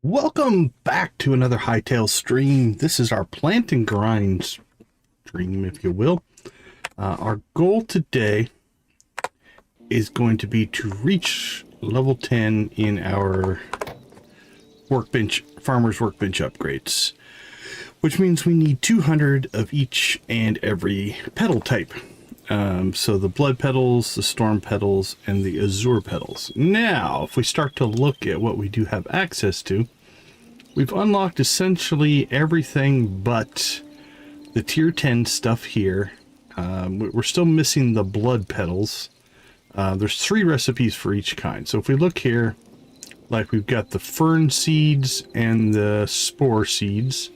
Welcome back to another Hytale stream. This is our plant and grind stream, if you will. Our goal today is going to be to reach level 10 in our workbench, farmer's workbench upgrades, which means we need 200 of each and every petal type. So the blood petals, the storm petals, and the azure petals. Now, if we start to look at what we do have access to, we've unlocked essentially everything but the tier 10 stuff here. We're still missing the blood petals. There's 3 recipes for each kind. So if we look here, like we've got the fern seeds and the spore seeds.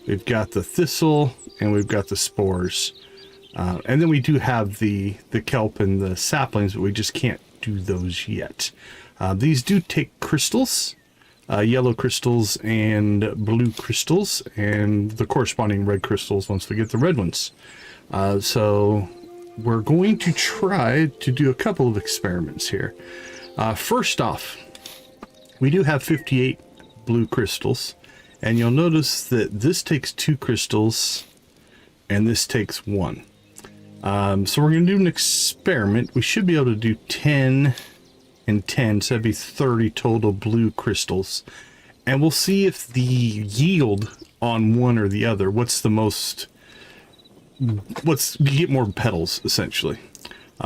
We've got the thistle and we've got the spores. And then we do have the kelp and the saplings, but we just can't do those yet. These do take crystals, yellow crystals and blue crystals, and the corresponding red crystals once we get the red ones. So we're going to try to do a couple of experiments here. First off, we do have 58 blue crystals, and you'll notice that this takes 2 crystals and this takes 1. So we're going to do an experiment. We should be able to do 10 and 10, so that'd be 30 total blue crystals. And we'll see if the yield on one or the other, you get more petals, essentially.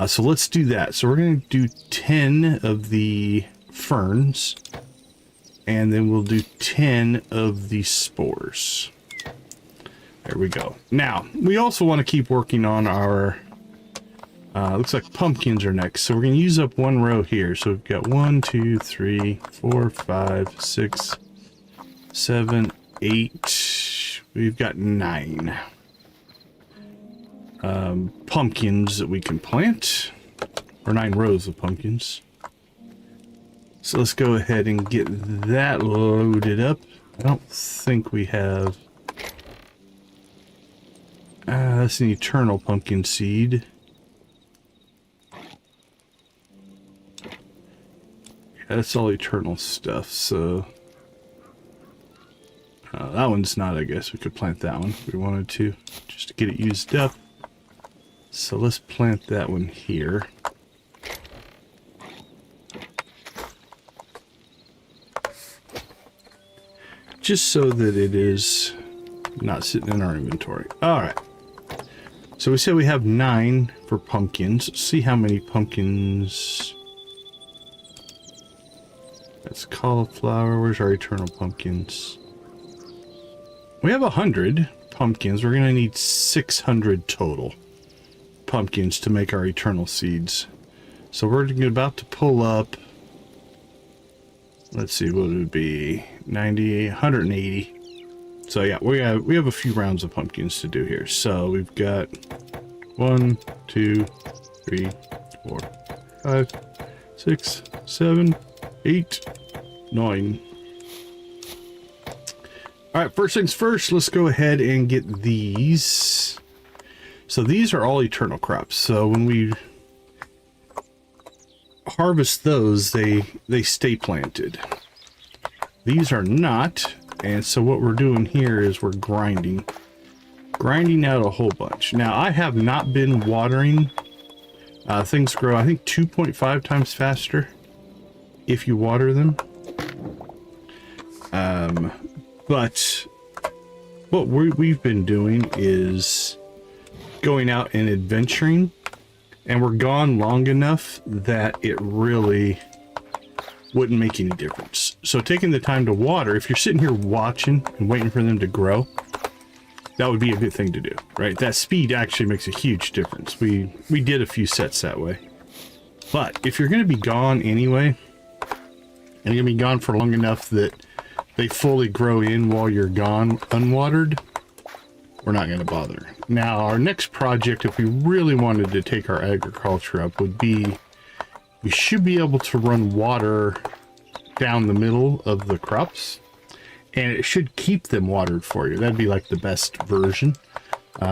So let's do that. So we're going to do 10 of the ferns, and then we'll do 10 of the spores. There we go. Now, we also want to keep working on our, looks like pumpkins are next. So we're going to use up 1 row here. So we've got 1, 2, 3, 4, 5, 6, 7, 8. We've got 9 pumpkins that we can plant, or 9 rows of pumpkins. So let's go ahead and get that loaded up. I don't think we have... that's an eternal pumpkin seed. Yeah, that's all eternal stuff, so... that one's not, I guess. We could plant that one if we wanted to, just to get it used up. So let's plant that one here. Just so that it is not sitting in our inventory. Alright. So we said we have 9 for pumpkins. Let's see how many pumpkins. That's cauliflower. Where's our eternal pumpkins? We have 100 pumpkins. We're going to need 600 total pumpkins to make our eternal seeds. So we're about to pull up. Let's see, what would it be? 90, 180. So yeah, we have a few rounds of pumpkins to do here. So we've got 1, 2, 3, 4, 5, 6, 7, 8, 9. All right, first things first, let's go ahead and get these. So these are all eternal crops. So when we harvest those, they stay planted. These are not. And so what we're doing here is we're grinding out a whole bunch. Now, I have not been watering. Things grow, I think, 2.5 times faster if you water them. But what we've been doing is going out and adventuring, and we're gone long enough that it really wouldn't make any difference. So taking the time to water, if you're sitting here watching and waiting for them to grow, that would be a good thing to do, right? That speed actually makes a huge difference. We did a few sets that way. But if you're going to be gone anyway, and you're going to be gone for long enough that they fully grow in while you're gone unwatered, we're not going to bother. Now, our next project, if we really wanted to take our agriculture up, would be we should be able to run water down the middle of the crops, and it should keep them watered for you. That'd be like the best version.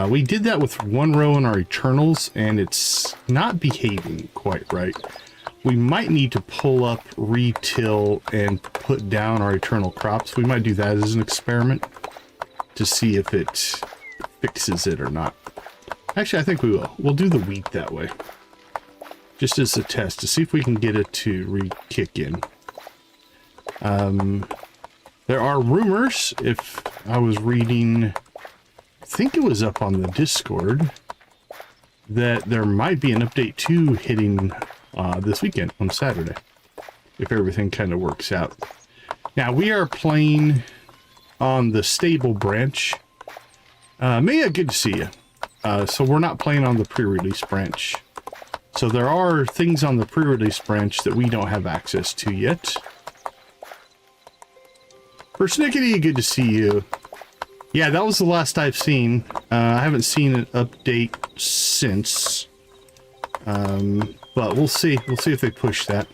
We did that with 1 row in our Eternals, and it's not behaving quite right. we might need to pull up, retill, and put down our eternal crops. We might do that as an experiment to see if it fixes it or not. Actually, I think we will. We'll do the wheat that way. Just as a test to see if we can get it to re-kick in. There are rumors, if I was reading, I think it was up on the Discord, that there might be an update 2 hitting this weekend on Saturday, if everything kind of works out. Now, we are playing on the stable branch. Mia, good to see you. So we're not playing on the pre-release branch. So there are things on the pre-release branch that we don't have access to yet. Persnickety, good to see you. Yeah, that was the last I've seen. I haven't seen an update since. But we'll see. We'll see if they push that.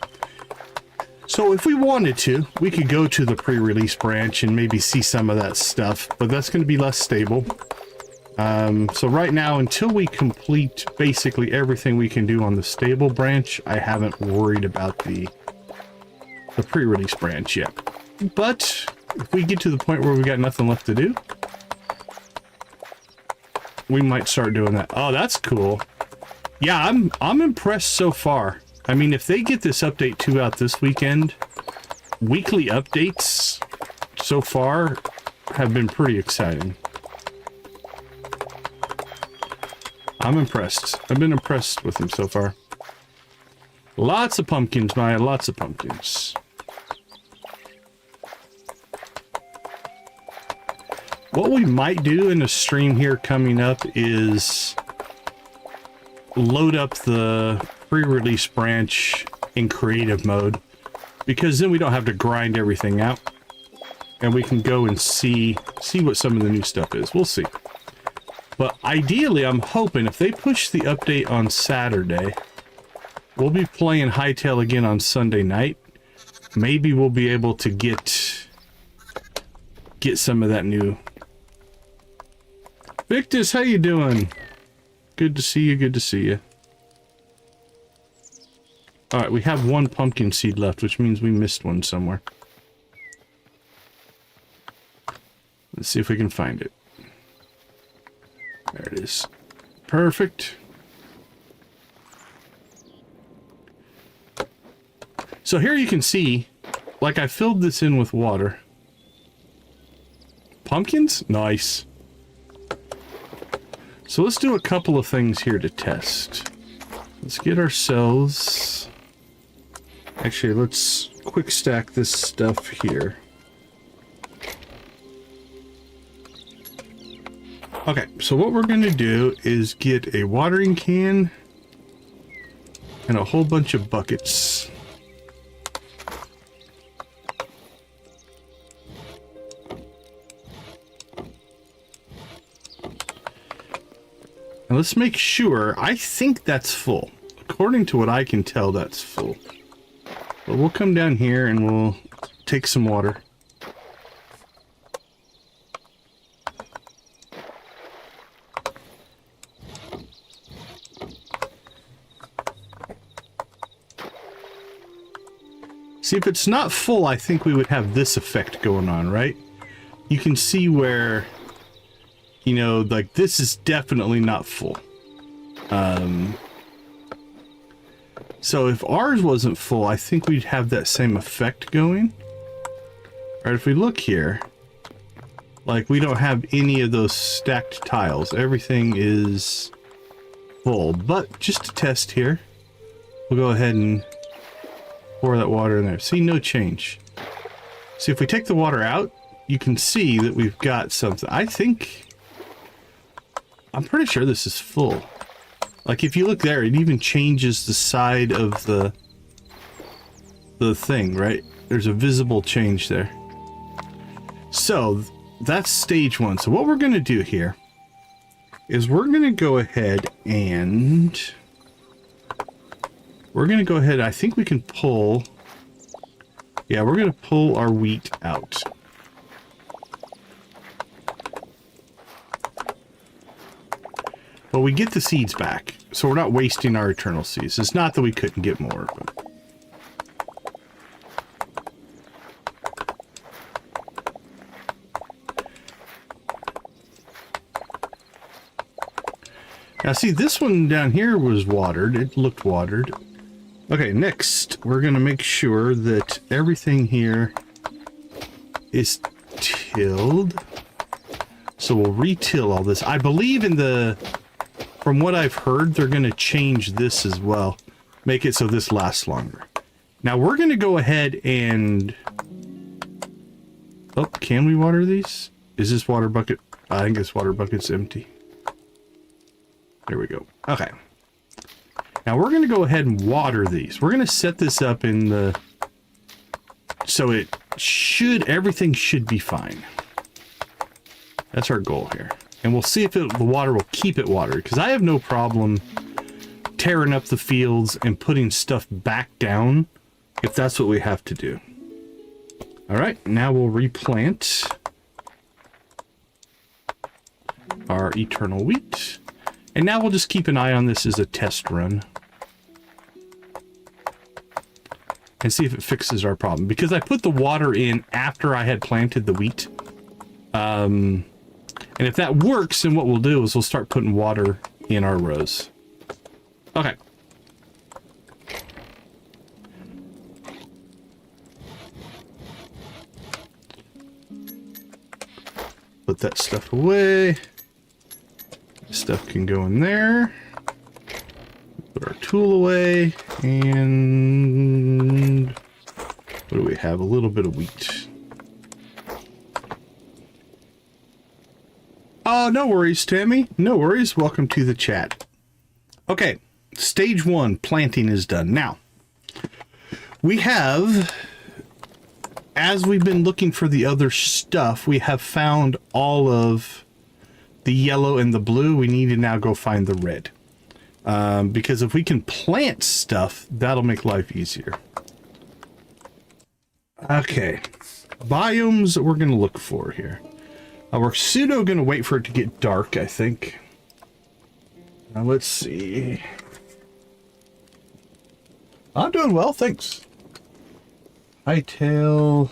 So if we wanted to, we could go to the pre-release branch and maybe see some of that stuff, but that's going to be less stable. So right now, until we complete basically everything we can do on the stable branch, I haven't worried about the pre-release branch yet. But if we get to the point where we got nothing left to do, we might start doing that. Oh, that's cool. Yeah, I'm impressed so far. I mean, if they get this update 2 out this weekend, weekly updates so far have been pretty exciting. I'm impressed. I've been impressed with them so far. Lots of pumpkins, Maya. Lots of pumpkins. What we might do in a stream here coming up is load up the pre-release branch in creative mode, because then we don't have to grind everything out and we can go and see what some of the new stuff is. We'll see. But ideally, I'm hoping if they push the update on Saturday, we'll be playing Hytale again on Sunday night. Maybe we'll be able to get some of that new. Victus, how you doing? Good to see you, good to see you. Alright, we have 1 pumpkin seed left, which means we missed one somewhere. Let's see if we can find it. There it is. Perfect. So here you can see, like I filled this in with water. Pumpkins? Nice. So let's do a couple of things here to test. Let's get ourselves... Actually, let's quick stack this stuff here. Okay, so what we're going to do is get a watering can and a whole bunch of buckets. And let's make sure, I think that's full. According to what I can tell, that's full. But we'll come down here and we'll take some water. See, if it's not full, I think we would have this effect going on, right? You can see where, you know, like this is definitely not full. So if ours wasn't full, I think we'd have that same effect going. Alright, if we look here, like we don't have any of those stacked tiles. Everything is full. But just to test here, we'll go ahead and pour that water in there. See, no change. See, if we take the water out, you can see that we've got something. I'm pretty sure this is full. Like if you look there, it even changes the side of the thing, right? There's a visible change there. So that's stage 1. So what we're going to do here is we're going to go ahead and I think we can pull, yeah, we're going to pull our wheat out. But we get the seeds back, so we're not wasting our eternal seeds. It's not that we couldn't get more, but Now see, this one down here was watered. It looked watered. Okay, next, we're going to make sure that everything here is tilled. So we'll re-till all this. I believe from what I've heard, they're going to change this as well. Make it so this lasts longer. Now we're going to go ahead and... Oh, can we water these? Is this water bucket? I think this water bucket's empty. There we go. Okay. Now we're going to go ahead and water these. We're going to set this up in the... So everything should be fine. That's our goal here. And we'll see if the water will keep it watered. Because I have no problem tearing up the fields and putting stuff back down if that's what we have to do. All right, now we'll replant our eternal wheat. And now we'll just keep an eye on this as a test run. And see if it fixes our problem. Because I put the water in after I had planted the wheat. And if that works, then what we'll do is we'll start putting water in our rows. Okay. Put that stuff away. Stuff can go in there. Put our tool away. And what do we have? A little bit of wheat. Oh, no worries, Tammy. No worries. Welcome to the chat. Okay, stage 1, planting is done. Now, we have, as we've been looking for the other stuff, we have found all of the yellow and the blue. We need to now go find the red. Because if we can plant stuff, that'll make life easier. Okay, biomes that we're going to look for here. We're pseudo going to wait for it to get dark, I think. Now let's see. I'm doing well, thanks. Hytale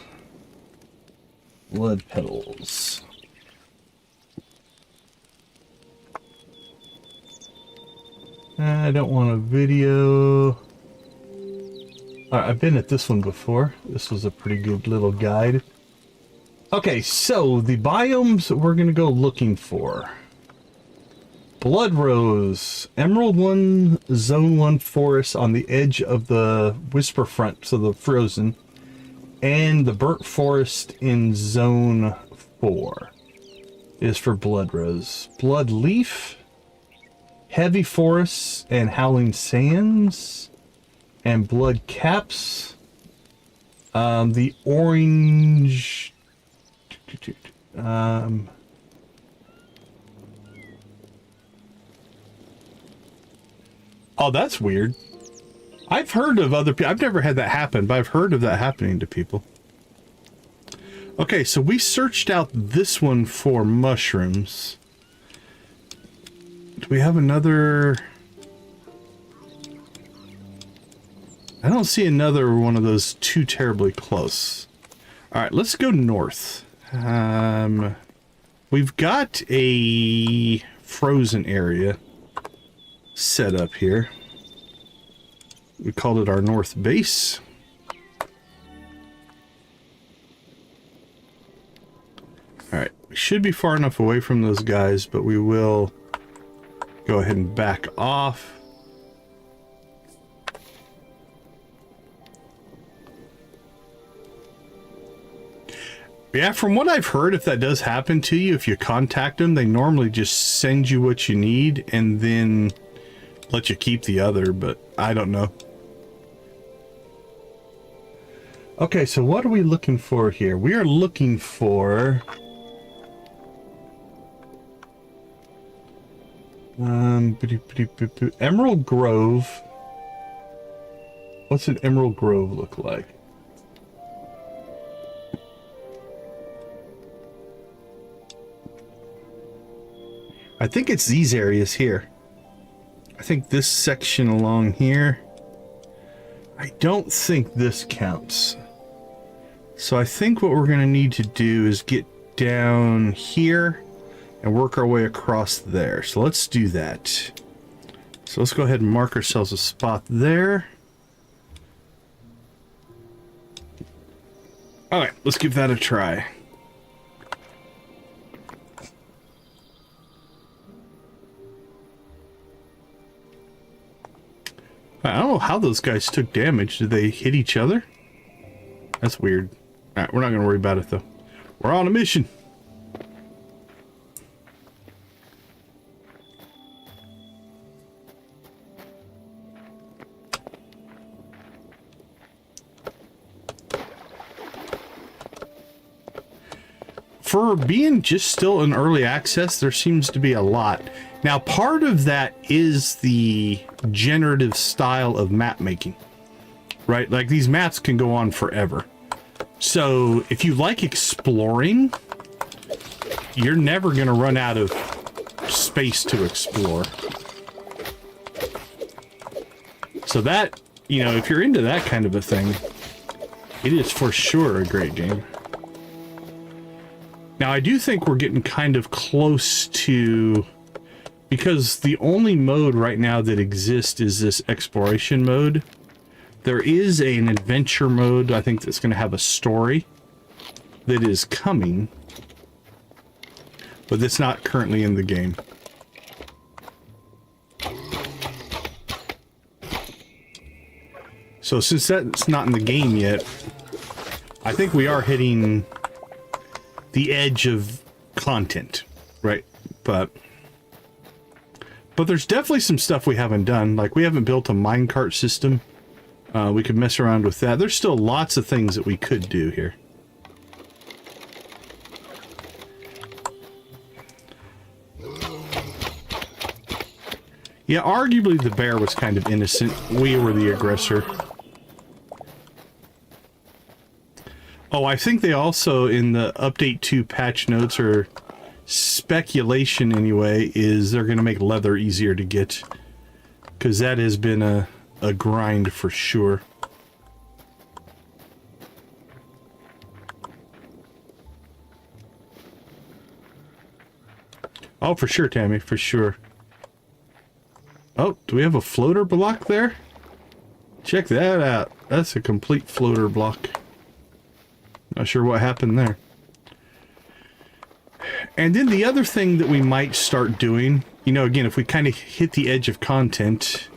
blood petals. I don't want a video. I've been at this one before. This was a pretty good little guide. Okay, so the biomes we're going to go looking for. Blood Rose, Emerald 1, Zone 1 forest on the edge of the Whisper Front, so the frozen, and the Burnt Forest in Zone 4 is for Blood Rose. Blood Leaf, Heavy Forests and Howling Sands, and Blood Caps. The orange... Oh, that's weird. I've heard of other people. I've never had that happen, but I've heard of that happening to people. Okay, so we searched out this one for mushrooms. Do we have another? I don't see another one of those too terribly close. All right, let's go north. We've got a frozen area set up here. We called it our north base. All right, we should be far enough away from those guys, but we will go ahead and back off. Yeah, from what I've heard, if that does happen to you, if you contact them, they normally just send you what you need and then let you keep the other, but I don't know. Okay, so what are we looking for here? We are looking for... Emerald Grove. What's an Emerald Grove look like? I think it's these areas here. I think this section along here. I don't think this counts. So I think what we're going to need to do is get down here and work our way across there. So let's do that. So let's go ahead and mark ourselves a spot there. All right, let's give that a try. I don't know how those guys took damage. Did they hit each other? That's weird. All right, we're not going to worry about it, though. We're on a mission. For being just still in early access, there seems to be a lot. Now, part of that is the generative style of map making, right? Like, these maps can go on forever. So, if you like exploring, you're never going to run out of space to explore. So that, you know, if you're into that kind of a thing, it is for sure a great game. Now, I do think we're getting kind of close to... Because the only mode right now that exists is this exploration mode. There is an adventure mode, I think, that's going to have a story that is coming. But it's not currently in the game. So since that's not in the game yet, I think we are hitting the edge of content, right? But there's definitely some stuff we haven't done. Like, we haven't built a minecart system. We could mess around with that. There's still lots of things that we could do here. Yeah, arguably the bear was kind of innocent. We were the aggressor. Oh, I think they also, in the update 2 patch notes, or speculation anyway, is they're going to make leather easier to get. Because that has been a grind for sure. Oh, for sure, Tammy, for sure. Oh, do we have a floater block there? Check that out. That's a complete floater block. Not sure what happened there. And then the other thing that we might start doing, you know, again, if we kind of hit the edge of content,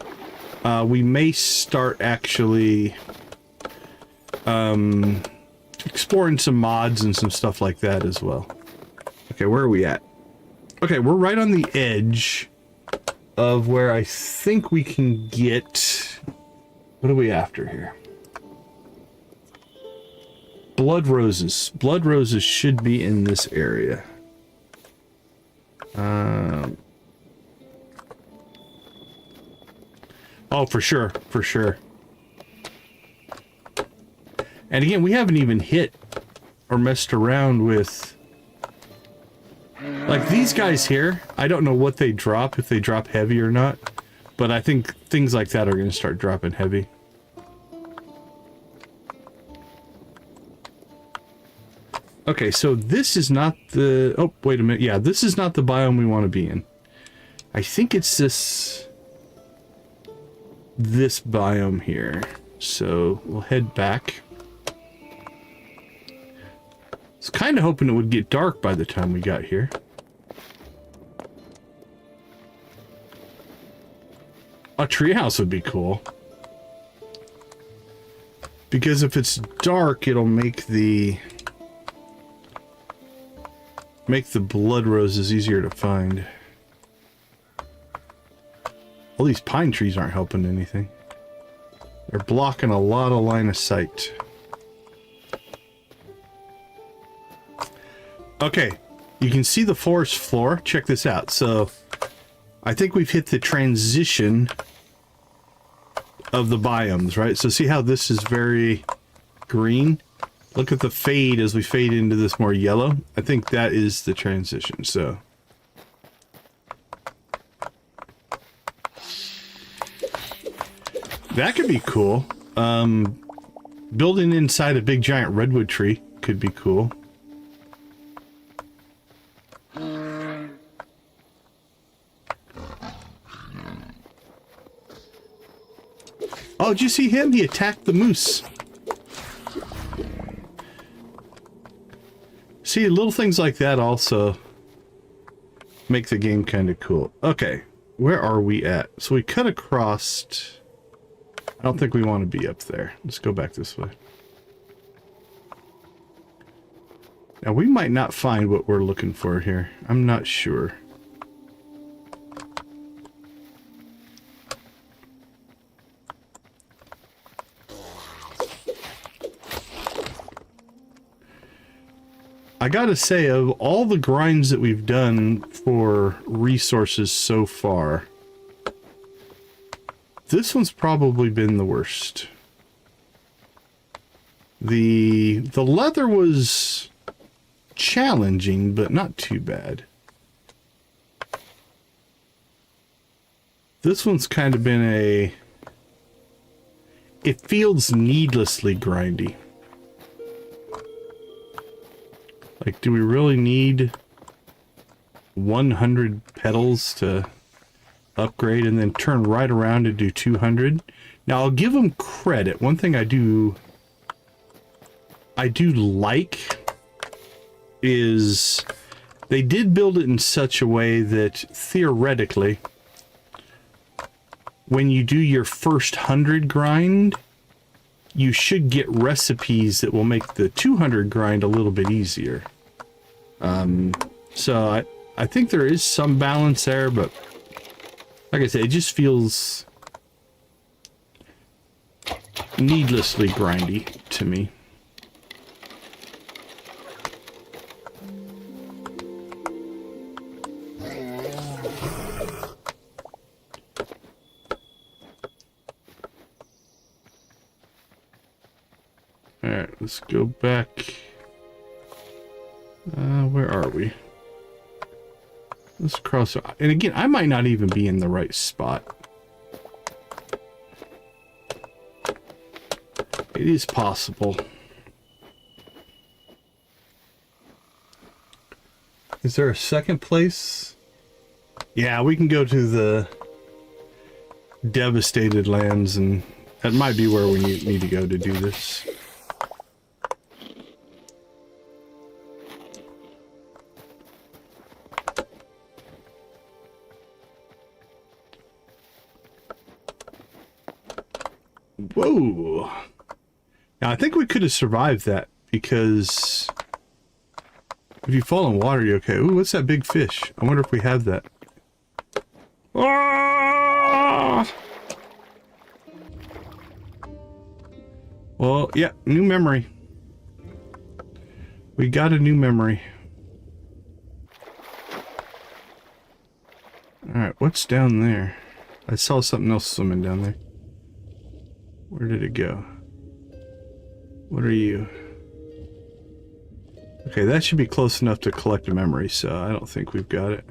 we may start actually exploring some mods and some stuff like that as well. Okay, where are we at? Okay, we're right on the edge of where I think we can get... What are we after here? Blood roses. Blood roses should be in this area. Oh, for sure, for sure. And again, we haven't even hit or messed around with... Like, these guys here, I don't know what they drop, if they drop heavy or not. But I think things like that are going to start dropping heavy. Okay, so this is not the... Oh, wait a minute. Yeah, this is not the biome we want to be in. I think it's this biome here. So we'll head back. I was kind of hoping it would get dark by the time we got here. A treehouse would be cool. Because if it's dark, it'll make the blood roses easier to find. All these pine trees aren't helping anything. They're blocking a lot of line of sight. Okay, you can see the forest floor. Check this out. So, I think we've hit the transition of the biomes, right? So see how this is very green? Look at the fade as we fade into this more yellow. I think that is the transition, so. That could be cool. Building inside a big giant redwood tree could be cool. did you see him? He attacked the moose. See, little things like that also make the game kind of cool. Okay, where are we at? So we cut across. I don't think we want to be up there. Let's go back this way. Now, we might not find what we're looking for here. I'm not sure. I gotta say, of all the grinds that we've done for resources so far, this one's probably been the worst. The leather was challenging, but not too bad. This one's kind of been a... It feels needlessly grindy. Like, do we really need 100 petals to upgrade and then turn right around and do 200? Now, I'll give them credit. One thing I do like is they did build it in such a way that theoretically, when you do your first 100 grind, you should get recipes that will make the 200 grind a little bit easier. So I think there is some balance there, but like I said, it just feels needlessly grindy to me. Alright, let's go back. Where are we? Let's cross. And again, I might not even be in the right spot. It is possible. Is there a second place? Yeah, we can go to the devastated lands, and that might be where we need to go to do this. Whoa. Now, I think we could have survived that, because if you fall in water, you're okay. Ooh, what's that big fish? I wonder if we have that. Ah! Well, yeah, new memory. We got a new memory. Alright, what's down there? I saw something else swimming down there. Where did it go? What are you? Okay, that should be close enough to collect a memory, so I don't think we've got it.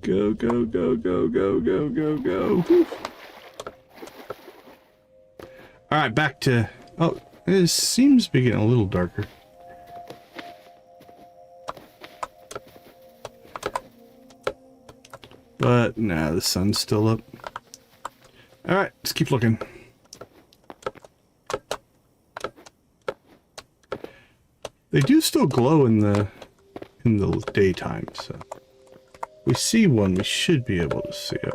Go, go, go, go, go, go, go, go. Whew. Alright, back to... Oh, it seems to be getting a little darker. But, nah, the sun's still up. Alright, let's keep looking. They do still glow in the daytime, so... If we see one, we should be able to see it.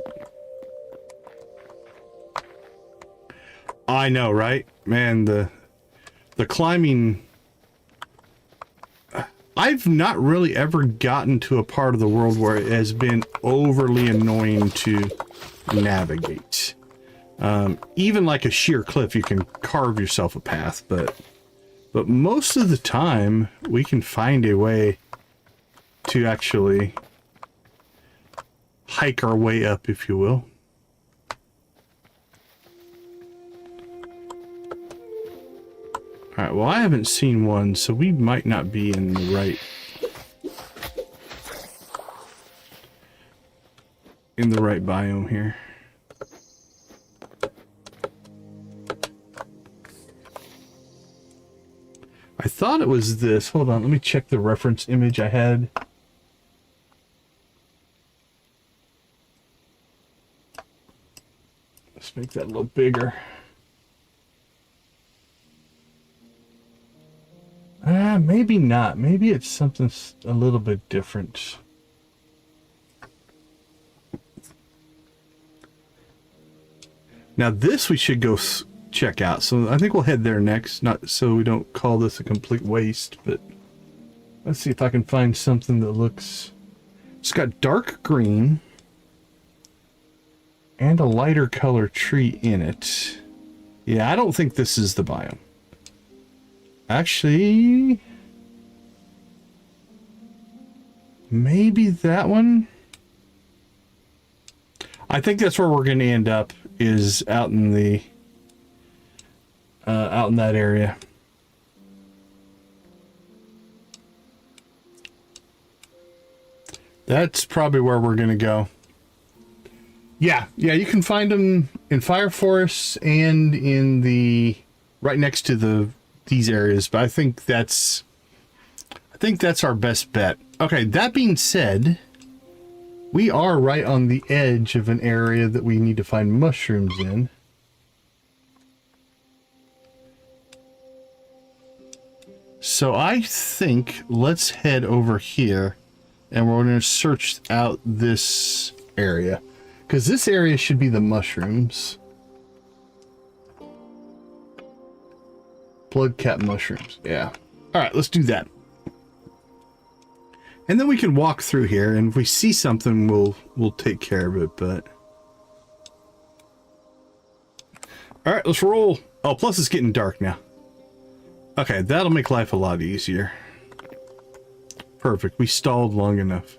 I know, right? Man, the climbing... I've not really ever gotten to a part of the world where it has been overly annoying to navigate. Even like a sheer cliff, you can carve yourself a path, but most of the time, we can find a way to actually hike our way up, if you will. Alright, well, I haven't seen one, so we might not be in the right... biome here. I thought it was this. Hold on, let me check the reference image I had. Let's make that a little bigger. Maybe not. Maybe it's something a little bit different. Now this we should go check out. So I think we'll head there next. Not so we don't call this a complete waste, but let's see if I can find something that looks... It's got dark green and a lighter color tree in it. Yeah, I don't think this is the biome. Actually, maybe that one. I think that's where we're going to end up, is out in the out in that area. That's probably where we're going to go. Yeah, you can find them in fire forests and in the right next to these areas, but I think that's our best bet. Okay, that being said, we are right on the edge of an area that we need to find mushrooms in. So I think let's head over here and we're going to search out this area, because this area should be the mushrooms. Blood cap mushrooms. Yeah. All right, let's do that. And then we can walk through here, and if we see something, we'll take care of it, but... All right, let's roll. Oh, plus it's getting dark now. Okay, that'll make life a lot easier. Perfect. We stalled long enough.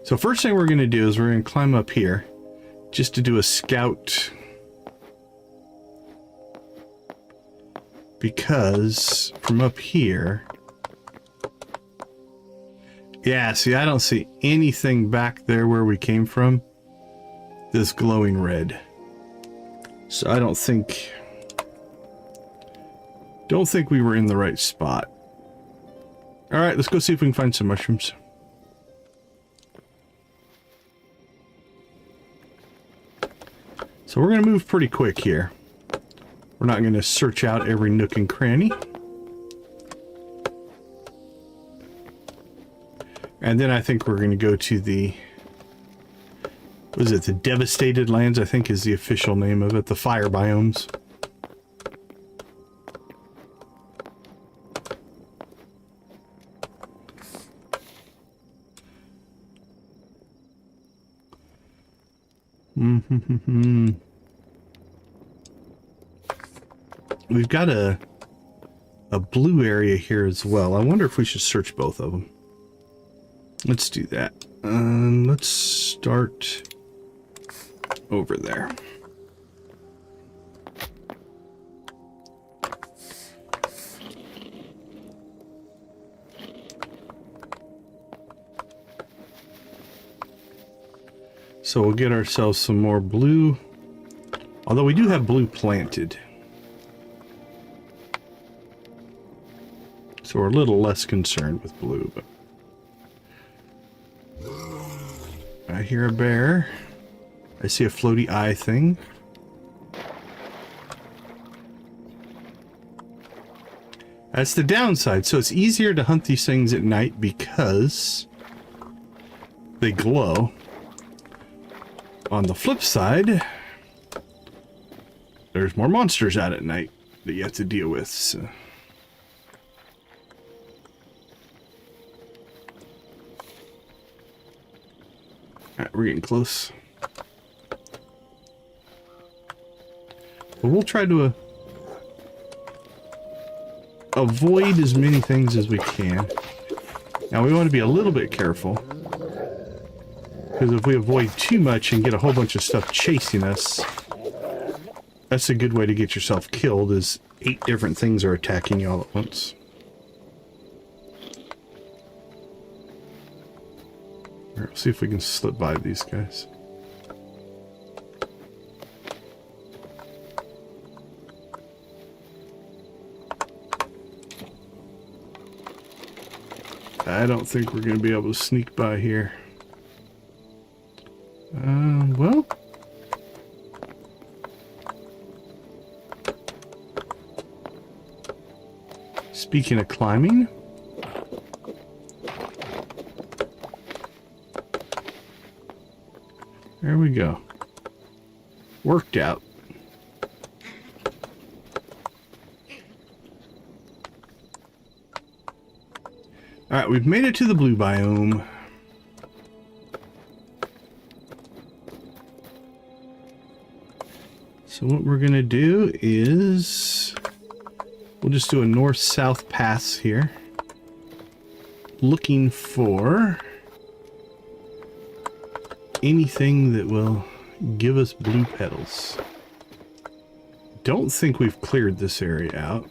So first thing we're going to do is we're going to climb up here just to do a scout. Because from up here... Yeah, see, I don't see anything back there where we came from. This glowing red. So I don't think we were in the right spot. All right, let's go see if we can find some mushrooms. So we're going to move pretty quick here. We're not going to search out every nook and cranny. And then I think we're going to go to the... What is it? The Devastated Lands, I think is the official name of it. The fire biomes. We've got a blue area here as well. I wonder if we should search both of them. Let's do that. Let's start over there. So we'll get ourselves some more blue. Although we do have blue planted. So we're a little less concerned with blue, but... I hear a bear. I see a floaty eye thing. That's the downside. So it's easier to hunt these things at night because they glow. On the flip side, there's more monsters out at night that you have to deal with. So. Alright, we're getting close. But we'll try to avoid as many things as we can. Now we want to be a little bit careful. Because if we avoid too much and get a whole bunch of stuff chasing us, that's a good way to get yourself killed, is 8 different things are attacking you all at once. Alright, let's see if we can slip by these guys. I don't think we're going to be able to sneak by here. Well. Speaking of climbing, there we go. Worked out. All right, we've made it to the blue biome. So what we're gonna do is we'll just do a north-south pass here, looking for anything that will give us blue petals. Don't think we've cleared this area out.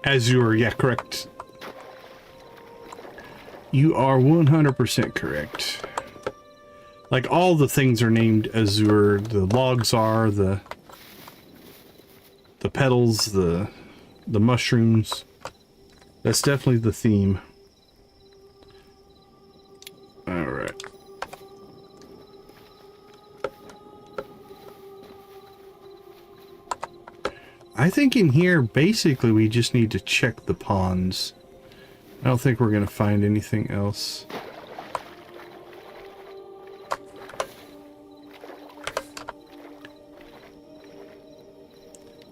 Azure, yeah, correct. You are 100% correct. Like, all the things are named Azure. The logs are, the petals, the mushrooms. That's definitely the theme. Alright. I think in here, basically, we just need to check the ponds. I don't think we're going to find anything else.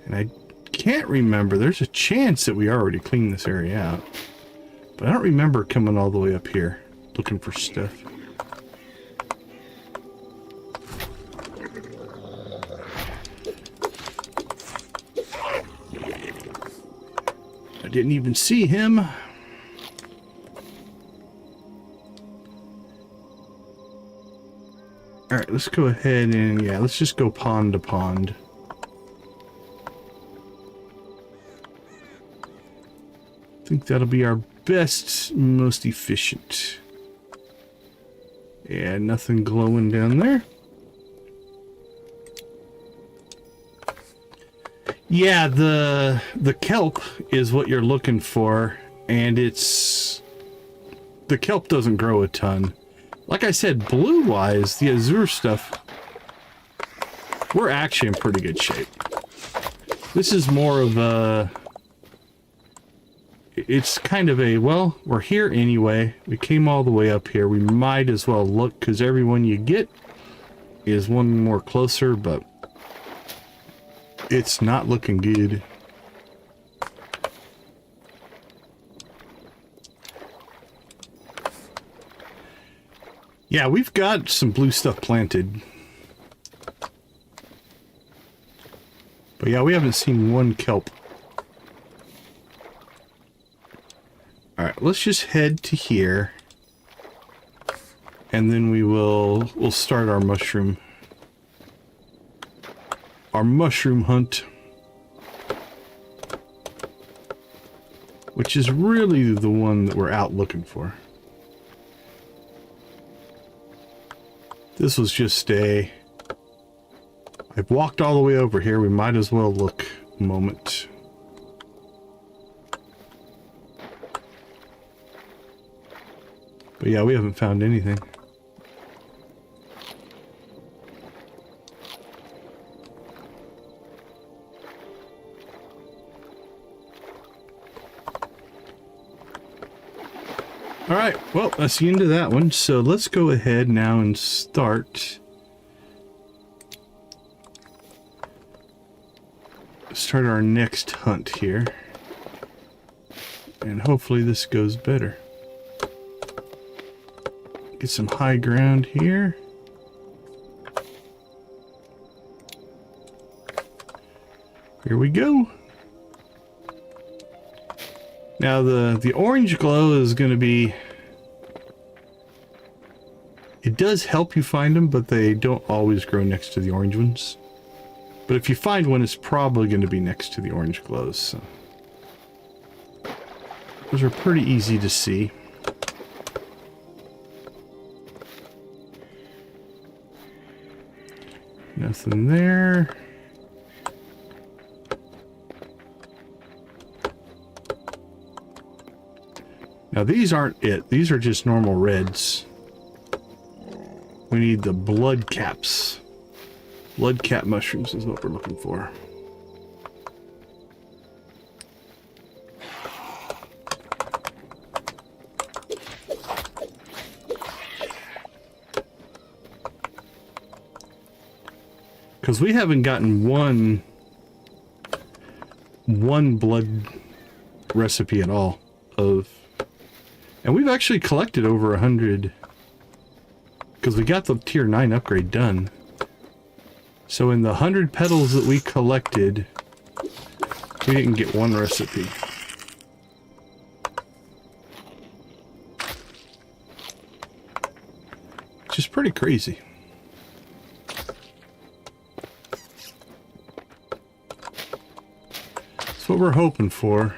And I can't remember. There's a chance that we already cleaned this area out. But I don't remember coming all the way up here looking for stuff. I didn't even see him. Alright, let's go ahead and, yeah, let's just go pond to pond. I think that'll be our best, most efficient. Yeah, nothing glowing down there. Yeah, the kelp is what you're looking for, and it's... the kelp doesn't grow a ton. Like I said, blue-wise, the Azure stuff, we're actually in pretty good shape. This is more of a... it's kind of a, well, we're here anyway. We came all the way up here. We might as well look, because every one you get is one more closer, but it's not looking good. Yeah, we've got some blue stuff planted. But yeah, we haven't seen one kelp. Alright, let's just head to here. And then we'll start our mushroom hunt. Which is really the one that we're out looking for. This was just I've walked all the way over here. We might as well look a moment. But yeah, we haven't found anything. Alright, well, that's the end of that one. So let's go ahead now and start our next hunt here. And hopefully this goes better. Get some high ground here. Here we go. Now the orange glow is going to be... it does help you find them, but they don't always grow next to the orange ones. But if you find one, it's probably going to be next to the orange glows. So. Those are pretty easy to see. Nothing there. Now these aren't it. These are just normal reds. We need the blood caps. Blood cap mushrooms is what we're looking for. Because we haven't gotten one blood recipe at all of, and we've actually collected over 100 because we got the tier 9 upgrade done. So in the 100 petals that we collected, we didn't get one recipe. Which is pretty crazy. That's what we're hoping for.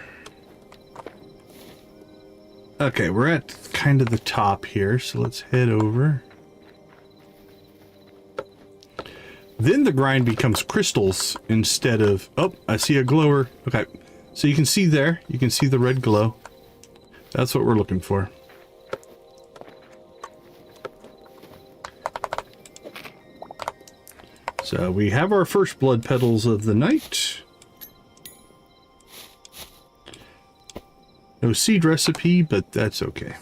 Okay, we're at kind of the top here, so let's head over. Then the grind becomes crystals instead of... Oh, I see a glower. Okay, so you can see there. You can see the red glow. That's what we're looking for. So we have our first blood petals of the night. No seed recipe, but that's okay.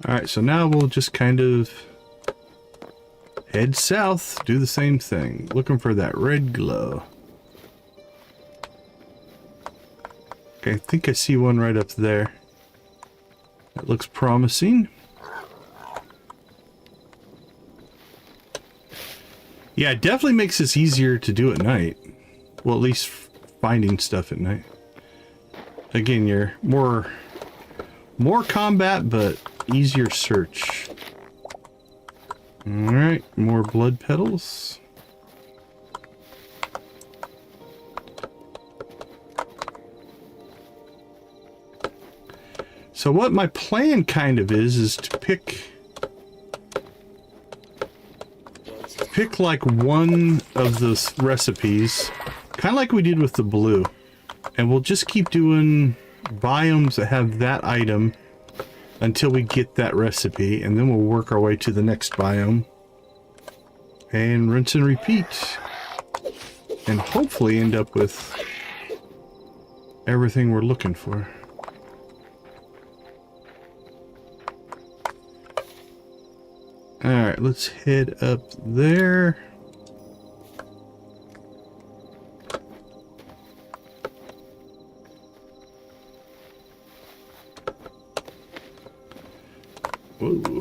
Alright, so now we'll just kind of head south, do the same thing. Looking for that red glow. Okay, I think I see one right up there. That looks promising. Yeah, it definitely makes this easier to do at night. Well, at least finding stuff at night. Again, you're more combat, but easier search. Alright, more blood petals. So what my plan kind of is to pick like one of those recipes, kind of like we did with the blue, and we'll just keep doing biomes that have that item until we get that recipe, and then we'll work our way to the next biome and rinse and repeat, and hopefully end up with everything we're looking for. Alright, let's head up there. Whoa.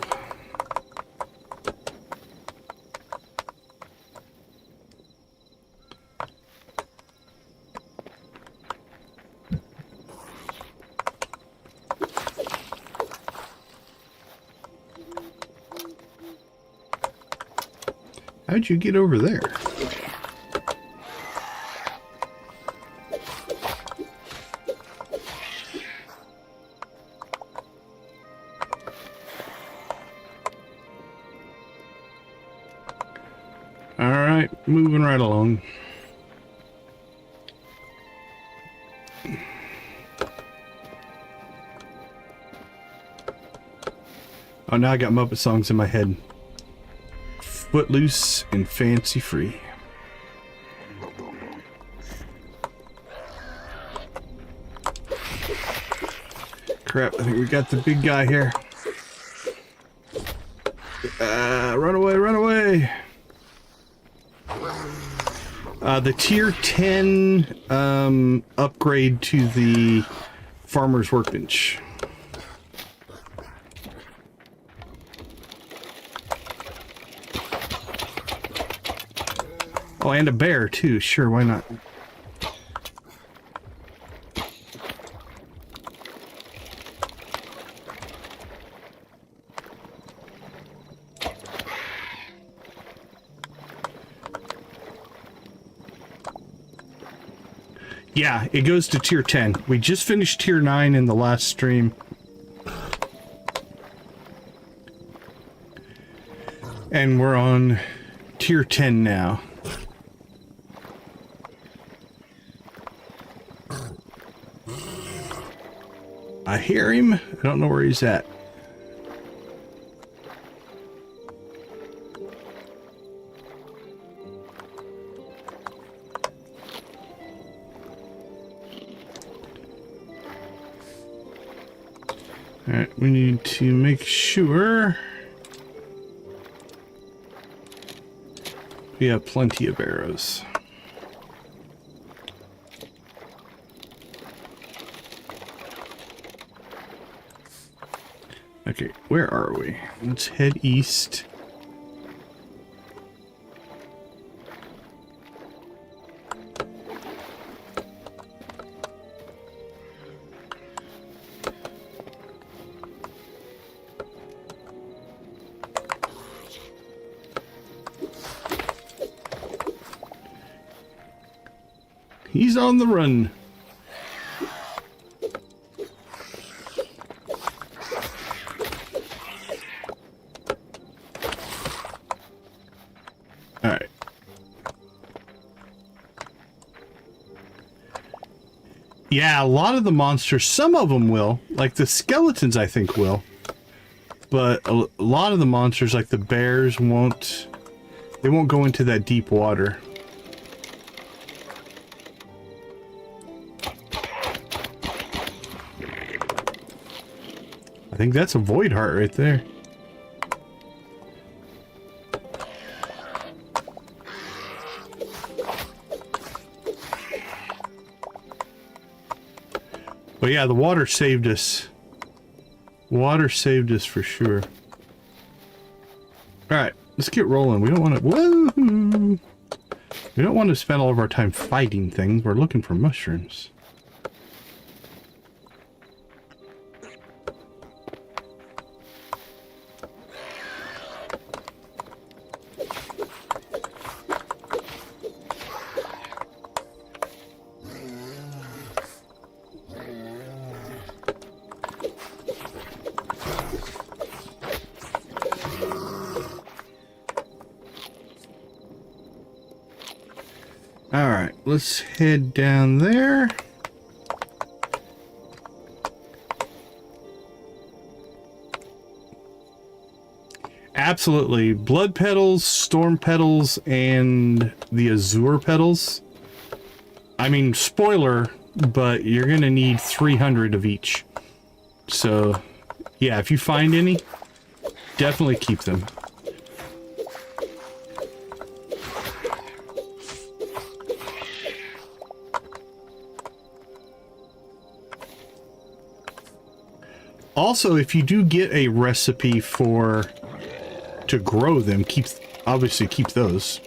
How'd you get over there? All right, moving right along. Oh, now I got Muppet songs in my head. Footloose and fancy free. Crap, I think we got the big guy here. Run away, run away. The tier 10 upgrade to the farmer's workbench. Oh, and a bear too. Sure, why not? Yeah, it goes to tier 10. We just finished tier 9 in the last stream. And we're on tier 10 now. I hear him. I don't know where he's at. Alright, we need to make sure we have plenty of arrows. Okay, where are we? Let's head east. He's on the run. All right. Yeah, a lot of the monsters, some of them will. Like the skeletons, I think will. But a lot of the monsters, like the bears, won't. They won't go into that deep water. I think that's a void heart right there. But yeah, the water saved us. Water saved us for sure. Alright, let's get rolling. We don't want to... Whoa! We don't want to spend all of our time fighting things. We're looking for mushrooms. Alright, let's head down there. Absolutely. Blood petals, storm petals, and the azure petals. I mean, spoiler, but you're going to need 300 of each. So, yeah, if you find any, definitely keep them. Also, if you do get a recipe to grow them, obviously keep those.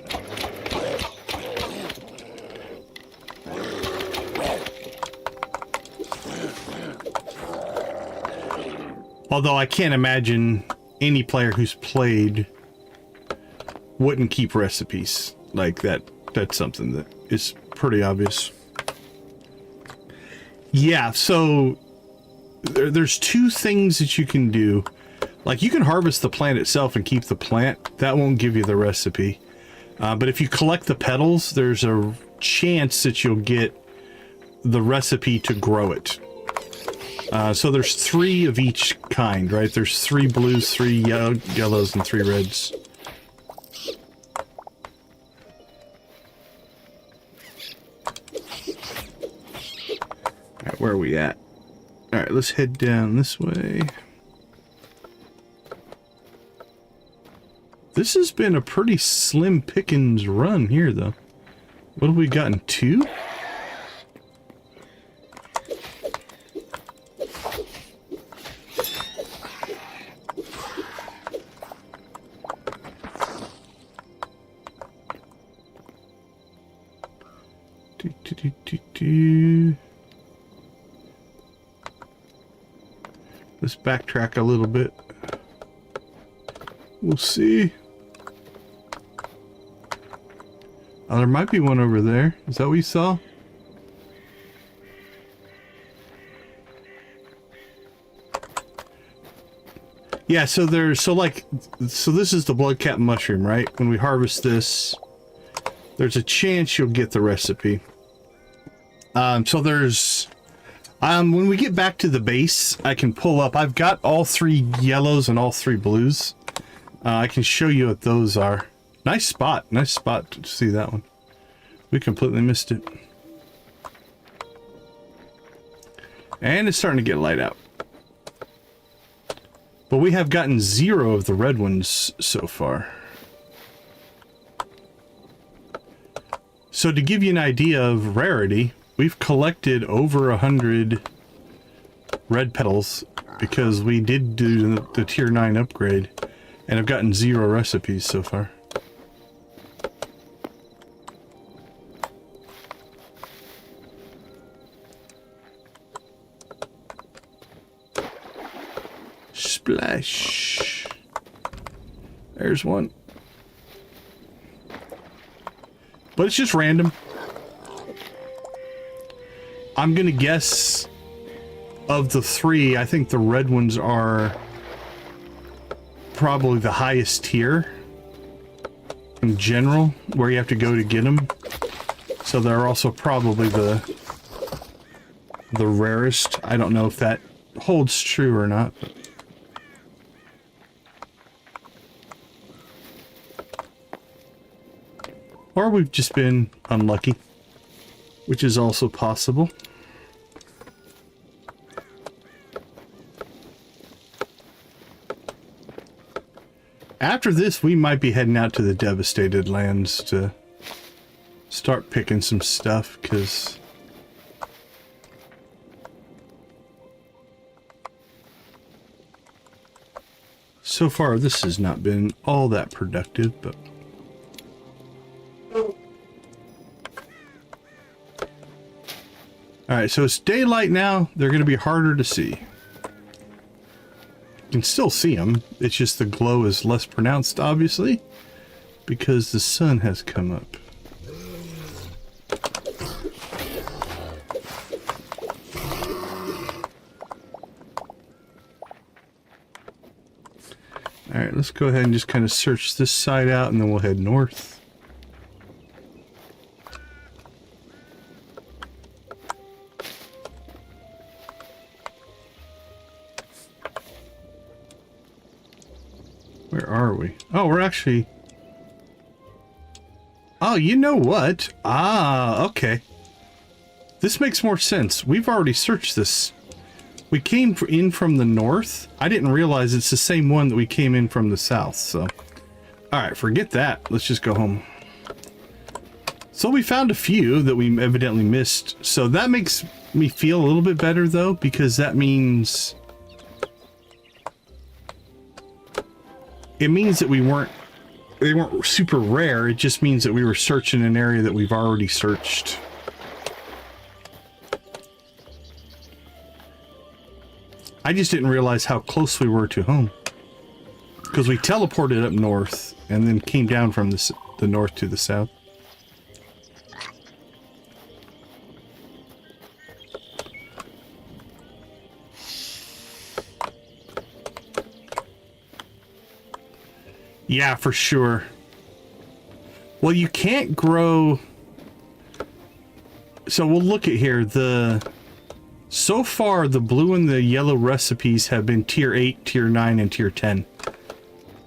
Although I can't imagine any player who's played wouldn't keep recipes like that. That's something that is pretty obvious. Yeah, so there's two things that you can do. Like, you can harvest the plant itself and keep the plant. That won't give you the recipe. But if you collect the petals, there's a chance that you'll get the recipe to grow it. So there's 3 of each kind, right? There's 3 blues, 3 yellows, and 3 reds. Alright, where are we at? Alright, let's head down this way. This has been a pretty slim pickings run here, though. What have we gotten? 2? Let's backtrack a little bit. We'll see. Oh, there might be one over there. Is that what you saw? Yeah, so this is the blood cap mushroom, right? When we harvest this, there's a chance you'll get the recipe. So there's... when we get back to the base, I can pull up. I've got all 3 yellows and all 3 blues. I can show you what those are. Nice spot. Nice spot to see that one. We completely missed it. And it's starting to get light out. But we have gotten 0 of the red ones so far. So to give you an idea of rarity, we've collected over 100 red petals because we did do the tier 9 upgrade and have gotten 0 recipes so far. Splash. There's one. But it's just random. I'm gonna guess of the 3, I think the red ones are probably the highest tier in general, where you have to go to get them. So they're also probably the rarest. I don't know if that holds true or not. But or we've just been unlucky, which is also possible. After this, we might be heading out to the Devastated Lands to start picking some stuff, because so far this has not been all that productive, but alright, so it's daylight now. They're going to be harder to see. You can still see them. It's just the glow is less pronounced, obviously, because the sun has come up. Alright, let's go ahead and just kind of search this side out, and then we'll head north. Where are we? Oh, we're actually... Oh, you know what? Ah, okay. This makes more sense. We've already searched this. We came in from the north. I didn't realize it's the same one that we came in from the south, so... Alright, forget that. Let's just go home. So we found a few that we evidently missed. So that makes me feel a little bit better, though, because that means... It means that they weren't super rare. It just means that we were searching an area that we've already searched. I just didn't realize how close we were to home, because we teleported up north and then came down from the north to the south. Yeah, for sure. Well, you can't grow... So we'll look at here. So far, the blue and the yellow recipes have been tier 8, tier 9, and tier 10.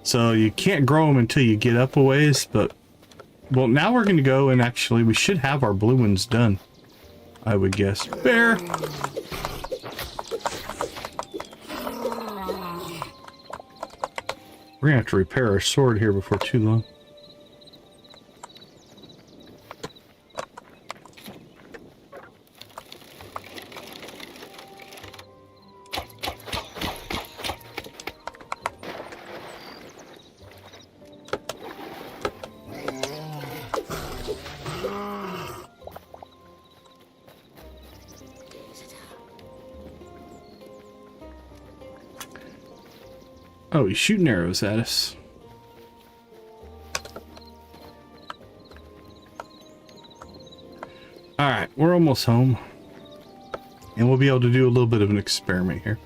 So you can't grow them until you get up a ways, but... Well, now we're going to go and actually, we should have our blue ones done, I would guess. Bear! We're gonna have to repair our sword here before too long. Oh, he's shooting arrows at us. Alright, we're almost home. And we'll be able to do a little bit of an experiment here.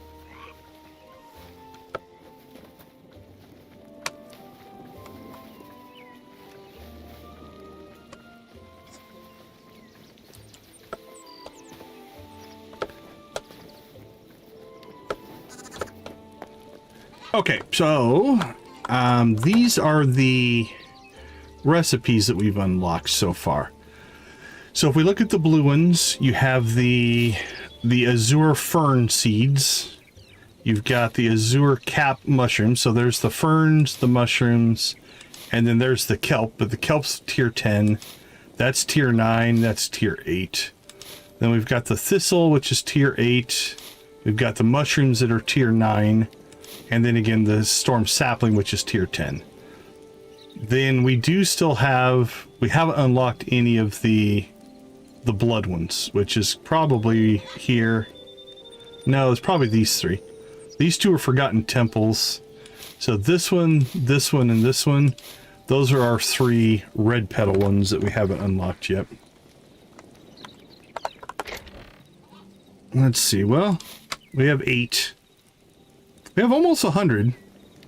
Okay, so these are the recipes that we've unlocked so far. So if we look at the blue ones, you have the azure fern seeds. You've got the azure cap mushrooms. So there's the ferns, the mushrooms, and then there's the kelp. But the kelp's tier 10. That's tier 9. That's tier 8. Then we've got the thistle, which is tier 8. We've got the mushrooms that are tier 9. And then again, the storm sapling, which is tier 10. Then we do still have... We haven't unlocked any of the blood ones, which is probably here. No, it's probably these 3. These 2 are forgotten temples. So this one, and this one, those are our 3 red petal ones that we haven't unlocked yet. Let's see. Well, we have 8. We have almost 100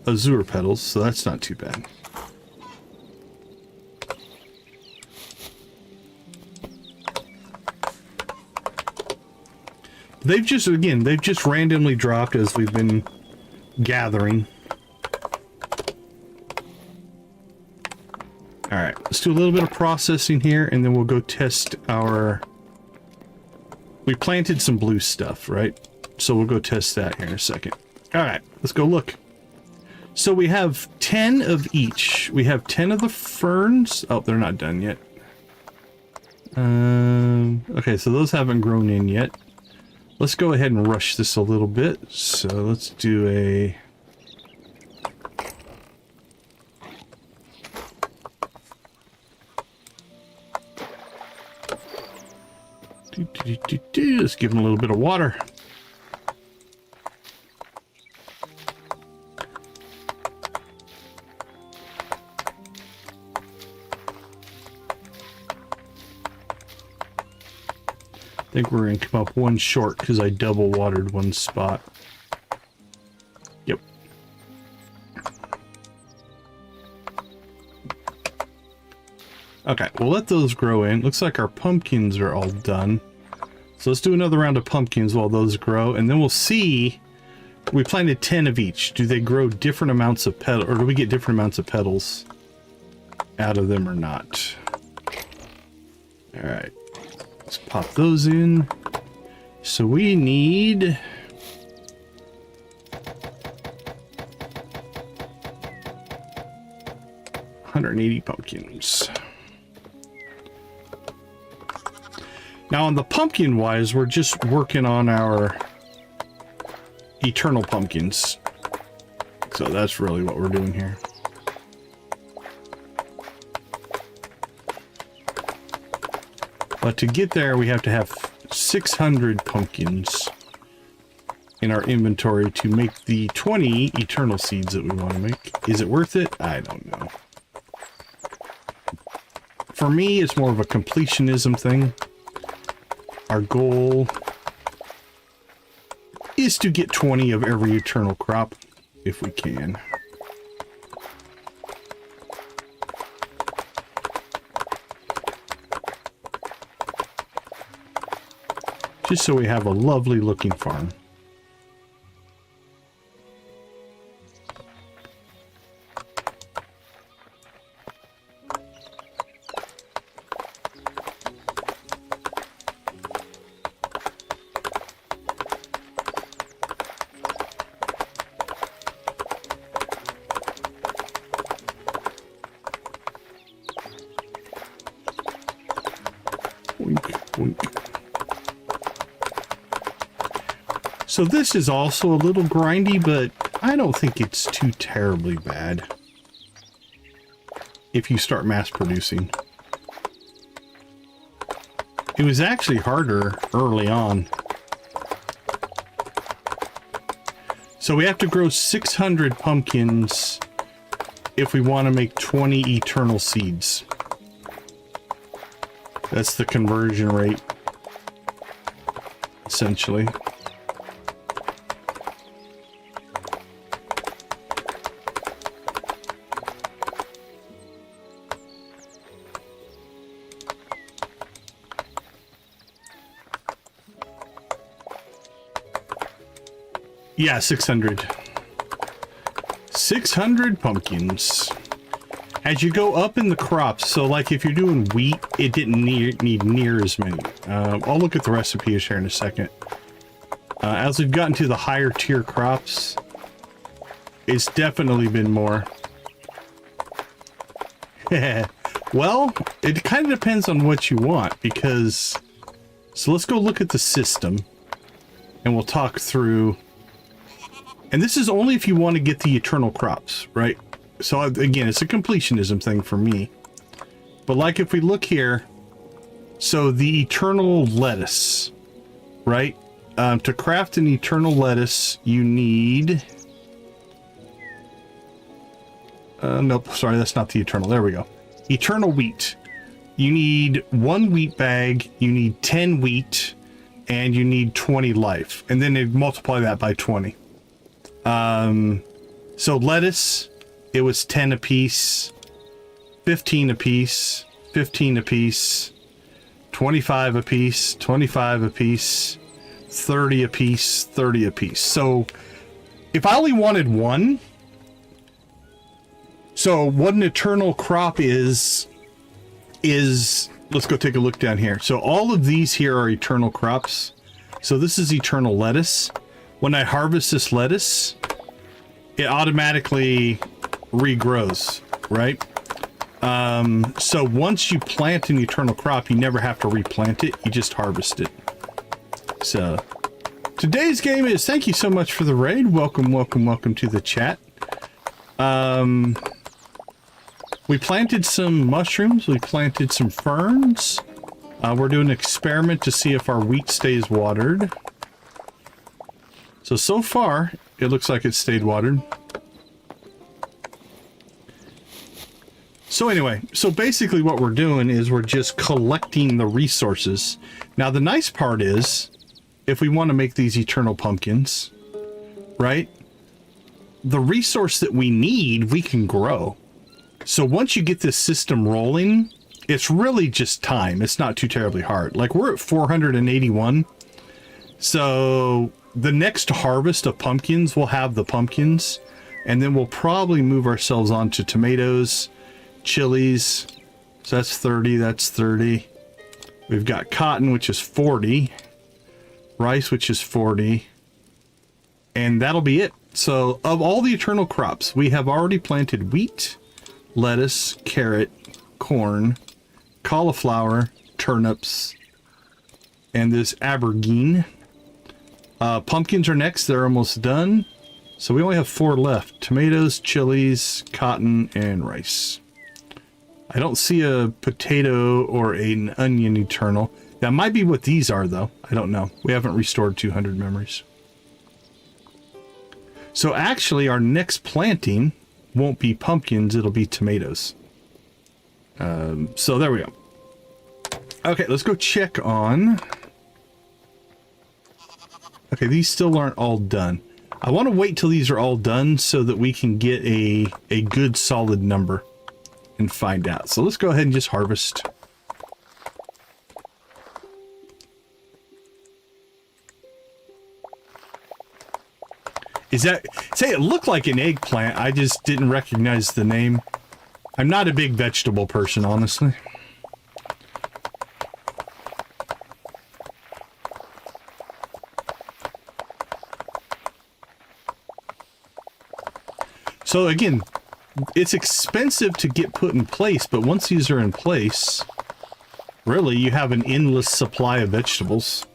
azure petals, so that's not too bad. They've just randomly dropped as we've been gathering. All right, let's do a little bit of processing here, and then we'll go test our... We planted some blue stuff, right? So we'll go test that here in a second. All right, let's go look. So we have 10 of each. We have 10 of the ferns. Oh, they're not done yet. Okay, so those haven't grown in yet. Let's go ahead and rush this a little bit. So let's do a... Let's give them a little bit of water. I think we're going to come up one short because I double watered one spot. Yep. Okay, we'll let those grow in. Looks like our pumpkins are all done. So let's do another round of pumpkins while those grow, and then we'll see. We planted 10 of each. Do they grow different amounts of petals, or do we get different amounts of petals out of them or not? All right. Let's pop those in. So we need... $180 pumpkins. Now on the pumpkin wise, we're just working on our eternal pumpkins. So that's really what we're doing here. But to get there, we have to have 600 pumpkins in our inventory to make the 20 eternal seeds that we want to make. Is it worth it? I don't know. For me, it's more of a completionism thing. Our goal is to get 20 of every eternal crop, if we can. Just so we have a lovely looking farm. Oink, oink. So this is also a little grindy, but I don't think it's too terribly bad if you start mass producing. It was actually harder early on. So we have to grow 600 pumpkins if we want to make 20 eternal seeds. That's the conversion rate, essentially. Yeah, 600. 600 pumpkins. As you go up in the crops, so like if you're doing wheat, it didn't need near as many. I'll look at the recipe here in a second. As we've gotten to the higher tier crops, it's definitely been more. Well, it kind of depends on what you want, because... So let's go look at the system, and we'll talk through... And this is only if you want to get the eternal crops, right? So again, it's a completionism thing for me. But like if we look here, so the eternal lettuce, right? To craft an eternal lettuce, you need... nope, sorry, that's not the eternal. There we go. Eternal wheat. You need 1 wheat bag, you need 10 wheat, and you need 20 life. And then they multiply that by 20. So lettuce, it was 10 apiece, 15 apiece, 15 apiece, 25 apiece, 25 apiece, 30 apiece, 30 apiece. So if I only wanted one, so what an eternal crop is let's go take a look down here. So all of these here are eternal crops. So this is eternal lettuce. When I harvest this lettuce, it automatically regrows, right? So once you plant an eternal crop, you never have to replant it. You just harvest it. So today's game is, thank you so much for the raid. Welcome, welcome, welcome to the chat. We planted some mushrooms. We planted some ferns. We're doing an experiment to see if our wheat stays watered. So far, it looks like it stayed watered. So anyway, so basically what we're doing is we're just collecting the resources. Now the nice part is, if we want to make these eternal pumpkins, right? The resource that we need, we can grow. So once you get this system rolling, it's really just time. It's not too terribly hard. Like we're at 481. So the next harvest of pumpkins, we'll have the pumpkins, and then we'll probably move ourselves on to tomatoes, chilies. So that's 30, that's 30. We've got cotton, which is 40. Rice, which is 40. And that'll be it. So of all the eternal crops, we have already planted wheat, lettuce, carrot, corn, cauliflower, turnips, and this aubergine. Pumpkins are next. They're almost done. So we only have 4 left. Tomatoes, chilies, cotton, and rice. I don't see a potato or an onion eternal. That might be what these are, though. I don't know. We haven't restored 200 memories. So actually, our next planting won't be pumpkins. It'll be tomatoes. So there we go. Okay, let's go check on... Okay, these still aren't all done. I want to wait till these are all done so that we can get a good solid number and find out. So let's go ahead and just harvest. Is that... Say, it looked like an eggplant. I just didn't recognize the name. I'm not a big vegetable person, honestly. So again, it's expensive to get put in place, but once these are in place, really you have an endless supply of vegetables,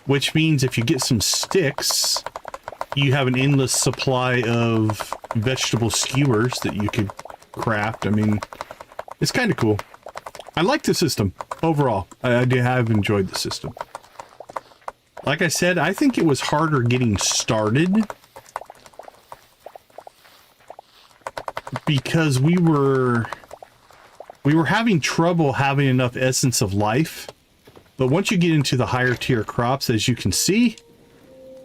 which means if you get some sticks, you have an endless supply of vegetable skewers that you could craft. I mean, it's kind of cool. I like the system overall. I have enjoyed the system. Like I said, I think it was harder getting started because we were having trouble having enough essence of life. But once you get into the higher tier crops, as you can see,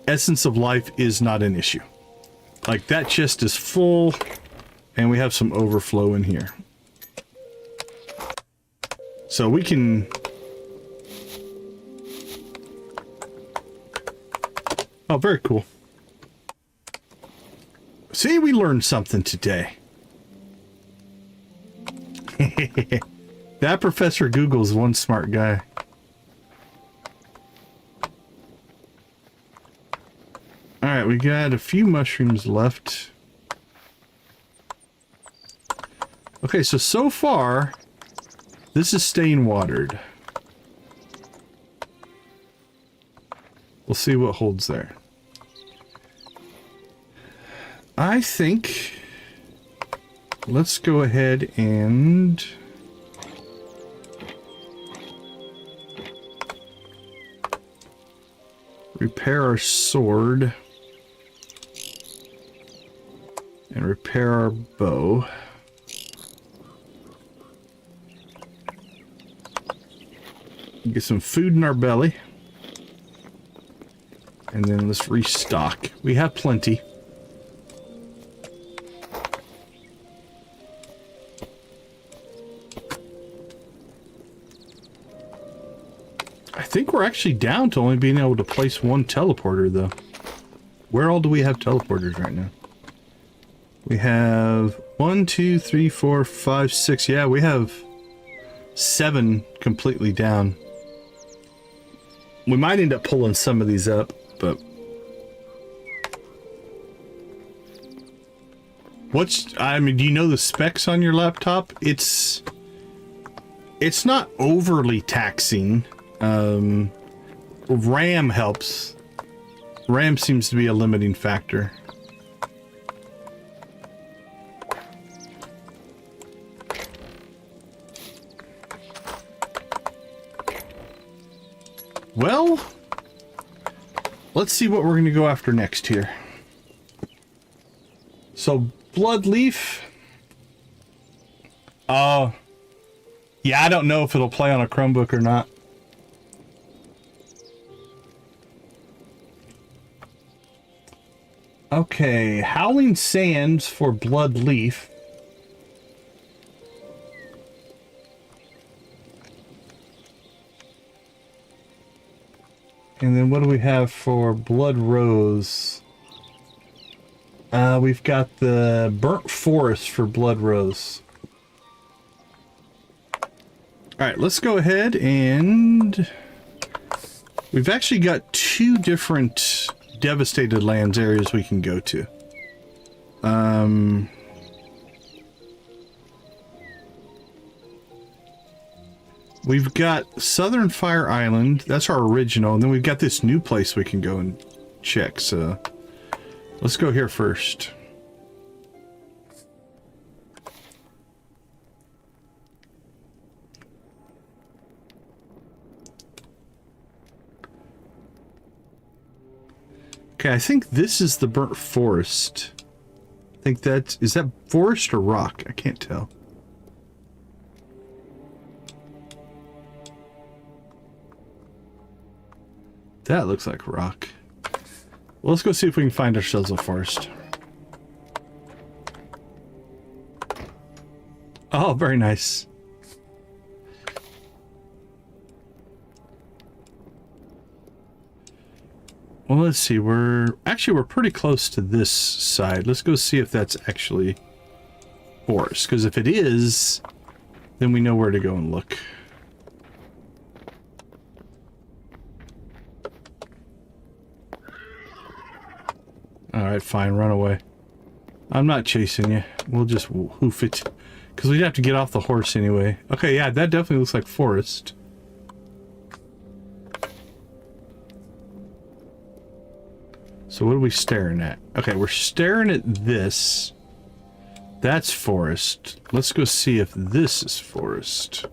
essence of life is not an issue. Like that chest is full and we have some overflow in here. So we can... Oh, very cool. See, we learned something today. That Professor Google's one smart guy. Alright, we got a few mushrooms left. Okay, so far, this is staying watered. We'll see what holds there. I think... let's go ahead and... repair our sword. And repair our bow. Get some food in our belly. And then let's restock. We have plenty. I think we're actually down to only being able to place one teleporter, though. Where all do we have teleporters right now? We have 1, 2, 3, 4, 5, 6. Yeah, we have 7 completely down. We might end up pulling some of these up, but... I mean, do you know the specs on your laptop? It's not overly taxing. RAM helps. RAM seems to be a limiting factor. Well, let's see what we're going to go after next here. So, Bloodleaf. Yeah, I don't know if it'll play on a Chromebook or not. Okay, Howling Sands for Bloodleaf. And then what do we have for Blood Rose? We've got the Burnt Forest for Blood Rose. Alright, let's go ahead and... we've actually got 2 different devastated lands areas we can go to. We've got Southern Fire Island. That's our original. And then we've got this new place we can go and check. So let's go here first. Okay, I think this is the Burnt Forest. I think that's... is that forest or rock? I can't tell. That looks like rock. Well, let's go see if we can find ourselves a forest. Oh, very nice. Well, let's see. We're pretty close to this side. Let's go see if that's actually forest. Because if it is, then we know where to go and look. Alright, fine, run away. I'm not chasing you. We'll just hoof it. Because we'd have to get off the horse anyway. Okay, yeah, that definitely looks like forest. So what are we staring at? Okay, we're staring at this. That's forest. Let's go see if this is forest.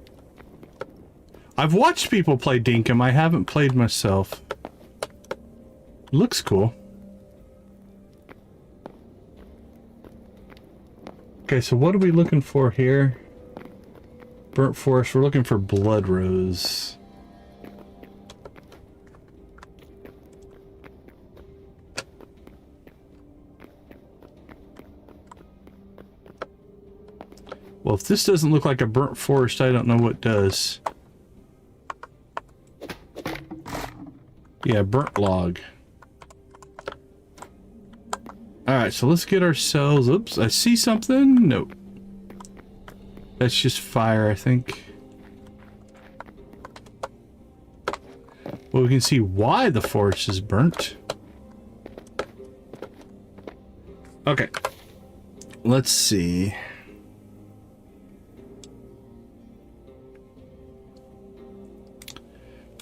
I've watched people play Dinkum. I haven't played myself. Looks cool. Okay, so what are we looking for here? Burnt Forest. We're looking for Blood Rose. Well, if this doesn't look like a burnt forest, I don't know what does. Yeah, burnt log. Alright, so let's get ourselves... oops, I see something? Nope. That's just fire, I think. Well, we can see why the forest is burnt. Okay. Let's see.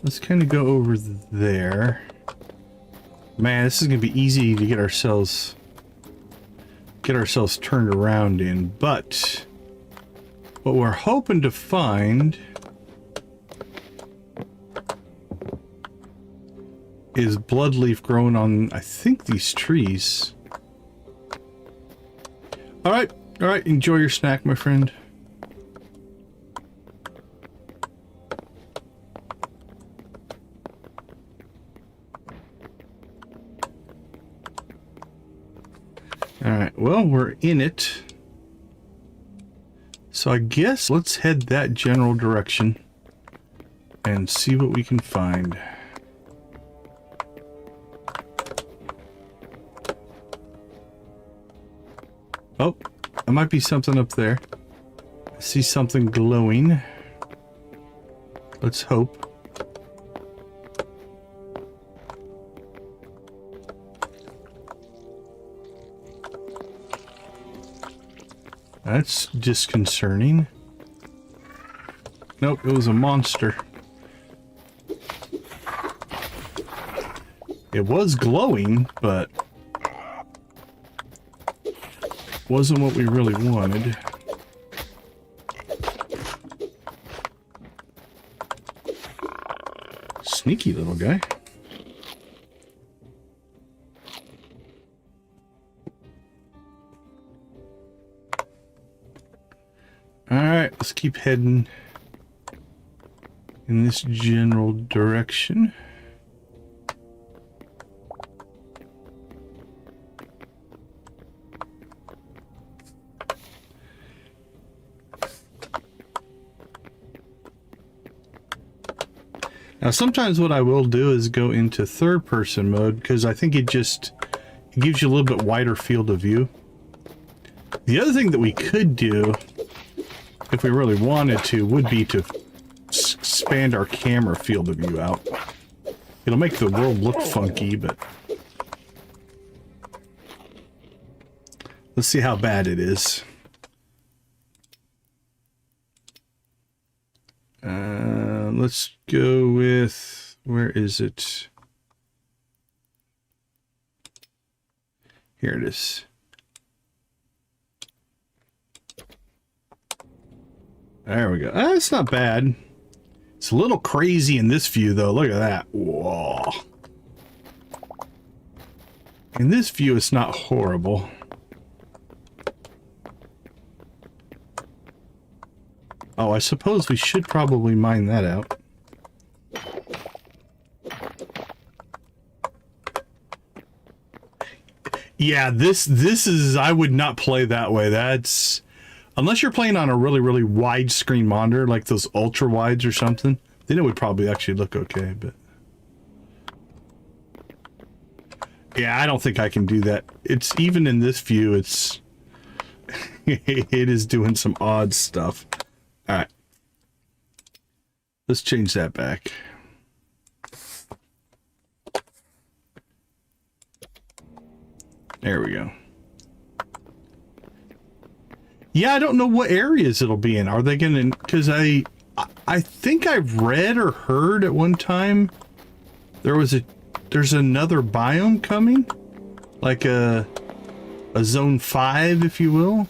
Let's kind of go over there. Man, this is going to be easy to get ourselves turned around in, but what we're hoping to find is bloodleaf growing on, I think, these trees. All right, enjoy your snack, my friend. All right, well, we're in it. So I guess let's head that general direction and see what we can find. Oh, there might be something up there. I see something glowing. Let's hope. That's disconcerting. Nope, it was a monster. It was glowing, but wasn't what we really wanted. Sneaky little guy. Alright, let's keep heading in this general direction. Now, sometimes what I will do is go into third-person mode because I think it gives you a little bit wider field of view. The other thing that we could do, if we really wanted to, would be to expand our camera field of view out. It'll make the world look funky, but let's see how bad it is. Let's go with, where is it? Here it is. There we go. That's not bad. It's a little crazy in this view, though. Look at that. Whoa. In this view, it's not horrible. Oh, I suppose we should probably mine that out. Yeah, this is, I would not play that way. That's, unless you're playing on a really, really wide screen monitor, like those ultra wides or something, then it would probably actually look okay, but yeah, I don't think I can do that. It's, even in this view, it's it is doing some odd stuff. All right, let's change that back. There we go. Yeah, I don't know what areas it'll be in. Are they gonna, because I think I've read or heard at one time there's another biome coming, like a zone 5, if you will.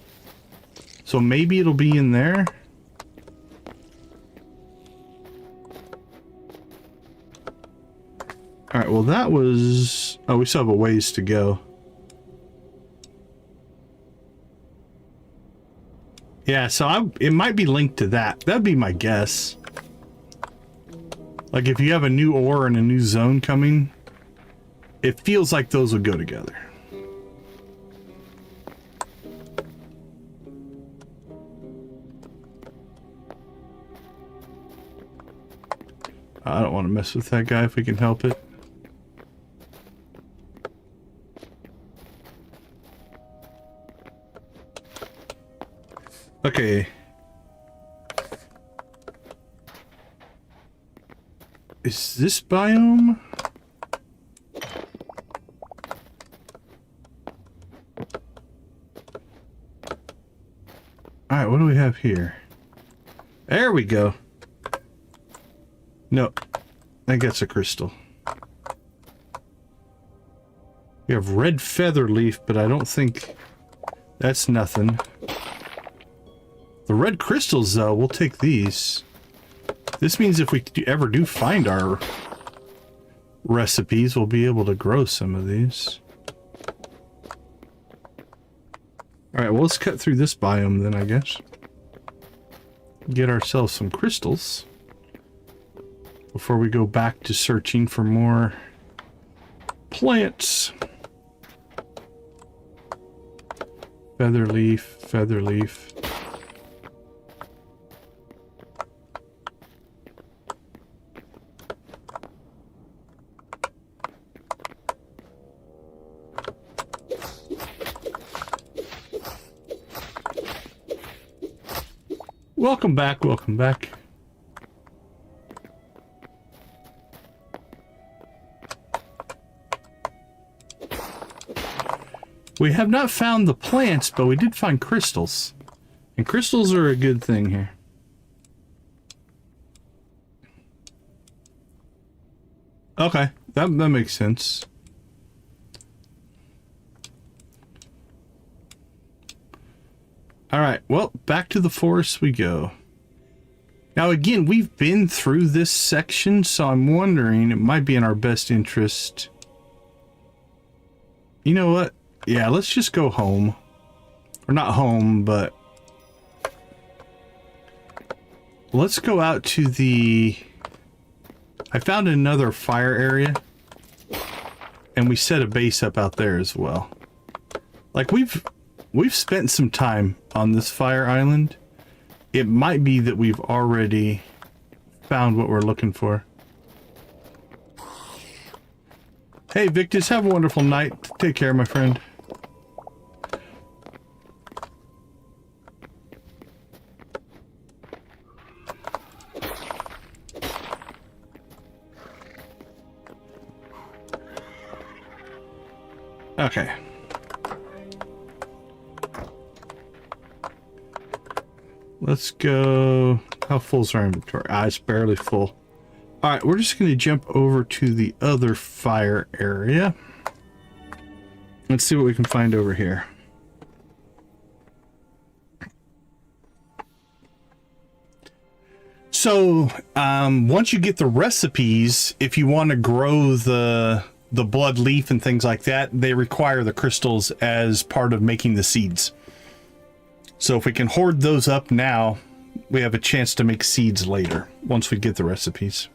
So maybe it'll be in there. All right, well that was, oh, we still have a ways to go. Yeah, so it might be linked to that. That'd be my guess. Like if you have a new ore and a new zone coming, it feels like those would go together. I don't want to mess with that guy if we can help it. Okay. Is this biome? Alright, what do we have here? There we go. No, I guess a crystal. We have red feather leaf, but I don't think that's nothing. The red crystals, though, we'll take these. This means if we ever do find our recipes, we'll be able to grow some of these. Alright, well, let's cut through this biome then, I guess. Get ourselves some crystals before we go back to searching for more plants. Feather leaf, feather leaf. Welcome back, welcome back. We have not found the plants, but we did find crystals. And crystals are a good thing here. Okay, that makes sense. Alright, well, back to the forest we go. Now again, we've been through this section, so I'm wondering, it might be in our best interest. You know what? Yeah, let's just go home. Or not home, but... let's go out to the... I found another fire area. And we set a base up out there as well. Like, we've spent some time on this fire island. It might be that we've already found what we're looking for. Hey, Victus, have a wonderful night. Take care, my friend. Okay. Let's go. How full's our inventory? Ah, it's barely full. Alright, we're just going to jump over to the other fire area. Let's see what we can find over here. So, once you get the recipes, if you want to grow the blood leaf and things like that, they require the crystals as part of making the seeds. So if we can hoard those up now, we have a chance to make seeds later, once we get the recipes.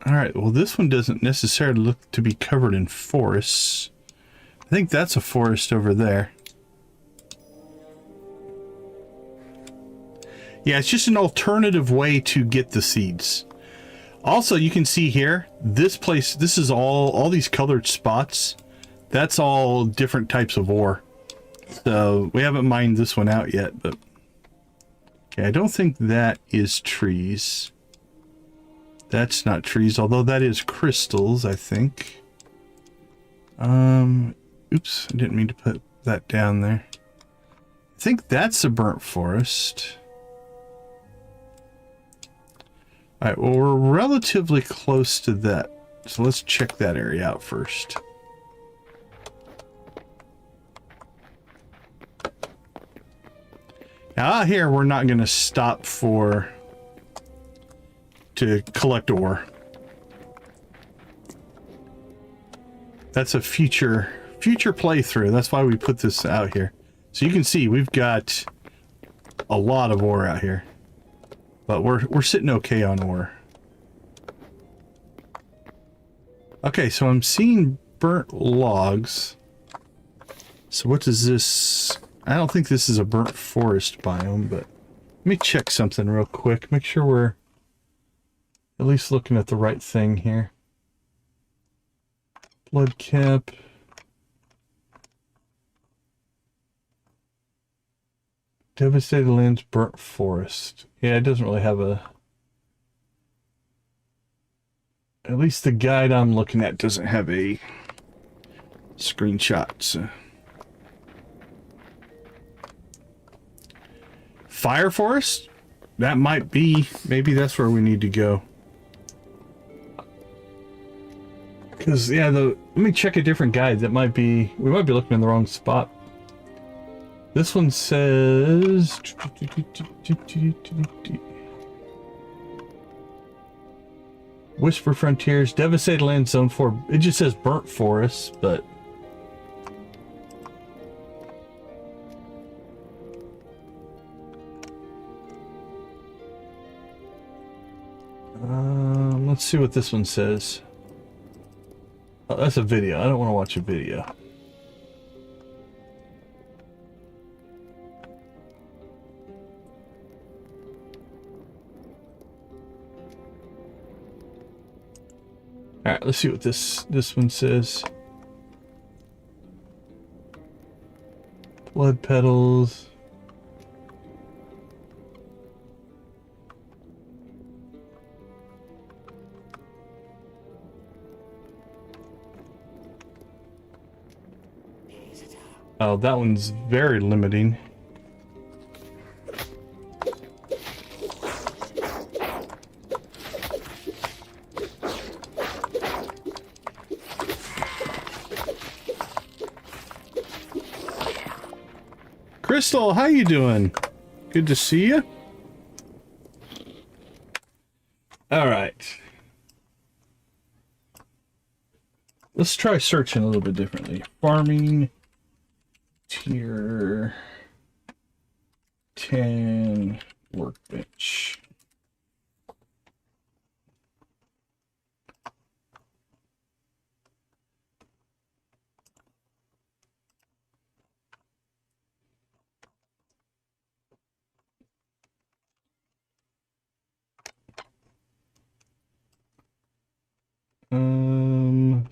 Alright, well this one doesn't necessarily look to be covered in forests. I think that's a forest over there. Yeah, it's just an alternative way to get the seeds. Also, you can see here, this place, this is all these colored spots. That's all different types of ore. So, we haven't mined this one out yet, but... okay, I don't think that is trees. That's not trees, although that is crystals, I think. Oops, I didn't mean to put that down there. I think that's a burnt forest. Alright, well, we're relatively close to that. So let's check that area out first. Now out here, we're not going to stop to collect ore. That's a future playthrough. That's why we put this out here. So you can see we've got a lot of ore out here. But we're sitting okay on ore. Okay, so I'm seeing burnt logs. So what is this? I don't think this is a burnt forest biome, but let me check something real quick. Make sure we're at least looking at the right thing here. Blood cap. Devastated lands, burnt forest. Yeah, it doesn't really have a... At least the guide I'm looking at doesn't have a screenshot. So. Fire forest? That might be. Maybe that's where we need to go. Because, yeah, let me check a different guide. That might be. We might be looking in the wrong spot. This one says. Whisper Frontiers, Devastated Land Zone 4. It just says Burnt Forest, but... let's see what this one says. Oh, that's a video. I don't want to watch a video. Alright, let's see what this one says. Blood petals. Oh, that one's very limiting. Crystal, how you doing? Good to see you. All right. Let's try searching a little bit differently. Farming, tier 10, workbench.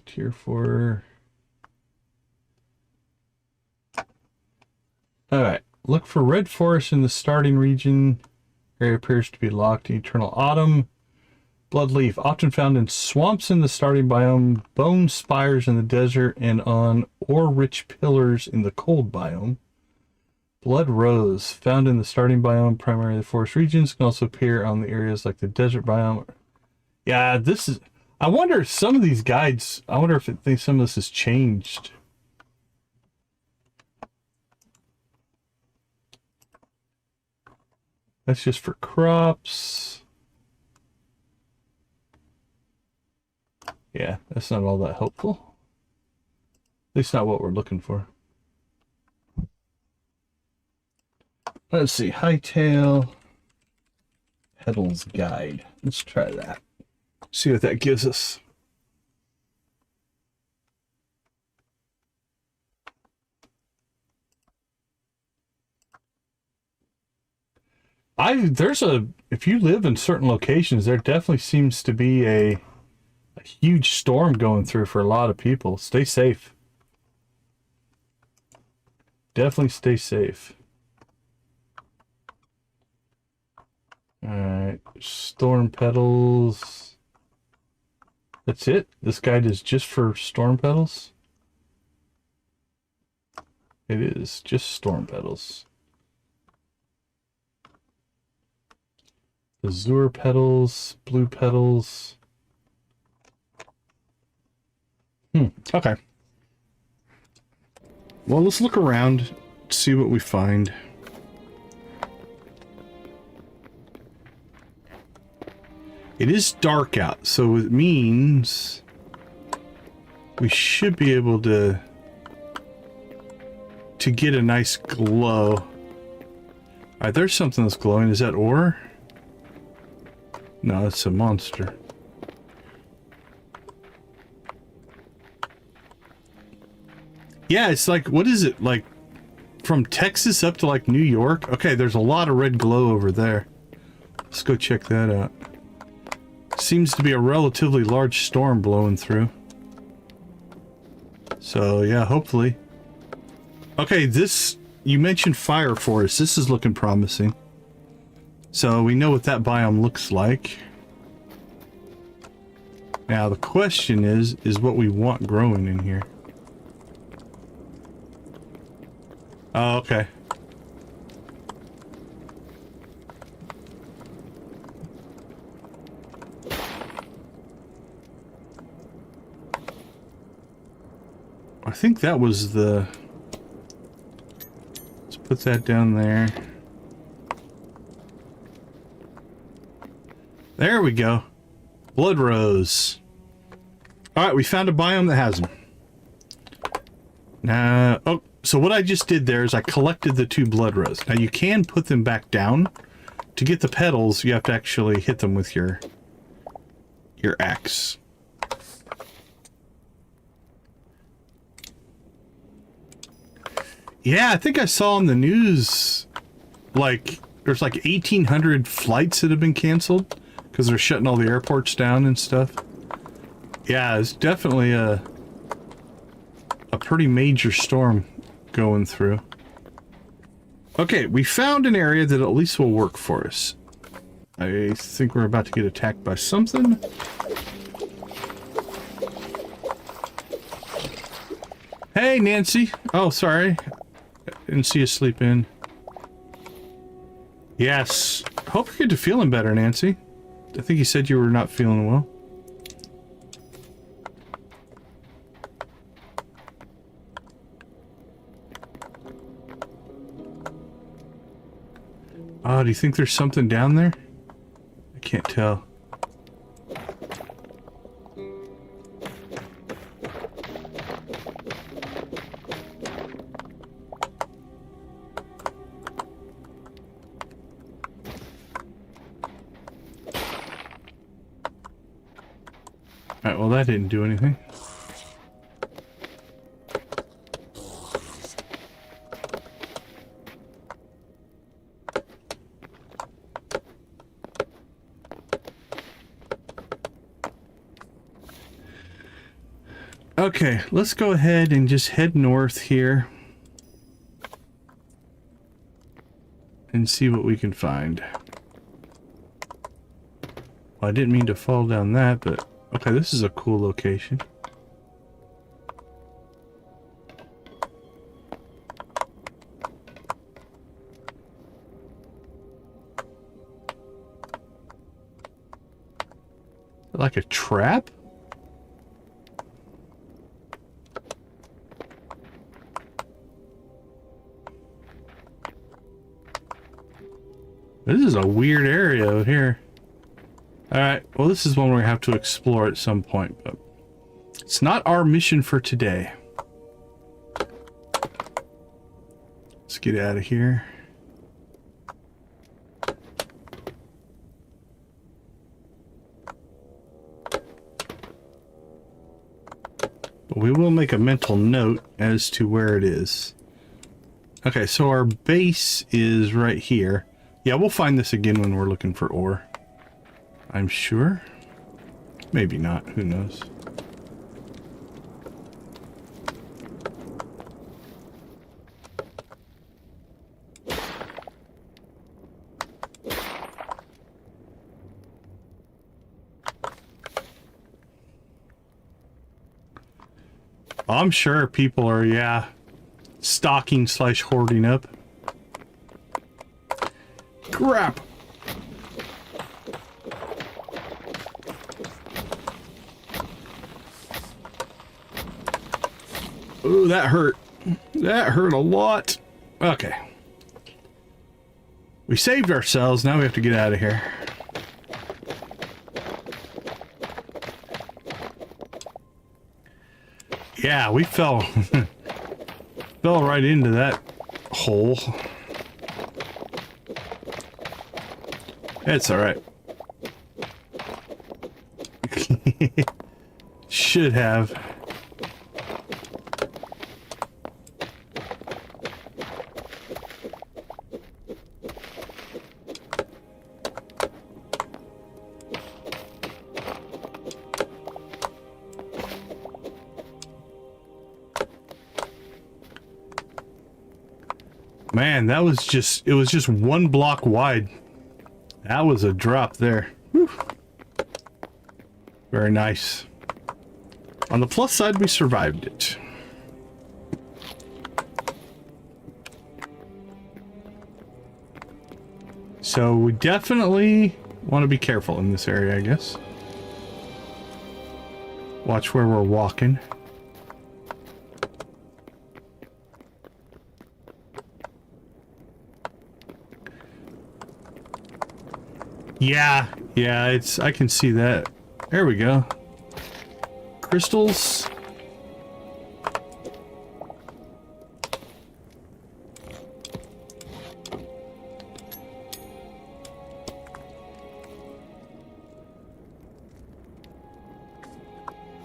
Tier 4. Alright, look for red forest in the starting region. Area appears to be locked. Eternal autumn. Bloodleaf, often found in swamps in the starting biome, bone spires in the desert, and on ore-rich pillars in the cold biome. Blood rose, found in the starting biome, primarily the forest regions, can also appear on the areas like the desert biome. Yeah, this is... I wonder if some of these guides, I wonder if some of this has changed. That's just for crops. Yeah, that's not all that helpful. At least not what we're looking for. Let's see, Hytale, Petal's Guide. Let's try that. See what that gives us. If you live in certain locations, there definitely seems to be a huge storm going through for a lot of people. Stay safe. Definitely stay safe. Alright, storm petals. That's it? This guide is just for storm petals? It is just storm petals. Azure petals, blue petals. Okay. Well, let's look around, see what we find. It is dark out, so it means we should be able to get a nice glow. All right, there's something that's glowing. Is that ore? No, it's a monster. Yeah, it's like, what is it? Like from Texas up to like New York? Okay, there's a lot of red glow over there. Let's go check that out. Seems to be a relatively large storm blowing through. So yeah, hopefully. Okay, you mentioned fire forest. This is looking promising. So we know what that biome looks like. Now the question is what we want growing in here. Oh, okay. I think that was the... Let's put that down there. There we go. Blood rose. Alright, we found a biome that has them. Now, oh, so what I just did there is I collected the 2 blood rose. Now you can put them back down. To get the petals, you have to actually hit them with your axe. Yeah, I think I saw on the news, like, there's like 1,800 flights that have been canceled because they're shutting all the airports down and stuff. Yeah, it's definitely a pretty major storm going through. Okay, we found an area that at least will work for us. I think we're about to get attacked by something. Hey, Nancy. Oh, sorry. Didn't see you sleep in. Yes. Hope you're getting feeling better, Nancy. I think you said you were not feeling well. Oh, do you think there's something down there? I can't tell. Alright, well that didn't do anything. Okay, let's go ahead and just head north here and see what we can find. Well, I didn't mean to fall down that, but okay, this is a cool location. Like a trap? This is a weird area out here. Alright, well this is one we have to explore at some point, but it's not our mission for today. Let's get out of here. But we will make a mental note as to where it is. Okay, so our base is right here. Yeah, we'll find this again when we're looking for ore. I'm sure. Maybe not. Who knows? I'm sure people are, yeah, stocking / hoarding up. Crap! Ooh, that hurt. That hurt a lot. Okay. We saved ourselves. Now we have to get out of here. Yeah, we fell. Fell right into that hole. It's alright. Should have. Man, that was just, it was just 1 block wide. That was a drop there. Whew. Very nice. On the plus side, we survived it. So we definitely want to be careful in this area, I guess. Watch where we're walking. Yeah, I can see that. There we go. Crystals.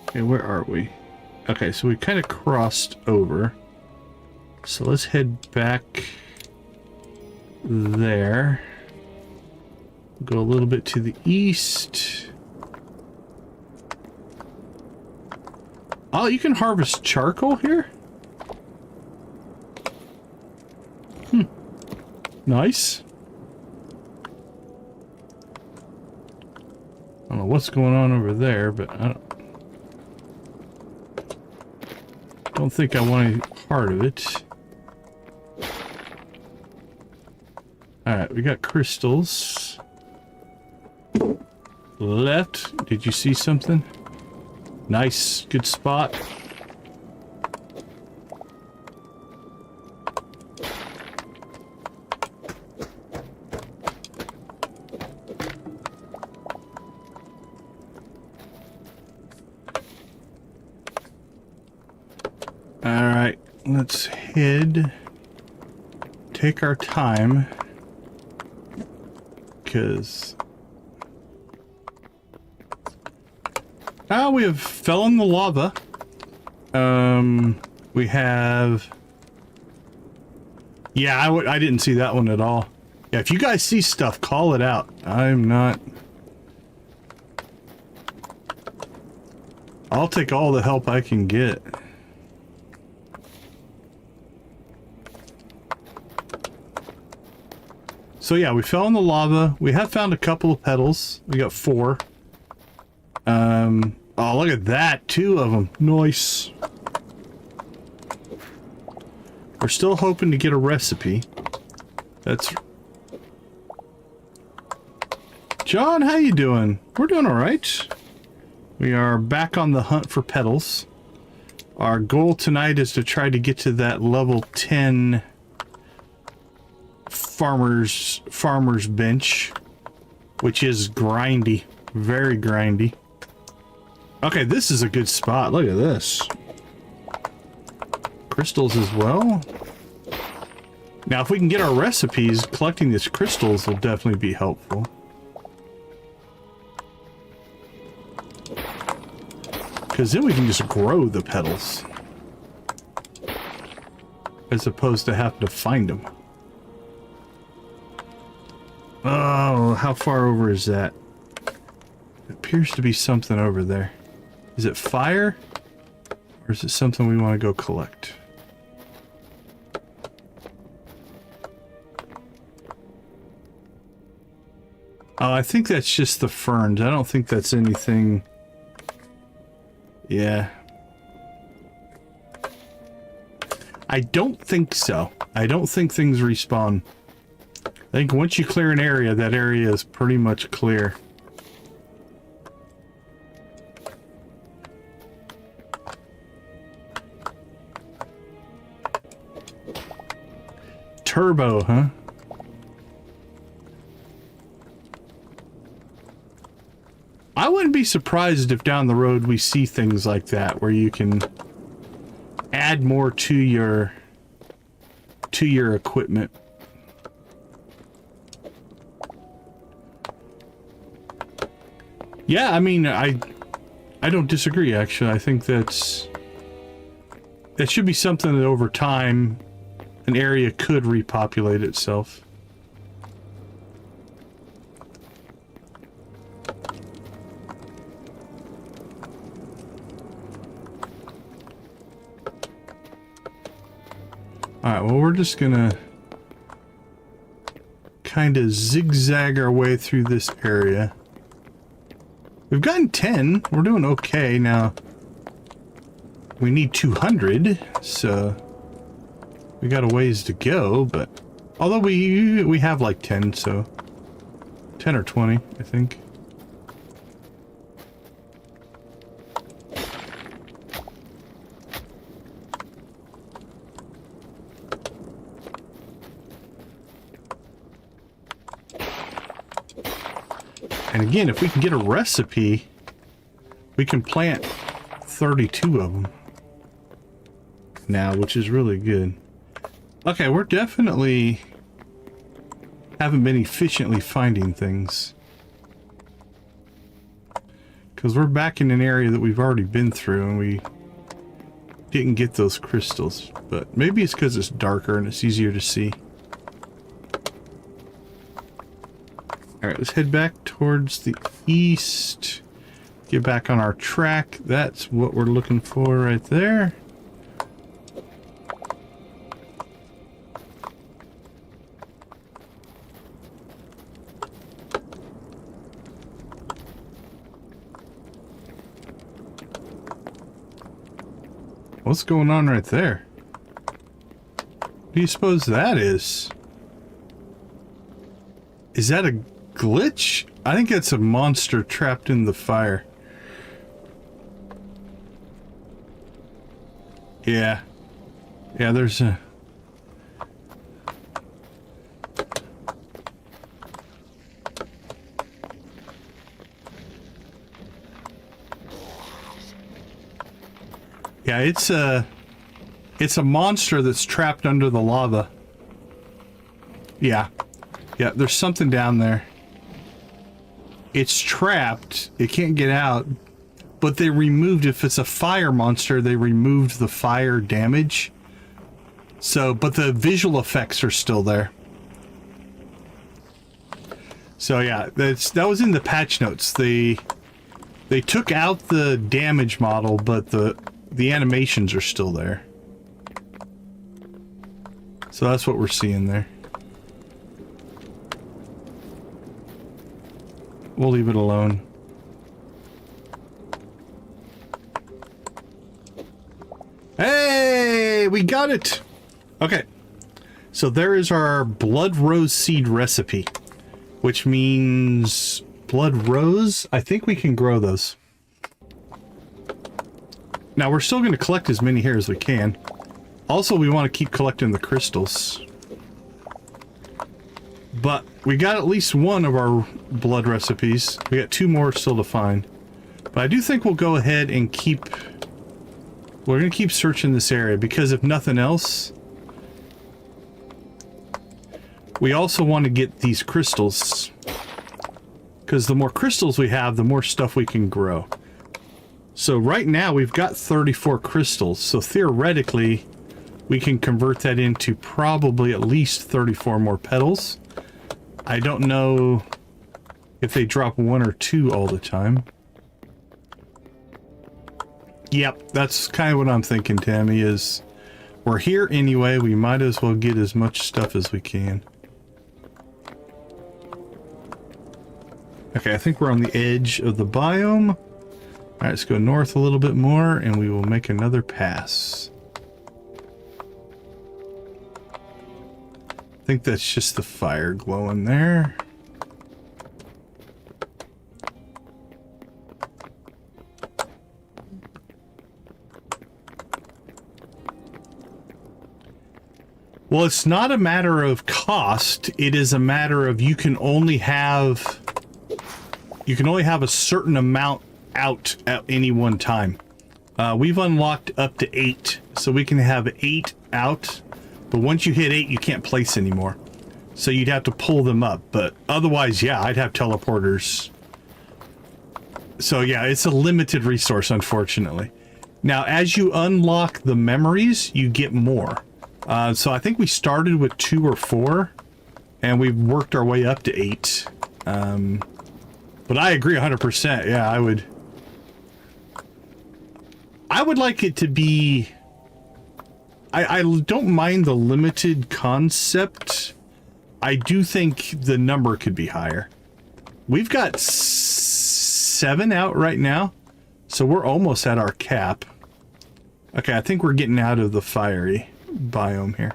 Okay, where are we? Okay, so we kind of crossed over. So let's head back there. Go a little bit to the east. Oh, you can harvest charcoal here? Nice. I don't know what's going on over there, but I don't think I want any part of it. Alright, we got crystals. Left. Did you see something? Nice. Good spot. Alright, let's head. Take our time. Because... we have fell in the lava. We have... Yeah, I didn't see that one at all. Yeah, if you guys see stuff, call it out. I'm not... I'll take all the help I can get. So yeah, we fell in the lava. We have found a couple of petals. We got 4. Oh, look at that. 2 of them. Nice. We're still hoping to get a recipe. That's... John, how you doing? We're doing all right. We are back on the hunt for petals. Our goal tonight is to try to get to that level 10 farmer's bench, which is grindy. Very grindy. Okay, this is a good spot. Look at this. Crystals as well. Now, if we can get our recipes, collecting these crystals will definitely be helpful. Because then we can just grow the petals. As opposed to having to find them. Oh, how far over is that? It appears to be something over there. Is it fire? Or is it something we want to go collect? Oh, I think that's just the ferns. I don't think that's anything... Yeah. I don't think so. I don't think things respawn. I think once you clear an area, that area is pretty much clear. Turbo, huh? I wouldn't be surprised if down the road we see things like that where you can add more to your equipment. Yeah, I mean, I don't disagree, actually. I think that should be something that over time an area could repopulate itself. Alright, well, we're just gonna kind of zigzag our way through this area. We've gotten 10. We're doing okay. Now, we need 200, so we got a ways to go, but although we have like 10, so 10 or 20, I think. And again, if we can get a recipe, we can plant 32 of them now, which is really good. Okay, we're definitely haven't been efficiently finding things. Because we're back in an area that we've already been through and we didn't get those crystals. But maybe it's because it's darker and it's easier to see. Alright, let's head back towards the east. Get back on our track. That's what we're looking for right there. What's going on right there? What do you suppose that is? Is that a glitch? I think it's a monster trapped in the fire. Yeah. Yeah, there's a... Yeah, it's a monster that's trapped under the lava. Yeah. Yeah, there's something down there. It's trapped. It can't get out. But they removed, if it's a fire monster, they removed the fire damage. So, but the visual effects are still there. So yeah, that was in the patch notes. They took out the damage model, but the animations are still there. So that's what we're seeing there. We'll leave it alone. Hey, we got it. Okay. So there is our blood rose seed recipe, which means blood rose. I think we can grow those. Now we're still going to collect as many here as we can. Also, we want to keep collecting the crystals. But we got at least one of our blood recipes. We got 2 more still to find. But I do think we'll go ahead and keep... We're going to keep searching this area because if nothing else... We also want to get these crystals. Because the more crystals we have, the more stuff we can grow. So right now we've got 34 crystals. So theoretically, we can convert that into probably at least 34 more petals. I don't know if they drop 1 or 2 all the time. Yep, that's kind of what I'm thinking, Tammy, is we're here anyway, we might as well get as much stuff as we can. Okay, I think we're on the edge of the biome. Alright, let's go north a little bit more and we will make another pass. I think that's just the fire glowing there. Well, it's not a matter of cost. It is a matter of you can only have a certain amount out at any one time. We've unlocked up to 8, so we can have 8 out. But once you hit 8, you can't place anymore. So you'd have to pull them up. But otherwise, yeah, I'd have teleporters. So yeah, it's a limited resource, unfortunately. Now, as you unlock the memories, you get more. So I think we started with 2 or 4. And we've worked our way up to 8. But I agree 100%. Yeah, I would like it to be... I don't mind the limited concept. I do think the number could be higher. We've got 7 out right now, so we're almost at our cap. Okay, I think we're getting out of the fiery biome here.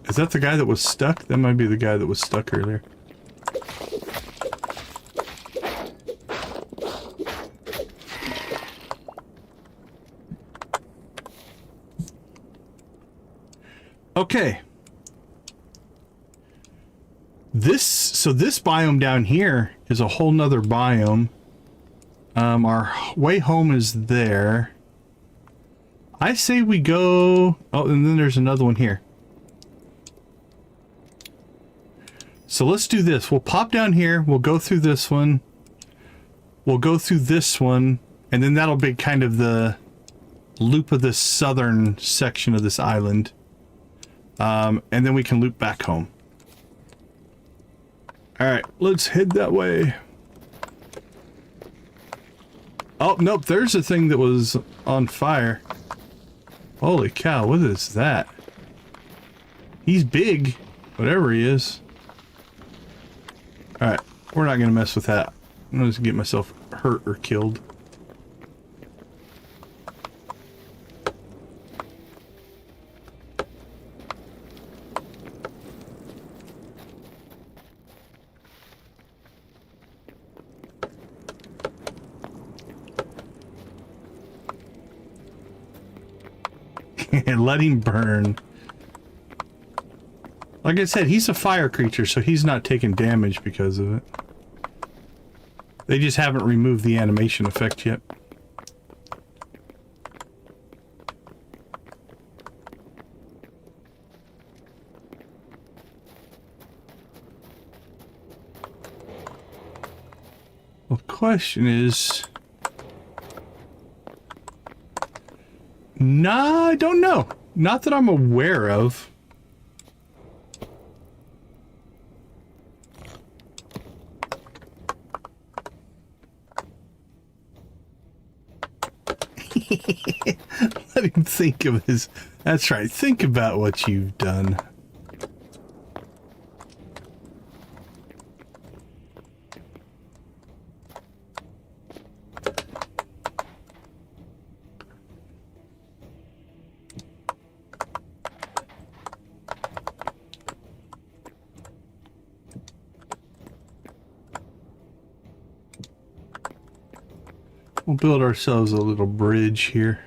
Is that the guy that was stuck? That might be the guy that was stuck earlier. Okay. So this biome down here is a whole nother biome. Our way home is there. I say we go... Oh, and then there's another one here. So let's do this. We'll pop down here. We'll go through this one. We'll go through this one. And then that'll be kind of the loop of the southern section of this island. And then we can loop back home. Alright, let's head that way. Oh, nope, there's a thing that was on fire. Holy cow, what is that? He's big, whatever he is. Alright, we're not gonna mess with that. I'm gonna just get myself hurt or killed. And let him burn. Like I said, he's a fire creature, so he's not taking damage because of it. They just haven't removed the animation effect yet. Well, the question is... Nah, I don't know. Not that I'm aware of. Let him think of his... That's right. Think about what you've done. We'll build ourselves a little bridge here.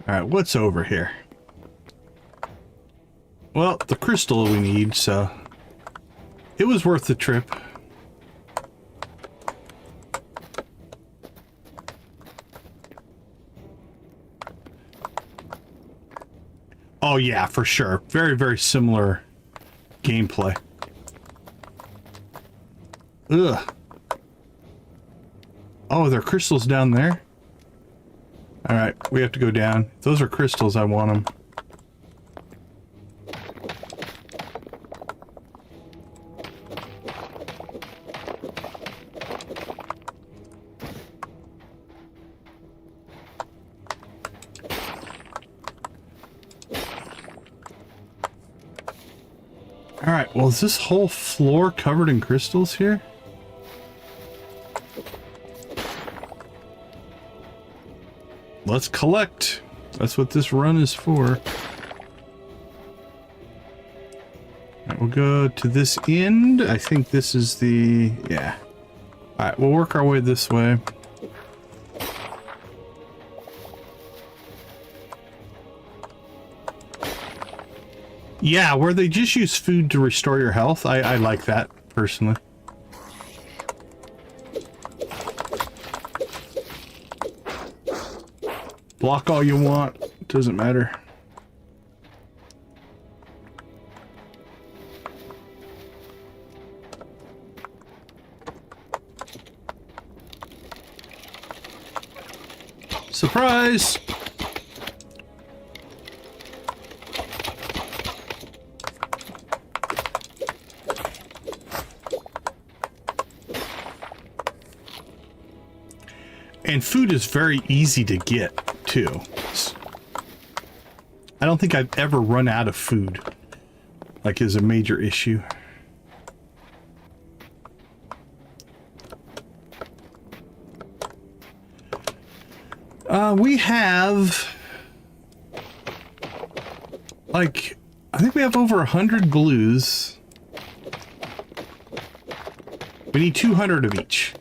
Alright, what's over here? Well, the crystal we need, so it was worth the trip. Oh yeah, for sure. Very, very similar gameplay. Ugh. Oh, there are crystals down there? Alright, we have to go down. If those are crystals, I want them. Alright, well, is this whole floor covered in crystals here? Let's collect. That's what this run is for. Alright, we'll go to this end. I think this is the... yeah. Alright, we'll work our way this way. Yeah, where they just use food to restore your health. I like that, personally. Block all you want. Doesn't matter. Surprise! And food is very easy to get, too. I don't think I've ever run out of food, like, is a major issue. We have, like, I think we have over 100 blues. We need 200 of each.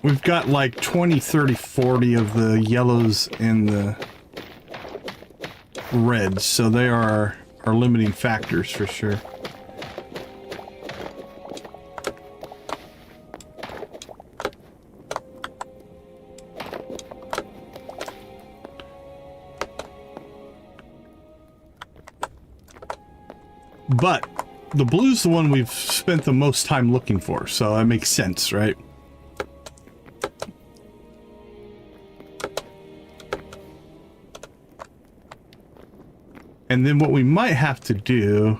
We've got like 20, 30, 40 of the yellows and the reds, so they are limiting factors for sure. But the blue's the one we've spent the most time looking for, so that makes sense, right? And then what we might have to do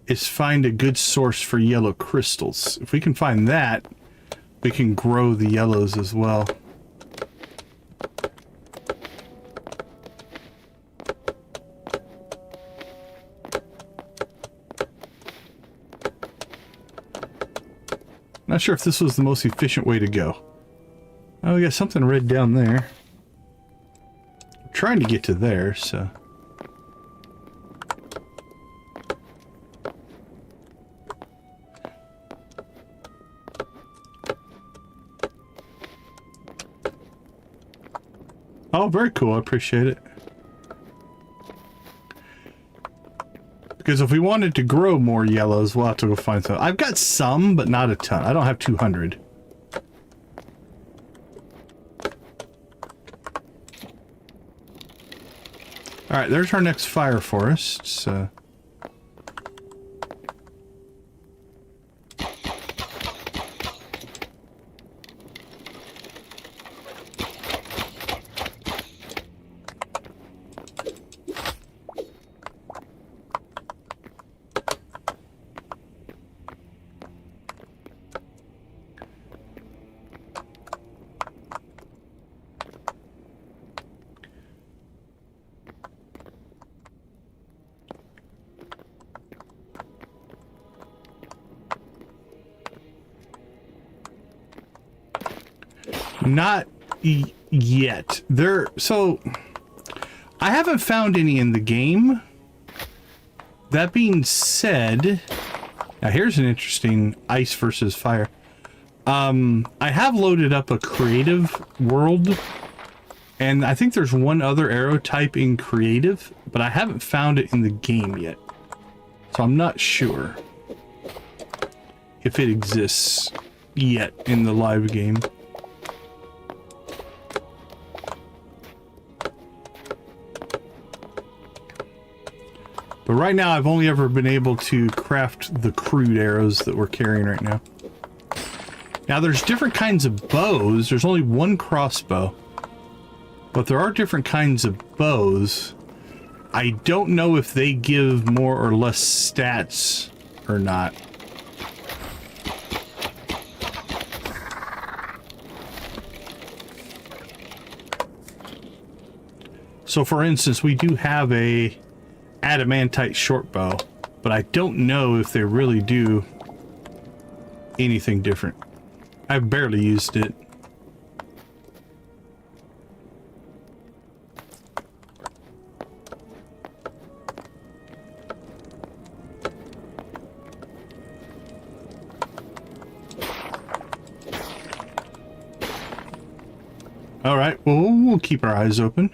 is find a good source for yellow crystals. If we can find that, we can grow the yellows as well. Not sure if this was the most efficient way to go. Oh, we got something red down there. I'm trying to get to there, so... Oh, very cool. I appreciate it. Because if we wanted to grow more yellows, we'll have to go find some. I've got some, but not a ton. I don't have 200. Alright, there's our next fire forest. So. Not yet. So I haven't found any in the game. That being said, now here's an interesting ice versus fire. I have loaded up a creative world, and I think there's one other arrow type in creative, but I haven't found it in the game yet. So I'm not sure if it exists yet in the live game. But right now, I've only ever been able to craft the crude arrows that we're carrying right now. Now, there's different kinds of bows. There's only one crossbow. But there are different kinds of bows. I don't know if they give more or less stats or not. So, for instance, we do have a adamantite short bow, but I don't know if they really do anything different. I've barely used it. All right, well, we'll keep our eyes open.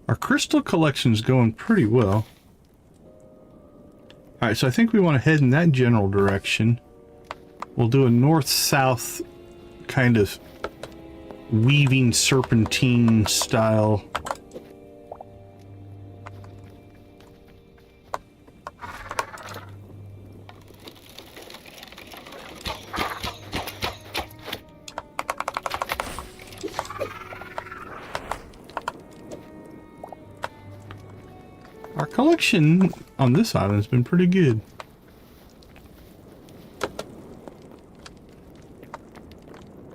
Our crystal collection's going pretty well. Alright, so I think we want to head in that general direction. We'll do a north-south kind of weaving serpentine style. collection on this island has been pretty good.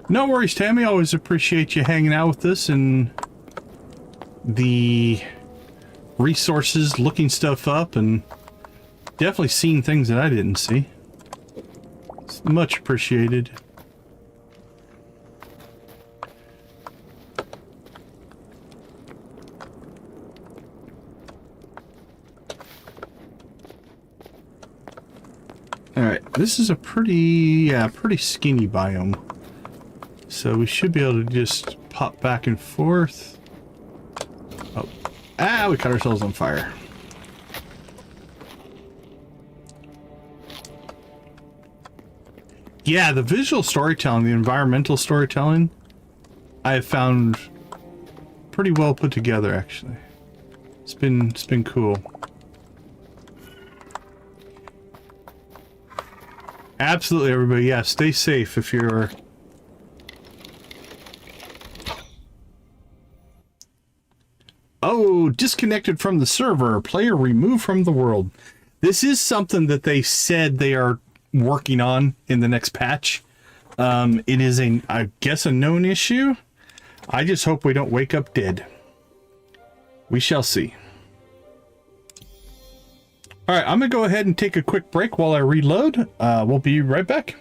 No worries, Tammy. Always appreciate you hanging out with us and the resources, looking stuff up, and definitely seeing things that I didn't see. It's much appreciated. Alright, this is a pretty skinny biome. So we should be able to just pop back and forth. Oh. Ah, we cut ourselves on fire. Yeah, the visual storytelling, the environmental storytelling, I have found pretty well put together, actually. It's been cool. Absolutely, everybody. Yeah, stay safe if you're... Oh, disconnected from the server. Player removed from the world. This is something that they said they are working on in the next patch. It is I guess a known issue. I just hope we don't wake up dead. We shall see. All right, I'm gonna go ahead and take a quick break while I reload. We'll be right back.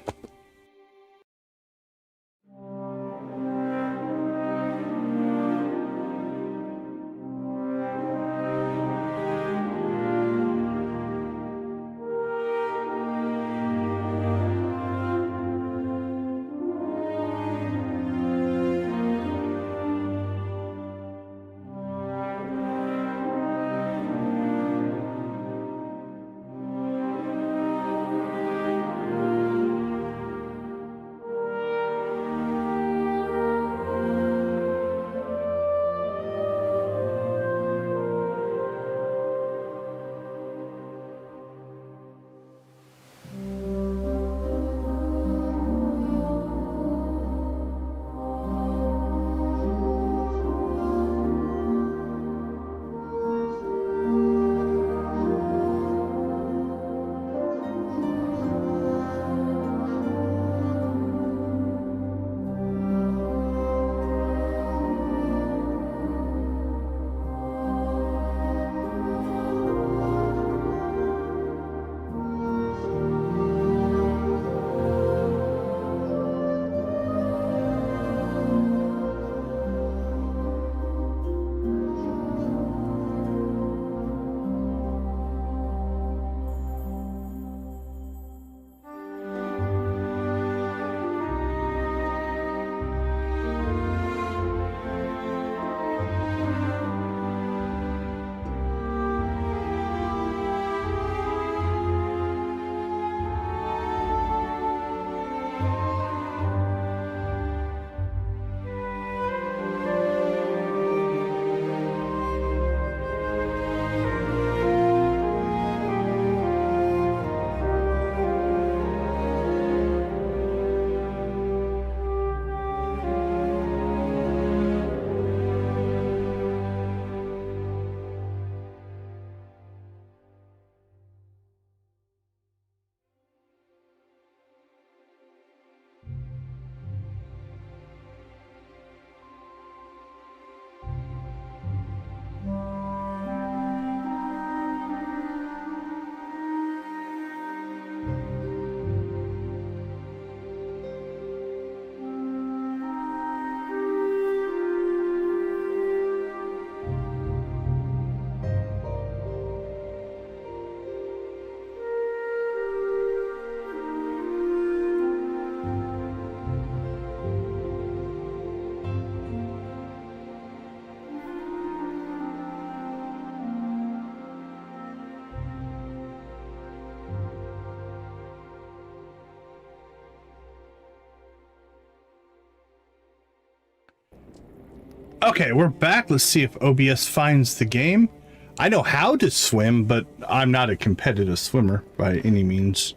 Okay, we're back. Let's see if OBS finds the game. I know how to swim, but I'm not a competitive swimmer by any means.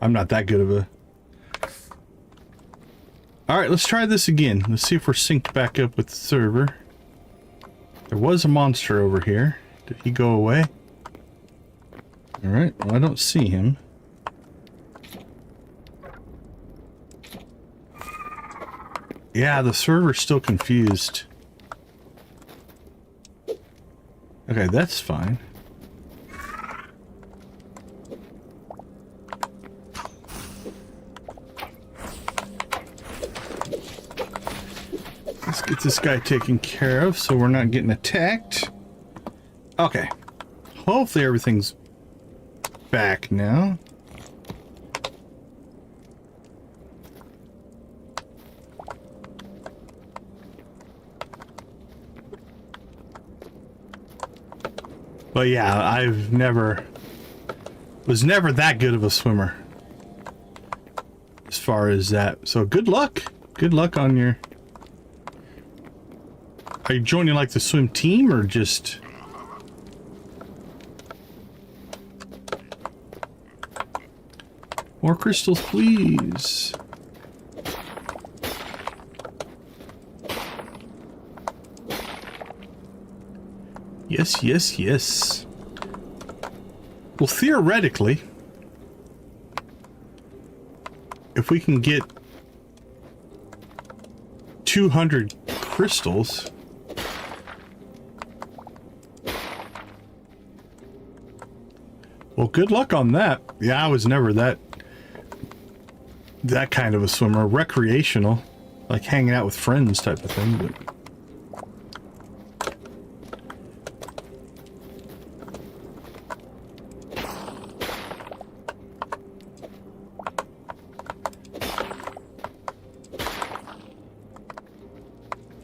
I'm not that good of a... Alright, let's try this again. Let's see if we're synced back up with the server. There was a monster over here. Did he go away? Alright, well, I don't see him. Yeah, the server's still confused. Okay, that's fine. Let's get this guy taken care of so we're not getting attacked. Okay. Hopefully everything's back now. But yeah, was never that good of a swimmer as far as that. So good luck. Good luck on your... Are you joining like the swim team or just... More crystals, please. Yes, yes, yes. Well, theoretically, if we can get 200 crystals, well, good luck on that. Yeah, I was never that kind of a swimmer. Recreational, like hanging out with friends type of thing, but...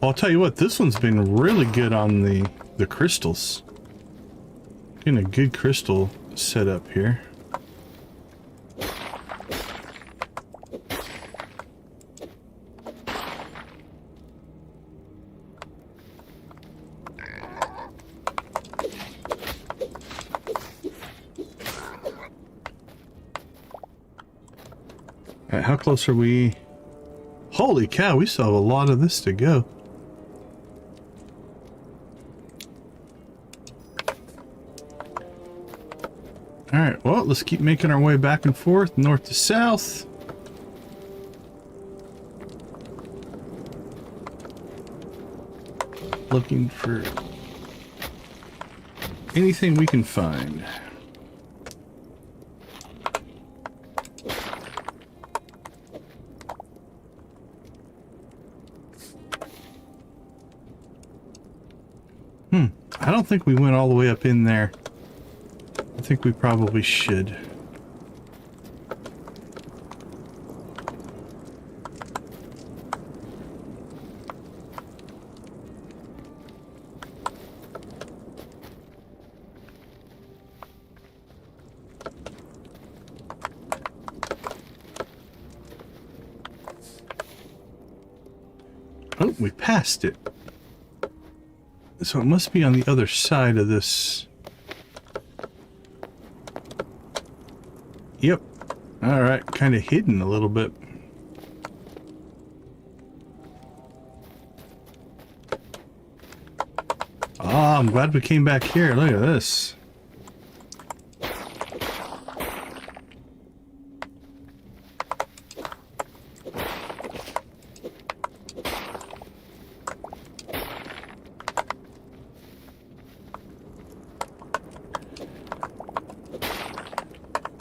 I'll tell you what, this one's been really good on the crystals. Getting a good crystal setup here. Alright, how close are we? Holy cow, we still have a lot of this to go. Alright, well, let's keep making our way back and forth, north to south. Looking for anything we can find. I don't think we went all the way up in there. I think we probably should. Oh, we passed it. So it must be on the other side of this. Yep. Alright, kind of hidden a little bit. Oh, I'm glad we came back here. Look at this.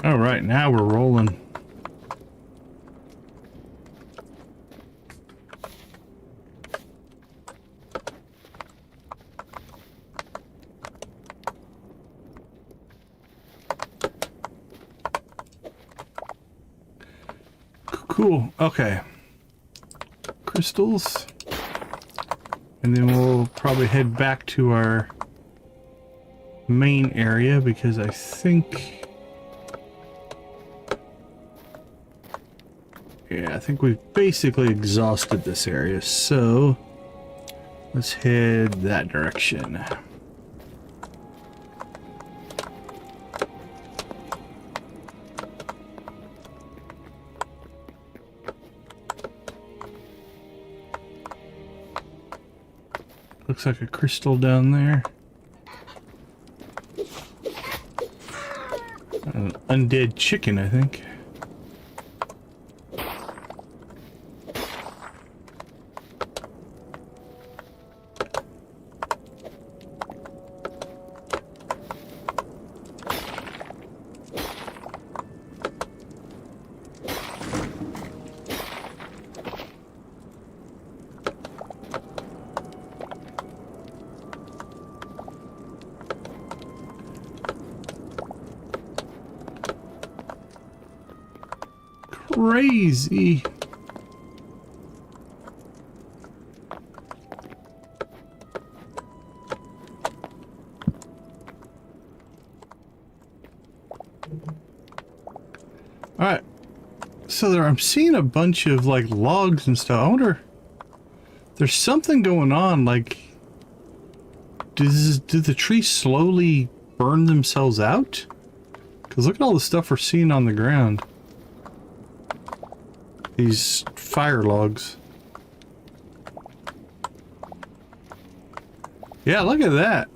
All right, now we're rolling. Cool. Okay. Crystals. And then we'll probably head back to our main area because I think... Yeah, I think we've basically exhausted this area, so let's head that direction. Looks like a crystal down there. An undead chicken, I think. Crazy. All right. So there, I'm seeing a bunch of like logs and stuff. I wonder, there's something going on. Like, do the trees slowly burn themselves out? Because look at all the stuff we're seeing on the ground. These fire logs. Yeah, look at that.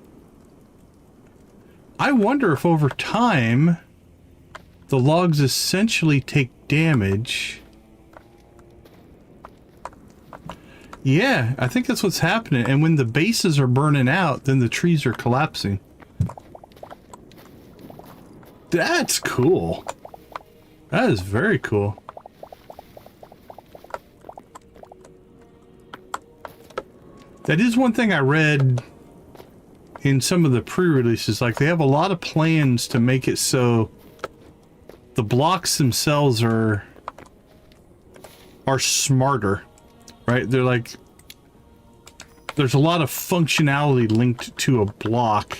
I wonder if over time the logs essentially take damage. Yeah, I think that's what's happening. And when the bases are burning out, then the trees are collapsing. That's cool. That is very cool. That is one thing I read in some of the pre-releases. Like, they have a lot of plans to make it so the blocks themselves are smarter, right? They're like, there's a lot of functionality linked to a block.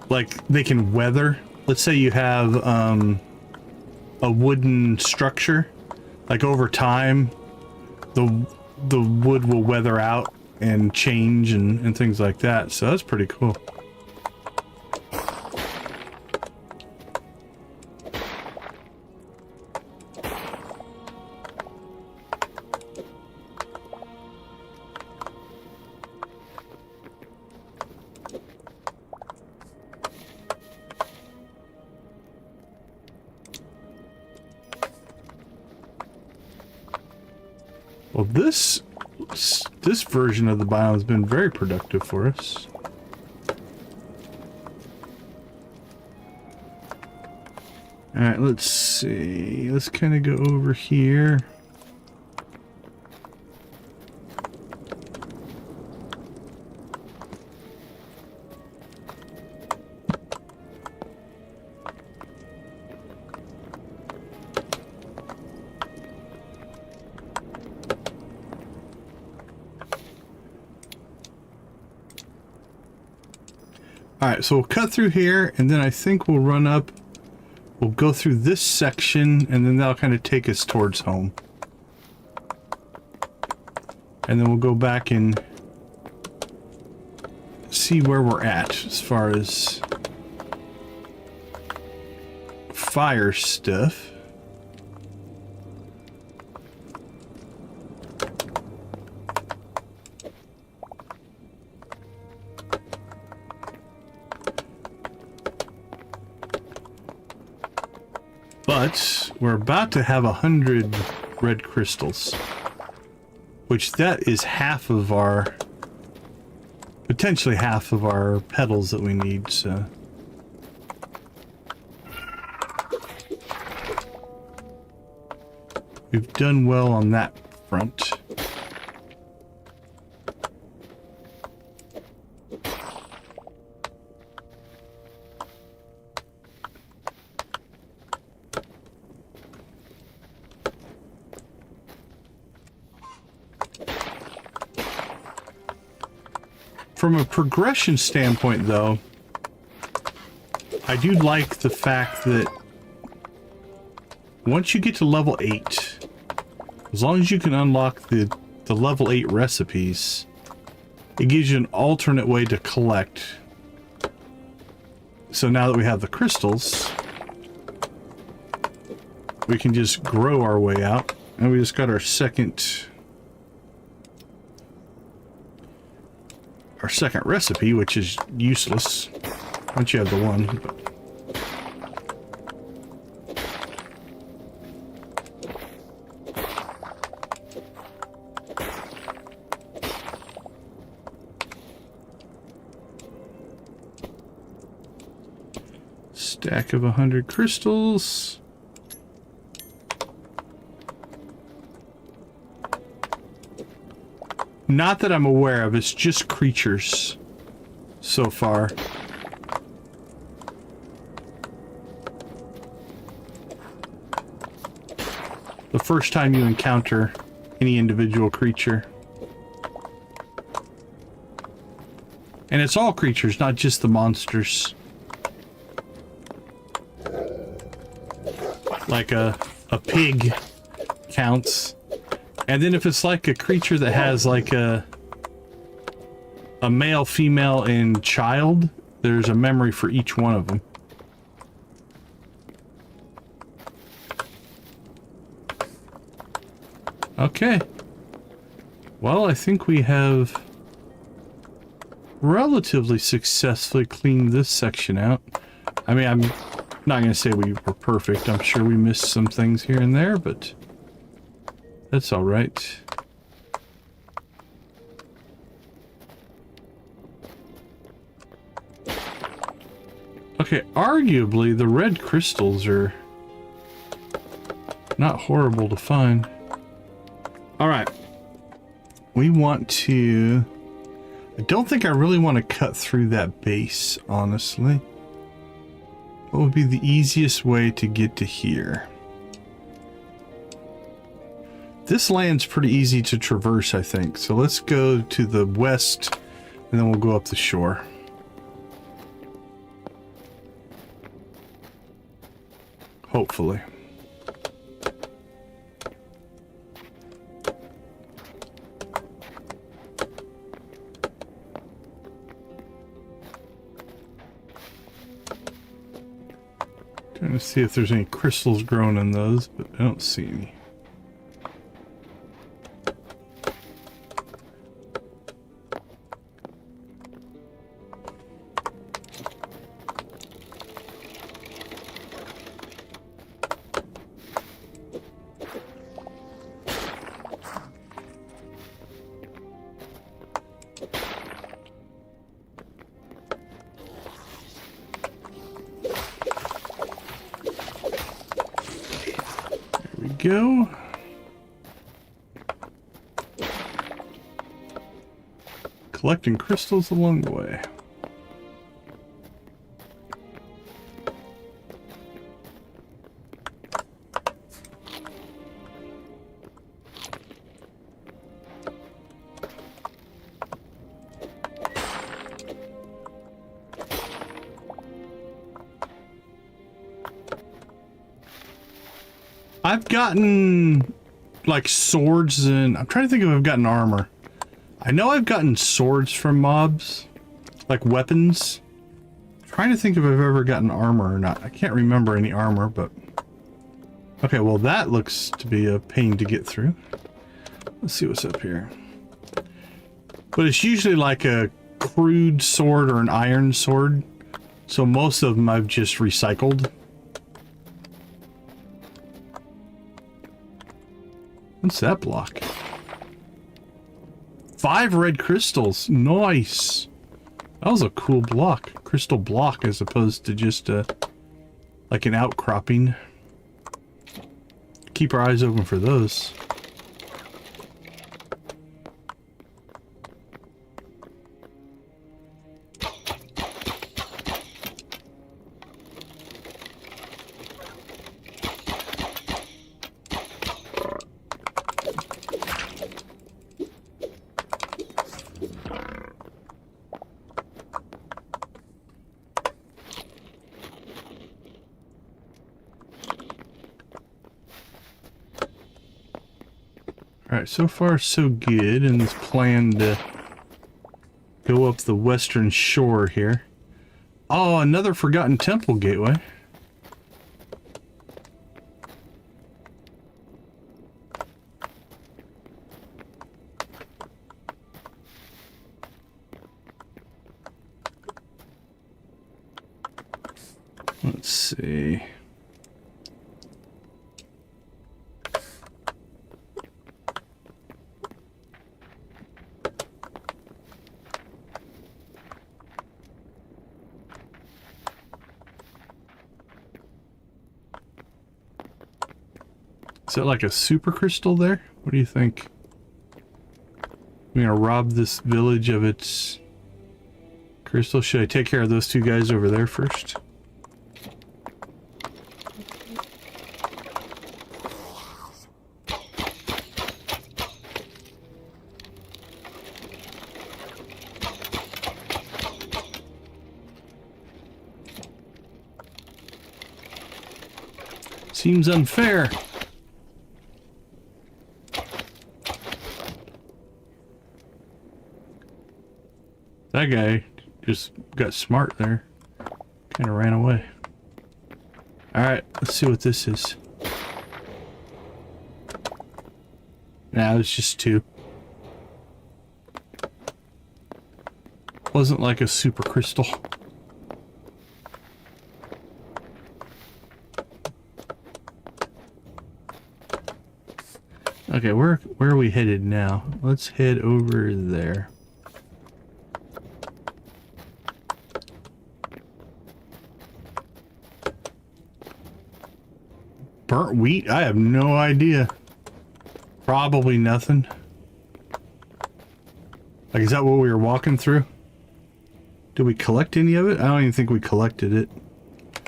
Like, they can weather. Let's say you have a wooden structure. Like, over time, the wood will weather out and change and things like that. So that's pretty cool. Well, this version of the biome has been very productive for us. Alright, let's see. Let's kind of go over here. Alright, so we'll cut through here, and then I think we'll run up. We'll go through this section, and then that'll kind of take us towards home. And then we'll go back and see where we're at as far as fire stuff. But we're about to have 100 red crystals, which that is half of our, potentially half of our petals that we need, so. We've done well on that front. From a progression standpoint, though, I do like the fact that once you get to level 8, as long as you can unlock the level 8 recipes, it gives you an alternate way to collect. So now that we have the crystals, we can just grow our way out. And we just got our second recipe, which is useless once you have the one. Stack of 100 crystals. Not that I'm aware of, it's just creatures so far. The first time you encounter any individual creature. And it's all creatures, not just the monsters. Like a pig counts. And then if it's like a creature that has like a male, female, and child, there's a memory for each one of them. Okay. Well, I think we have relatively successfully cleaned this section out. I mean, I'm not going to say we were perfect. I'm sure we missed some things here and there, but that's all right. Okay, arguably the red crystals are not horrible to find. All right. We want to... I don't think I really want to cut through that base, honestly. What would be the easiest way to get to here? This land's pretty easy to traverse, I think. So let's go to the west, and then we'll go up the shore. Hopefully. Trying to see if there's any crystals growing in those, but I don't see any. Go. Collecting crystals along the way. I've gotten like swords, and I'm trying to think if I've gotten armor. I know I've gotten swords from mobs, like weapons. I'm trying to think if I've ever gotten armor or not. I can't remember any armor, but okay, well that looks to be a pain to get through. Let's see what's up here. But it's usually like a crude sword or an iron sword, so most of them I've just recycled. What's that block? 5 red crystals. Nice. That was a cool block. Crystal block as opposed to just like an outcropping. Keep our eyes open for those. Alright, so far so good in this plan to go up the western shore here. Oh, another forgotten temple gateway. Let's see. Is that like a super crystal there? What do you think? I'm gonna rob this village of its crystal. Should I take care of those two guys over there first? Seems unfair. That guy just got smart there. Kind of ran away. Alright, let's see what this is. Nah, it's just two. Wasn't like a super crystal. Okay, where are we headed now? Let's head over there. Burnt wheat? I have no idea. Probably nothing. Like, is that what we were walking through? Did we collect any of it? I don't even think we collected it.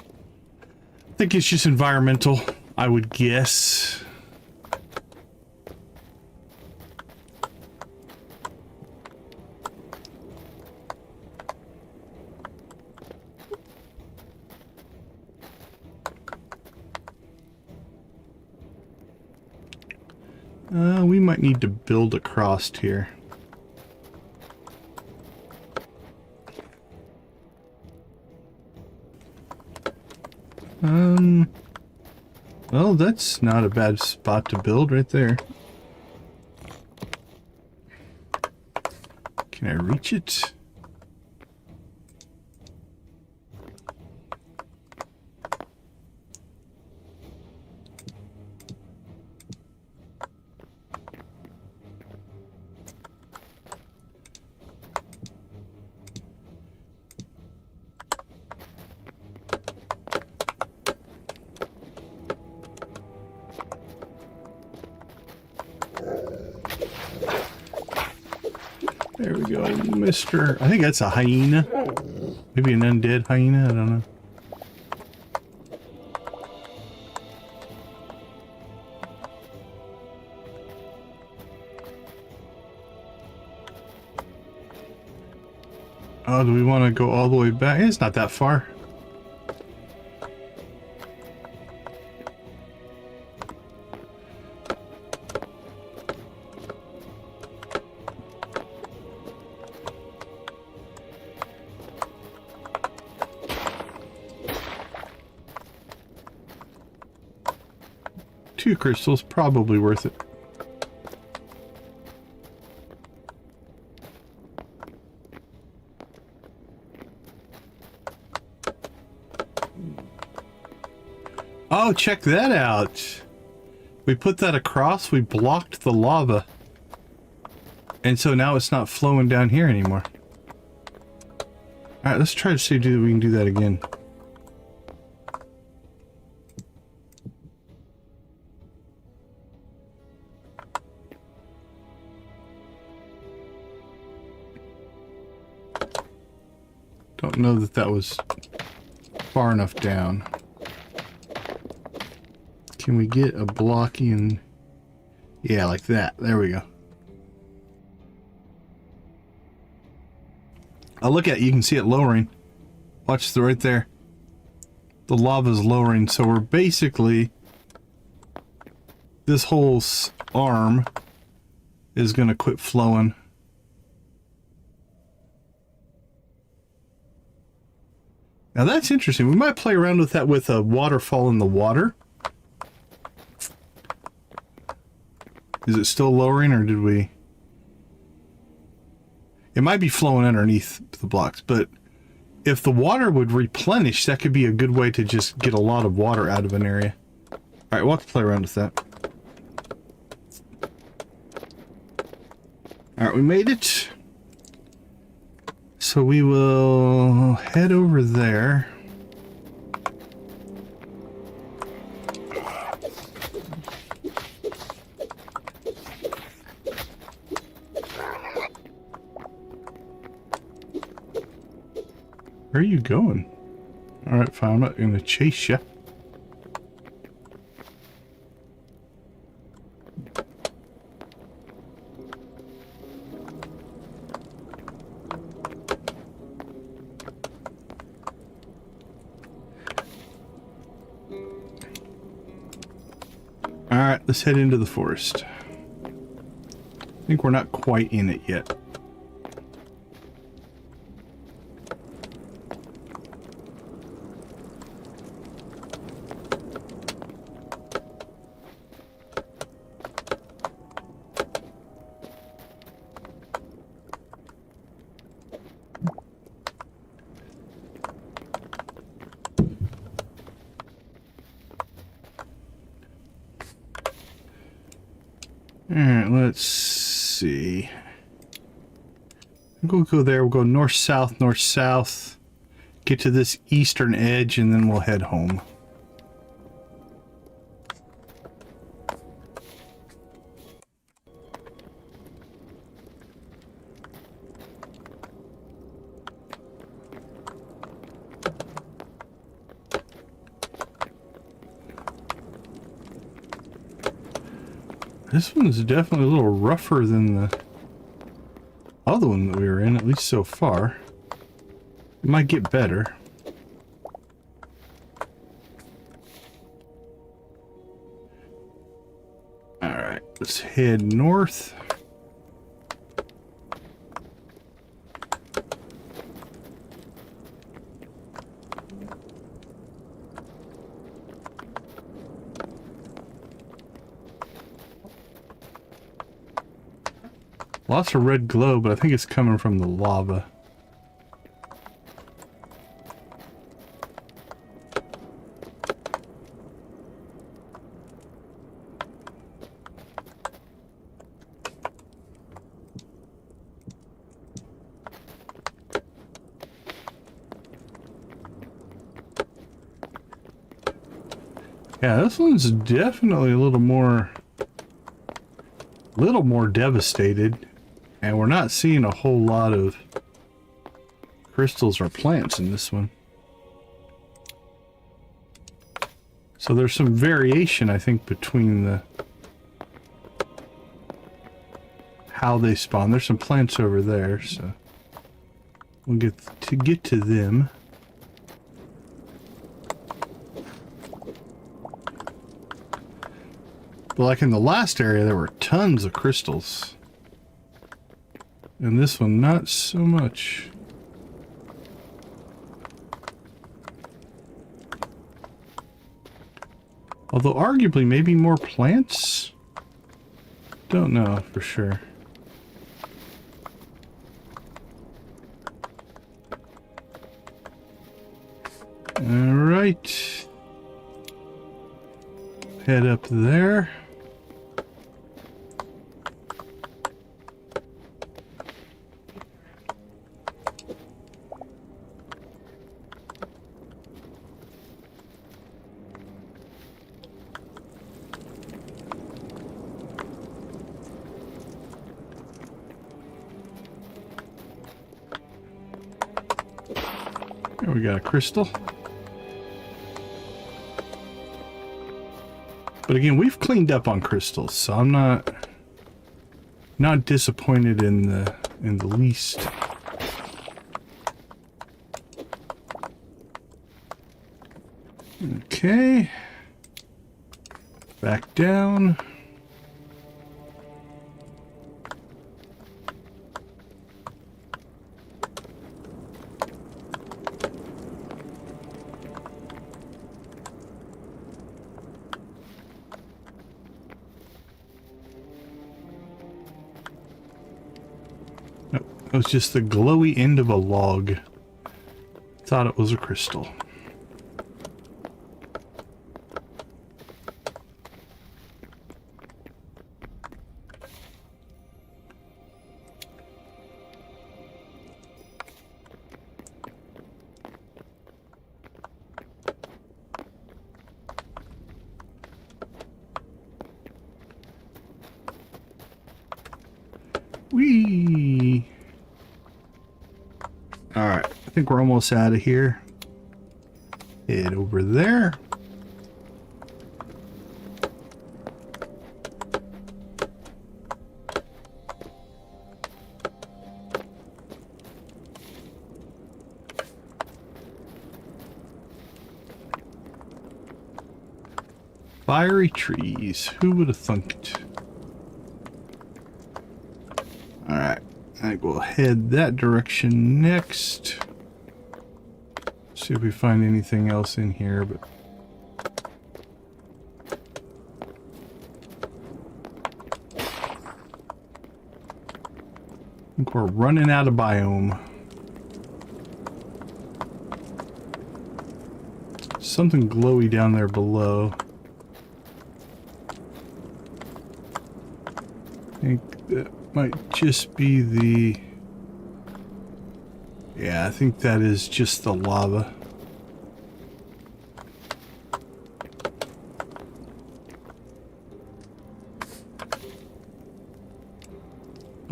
I think it's just environmental, I would guess. We might need to build across here. Well, that's not a bad spot to build right there. Can I reach it? There we go, Mr. I think that's a hyena. Maybe an undead hyena, I don't know. Oh, do we want to go all the way back? It's not that far. Two crystals, probably worth it. Oh, check that out. We put that across, we blocked the lava. And so now it's not flowing down here anymore. Alright, let's try to see if we can do that again. Don't know that that was far enough down. Can we get a block in? Yeah, like that. There we go. I'll look at it. You can see it lowering. Watch the right there. The lava's lowering, so we're basically, this whole arm is going to quit flowing. Now that's interesting. We might play around with that with a waterfall in the water. Is it still lowering, or did we? It might be flowing underneath the blocks, but if the water would replenish, that could be a good way to just get a lot of water out of an area. Alright, we'll have to play around with that. Alright, we made it. So we will head over there. Where are you going? Alright, fine. I'm not going to chase you. Alright, let's head into the forest. I think we're not quite in it yet. Alright, let's see. We'll go there. We'll go north-south, north-south. Get to this eastern edge, and then we'll head home. This one's definitely a little rougher than the other one that we were in, at least so far. It might get better. Alright, let's head north. Lots of red glow, but I think it's coming from the lava. Yeah, this one's definitely a little more devastated. And we're not seeing a whole lot of crystals or plants in this one. So there's some variation, I think, between the how they spawn. There's some plants over there, so we'll get to them. But like in the last area, there were tons of crystals. And this one, not so much. Although arguably maybe more plants? Don't know for sure. Alright. Head up there. There we got a crystal. But again, we've cleaned up on crystals, so I'm not disappointed in the least. Okay. Back down. It was just the glowy end of a log. Thought it was a crystal. Whee! Alright, I think we're almost out of here. Head over there. Fiery trees. Who would have thunked? Alright. I think we'll head that direction next. See if we find anything else in here, but I think we're running out of biome. Something glowy down there below. I think that might just be the... Yeah, I think that is just the lava.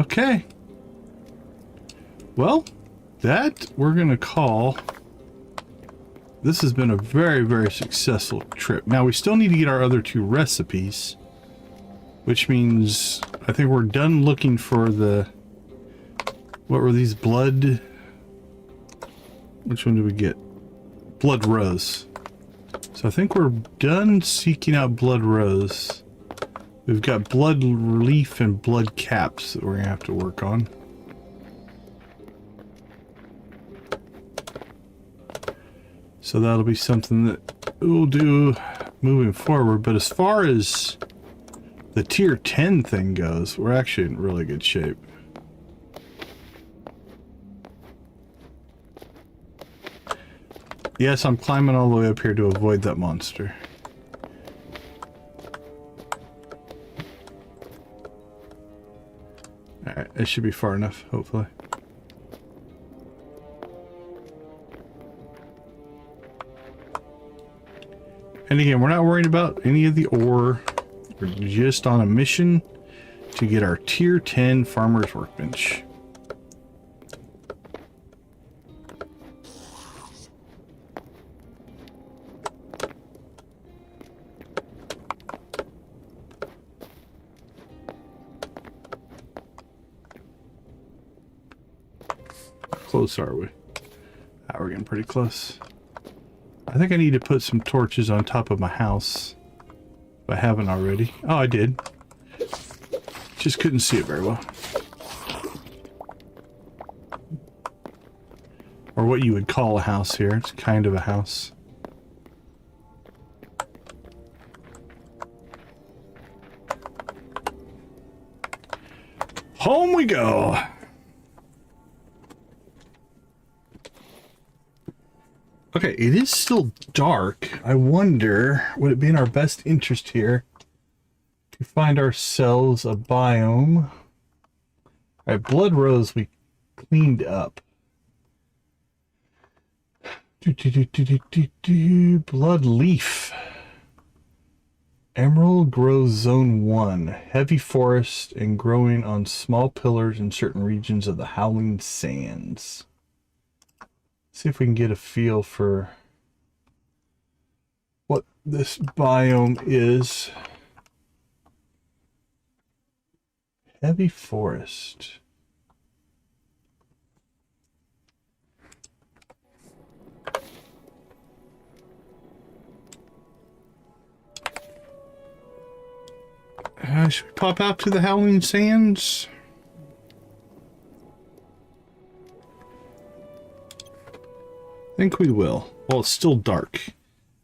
Okay. Well, that we're gonna call... This has been a very, very successful trip. Now, we still need to get our other 2 recipes. Which means I think we're done looking for the... What were these? Blood... Which one did we get? Blood Rose. So I think we're done seeking out Blood Rose. We've got Blood Leaf and Blood Caps that we're going to have to work on. So that'll be something that we'll do moving forward. But as far as the tier 10 thing goes, we're actually in really good shape. Yes, I'm climbing all the way up here to avoid that monster. Alright, it should be far enough, hopefully. And again, we're not worried about any of the ore. We're just on a mission to get our tier 10 farmer's workbench. How close are we? We're getting pretty close. I think I need to put some torches on top of my house. If I haven't already. Oh, I did. Just couldn't see it very well. Or what you would call a house here. It's kind of a house. Home we go. Okay, it is still dark. I wonder, would it be in our best interest here to find ourselves a biome? Alright, Blood Rose we cleaned up. Blood Leaf. Emerald grows Zone 1. Heavy forest and growing on small pillars in certain regions of the Howling Sands. See if we can get a feel for what this biome is. Heavy forest. Should we pop out to the Howling Sands? I think we will. Well, it's still dark.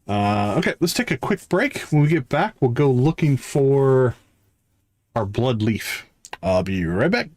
Okay, let's take a quick break. When we get back, we'll go looking for our Blood Leaf. I'll be right back.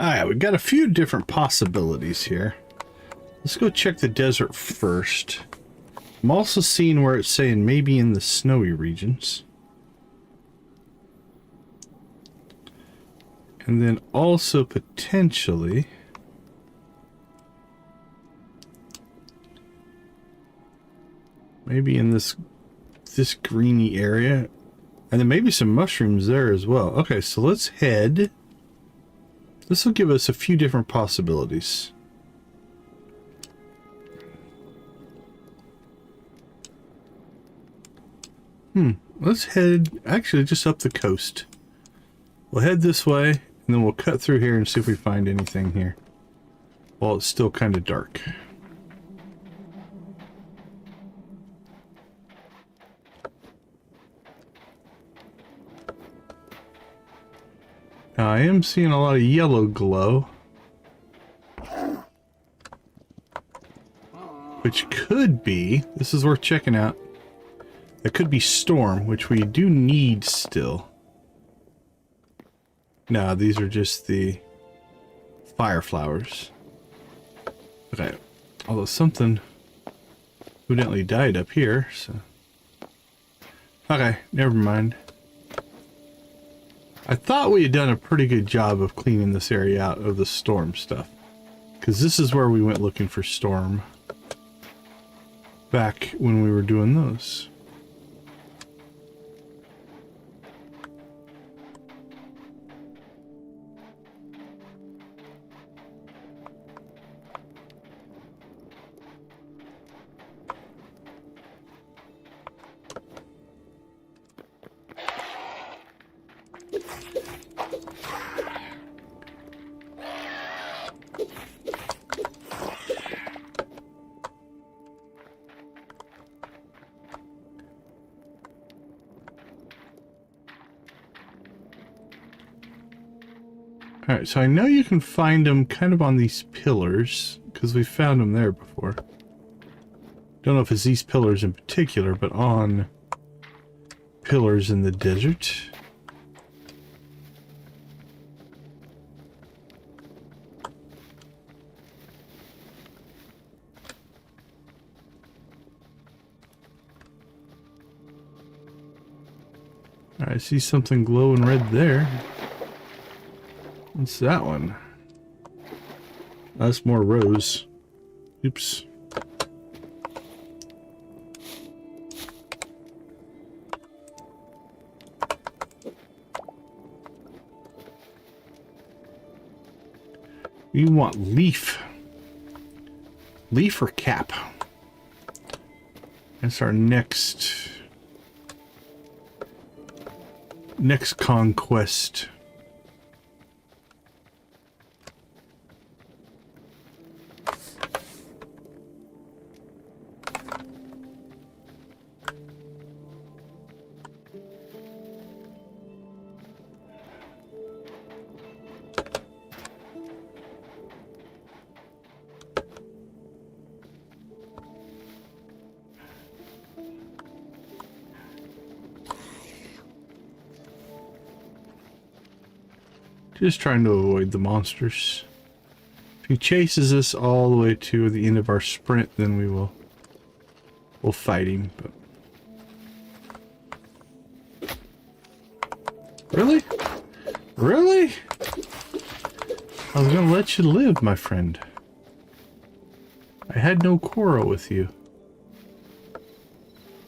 Alright, we've got a few different possibilities here. Let's go check the desert first. I'm also seeing where it's saying maybe in the snowy regions. And then also potentially maybe in this greeny area. And then maybe some mushrooms there as well. Okay, so let's head. This will give us a few different possibilities. Let's head actually just up the coast. We'll head this way, and then we'll cut through here and see if we find anything here. While it's still kind of dark. Now, I am seeing a lot of yellow glow. Which could be, this is worth checking out. It could be storm, which we do need still. No, these are just the fire flowers. Okay, although something evidently died up here, so... Okay, never mind. I thought we had done a pretty good job of cleaning this area out of the storm stuff. Because this is where we went looking for storm. Back when we were doing those. Alright, so I know you can find them kind of on these pillars, because we found them there before. Don't know if it's these pillars in particular, but on pillars in the desert. Alright, I see something glowing red there. What's that one? That's more rose. Oops. We want leaf. Leaf or cap? That's our next conquest. Just trying to avoid the monsters. If he chases us all the way to the end of our sprint, then we'll fight him. But really? Really? I was gonna let you live, my friend. I had no quarrel with you.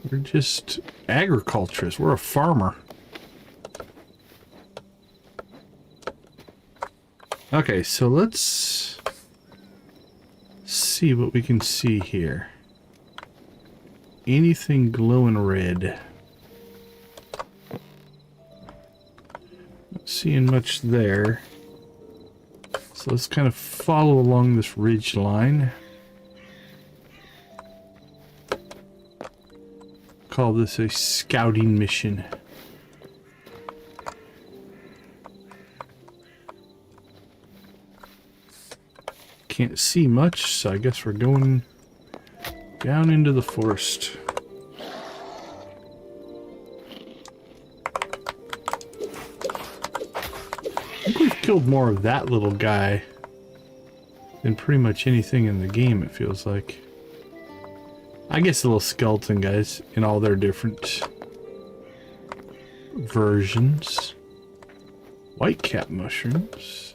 We're just agriculturists. We're a farmer. Okay, so let's see what we can see here. Anything glowing red? Not seeing much there. So let's kind of follow along this ridge line. Call this a scouting mission. Can't see much, so I guess we're going down into the forest. I think we've killed more of that little guy than pretty much anything in the game, it feels like. I guess the little skeleton guys in all their different versions. White cap mushrooms.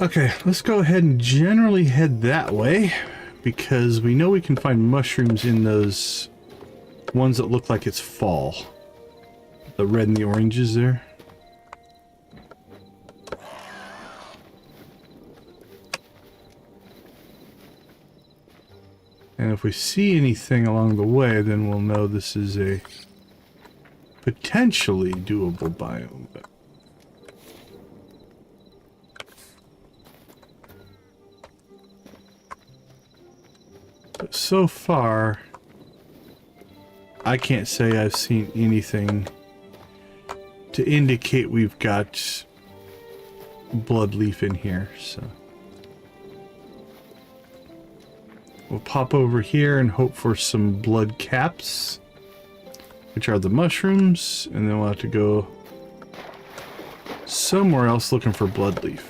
Okay, let's go ahead and generally head that way, because we know we can find mushrooms in those ones that look like it's fall. The red and the oranges there. And if we see anything along the way, then we'll know this is a potentially doable biome. But so far, I can't say I've seen anything to indicate we've got bloodleaf in here, so we'll pop over here and hope for some blood caps, which are the mushrooms, and then we'll have to go somewhere else looking for bloodleaf.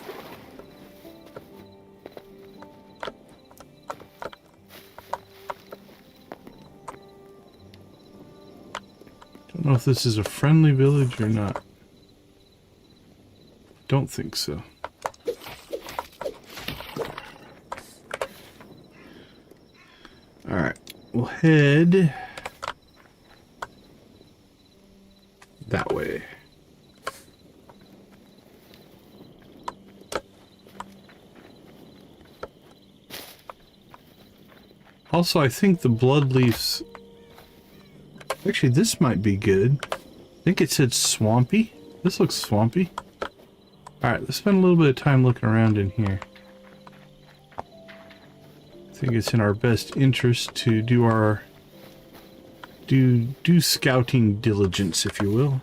Don't know if this is a friendly village or not. Don't think so. Alright, we'll head that way. Also, I think the bloodleafs... Actually, this might be good. I think it said swampy. This looks swampy. Alright, let's spend a little bit of time looking around in here. I think it's in our best interest to do our... do scouting diligence, if you will.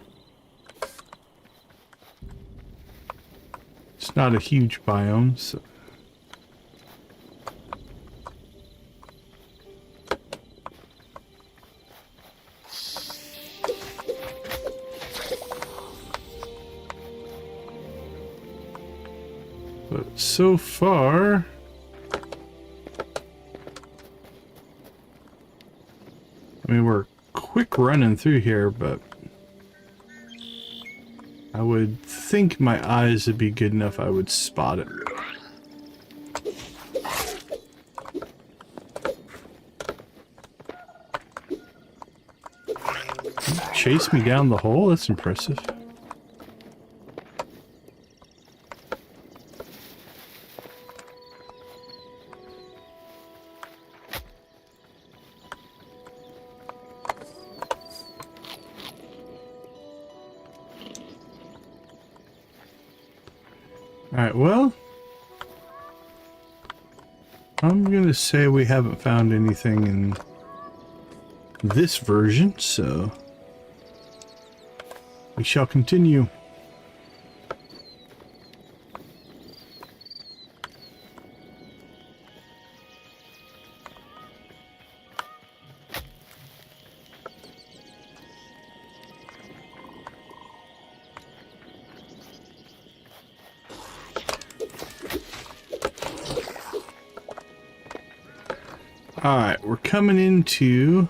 It's not a huge biome, so... But so far, I mean, we're quick running through here, but I would think my eyes would be good enough I would spot it. Chase me down the hole? That's impressive. Alright, well, I'm gonna say we haven't found anything in this version, so we shall continue. Alright, we're coming into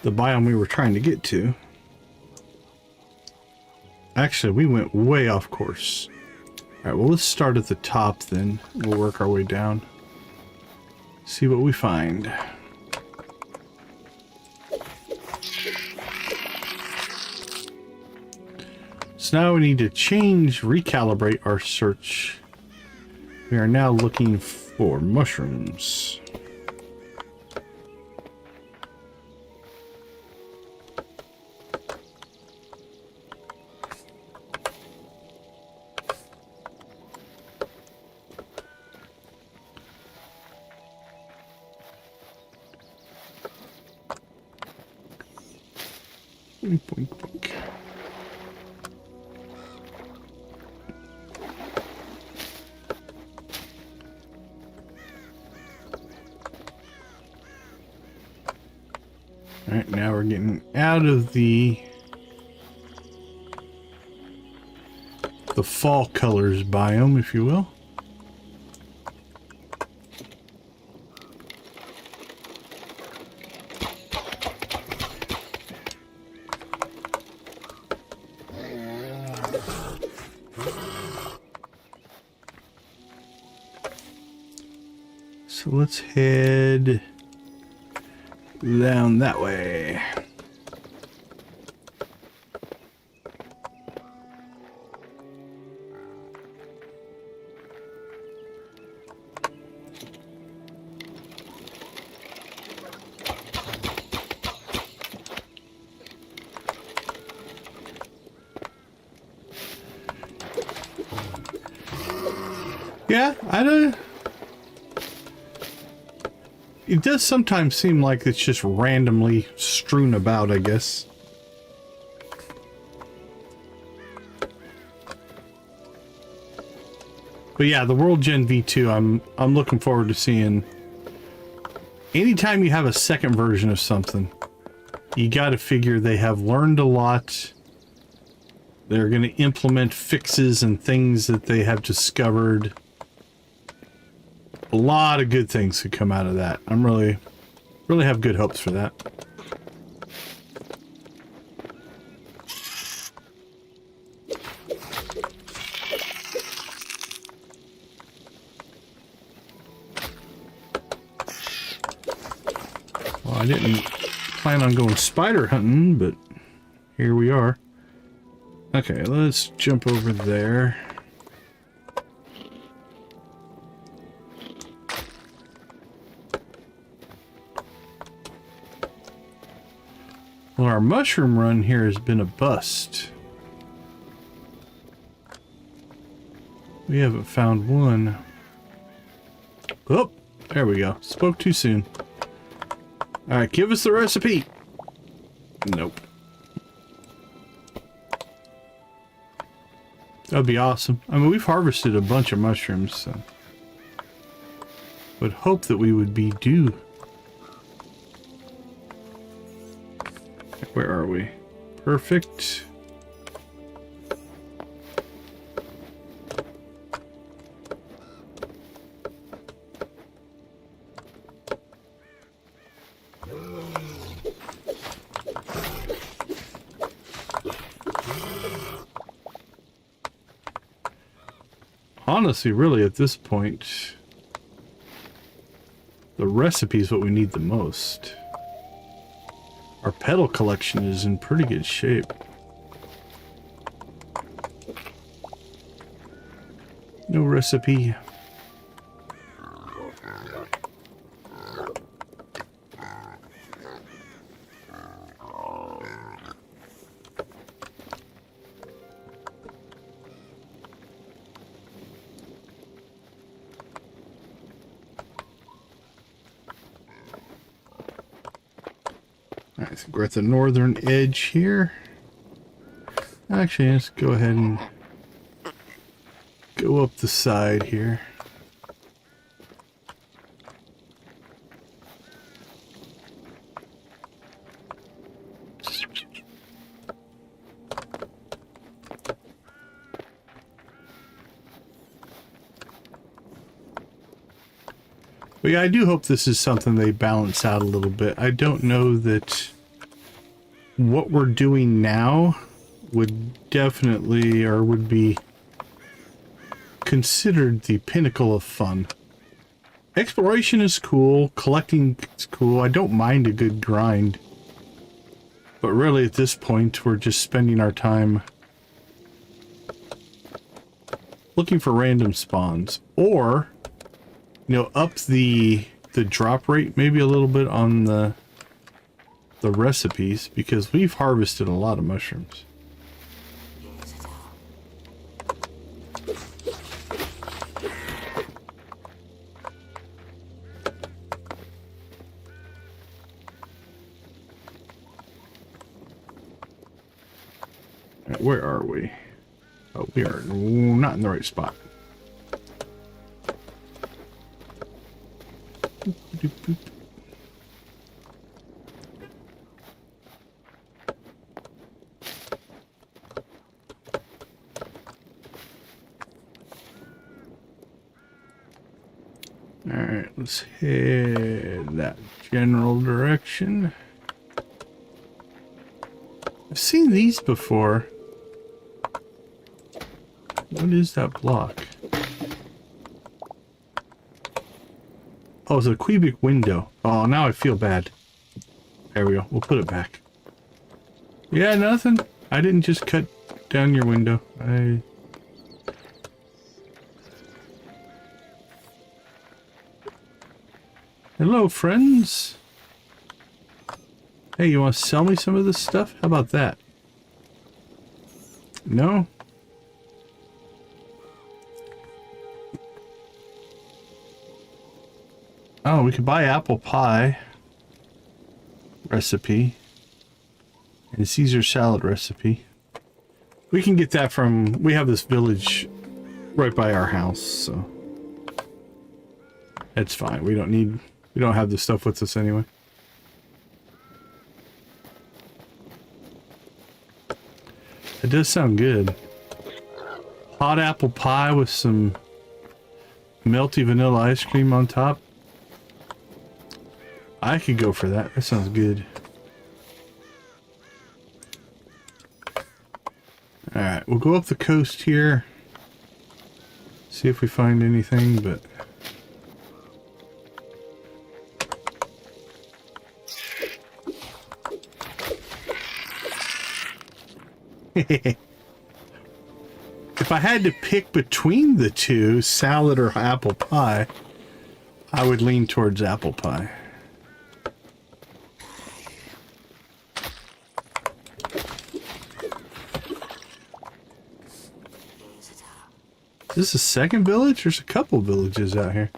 the biome we were trying to get to. Actually, we went way off course. Alright, well, let's start at the top then. We'll work our way down. See what we find. So now we need to recalibrate our search. We are now looking for mushrooms. Boink, boink, boink. All right, now we're getting out of the fall colors biome, if you will. So let's head down that way. Yeah, I don't... It does sometimes seem like it's just randomly strewn about, I guess. But yeah, the World Gen V2, I'm looking forward to seeing. Anytime you have a second version of something, you got to figure they have learned a lot. They're going to implement fixes and things that they have discovered. A lot of good things could come out of that. I'm really have good hopes for that. Well, I didn't plan on going spider hunting, but here we are. Okay, let's jump over there. Well, our mushroom run here has been a bust. We haven't found one. Oh, there we go. Spoke too soon. Alright, give us the recipe. Nope. That'd be awesome. I mean, we've harvested a bunch of mushrooms, so would hope that we would be due. Where are we? Perfect. Honestly, really, at this point, the recipe is what we need the most. Our petal collection is in pretty good shape. No recipe. I think we're at the northern edge here. Actually, let's go ahead and go up the side here. But yeah, I do hope this is something they balance out a little bit. I don't know that what we're doing now would definitely, or would be considered the pinnacle of fun. Exploration is cool, collecting is cool, I don't mind a good grind. But really at this point, we're just spending our time looking for random spawns. Or, you know, up the drop rate maybe a little bit on the recipes, because we've harvested a lot of mushrooms. Alright, where are we? Oh, we are not in the right spot. Boop, boop, boop. Alright, let's head that general direction. I've seen these before. What is that block? Oh, it's a cubic window. Oh, now I feel bad. There we go. We'll put it back. Yeah, nothing. I didn't just cut down your window. Hello, friends. Hey, you want to sell me some of this stuff? How about that? No? Oh, we could buy apple pie recipe and Caesar salad recipe. We can get that from, we have this village right by our house, so it's fine. We don't have this stuff with us anyway. It does sound good. Hot apple pie with some melty vanilla ice cream on top. I could go for that. That sounds good. Alright, we'll go up the coast here. See if we find anything, but... If I had to pick between the two, salad or apple pie, I would lean towards apple pie. Is this a second village? There's a couple villages out here.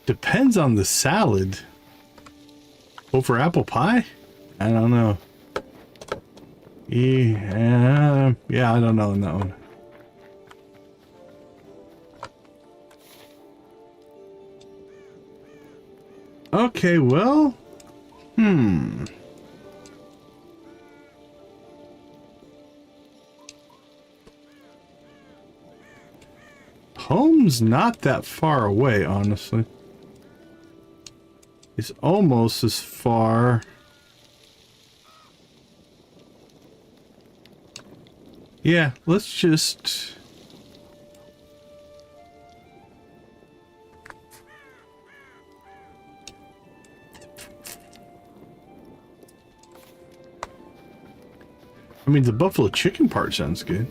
Depends on the salad. Over apple pie? I don't know. Yeah, I don't know on that one. Okay, well, home's not that far away, honestly. It's almost as far. Yeah, let's just... I mean, the buffalo chicken part sounds good.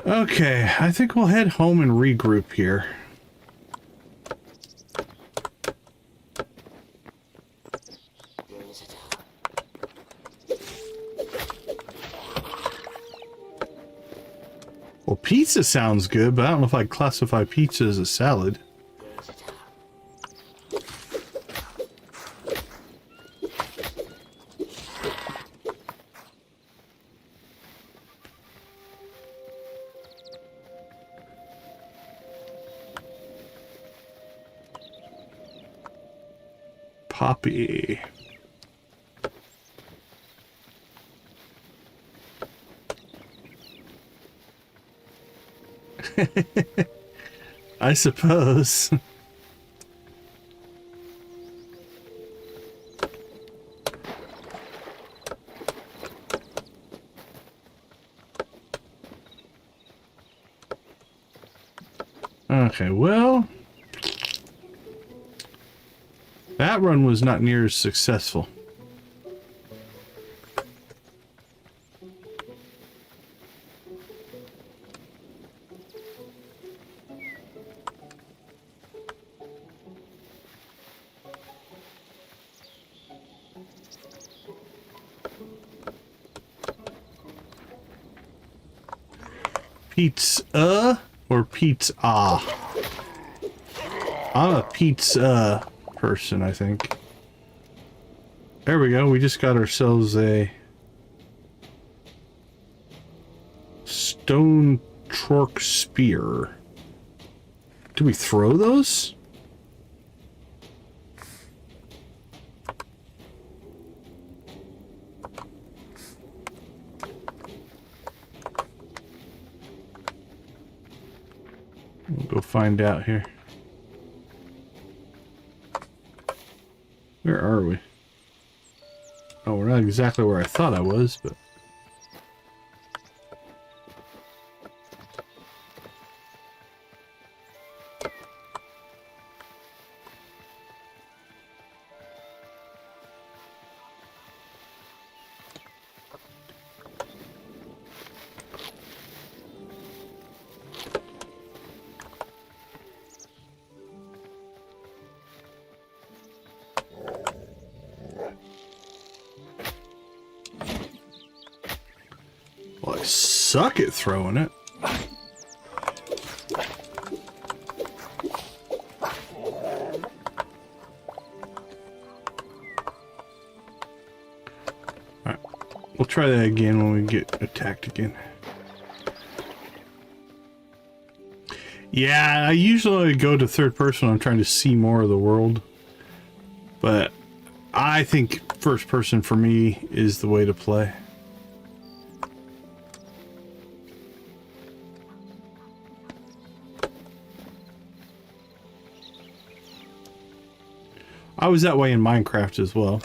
Okay, I think we'll head home and regroup here. Well, pizza sounds good, but I don't know if I'd classify pizza as a salad. Poppy. I suppose. Okay, well, that run was not near as successful. Pizza or pizza? I'm a pizza person, I think. There we go. We just got ourselves a stone torque spear. Do we throw those? We'll go find out here. Where are we? Oh, we're not exactly where I thought I was, but... Well, I suck at throwing it. Alright, we'll try that again when we get attacked again. Yeah, I usually go to third person when I'm trying to see more of the world. But I think first person for me is the way to play. I was that way in Minecraft as well.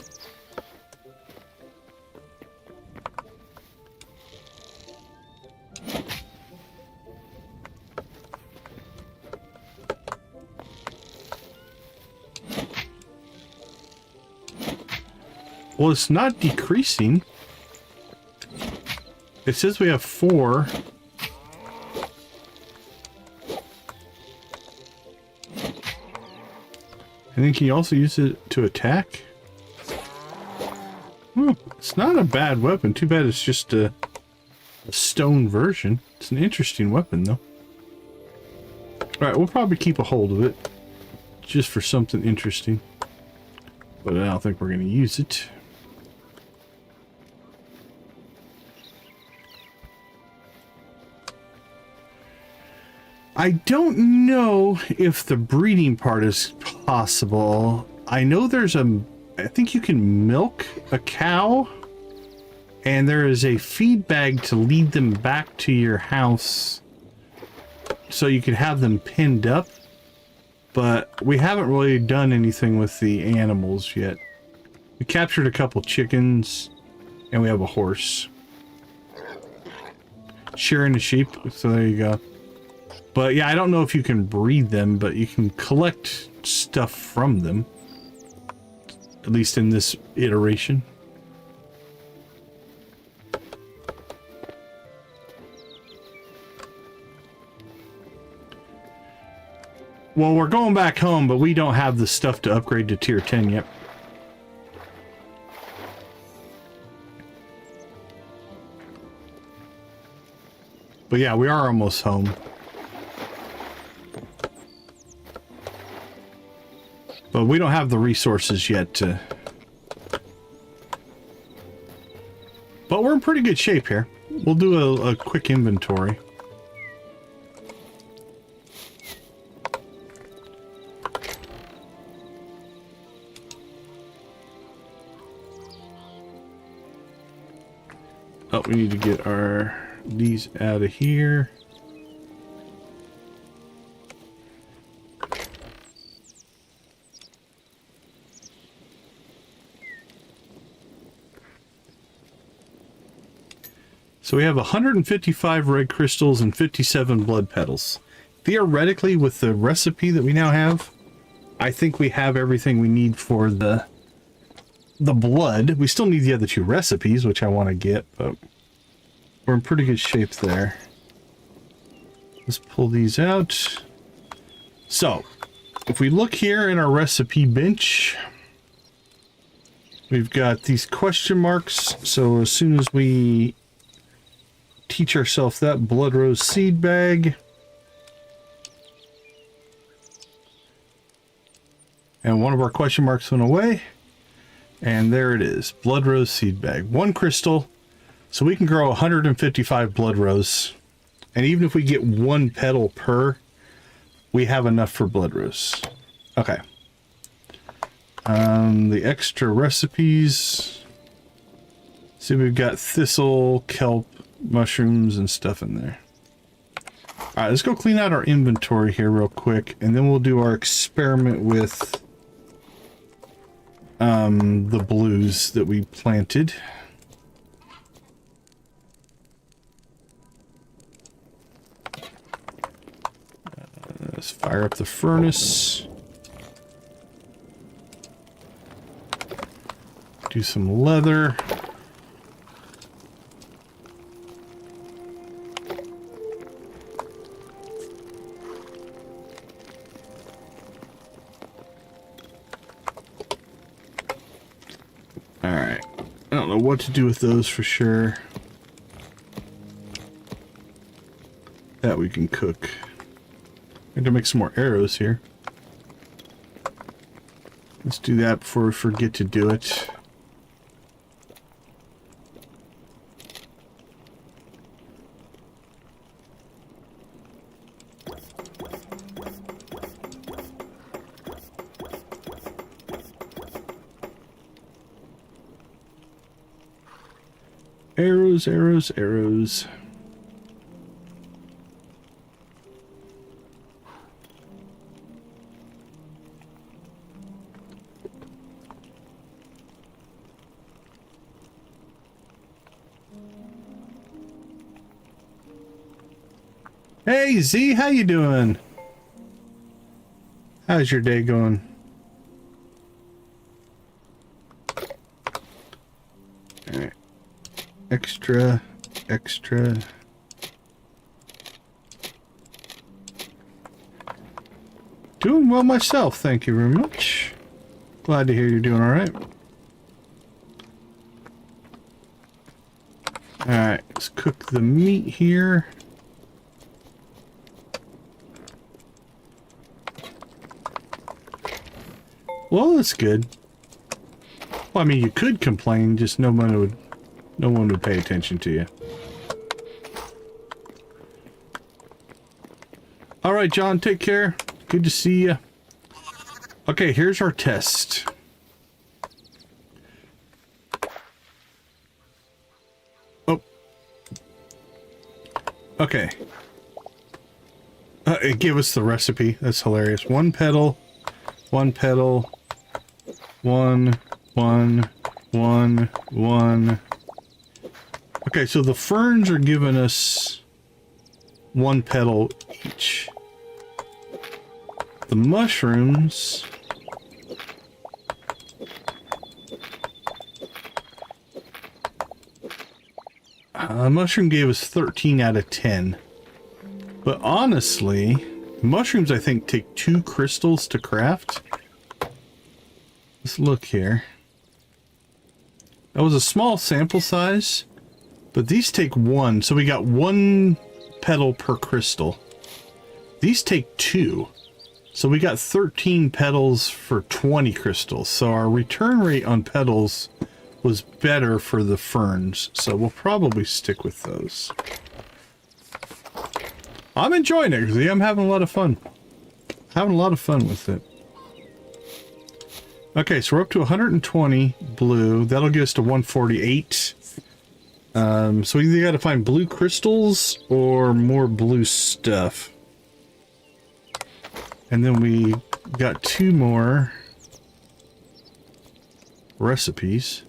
Well, it's not decreasing. It says we have 4. I think he also used it to attack. It's not a bad weapon. Too bad it's just a stone version. It's an interesting weapon, though. Alright, we'll probably keep a hold of it. Just for something interesting. But I don't think we're going to use it. I don't know if the breeding part is possible. I know there's I think you can milk a cow, and there is a feed bag to lead them back to your house so you can have them pinned up, but we haven't really done anything with the animals yet. We captured a couple chickens, and we have a horse. Shearing a sheep, so there you go. But yeah, I don't know if you can breed them, but you can collect stuff from them. At least in this iteration. Well, we're going back home, but we don't have the stuff to upgrade to tier 10 yet. But yeah, we are almost home. But we don't have the resources yet to... But we're in pretty good shape here. We'll do a quick inventory. Oh, we need to get these out of here. So we have 155 red crystals and 57 blood petals. Theoretically, with the recipe that we now have, I think we have everything we need for the blood. We still need the other 2 recipes, which I want to get, but we're in pretty good shape there. Let's pull these out. So, if we look here in our recipe bench, we've got these question marks. So as soon as we teach ourselves that blood rose seed bag. And one of our question marks went away. And there it is. Blood rose seed bag. 1 crystal. So we can grow 155 blood rose. And even if we get 1 petal per, we have enough for blood rose. Okay. The extra recipes. See, we've got thistle, kelp, mushrooms, and stuff in there. Alright, let's go clean out our inventory here real quick, and then we'll do our experiment with the blues that we planted. Let's fire up the furnace. Do some leather. Alright. I don't know what to do with those for sure. That we can cook. I have to make some more arrows here. Let's do that before we forget to do it. Arrows, arrows, arrows. Hey Z, how you doing? How's your day going? All right. Extra. Doing well myself, thank you very much. Glad to hear you're doing all right. All right, let's cook the meat here. Well, that's good. Well, I mean, you could complain, just no one would pay attention to you. All right, John, take care. Good to see you. Okay, here's our test. Oh. Okay. It gave us the recipe. That's hilarious. 1 petal, 1 petal, 1, 1, 1, 1. Okay, so the ferns are giving us 1 petal each. The mushrooms mushroom gave us 13 out of 10. But honestly, mushrooms I think take 2 crystals to craft. Let's look here. That was a small sample size, but these take 1, so we got 1 petal per crystal. These take 2, so we got 13 petals for 20 crystals. So our return rate on petals was better for the ferns, so we'll probably stick with those. I'm enjoying it, because I'm having a lot of fun. Having a lot of fun with it. Okay, so we're up to 120 blue. That'll get us to 148. So we either got to find blue crystals or more blue stuff. And then we got 2 more recipes.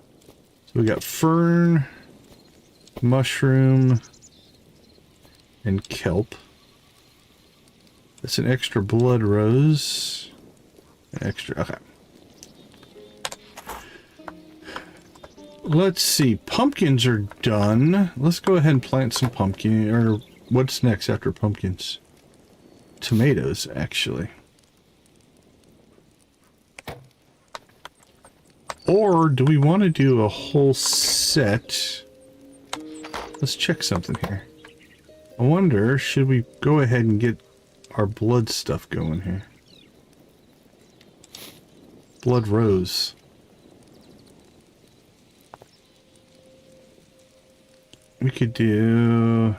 So we got fern, mushroom, and kelp. That's an extra blood rose. Extra, okay. Let's see, pumpkins are done. Let's go ahead and plant some pumpkin, or what's next after pumpkins? Tomatoes, actually. Or do we want to do a whole set? Let's check something here. I wonder, should we go ahead and get our blood stuff going here? Blood rose. We could do...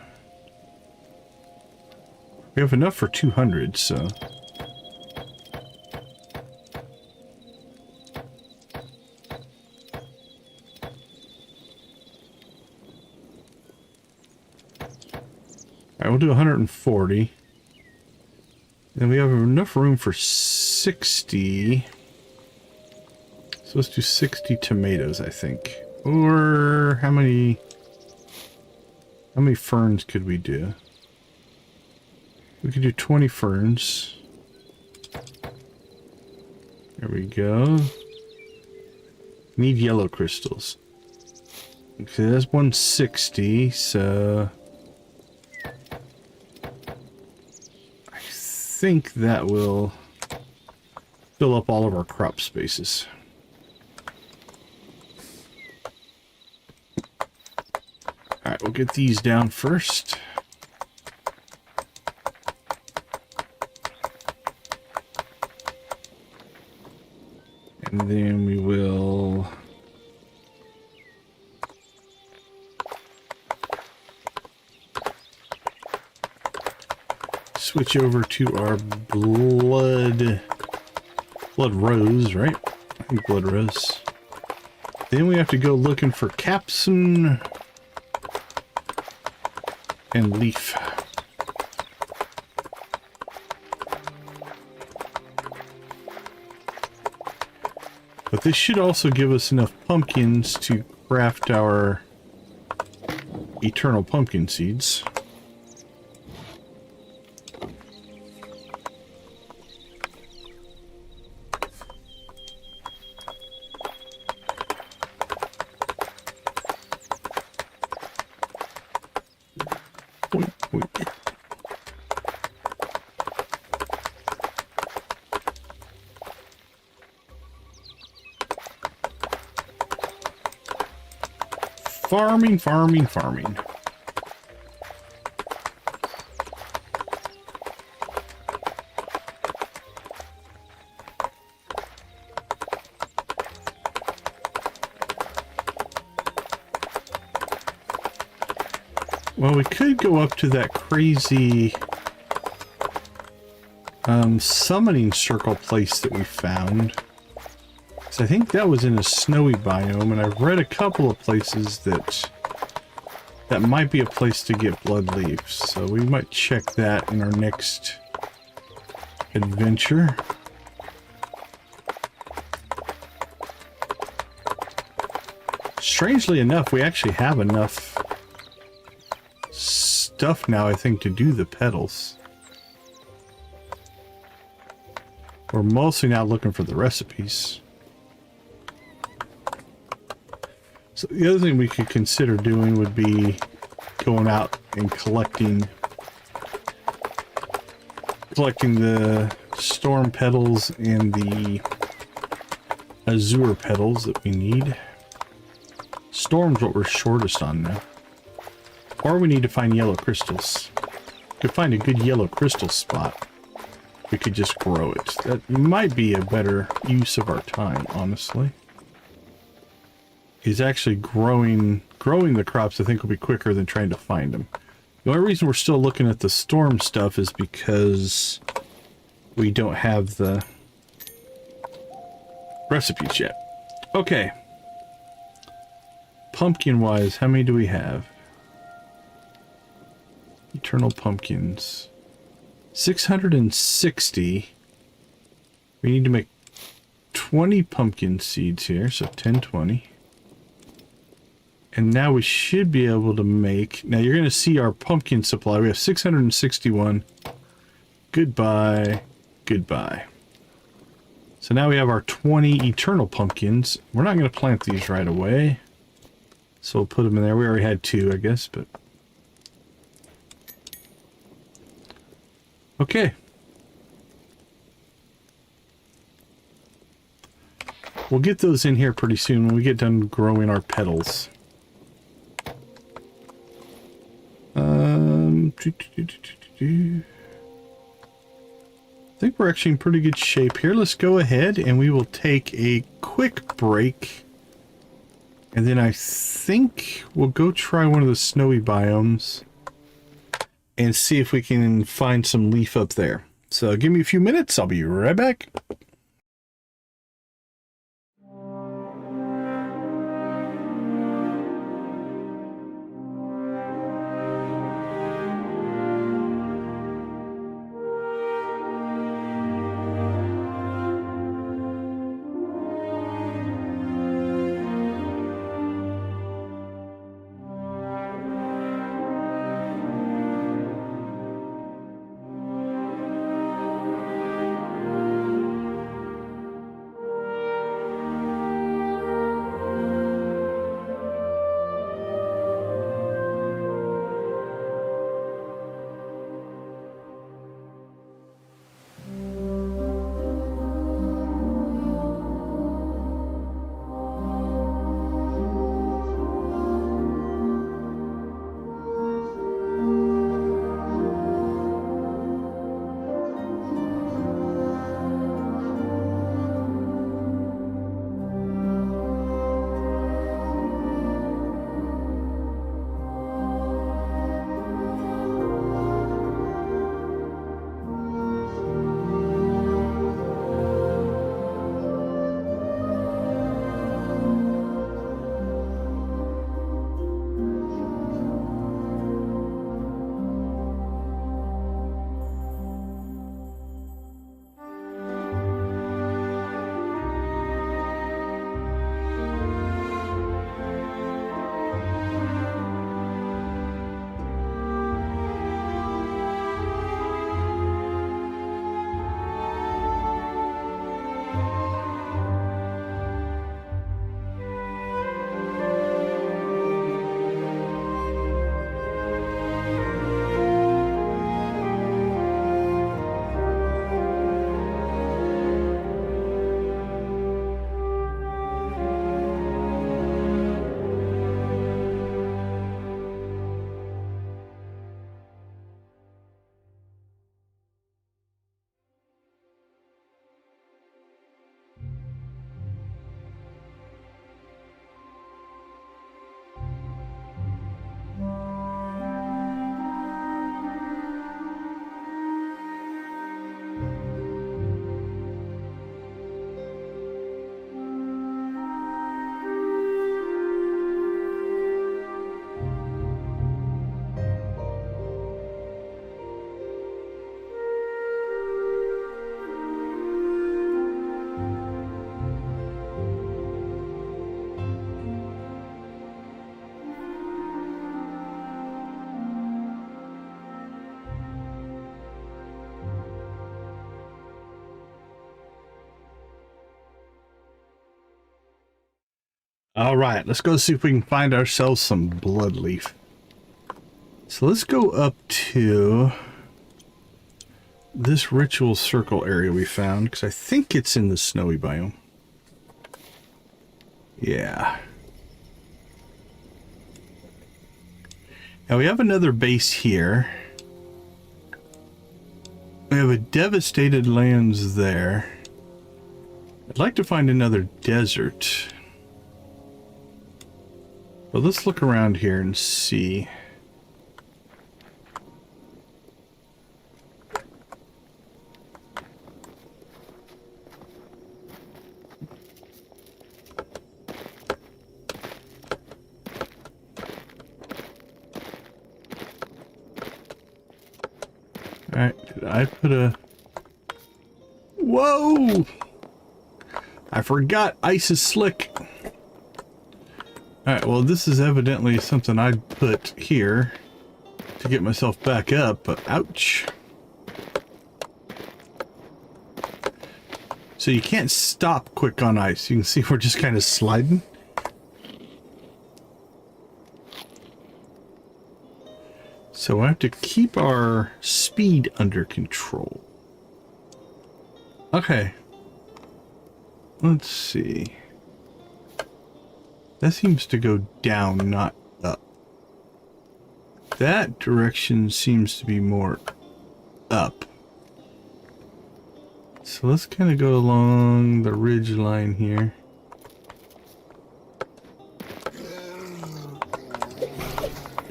We have enough for 200, so... Alright, we'll do 140. Then we have enough room for 60. So let's do 60 tomatoes, I think. Or how many ferns could we do? We could do 20 ferns. There we go. Need yellow crystals. Okay, that's 160, so... I think that will fill up all of our crop spaces. Alright, we'll get these down first. And then we will... switch over to our blood rose, right? I think blood rose. Then we have to go looking for capsule and leaf. But this should also give us enough pumpkins to craft our eternal pumpkin seeds. Farming, farming, farming. Well, we could go up to that crazy summoning circle place that we found. So I think that was in a snowy biome, and I've read a couple of places that might be a place to get blood leaves. So we might check that in our next adventure. Strangely enough, we actually have enough stuff now, I think, to do the petals. We're mostly now looking for the recipes. So the other thing we could consider doing would be going out and collecting the storm petals and the azure petals that we need. Storm's what we're shortest on now. Or we need to find yellow crystals. Could find a good yellow crystal spot. We could just grow it. That might be a better use of our time, honestly. Is actually growing the crops, I think, will be quicker than trying to find them. The only reason we're still looking at the storm stuff is because we don't have the recipes yet. Okay. Pumpkin-wise, how many do we have? Eternal pumpkins. 660. We need to make 20 pumpkin seeds here, so 10, 20. And now we should be able to make... Now you're going to see our pumpkin supply. We have 661. Goodbye. Goodbye. So now we have our 20 eternal pumpkins. We're not going to plant these right away. So we'll put them in there. We already had 2, I guess, but... Okay. We'll get those in here pretty soon when we get done growing our petals. think we're actually in pretty good shape here. Let's go ahead and we will take a quick break. And then I think we'll go try one of the snowy biomes and see if we can find some leaf up there. So give me a few minutes. I'll be right back. All right, let's go see if we can find ourselves some bloodleaf. So let's go up to this ritual circle area we found, because I think it's in the snowy biome. Yeah. Now we have another base here. We have a devastated lands there. I'd like to find another desert. But let's look around here and see. Alright, did I put a... Whoa! I forgot ice is slick. Alright, well this is evidently something I'd put here to get myself back up, but ouch. So you can't stop quick on ice. You can see we're just kind of sliding. So I have to keep our speed under control. Okay. Let's see. That seems to go down, not up. that direction seems to be more up. So let's kind of go along the ridge line here.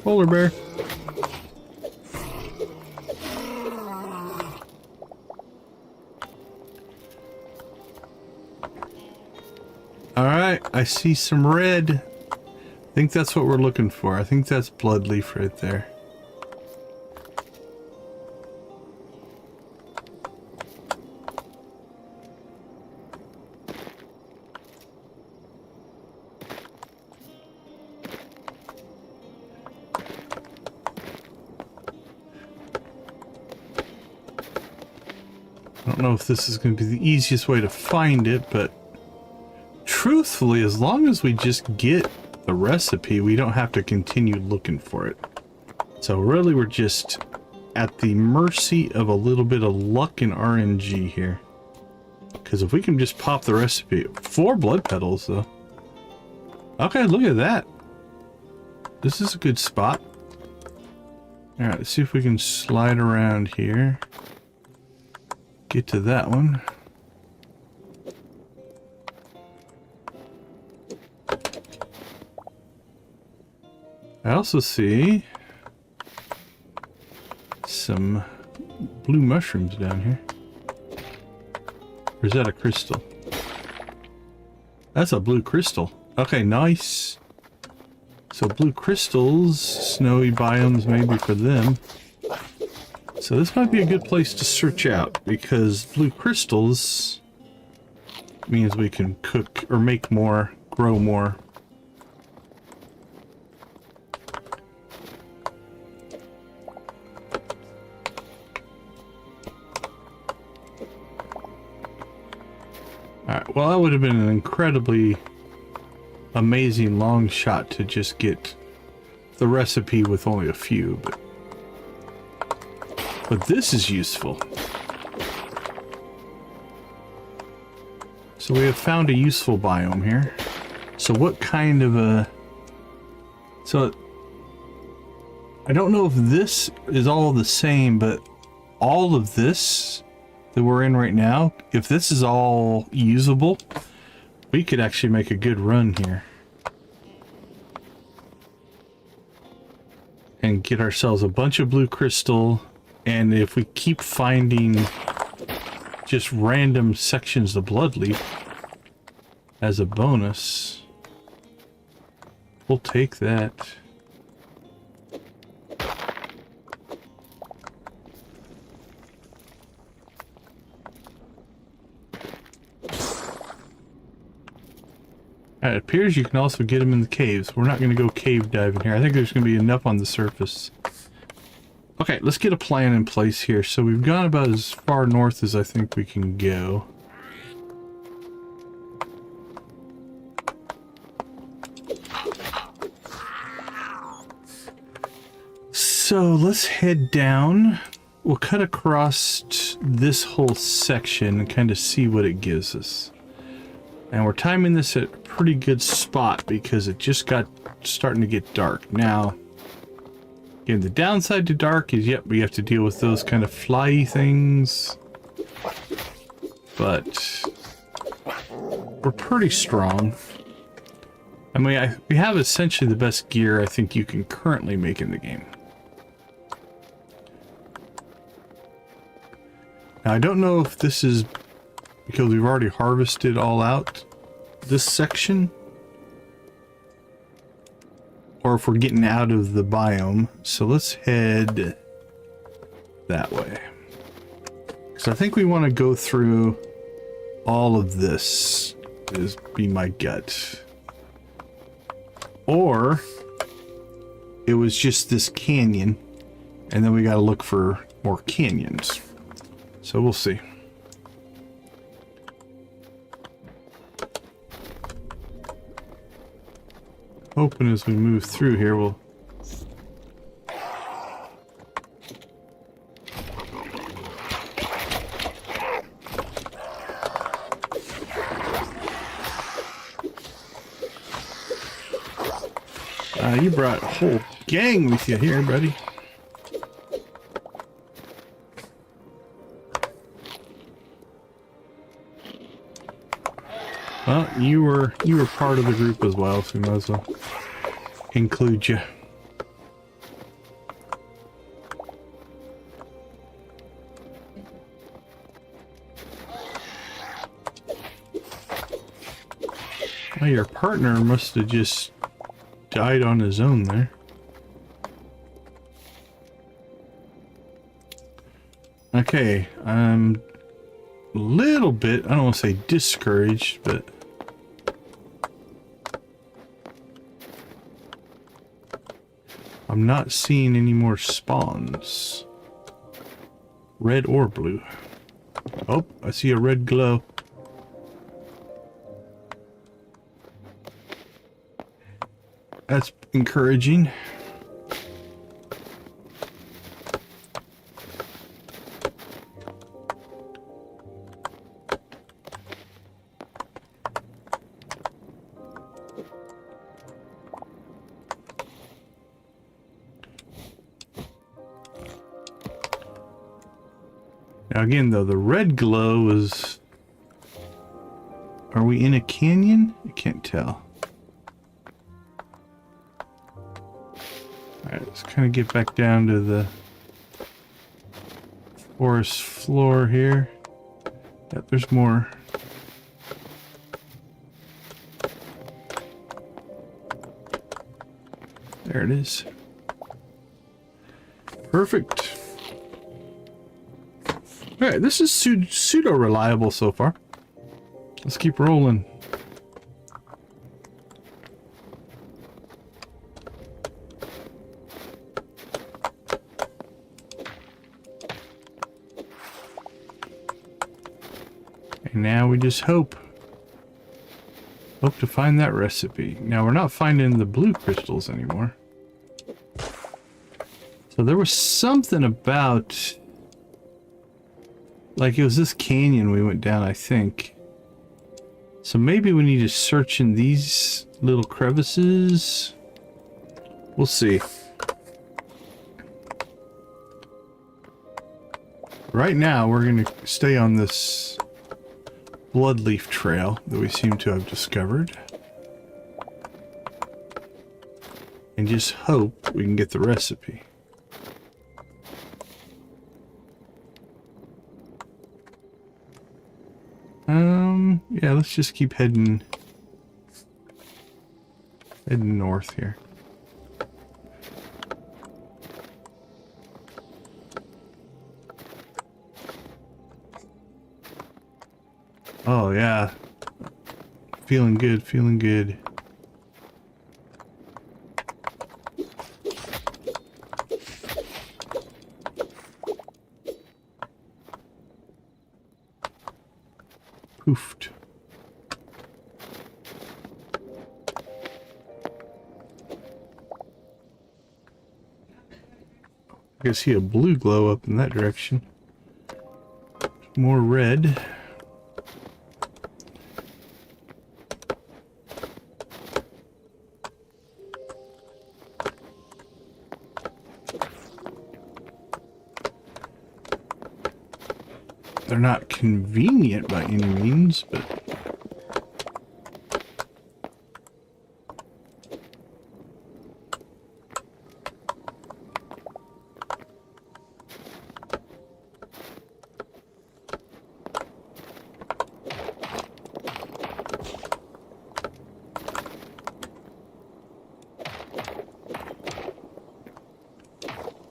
Polar bear. Alright, I see some red. I think that's what we're looking for. I think that's bloodleaf right there. I don't know if this is going to be the easiest way to find it, but truthfully, as long as we just get the recipe, we don't have to continue looking for it. So really, we're just at the mercy of a little bit of luck and RNG here. Because if we can just pop the recipe, 4 blood petals though. Okay, look at that. This is a good spot. All right, let's see if we can slide around here. Get to that one. I also see some blue mushrooms down here. Or is that a crystal? That's a blue crystal. Okay, nice. So blue crystals, snowy biomes maybe for them. So this might be a good place to search out, because blue crystals means we can cook or make more, grow more. Alright, well that would have been an incredibly amazing long shot to just get the recipe with only a few, but this is useful. So we have found a useful biome here. So what kind of a... So I don't know if this is all the same, but all of this that we're in right now, if this is all usable, we could actually make a good run here. And get ourselves a bunch of blue crystal. And if we keep finding just random sections of bloodleaf as a bonus, we'll take that. It appears you can also get them in the caves. We're not going to go cave diving here. I think there's going to be enough on the surface. Okay, let's get a plan in place here. So we've gone about as far north as I think we can go. So let's head down. We'll cut across this whole section and kind of see what it gives us. And we're timing this at a pretty good spot because it just got starting to get dark. Now, again, the downside to dark is, yep, we have to deal with those kind of fly things. But we're pretty strong. I mean, we have essentially the best gear I think you can currently make in the game. Now, I don't know if this is because we've already harvested all out this section, or if we're getting out of the biome. So let's head that way, because I think we want to go through all of this, is be my gut. Or it was just this canyon and then we got to look for more canyons. So we'll see. Hoping as we move through here, we'll... you brought a whole gang with you here, buddy. Well, you were part of the group as well, so we might as well include you. Well, your partner must have just died on his own there. Okay, I'm a little bit, I don't want to say discouraged, but I'm not seeing any more spawns. Red or blue. Oh, I see a red glow. That's encouraging. Now again, though, the red glow is... Are we in a canyon? I can't tell. Alright, let's kind of get back down to the forest floor here. Yep, there's more. There it is. Perfect. Alright, this is pseudo reliable so far. Let's keep rolling. And now we just hope to find that recipe. Now we're not finding the blue crystals anymore. So there was something about, like, it was this canyon we went down, I think. So maybe we need to search in these little crevices. We'll see. Right now we're going to stay on this bloodleaf trail that we seem to have discovered. And just hope we can get the recipe. Yeah, let's just keep heading north here. Oh yeah. Feeling good, feeling good. Poofed. I can see a blue glow up in that direction. More red. They're not convenient by any means, but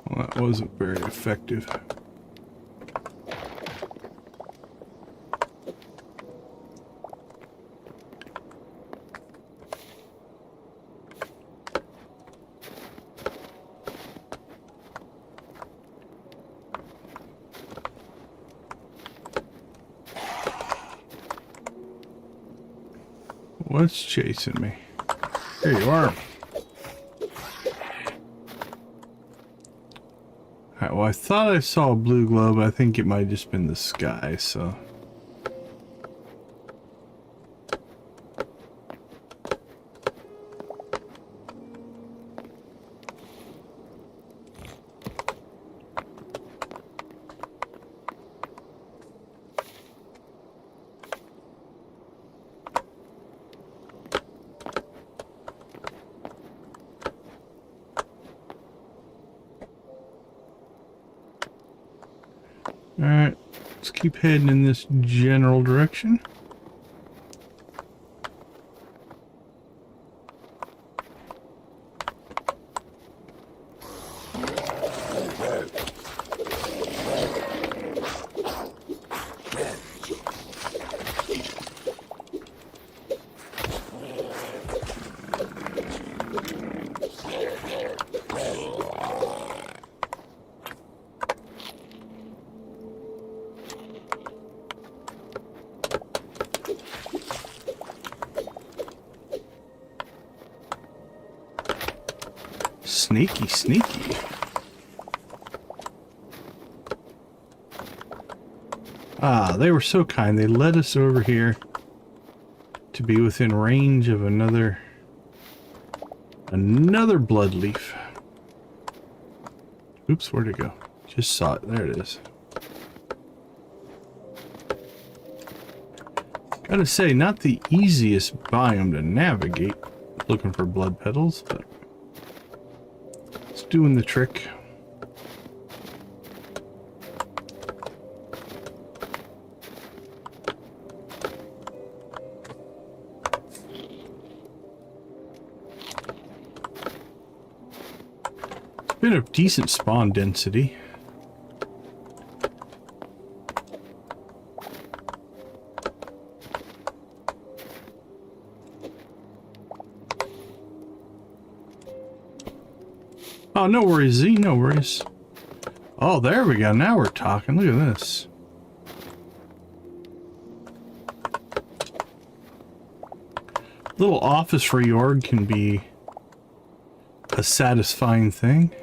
well, that wasn't very effective. What's chasing me? There you are. Alright, well, I thought I saw a blue glow, but I think it might have just been the sky, so. Alright, let's keep heading in this general direction. Sneaky, sneaky. Ah, they were so kind. They led us over here to be within range of another blood leaf. Oops, where'd it go? Just saw it. There it is. Gotta say, not the easiest biome to navigate looking for blood petals, but it's doing the trick. It's been a decent spawn density. Oh, no worries, Z, no worries. Oh, there we go. Now we're talking. Look at this. Little office reorg can be a satisfying thing.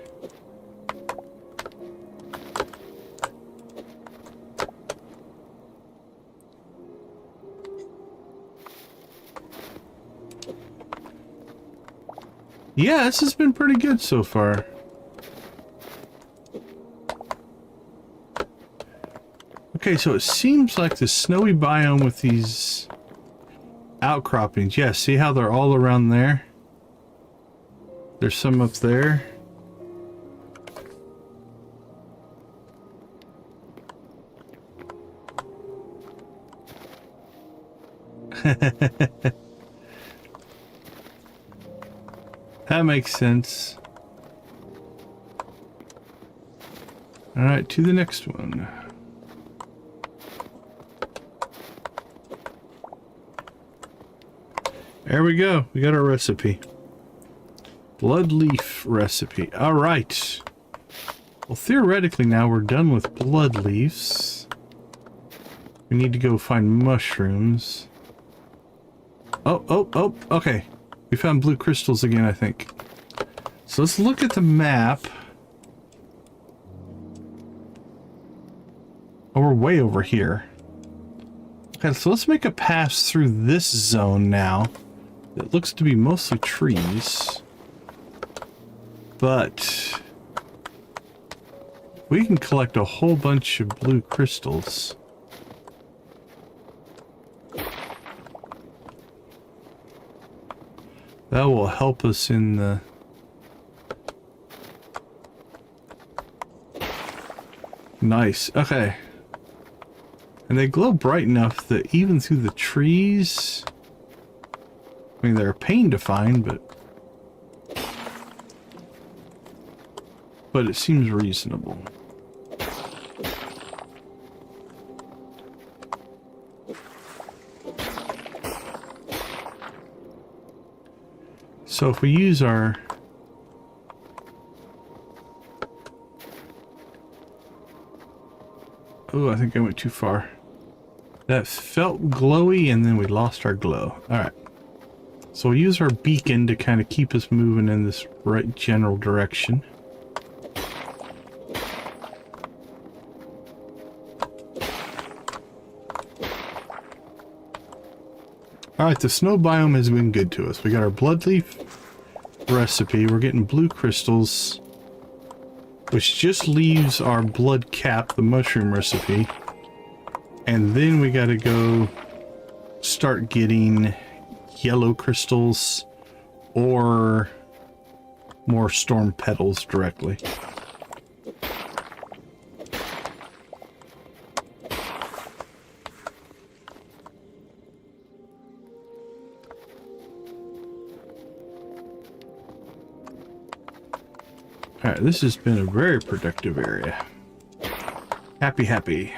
Yeah, this has been pretty good so far. Okay, so it seems like the snowy biome with these outcroppings. Yeah, see how they're all around there? There's some up there. That makes sense. Alright, to the next one. There we go. We got our recipe. Blood leaf recipe. Alright. Well, theoretically now we're done with blood leaves. We need to go find mushrooms. Oh, okay. We found blue crystals again, I think. So let's look at the map. Oh, we're way over here. Okay, so let's make a pass through this zone now. It looks to be mostly trees. But we can collect a whole bunch of blue crystals. That will help us in the... Nice. Okay. And they glow bright enough that even through the trees... I mean, they're a pain to find, but it seems reasonable. So if we use our... Oh, I think I went too far. That felt glowy and then we lost our glow. Alright. So we'll use our beacon to kind of keep us moving in this right general direction. Alright, the snow biome has been good to us. We got our blood leaf recipe. We're getting blue crystals, which just leaves our blood cap, the mushroom recipe. And then we got to go start getting yellow crystals or more storm petals directly. Alright, this has been a very productive area. Happy, happy.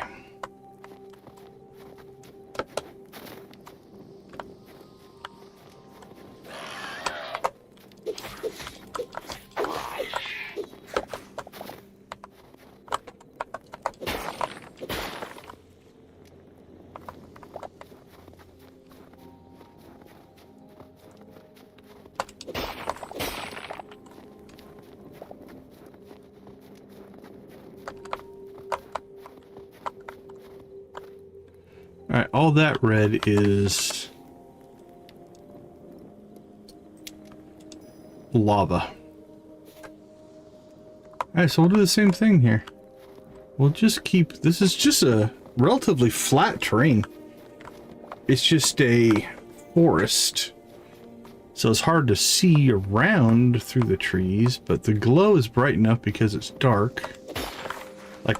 Alright, all that red is lava. Alright, so we'll do the same thing here. We'll just keep... This is just a relatively flat terrain. It's just a forest. So it's hard to see around through the trees, but the glow is bright enough because it's dark. Like,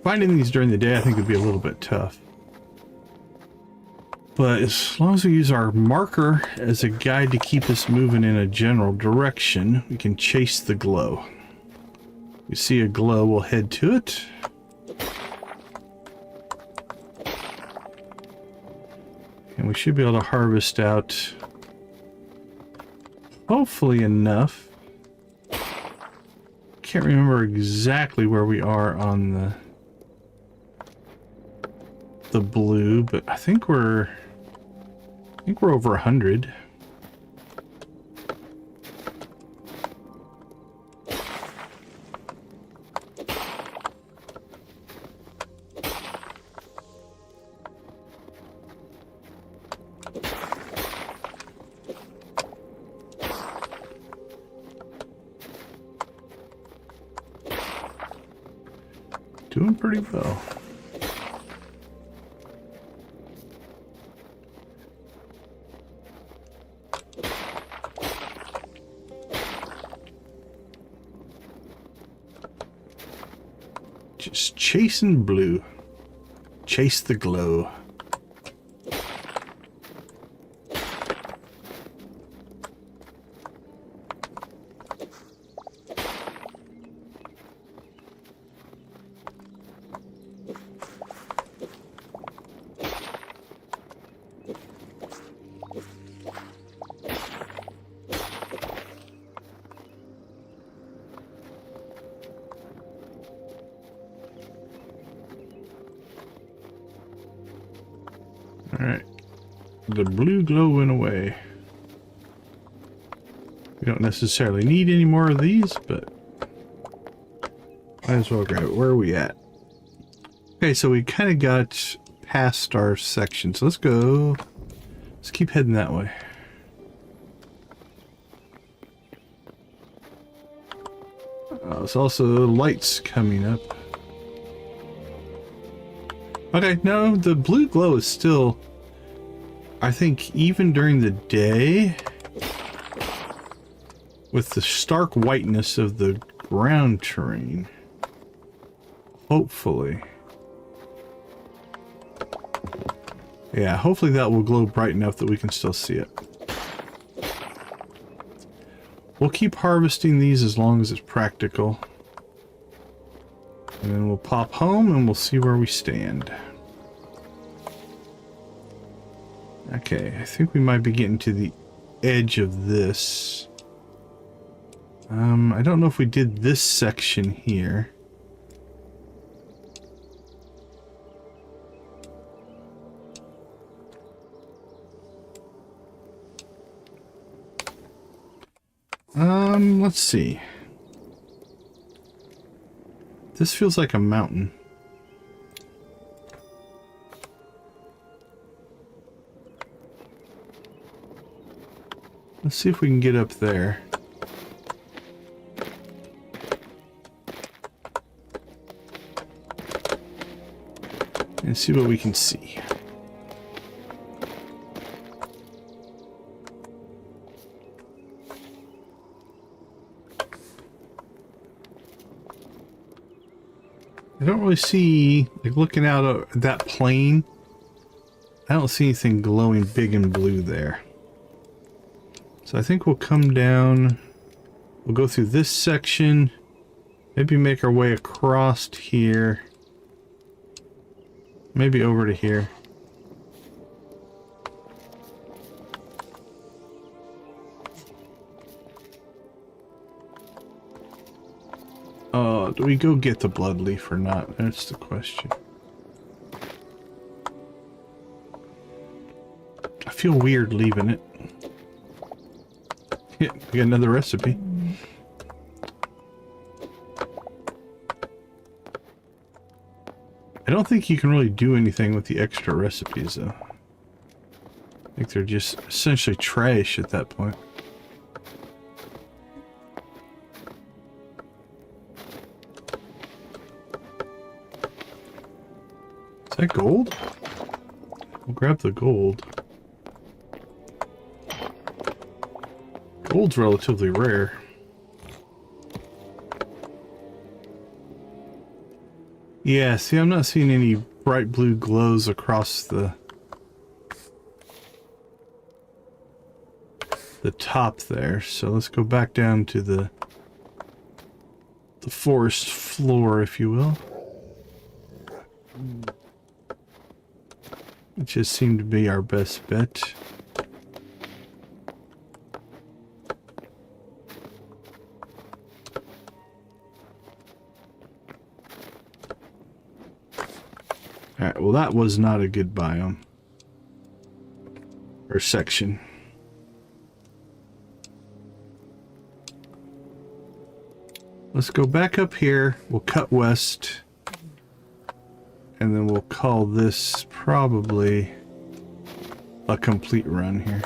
finding these during the day I think would be a little bit tough. But as long as we use our marker as a guide to keep us moving in a general direction, we can chase the glow. We see a glow, we'll head to it. And we should be able to harvest out, hopefully enough. Can't remember exactly where we are on the blue, but I think we're over 100. Doing pretty well. Just chasing blue. Chase the glow. Alright, the blue glow went away. We don't necessarily need any more of these, but might as well grab it. Where are we at? Okay, so we kind of got past our section, so let's go. Let's keep heading that way. There's also lights coming up. Okay, no, the blue glow is still, I think, even during the day, with the stark whiteness of the ground terrain, hopefully. Yeah, hopefully that will glow bright enough that we can still see it. We'll keep harvesting these as long as it's practical. And then we'll pop home and we'll see where we stand. Okay, I think we might be getting to the edge of this. I don't know if we did this section here. Let's see. This feels like a mountain. Let's see if we can get up there. And see what we can see. I don't really see, like, looking out at that plane, I don't see anything glowing big and blue there. So I think we'll come down, we'll go through this section, Maybe make our way across here. Maybe over to here. Do we go get the blood leaf or not? That's the question. I feel weird leaving it. Yeah, we got another recipe. I don't think you can really do anything with the extra recipes, though. I think they're just essentially trash at that point. Is that gold? We'll grab the gold. Gold's relatively rare. Yeah, see, I'm not seeing any bright blue glows across the top there. So let's go back down to the forest floor, if you will. It just seemed to be our best bet. Alright, well that was not a good biome. Or section. Let's go back up here. We'll cut west. And then we'll call this probably a complete run here.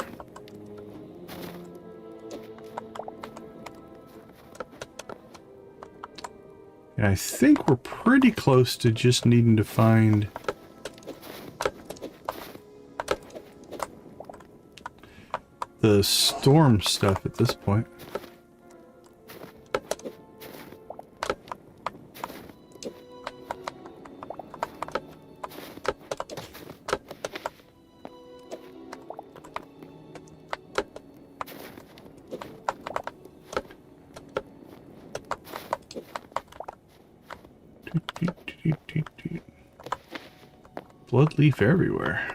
And I think we're pretty close to just needing to find the storm stuff at this point. Blood leaf everywhere.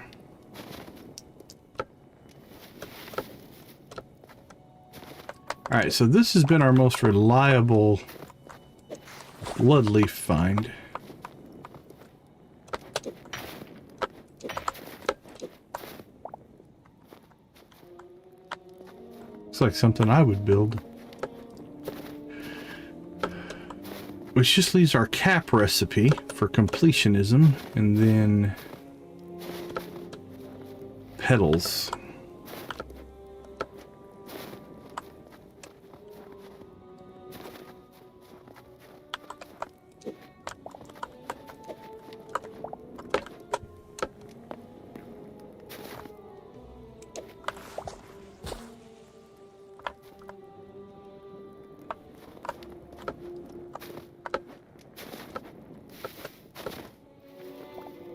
Alright, so this has been our most reliable blood leaf find. Looks like something I would build. Which just leaves our cap recipe for completionism, and then petals.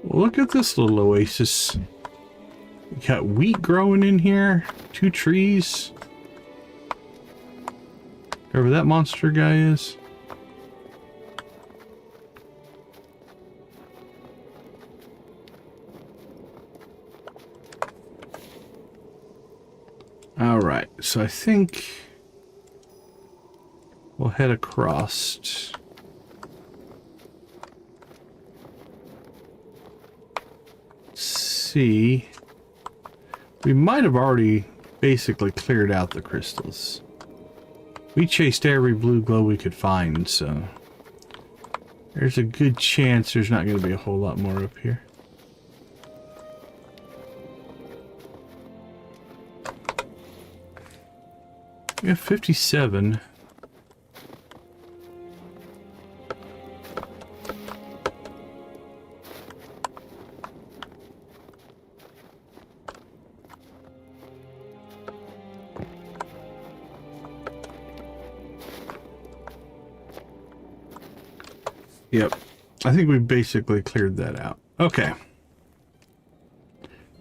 Look at this little oasis. We got wheat growing in here. 2 trees. Wherever that monster guy is. Alright, so I think we'll head across. See, we might have already basically cleared out the crystals. We chased every blue glow we could find, so there's a good chance there's not going to be a whole lot more up here. We have 57. Yep, I think we basically cleared that out. Okay.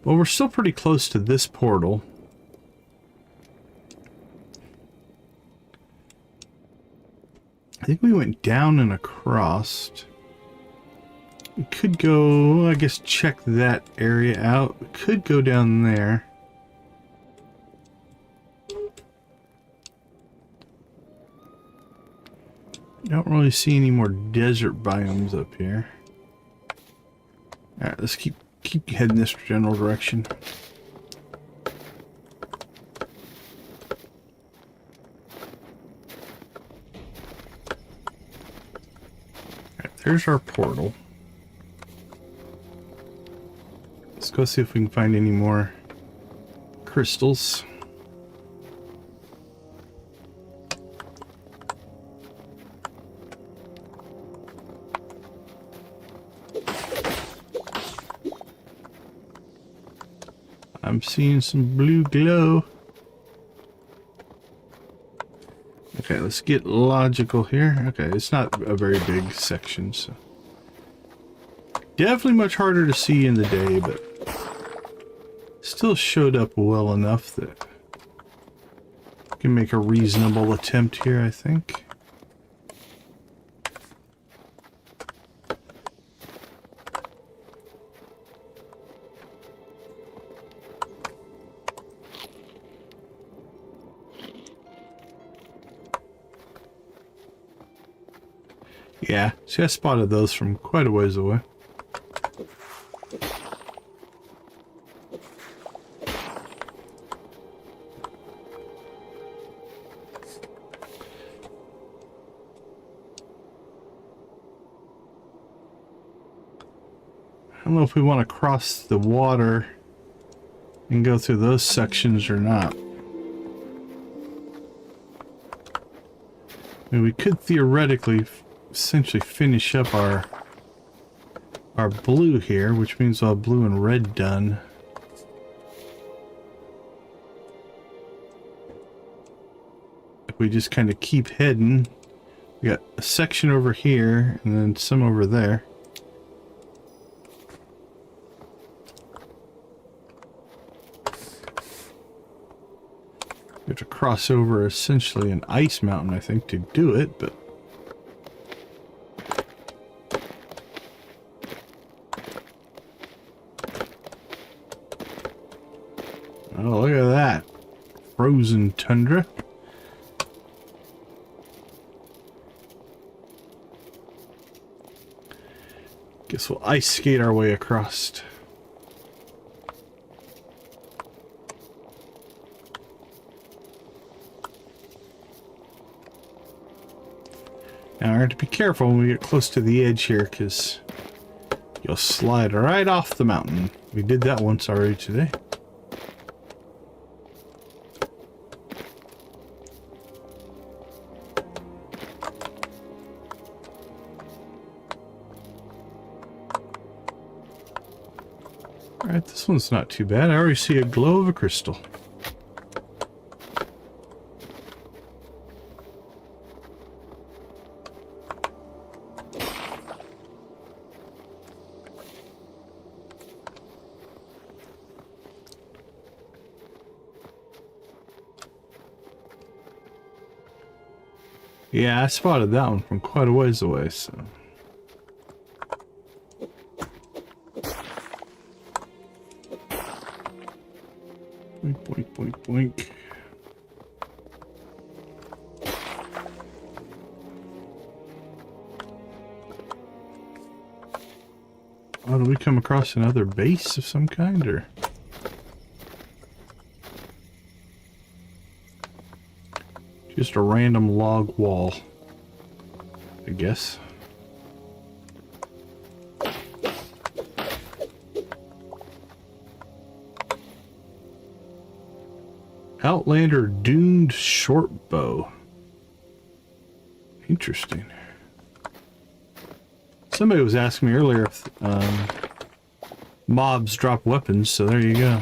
Well, we're still pretty close to this portal. I think we went down and across. We could go, I guess, check that area out. We could go down there. Don't really see any more desert biomes up here. Alright, let's keep heading this general direction. Alright, there's our portal. Let's go see if we can find any more crystals. I'm seeing some blue glow. Okay, let's get logical here. Okay, it's not a very big section, so definitely much harder to see in the day, but still showed up well enough that I can make a reasonable attempt here, I think. Yeah, see, I spotted those from quite a ways away. I don't know if we want to cross the water and go through those sections or not. I mean, we could theoretically essentially finish up our blue here, which means we'll have blue and red done. If we just kind of keep heading, we got a section over here and then some over there. We have to cross over essentially an ice mountain, I think, to do it, but oh, look at that. Frozen tundra. Guess we'll ice skate our way across. Now, we have to be careful when we get close to the edge here, because you'll slide right off the mountain. We did that once already today. Alright, this one's not too bad. I already see a glow of a crystal. Yeah, I spotted that one from quite a ways away, so. Boink, boink, boink, boink. Oh, did we come across another base of some kind, or? Just a random log wall, I guess. Outlander Doomed Short Bow. Interesting. Somebody was asking me earlier if mobs drop weapons, so there you go.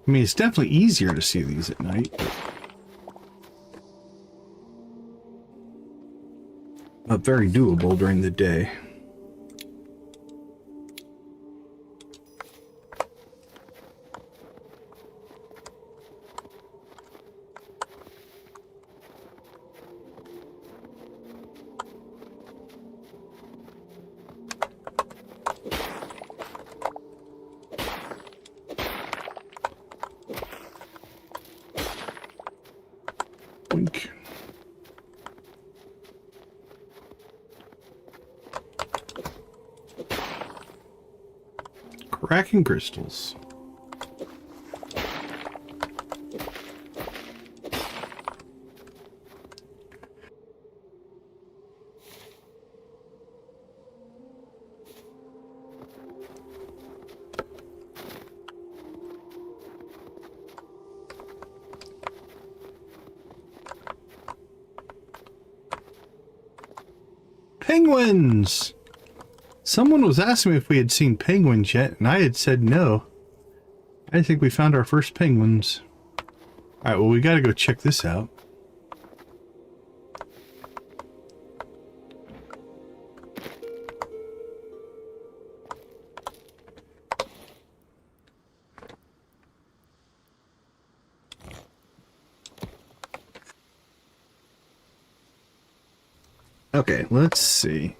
I mean, it's definitely easier to see these at night, but very doable during the day. Boink. Cracking crystals. Penguins! Someone was asking me if we had seen penguins yet, and I had said no. I think we found our first penguins. Alright, well, we gotta go check this out. Okay, let's see.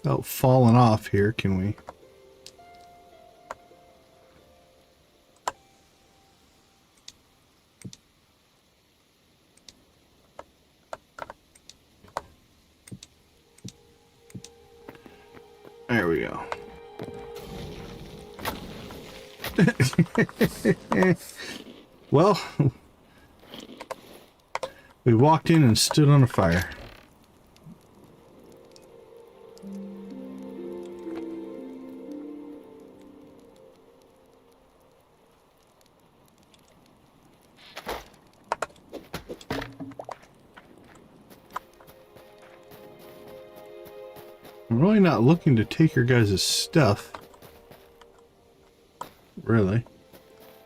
Oh, falling off here, can we? There we go. Well, we walked in and stood on a fire. I'm really not looking to take your guys' stuff. Really.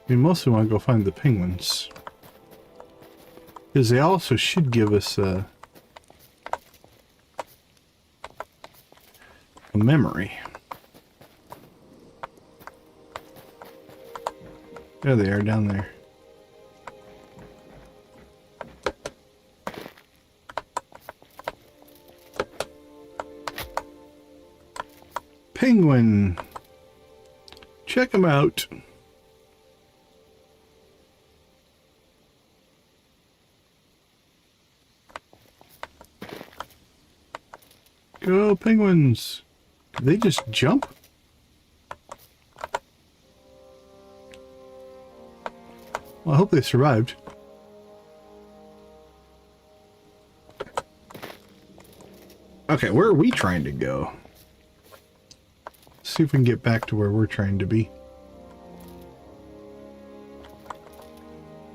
We mostly want to go find the penguins. Because they also should give us a memory. There they are down there. Penguin. Check them out. Go penguins. Did they just jump? Well, I hope they survived. Okay, where are we trying to go? See if we can get back to where we're trying to be.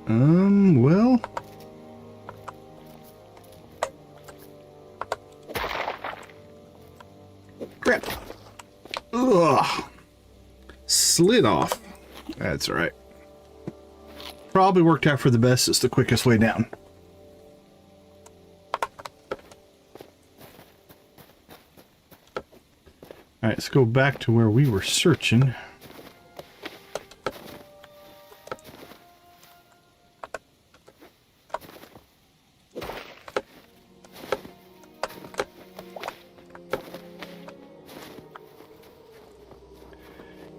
Well. Crap. Ugh. Slid off. That's all right. Probably worked out for the best. It's the quickest way down. Alright, let's go back to where we were searching.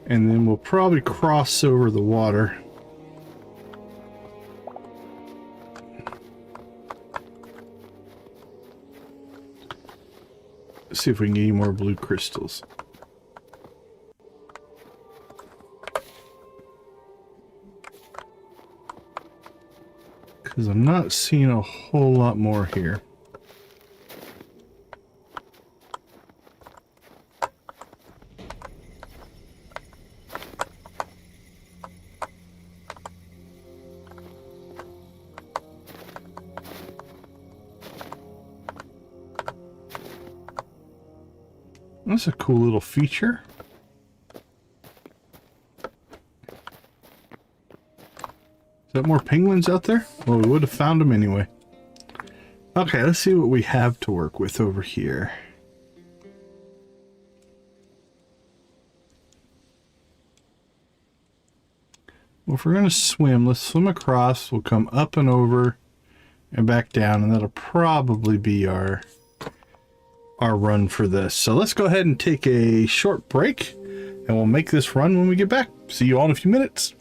And then we'll probably cross over the water. Let's see if we can get any more blue crystals. Because I'm not seeing a whole lot more here. That's a cool little feature. that more penguins out there? Well, we would have found them anyway. Okay, let's see what we have to work with over here. Well, if we're going to swim, let's swim across. We'll come up and over and back down, and that'll probably be our run for this. So let's go ahead and take a short break, and we'll make this run when we get back. See you all in a few minutes.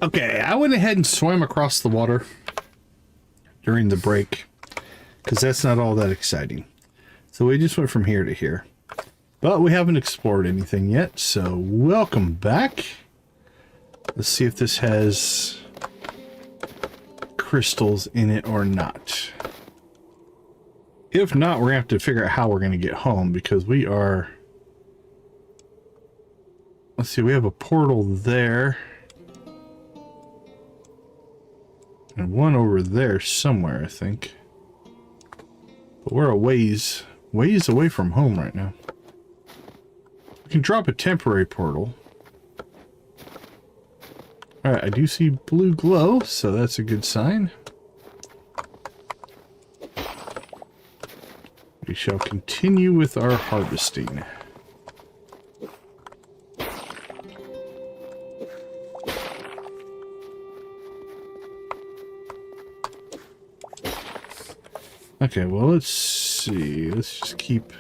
Okay, I went ahead and swam across the water during the break because that's not all that exciting. So we just went from here to here. But we haven't explored anything yet, so welcome back. Let's see if this has crystals in it or not. If not, we're going to have to figure out how we're going to get home because we are... Let's see, we have a portal there. And one over there somewhere, I think. But we're a ways away from home right now. We can drop a temporary portal. Alright, I do see blue glow, so that's a good sign. We shall continue with our harvesting. Okay, well, let's see. Let's just keep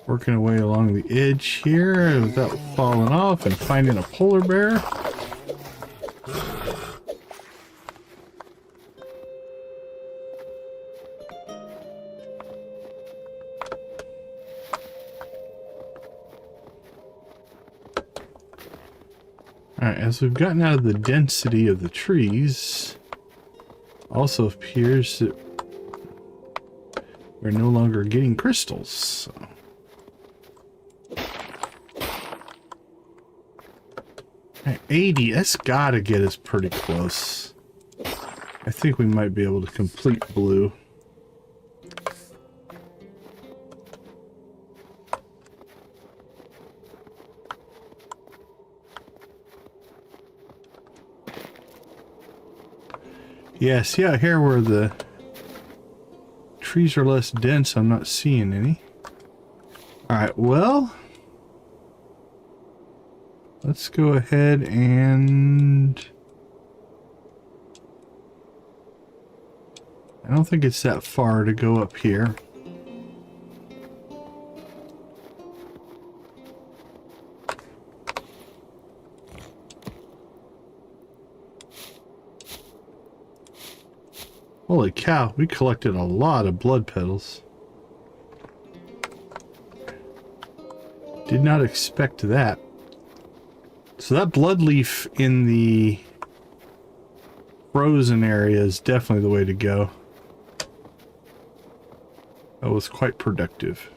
working away along the edge here without falling off and finding a polar bear. Alright, as we've gotten out of the density of the trees, also appears that we're no longer getting crystals. So. Right, 80, that's gotta get us pretty close. I think we might be able to complete blue. Yeah, see out here where the trees are less dense, I'm not seeing any. Alright, well, let's go ahead and... I don't think it's that far to go up here. Holy cow, we collected a lot of blood petals. Did not expect that. So that blood leaf in the frozen area is definitely the way to go. That was quite productive.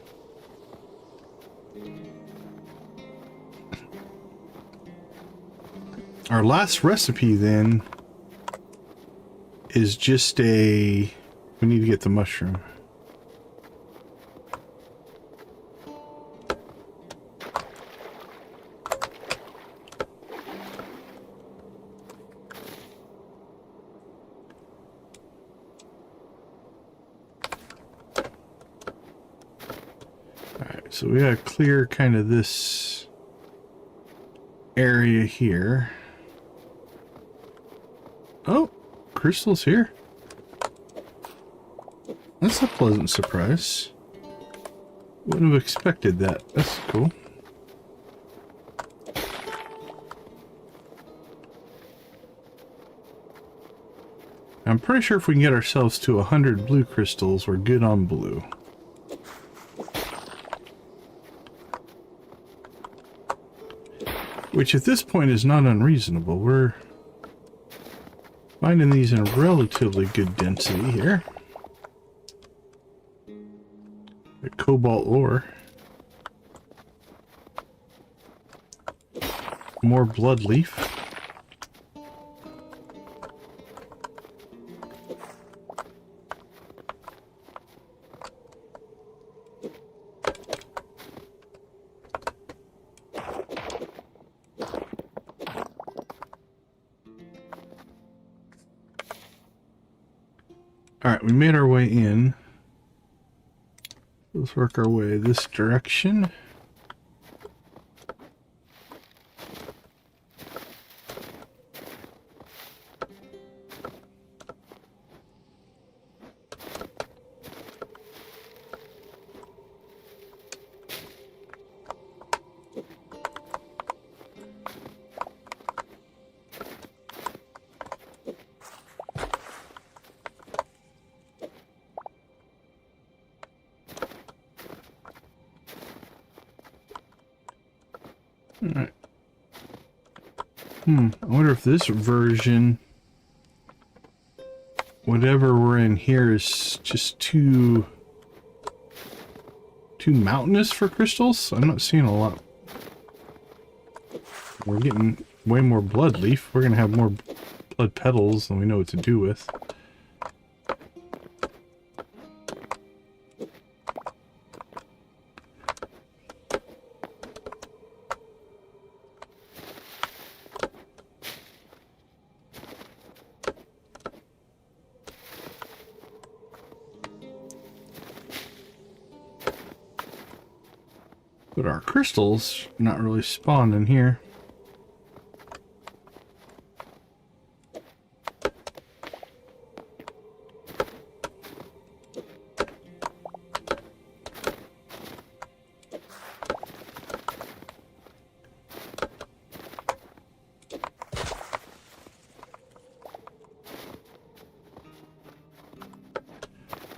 Our last recipe then is just a... We need to get the mushroom. Alright, so we gotta clear kind of this area here. Oh! Crystals here. That's a pleasant surprise. Wouldn't have expected that. That's cool. I'm pretty sure if we can get ourselves to 100 blue crystals, we're good on blue. Which at this point is not unreasonable. We're finding these in relatively good density here. The cobalt ore. More blood leaf. Alright, we made our way in. Let's work our way this direction. Alright. I wonder if this version, whatever we're in here, is just too mountainous for crystals. I'm not seeing a lot. We're getting way more blood leaf. We're gonna have more blood petals than we know what to do with. But our crystals not really spawned in here.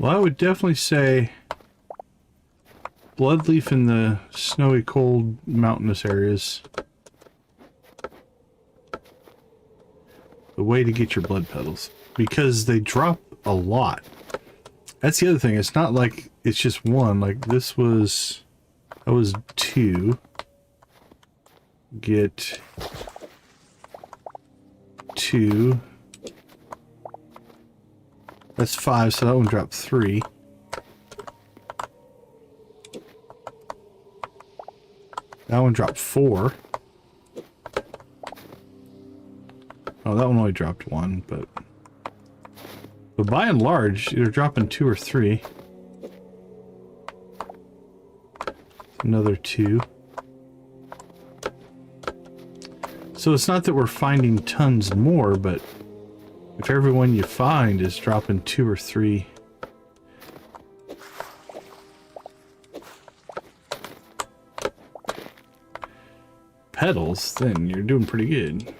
Well, I would definitely say blood leaf in the snowy, cold, mountainous areas. the way to get your blood petals, because they drop a lot. That's the other thing. It's not like it's just one. Like this was, that was 2. Get 2. That's 5, so that one dropped 3. That one dropped 4. Oh, that one only dropped 1, but by and large, you're dropping 2 or 3. Another 2. So it's not that we're finding tons more, but if everyone you find is dropping 2 or 3. Petals, then you're doing pretty good.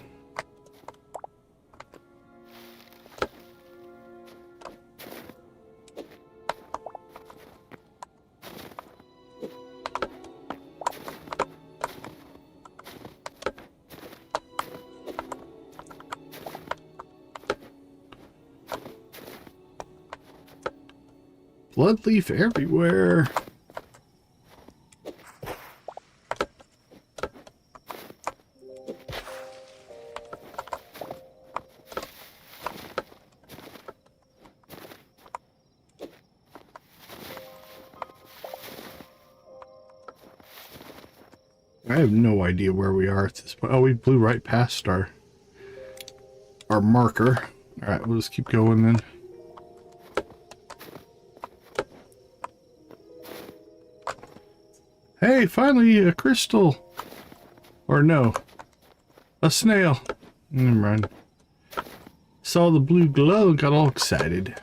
Blood leaf everywhere. I have no idea where we are at this point. Oh, we blew right past our marker. All right, we'll just keep going then. Hey, finally a crystal. Or no, a snail. Never mind. Saw the blue glow, got all excited.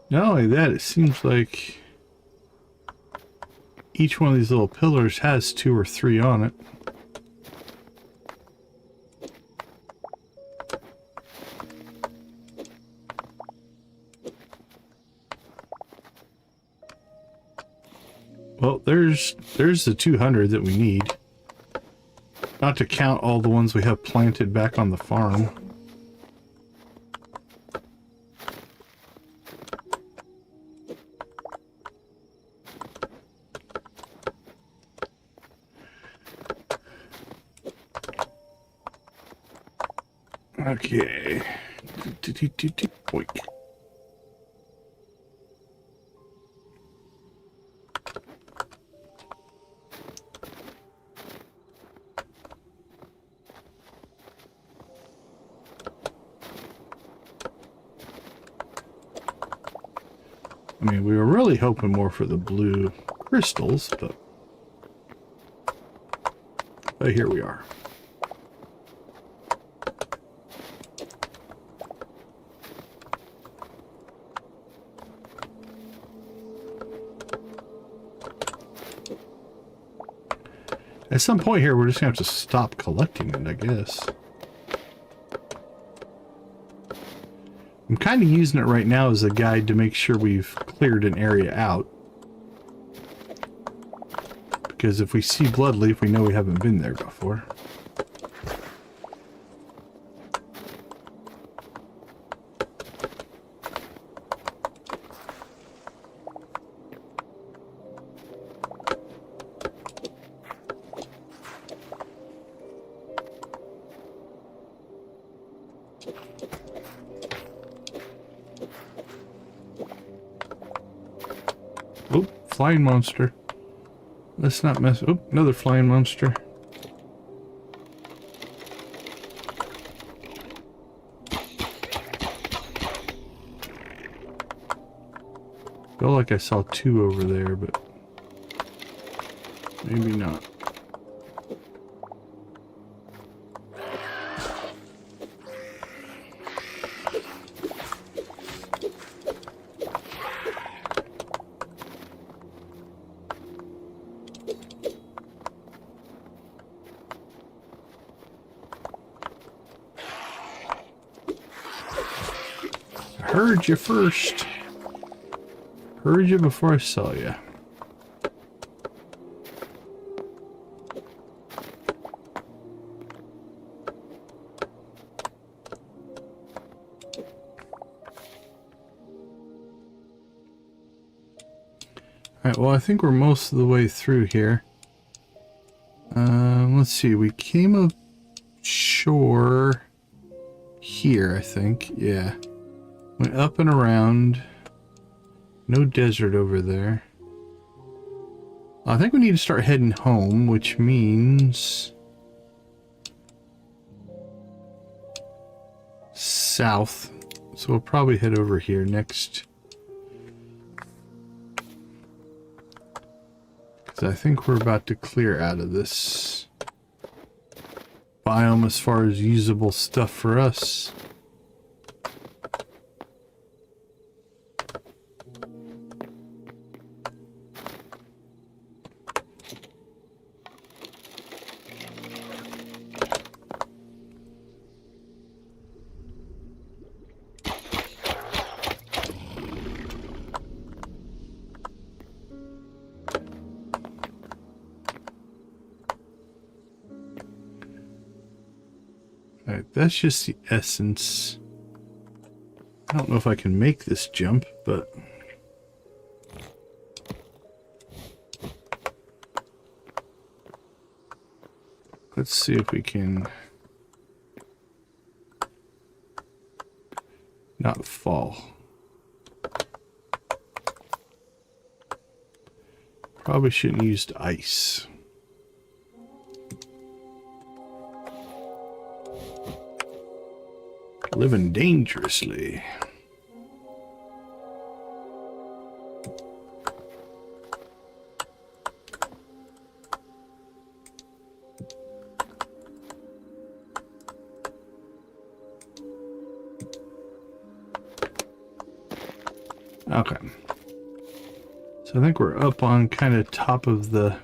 Not only that, it seems like each one of these little pillars has 2 or 3 on it. Well, there's the 200 that we need. Not to count all the ones we have planted back on the farm. Okay. Boink. I mean, we were really hoping more for the blue crystals, but here we are. At some point here, we're just gonna have to stop collecting it, I guess. I'm kind of using it right now as a guide to make sure we've cleared an area out. Because if we see blood leaf, we know we haven't been there before. Oh, flying monster. Let's not mess. Oh, another flying monster. Felt like I saw 2 over there, but maybe not. heard you first. Heard you before I saw you. Alright, well, I think we're most of the way through here. Let's see, we came ashore here, I think. Yeah. Went up and around. No desert over there. I think we need to start heading home, which means south. So we'll probably head over here next. Because I think we're about to clear out of this biome as far as usable stuff for us. Alright, that's just the essence. I don't know if I can make this jump, but let's see if we can not fall. Probably shouldn't have used ice. Living dangerously. Okay. So I think we're up on kind of top of the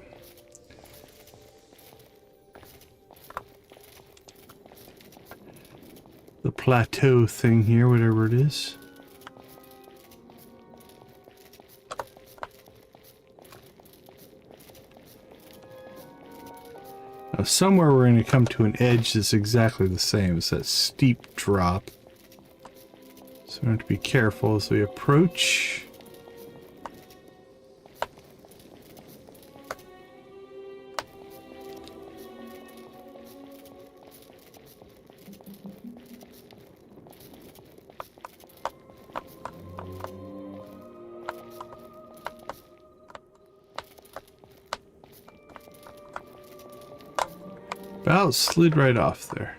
plateau thing here, whatever it is. Now somewhere we're going to come to an edge that's exactly the same. It's that steep drop. So we have to be careful as we approach. About slid right off there.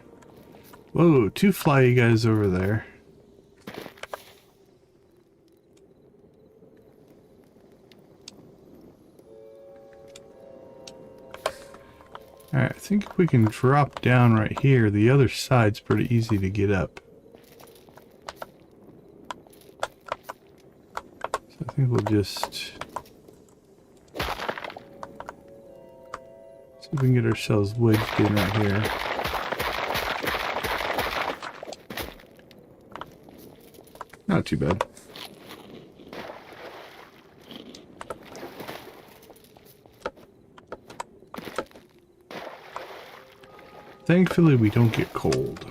Whoa, two flyy guys over there. Alright, I think if we can drop down right here, the other side's pretty easy to get up. So I think we'll just see if we can get ourselves wedged in right here. Not too bad. Thankfully, we don't get cold.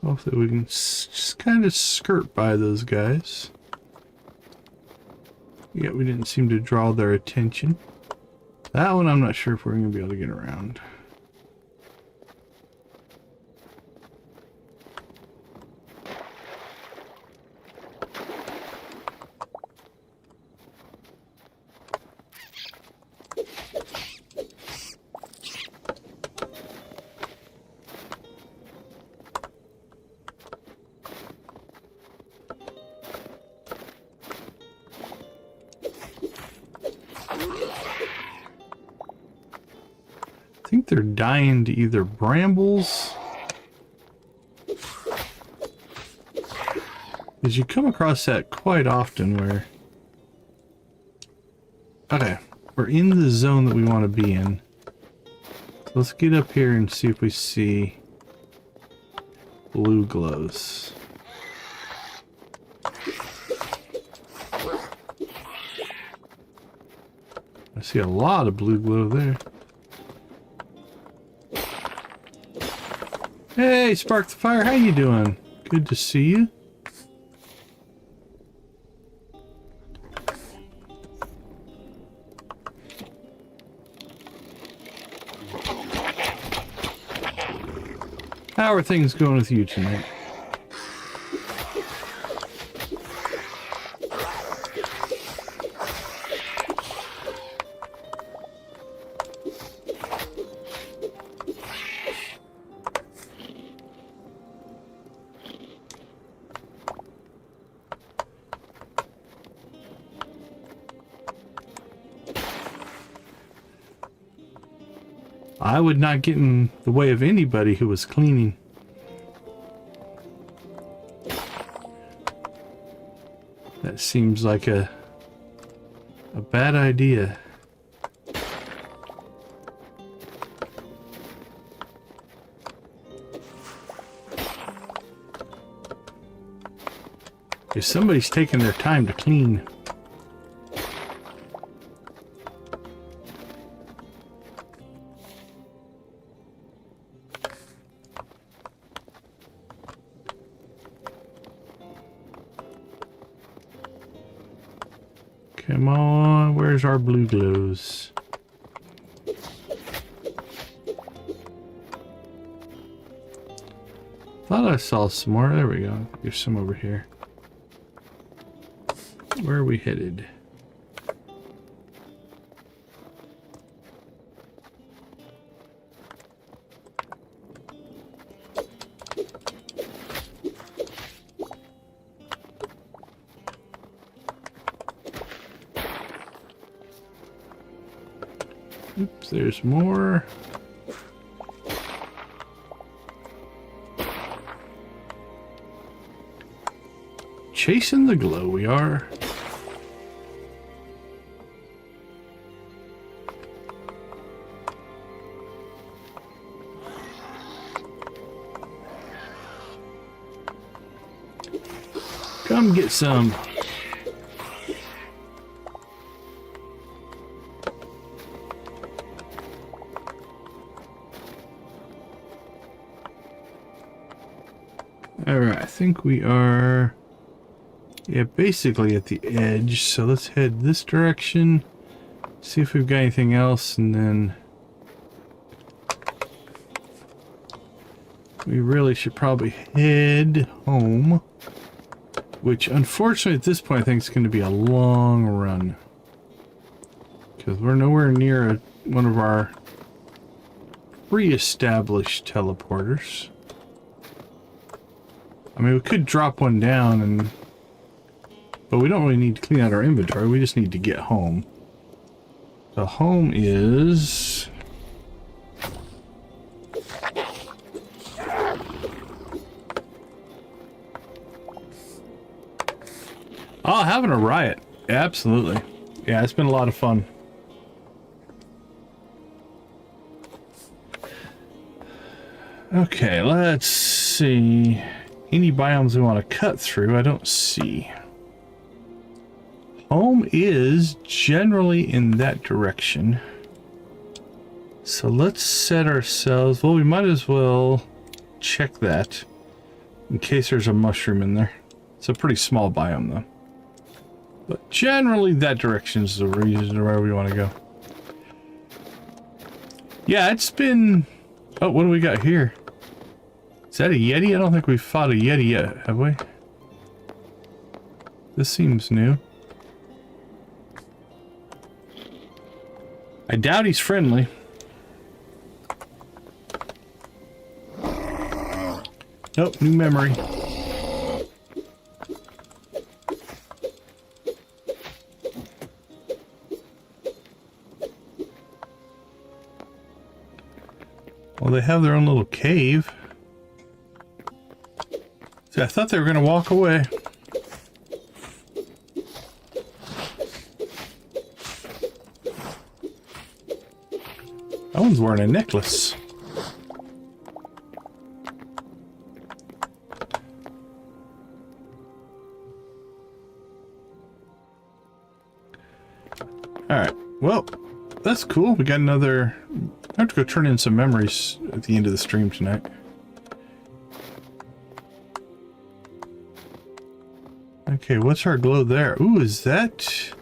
Hopefully we can just kind of skirt by those guys. Yeah, we didn't seem to draw their attention. That one I'm not sure if we're going to be able to get around. they're dying to either brambles. Because you come across that quite often where... Okay, we're in the zone that we want to be in. So let's get up here and see if we see blue glows. I see a lot of blue glow there. Hey, Spark the Fire, how you doing? Good to see you. How are things going with you tonight? I would not get in the way of anybody who was cleaning. That seems like a bad idea. If somebody's taking their time to clean. Come on, where's our blue glows? Thought I saw some more. There we go. There's some over here. Where are we headed? Oops, there's more. Chasing the glow, we are. Come get some. Alright, I think we are, yeah, basically at the edge. So let's head this direction, see if we've got anything else, and then we really should probably head home. Which, unfortunately, at this point, I think it's going to be a long run. Because we're nowhere near one of our pre-established teleporters. I mean, we could drop one down, but we don't really need to clean out our inventory. We just need to get home. So home is... Oh, having a riot. Absolutely. Yeah, it's been a lot of fun. Okay, let's see. Any biomes we want to cut through, I don't see. Home is generally in that direction. So let's set ourselves... Well, we might as well check that in case there's a mushroom in there. It's a pretty small biome, though. But generally, that direction is the reason where we want to go. Yeah, it's been... Oh, what do we got here? Is that a Yeti? I don't think we've fought a Yeti yet, have we? This seems new. I doubt he's friendly. Nope, new memory. Well, they have their own little cave. See, I thought they were going to walk away. That one's wearing a necklace. Alright, well, that's cool. We got another... I have to go turn in some memories at the end of the stream tonight. Okay, what's our glow there? Ooh, is that...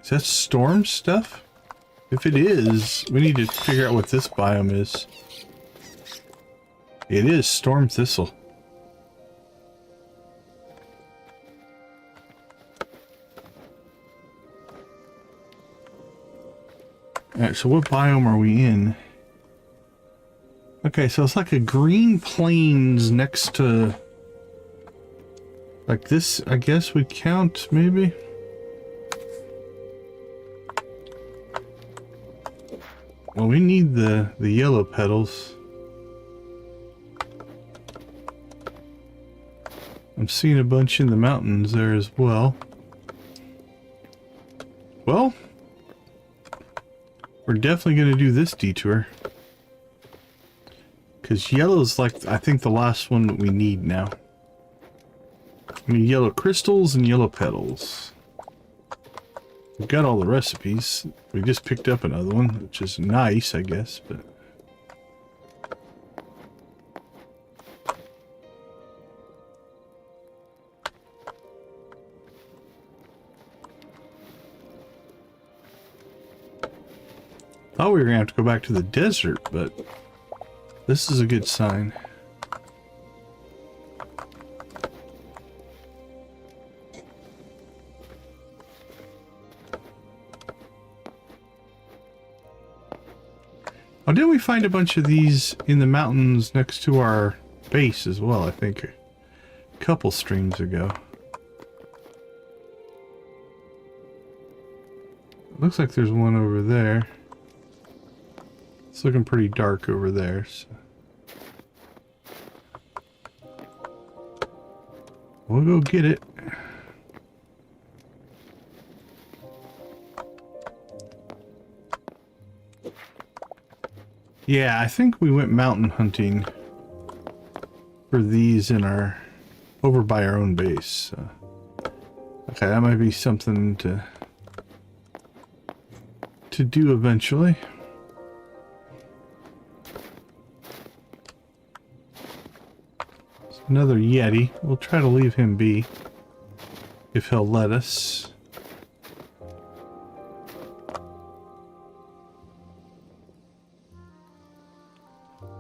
Is that storm stuff? If it is, we need to figure out what this biome is. It is storm thistle. Alright, so what biome are we in? Okay, so it's like a green plains next to... Like this, I guess we count, maybe? Well, we need the yellow petals. I'm seeing a bunch in the mountains there as well. Well... We're definitely going to do this detour. Because yellow is like, I think, the last one that we need now. We need yellow crystals and yellow petals. We've got all the recipes. We just picked up another one, which is nice, I guess, but... Thought we were gonna have to go back to the desert, but this is a good sign. Oh, didn't we find a bunch of these in the mountains next to our base as well, I think, a couple streams ago. Looks like there's one over there. It's looking pretty dark over there, so. We'll go get it. Yeah, I think we went mountain hunting for these in our... over by our own base. So. Okay, that might be something to do eventually. Another Yeti. We'll try to leave him be, if he'll let us.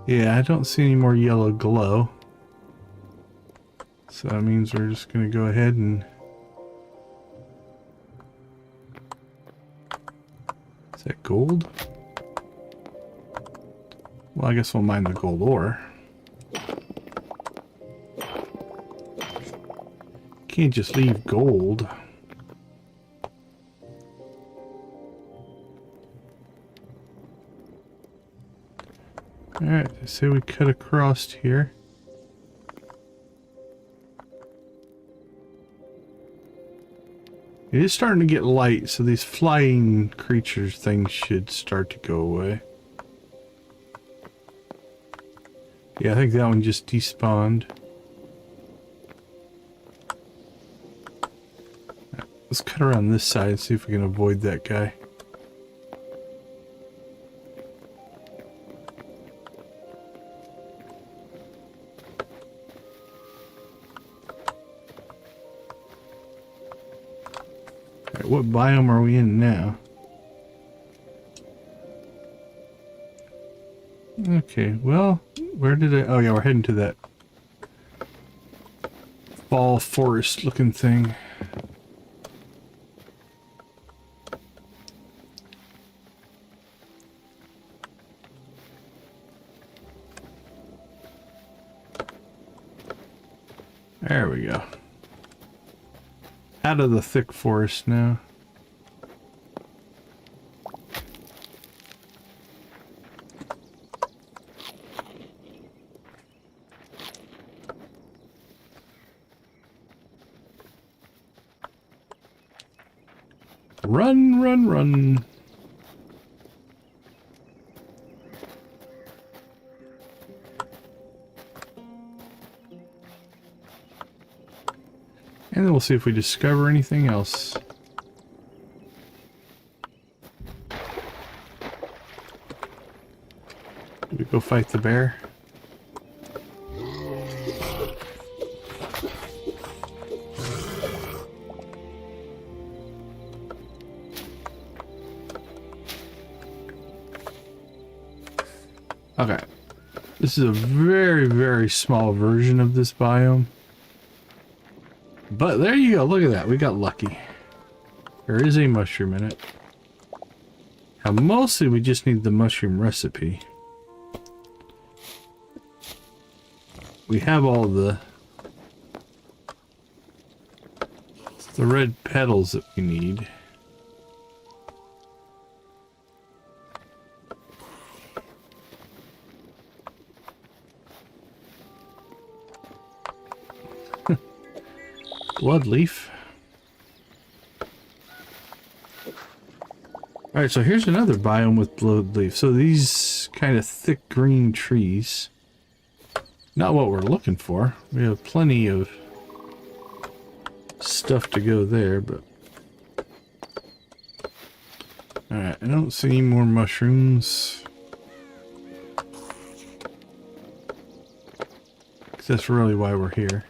Yeah, I don't see any more yellow glow. So that means we're just going to go ahead and... Is that gold? Well, I guess we'll mine the gold ore. Can't just leave gold. Alright, say we cut across here. It is starting to get light, so these flying creatures things should start to go away. Yeah, I think that one just despawned. Let's cut around this side and see if we can avoid that guy. Alright, what biome are we in now? Okay, well, where did I... Oh yeah, we're heading to that fall forest looking thing. There we go. Out of the thick forest now. Run, run, run. And then we'll see if we discover anything else. Do we go fight the bear? Okay. This is a very, very small version of this biome. But there you go, look at that, we got lucky. There is a mushroom in it. Now mostly we just need the mushroom recipe. We have all the red petals that we need. Blood leaf. Alright, so here's another biome with blood leaf. So these kind of thick green trees. Not what we're looking for. We have plenty of stuff to go there, but... Alright, I don't see any more mushrooms. That's really why we're here.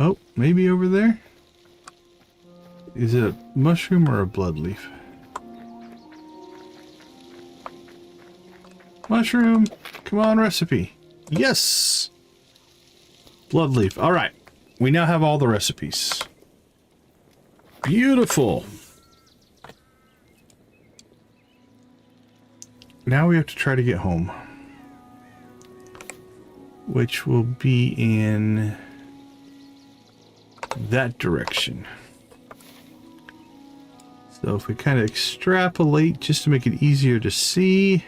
Oh, maybe over there? Is it a mushroom or a blood leaf? Mushroom! Come on, recipe. Yes! Blood leaf. Alright. We now have all the recipes. Beautiful! Now we have to try to get home. Which will be in that direction. So if we kind of extrapolate just to make it easier to see,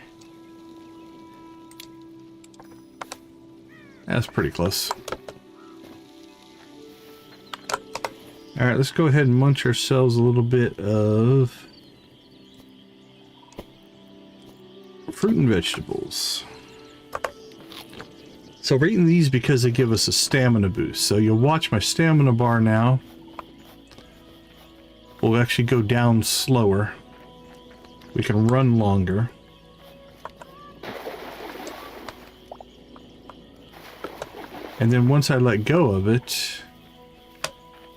that's pretty close. Alright, let's go ahead and munch ourselves a little bit of fruit and vegetables. So we're eating these because they give us a stamina boost. So you'll watch my stamina bar now. Will actually go down slower. We can run longer. And then once I let go of it,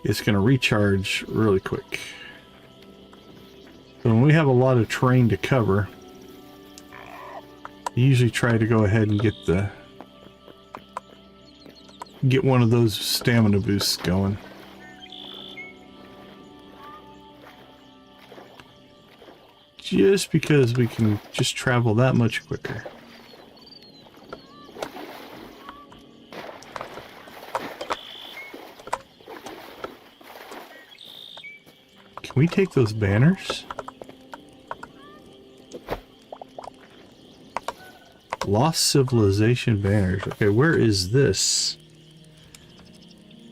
it's going to recharge really quick. So when we have a lot of terrain to cover, I usually try to go ahead and get one of those stamina boosts going. Just because we can just travel that much quicker. Can we take those banners? Lost civilization banners. Okay, where is this?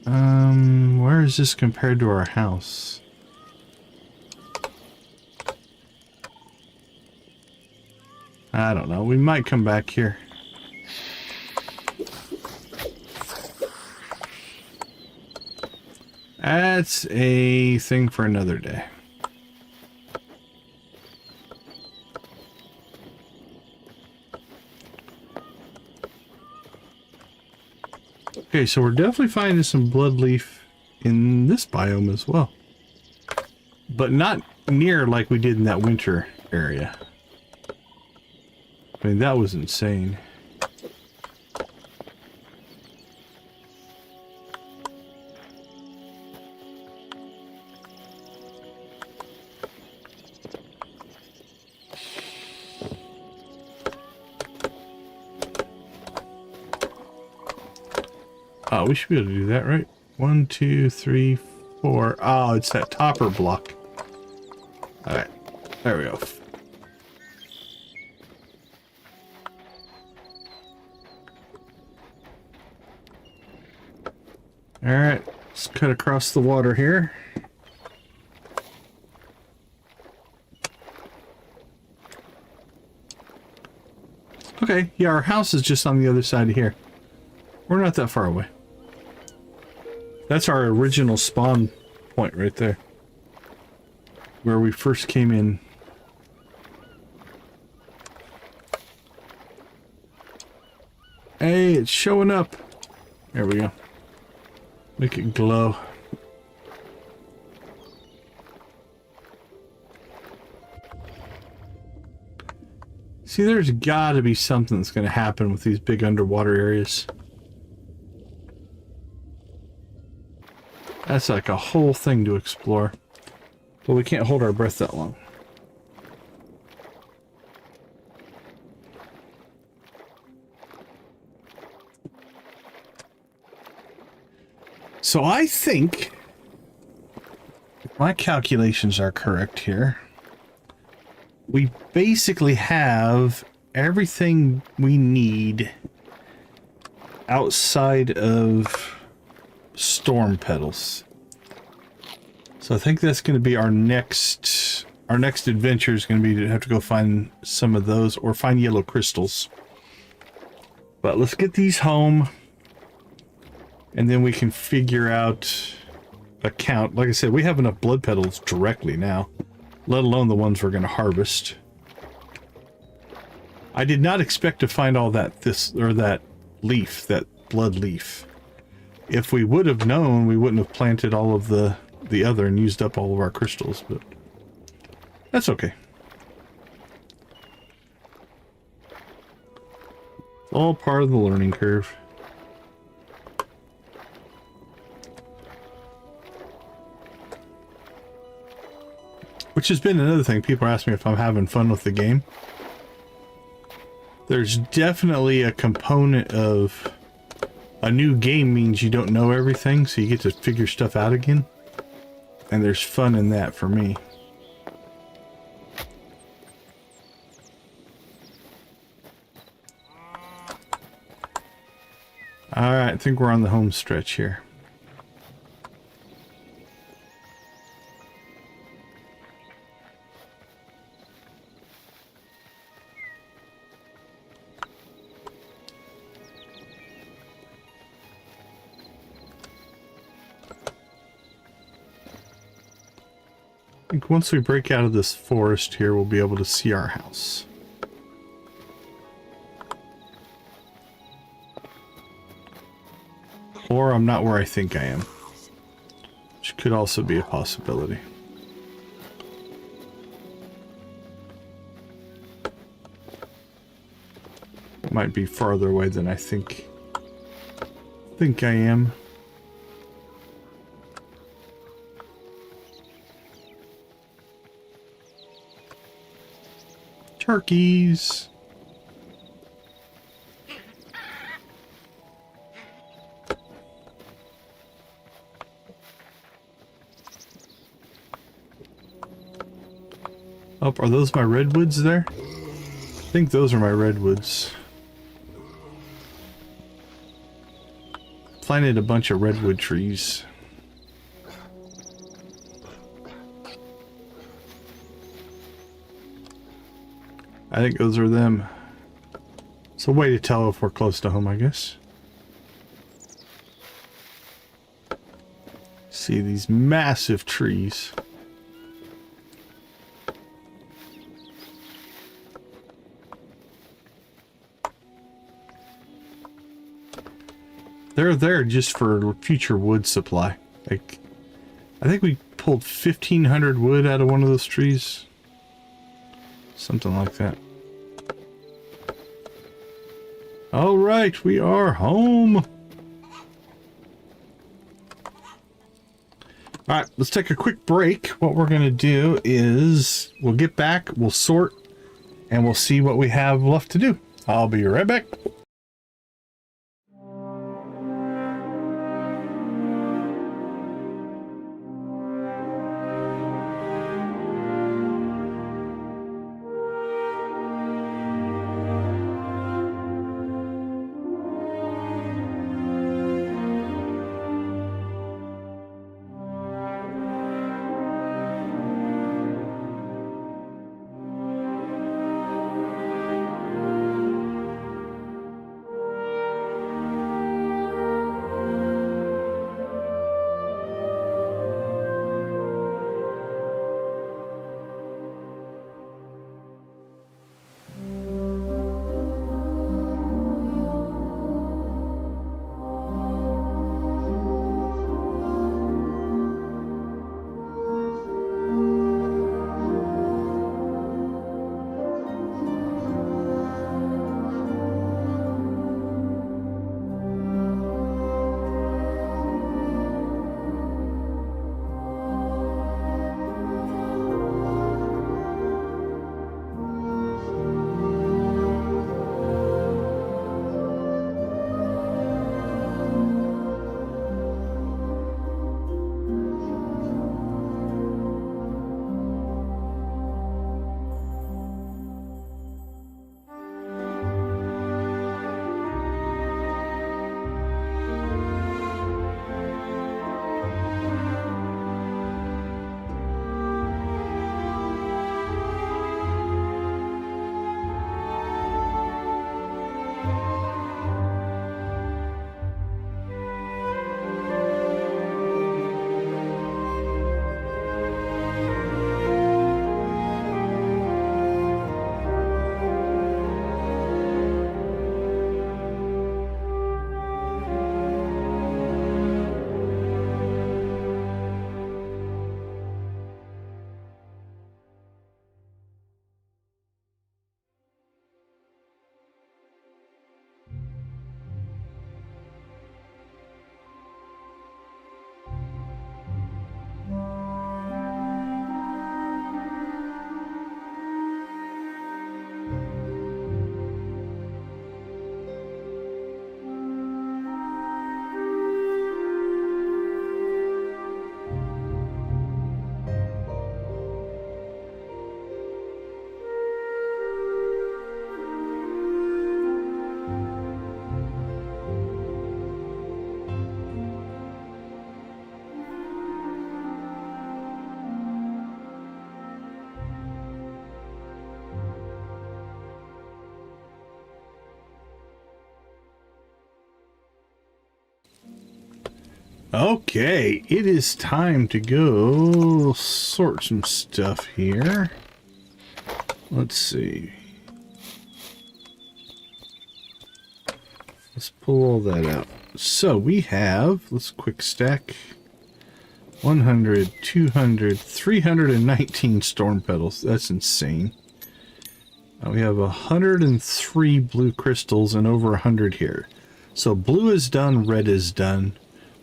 Where is this compared to our house? I don't know. We might come back here. That's a thing for another day. Okay, so we're definitely finding some blood leaf in this biome as well. But not near like we did in that winter area. I mean, that was insane. Oh, we should be able to do that, right? 1, 2, 3, 4. Oh, it's that topper block. Alright, there we go. Alright, let's cut across the water here. Okay, yeah, our house is just on the other side of here. We're not that far away. That's our original spawn point right there. Where we first came in. Hey, it's showing up. There we go. Make it glow. See, there's gotta be something that's gonna happen with these big underwater areas. That's like a whole thing to explore. But we can't hold our breath that long. So I think, if my calculations are correct here, we basically have everything we need outside of storm petals. So I think that's going to be our next adventure is going to be to have to go find some of those or find yellow crystals. But let's get these home and then we can figure out a count. Like I said, we have enough blood petals directly now, let alone the ones we're going to harvest. I did not expect to find all that that leaf, that blood leaf. If we would have known, we wouldn't have planted all of the other and used up all of our crystals, but that's okay. It's all part of the learning curve. Which has been another thing. People ask me if I'm having fun with the game. There's definitely a component of a new game means you don't know everything, so you get to figure stuff out again. And there's fun in that for me. Alright, I think we're on the home stretch here. I think once we break out of this forest here, we'll be able to see our house. Or I'm not where I think I am. Which could also be a possibility. Might be farther away than I think I am. Turkeys. Oh, are those my redwoods there? I think those are my redwoods. Planted a bunch of redwood trees. I think those are them. It's a way to tell if we're close to home, I guess. See these massive trees. They're there just for future wood supply. Like, I think we pulled 1,500 wood out of one of those trees. Something like that. All right, we are home. All right, let's take a quick break. What we're going to do is we'll get back, we'll sort, and we'll see what we have left to do. I'll be right back. Okay, it is time to go sort some stuff here. Let's see. Let's pull all that out. So we have, let's quick stack, 100, 200, 319 storm petals. That's insane. We have 103 blue crystals and over 100 here. So blue is done, red is done.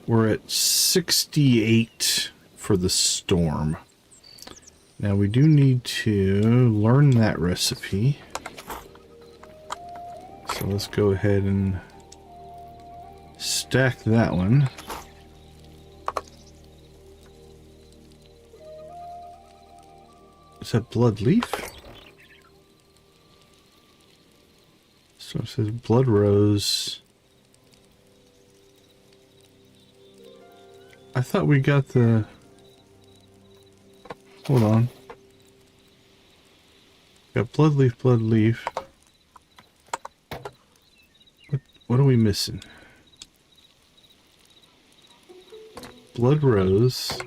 We're at 68 for the storm. Now we do need to learn that recipe. So let's go ahead and stack that one. Is that blood leaf? So it says blood rose. I thought we got the... Hold on. Got blood leaf, blood leaf. What are we missing? Blood rose.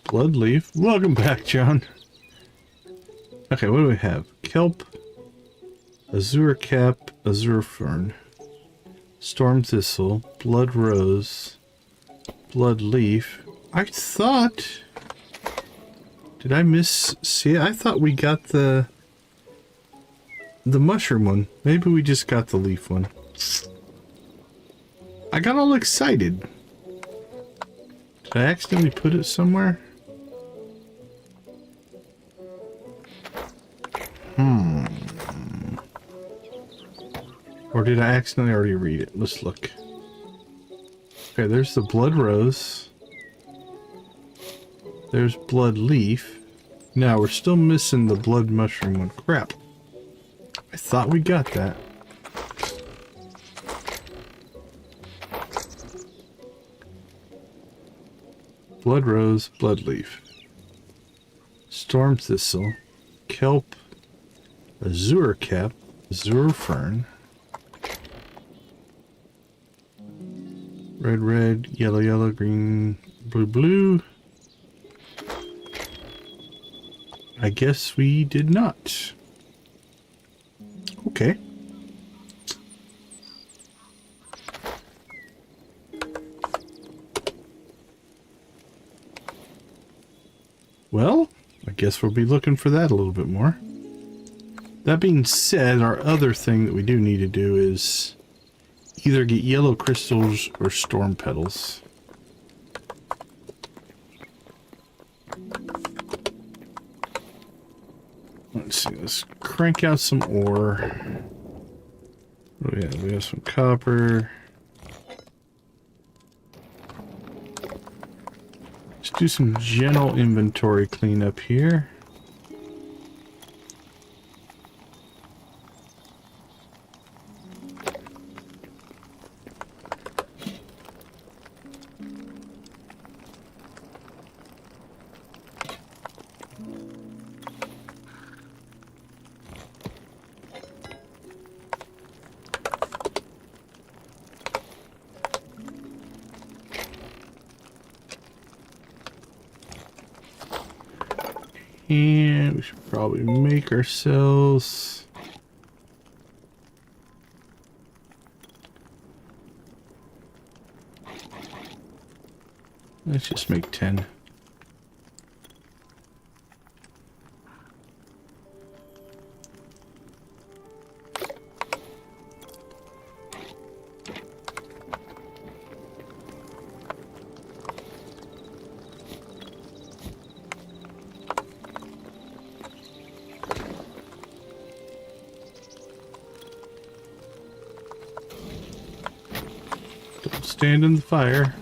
Blood leaf. Welcome back, John. Okay, what do we have? Kelp, azure cap, azure fern, storm thistle, blood rose, blood leaf. I thought... Did I miss... See, I thought we got the mushroom one. Maybe we just got the leaf one. I got all excited. Did I accidentally put it somewhere? Or did I accidentally already read it? Let's look. Okay, there's the blood rose. There's blood leaf. Now we're still missing the blood mushroom one. Crap. I thought we got that. Blood rose, blood leaf. Storm thistle. Kelp. Azure cap. Azure fern. Red, red, yellow, yellow, green, blue, blue. I guess we did not. Okay. Well, I guess we'll be looking for that a little bit more. That being said, our other thing that we do need to do is either get yellow crystals or storm petals. Let's see, let's crank out some ore. What do we have? We have some copper. Let's do some general inventory cleanup here. And we should probably make ourselves... Let's just make 10. Don't stand in the fire.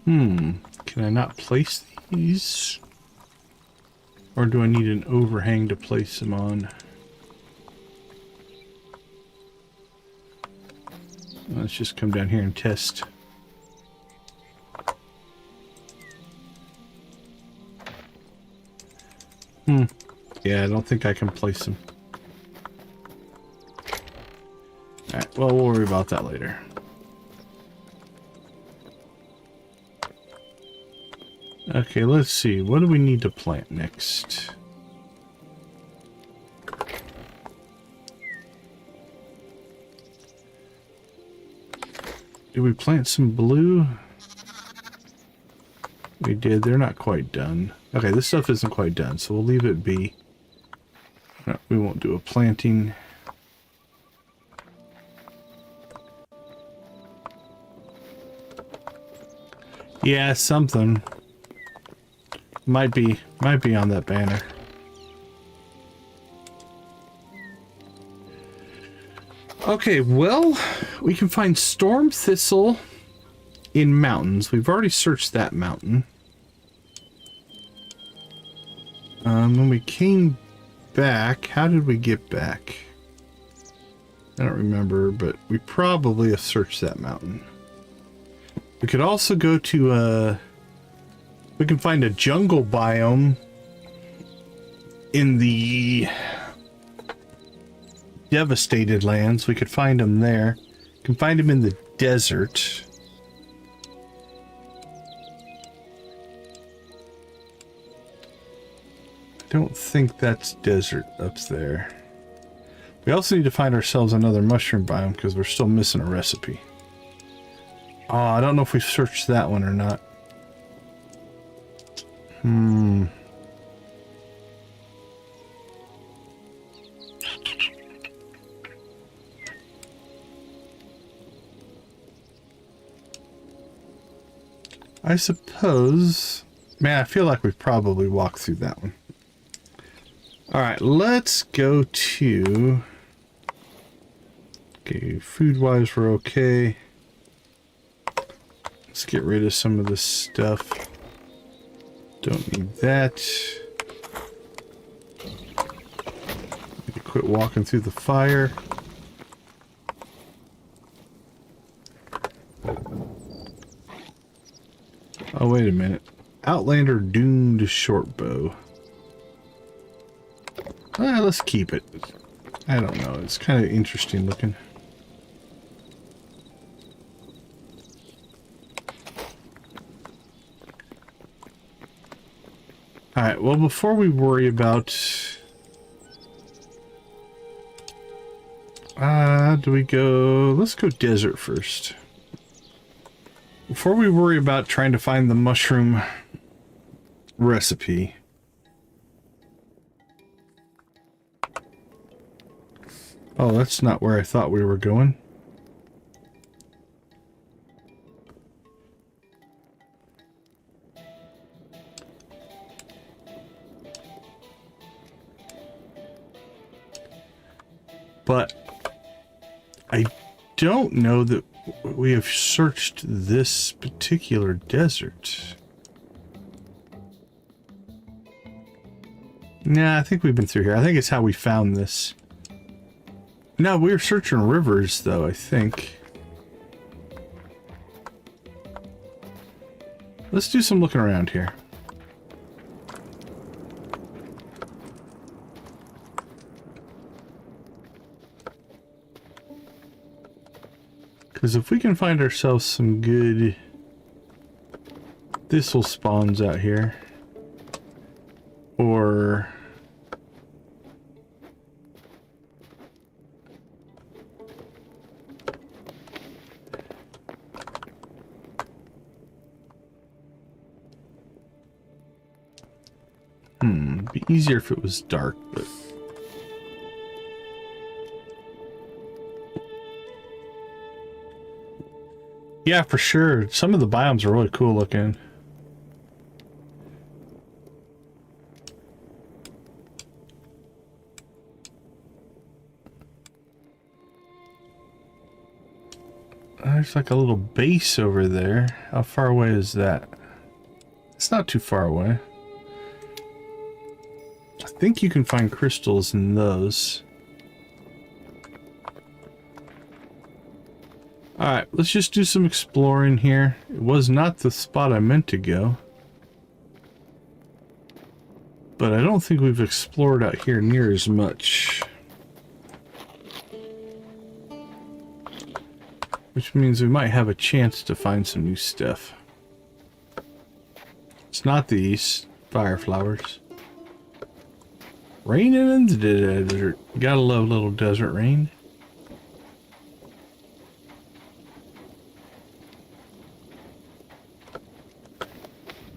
Can I not place these? Or do I need an overhang to place them on? Let's just come down here and test. Yeah, I don't think I can place them. Alright, well, we'll worry about that later. Okay, let's see. What do we need to plant next? Did we plant some blue? We did. They're not quite done. Okay, this stuff isn't quite done, so we'll leave it be. No, we won't do a planting. Yeah, something. Might be on that banner. Okay, well, we can find storm thistle in mountains. We've already searched that mountain. When we came back, how did we get back? I don't remember, but we probably have searched that mountain. We could also go to, we can find a jungle biome in the devastated lands. We could find them there. We can find them in the desert. I don't think that's desert up there. We also need to find ourselves another mushroom biome because we're still missing a recipe. Oh, I don't know if we've searched that one or not. I suppose... Man, I feel like we've probably walked through that one. Alright, let's go to... Okay, food-wise we're okay. Let's get rid of some of this stuff. Don't need that. Need to quit walking through the fire. Oh, wait a minute. Outlander doomed short bow. Let's keep it. I don't know. It's kind of interesting looking. Alright, well, before we worry about... do we go... Let's go desert first. Before we worry about trying to find the mushroom recipe... Oh, that's not where I thought we were going. But I don't know that we have searched this particular desert. Nah, I think we've been through here. I think it's how we found this. No, we were searching rivers, though, I think. Let's do some looking around here. Because if we can find ourselves some good thistle spawns out here, or... it'd be easier if it was dark, but... Yeah, for sure. Some of the biomes are really cool looking. There's like a little base over there. How far away is that? It's not too far away. I think you can find crystals in those. Alright, let's just do some exploring here. It was not the spot I meant to go. but I don't think we've explored out here near as much. Which means we might have a chance to find some new stuff. It's not these fire flowers. Raining in the desert. Gotta love a little desert rain.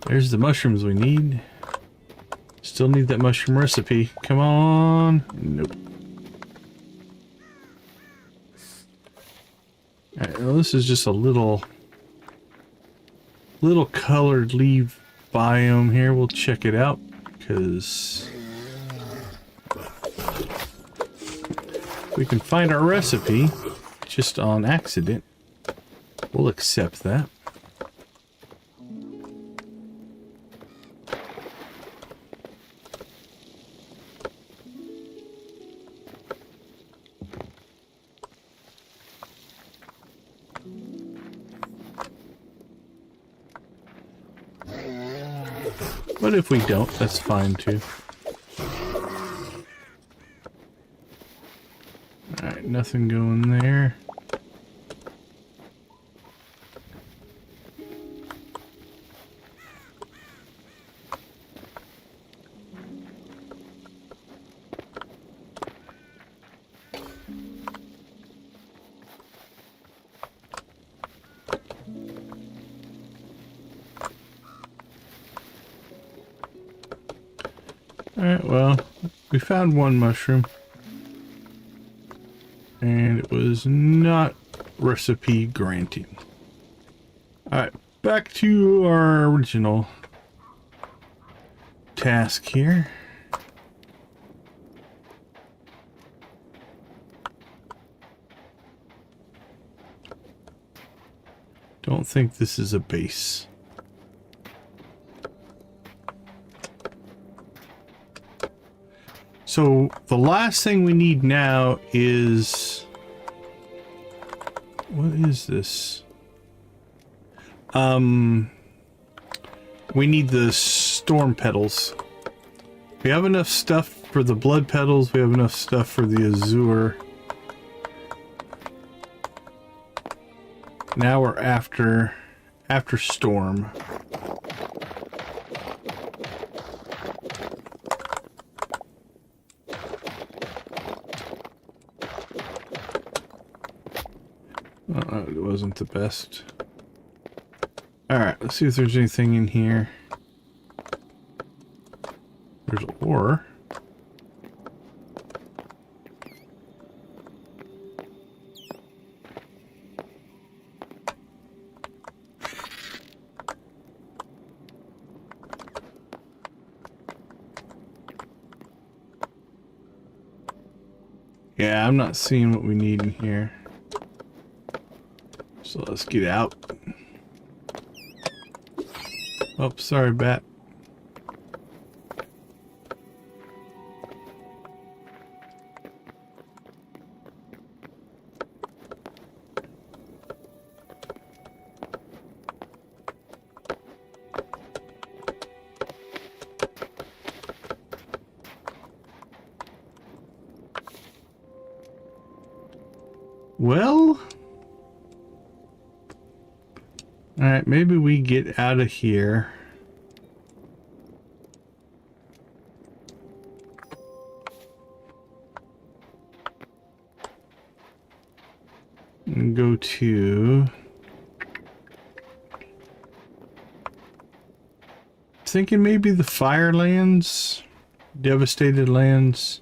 There's the mushrooms we need. Still need that mushroom recipe. Come on. Nope. Alright, well, this is just a little colored leaf biome here. We'll check it out, because we can find our recipe just on accident. We'll accept that. But if we don't, that's fine too. Alright, nothing going there. Alright, well, we found one mushroom. And it was not recipe granting. Alright, back to our original task here. Don't think this is a base. So the last thing we need now is, what is this? We need the storm petals. We have enough stuff for the blood petals. We have enough stuff for the azure. Now we're after storm. It wasn't the best. Alright, let's see if there's anything in here. There's ore. Yeah, I'm not seeing what we need in here. So let's get out. Oh, sorry, bat. Well, alright, maybe we get out of here. And go to... Thinking maybe the Firelands, Devastated Lands.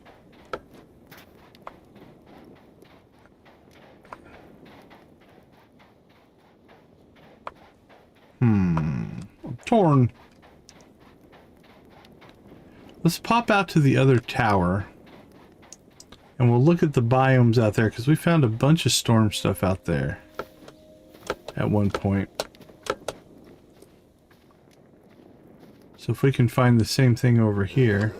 I'm torn. Let's pop out to the other tower. And we'll look at the biomes out there, because we found a bunch of storm stuff out there at one point. So if we can find the same thing over here.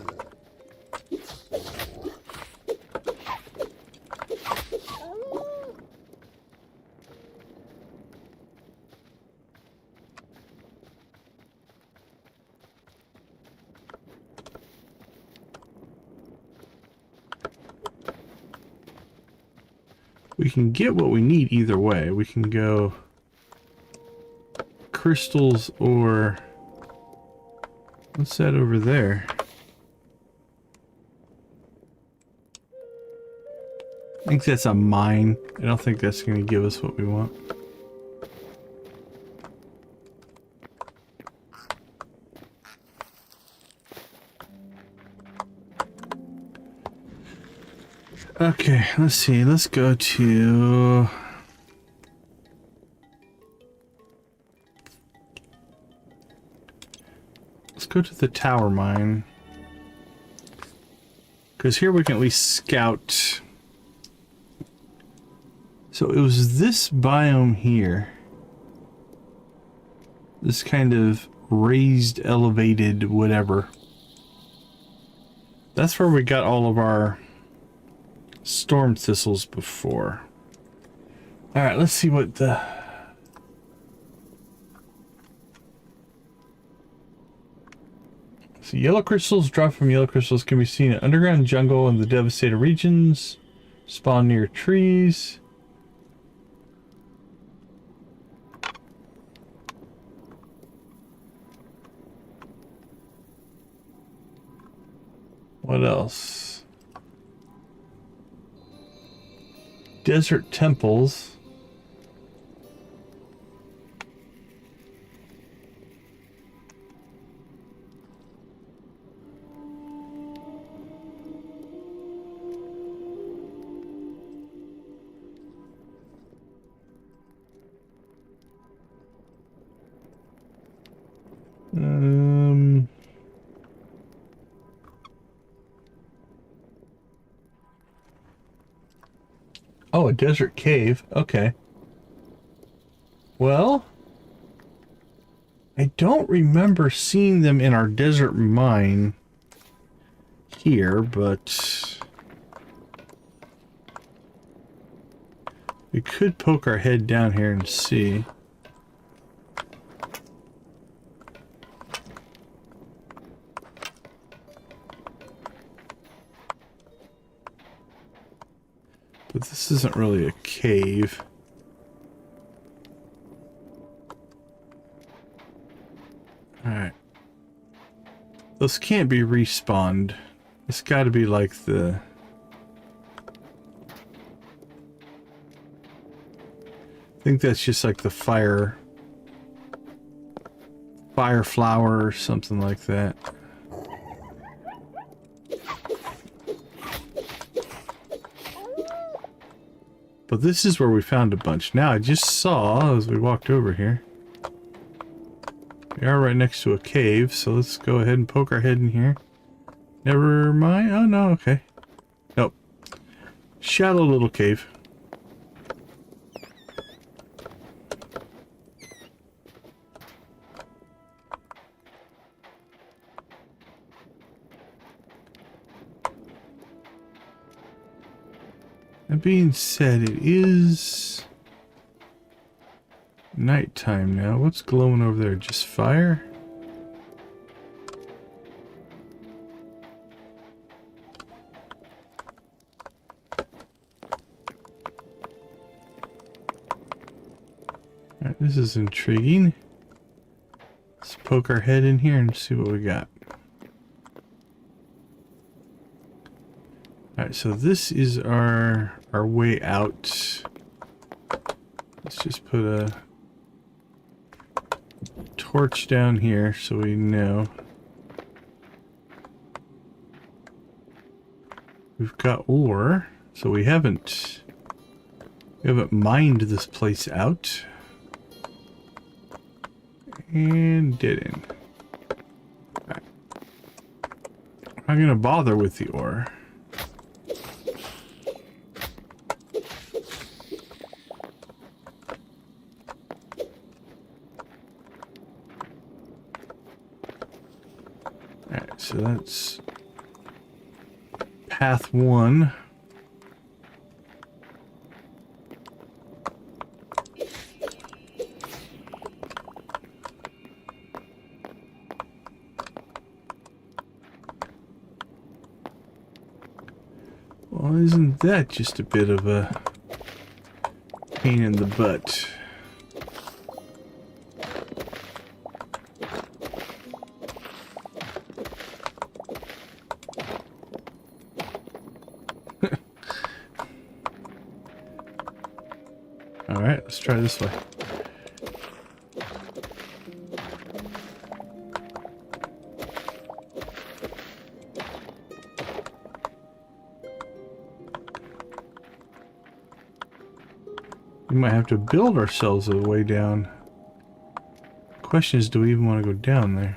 We can get what we need either way. We can go crystals or what's that over there? I think that's a mine. I don't think that's going to give us what we want. Okay, let's see. Let's go to... Let's go to the tower mine. Because here we can at least scout. So it was this biome here. This kind of raised, elevated, whatever. That's where we got all of our storm thistles before. Alright, let's see what the... So yellow crystals dropped from yellow crystals can be seen in underground jungle in the devastated regions. Spawn near trees. What else? Desert temples. Oh, a desert cave. Okay. Well, I don't remember seeing them in our desert mine here, but we could poke our head down here and see. But this isn't really a cave. Alright. Those can't be respawned. It's got to be like the... I think that's just like the fire flower or something like that. But this is where we found a bunch. Now I just saw as we walked over here. We are right next to a cave, so let's go ahead and poke our head in here. Never mind. Oh no, okay. Nope. Shallow little cave. That being said, it is nighttime now. What's glowing over there? Just fire? Alright, this is intriguing. Let's poke our head in here and see what we got. Alright, so this is our way out. Let's just put a torch down here so we know. We've got ore, so we haven't mined this place out. And didn't. Right. I'm gonna bother with the ore. Alright, so that's path 1. Well, isn't that just a bit of a pain in the butt. All right, let's try this way. We might have to build ourselves a way down. Question is, do we even want to go down there?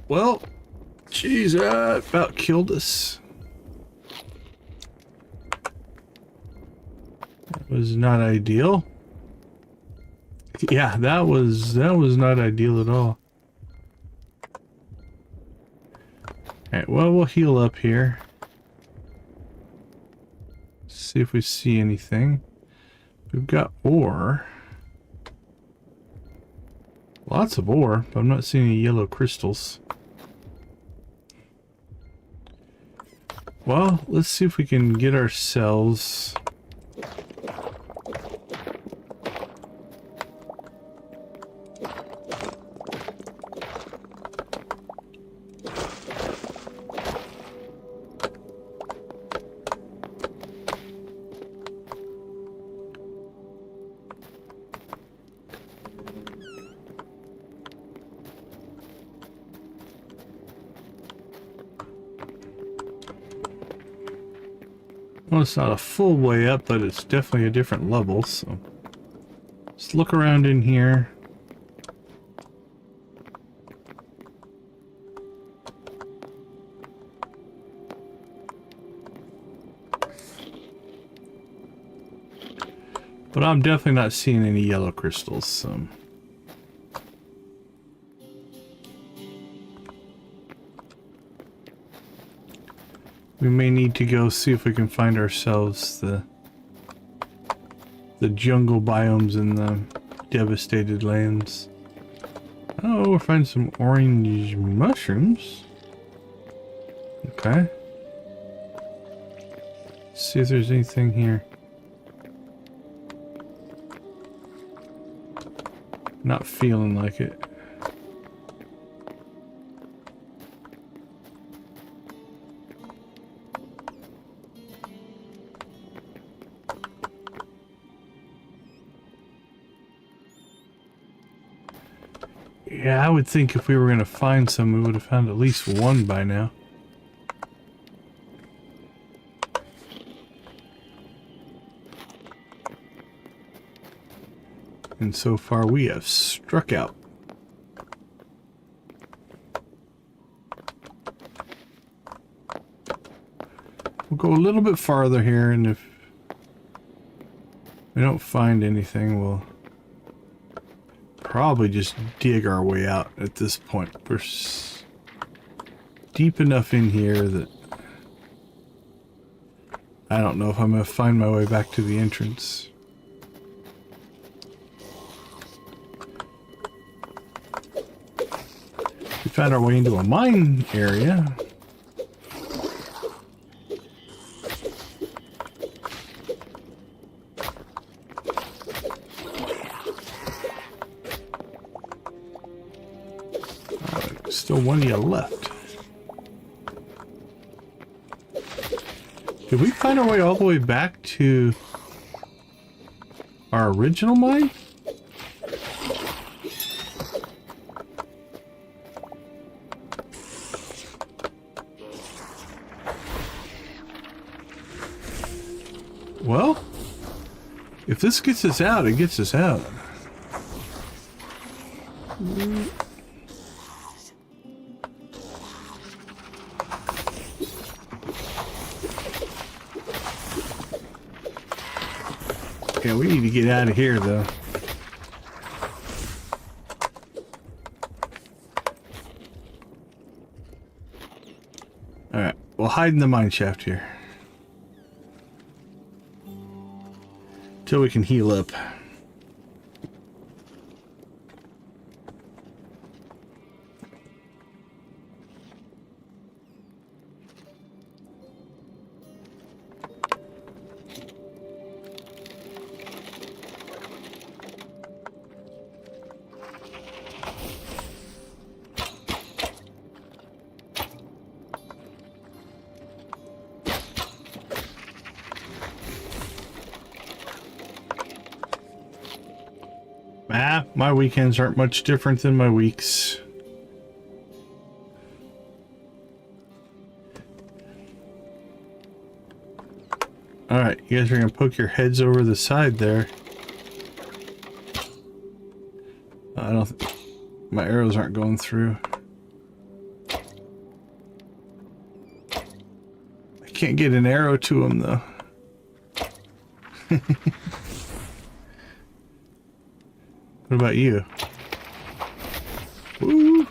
Well, geez, that about killed us. That was not ideal. Yeah, that was not ideal at all. Alright, well, we'll heal up here. See if we see anything. We've got ore. Lots of ore, but I'm not seeing any yellow crystals. Well, let's see if we can get ourselves... Well, it's not a full way up, but it's definitely a different level, so... Let's look around in here. But I'm definitely not seeing any yellow crystals, so... We may need to go see if we can find ourselves the jungle biomes in the devastated lands. Oh, we're finding some orange mushrooms. Okay. Let's see if there's anything here. Not feeling like it. Yeah, I would think if we were going to find some, we would have found at least one by now. And so far we have struck out. We'll go a little bit farther here, and if we don't find anything, we'll probably just dig our way out at this point. We're deep enough in here that I don't know if I'm going to find my way back to the entrance. We found our way into a mine area. Still one of you left. Did we find our way all the way back to our original mine? Well, if this gets us out, it gets us out. Okay, we need to get out of here, though. Alright, we'll hide in the mine shaft here. Till we can heal up. Ah, my weekends aren't much different than my weeks. Alright, you guys are gonna poke your heads over the side there. I don't my arrows aren't going through. I can't get an arrow to them though. What about you? Woo!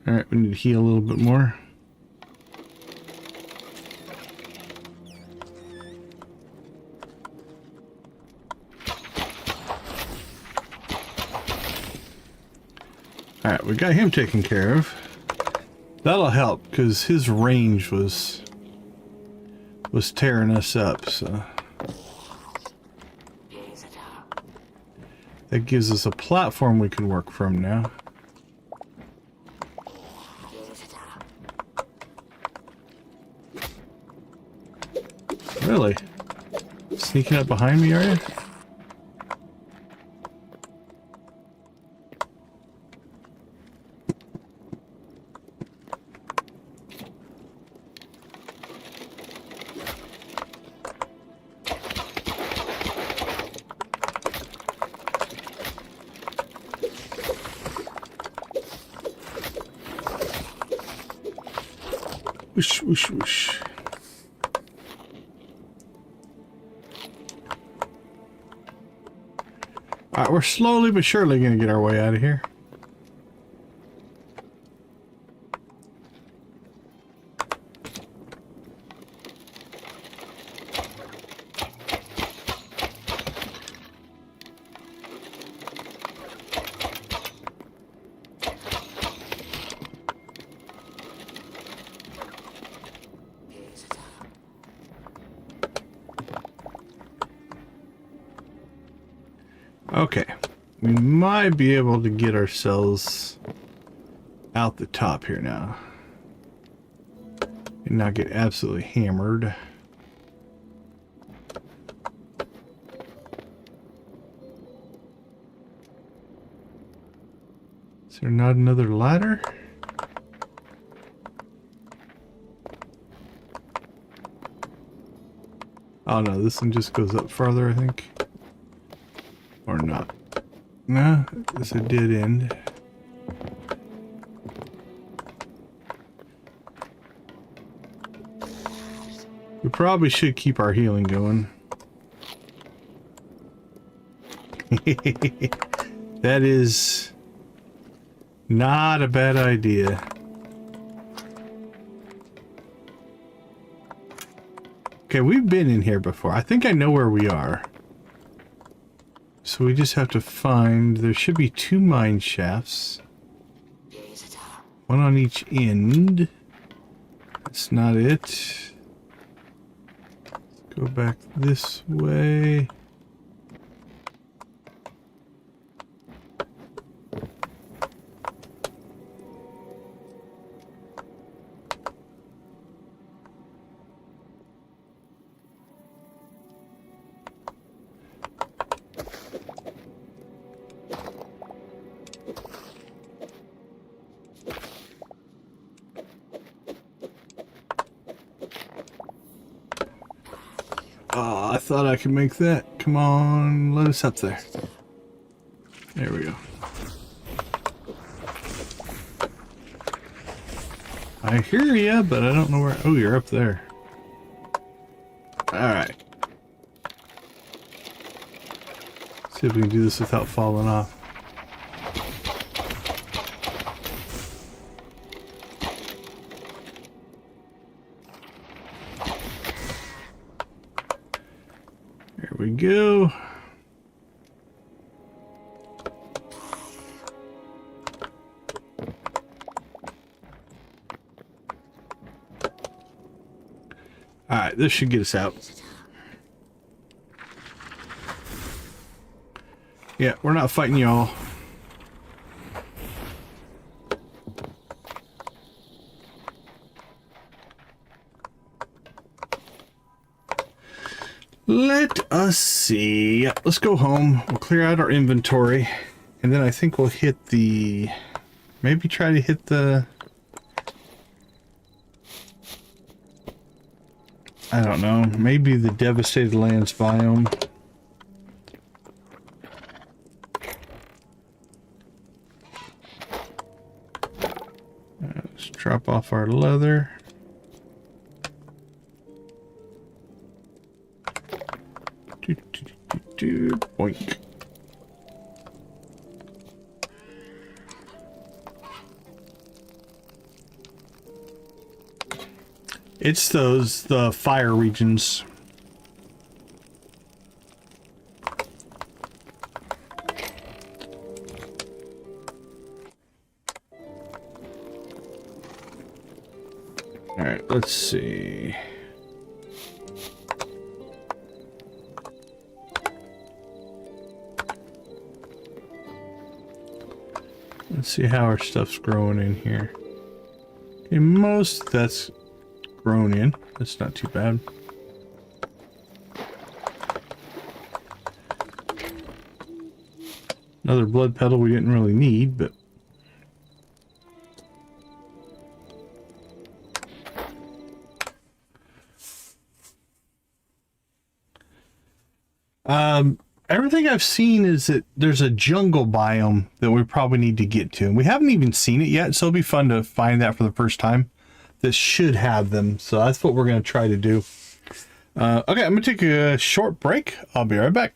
Alright, we need to heal a little bit more. Alright, we got him taken care of. That'll help, because his range was tearing us up, so... That gives us a platform we can work from now. Really? Sneaking up behind me, are you? Whoosh, whoosh, whoosh. Alright, we're slowly but surely gonna get our way out of here. Okay, we might be able to get ourselves out the top here now and not get absolutely hammered. Is there not another ladder? Oh no, this one just goes up farther, I think. Or not. No, it's a dead end. We probably should keep our healing going. That is not a bad idea. Okay, we've been in here before. I think I know where we are. So we just have to find, there should be 2 mine shafts. One on each end. That's not it. Let's go back this way. Oh, I thought I could make that. Come on, let us up there. There we go. I hear ya, but I don't know where. Oh, you're up there. Alright. See if we can do this without falling off. There we go. Alright, this should get us out. Yeah, we're not fighting y'all. Let let us see. Let's go home. We'll clear out our inventory. And then I think we'll hit the... Maybe try to hit the... I don't know. Maybe the Devastated Lands biome. Let's drop off our leather. Boink. It's the fire regions. All right, let's see. Let's see how our stuff's growing in here. Okay, most that's grown in. That's not too bad. Another blood petal we didn't really need, but everything I've seen is that there's a jungle biome that we probably need to get to. And we haven't even seen it yet, so it'll be fun to find that for the first time. This should have them, so that's what we're going to try to do. Okay, I'm going to take a short break. I'll be right back.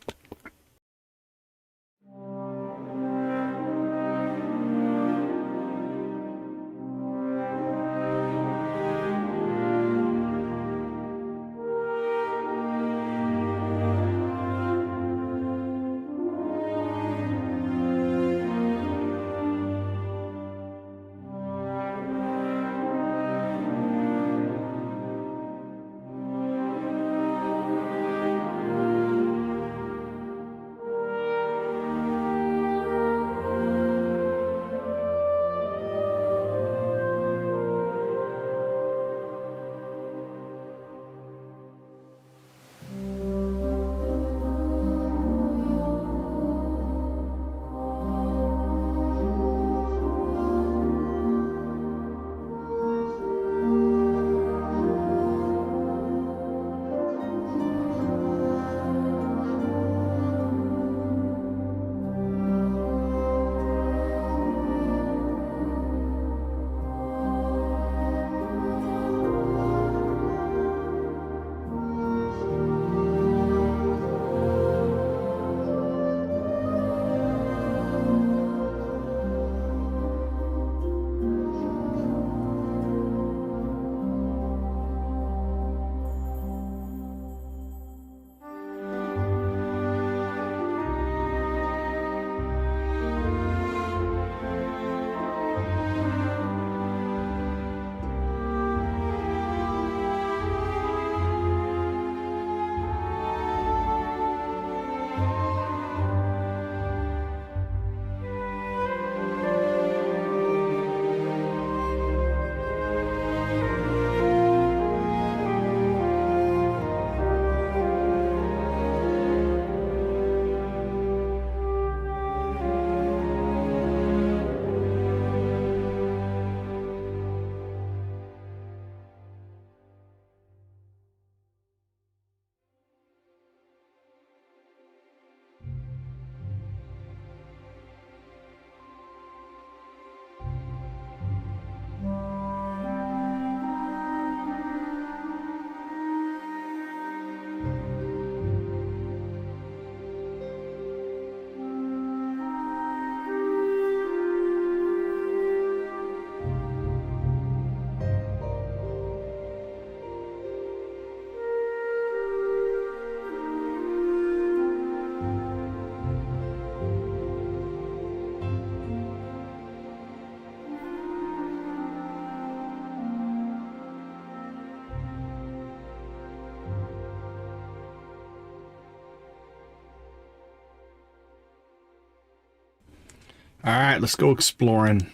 All right, let's go exploring.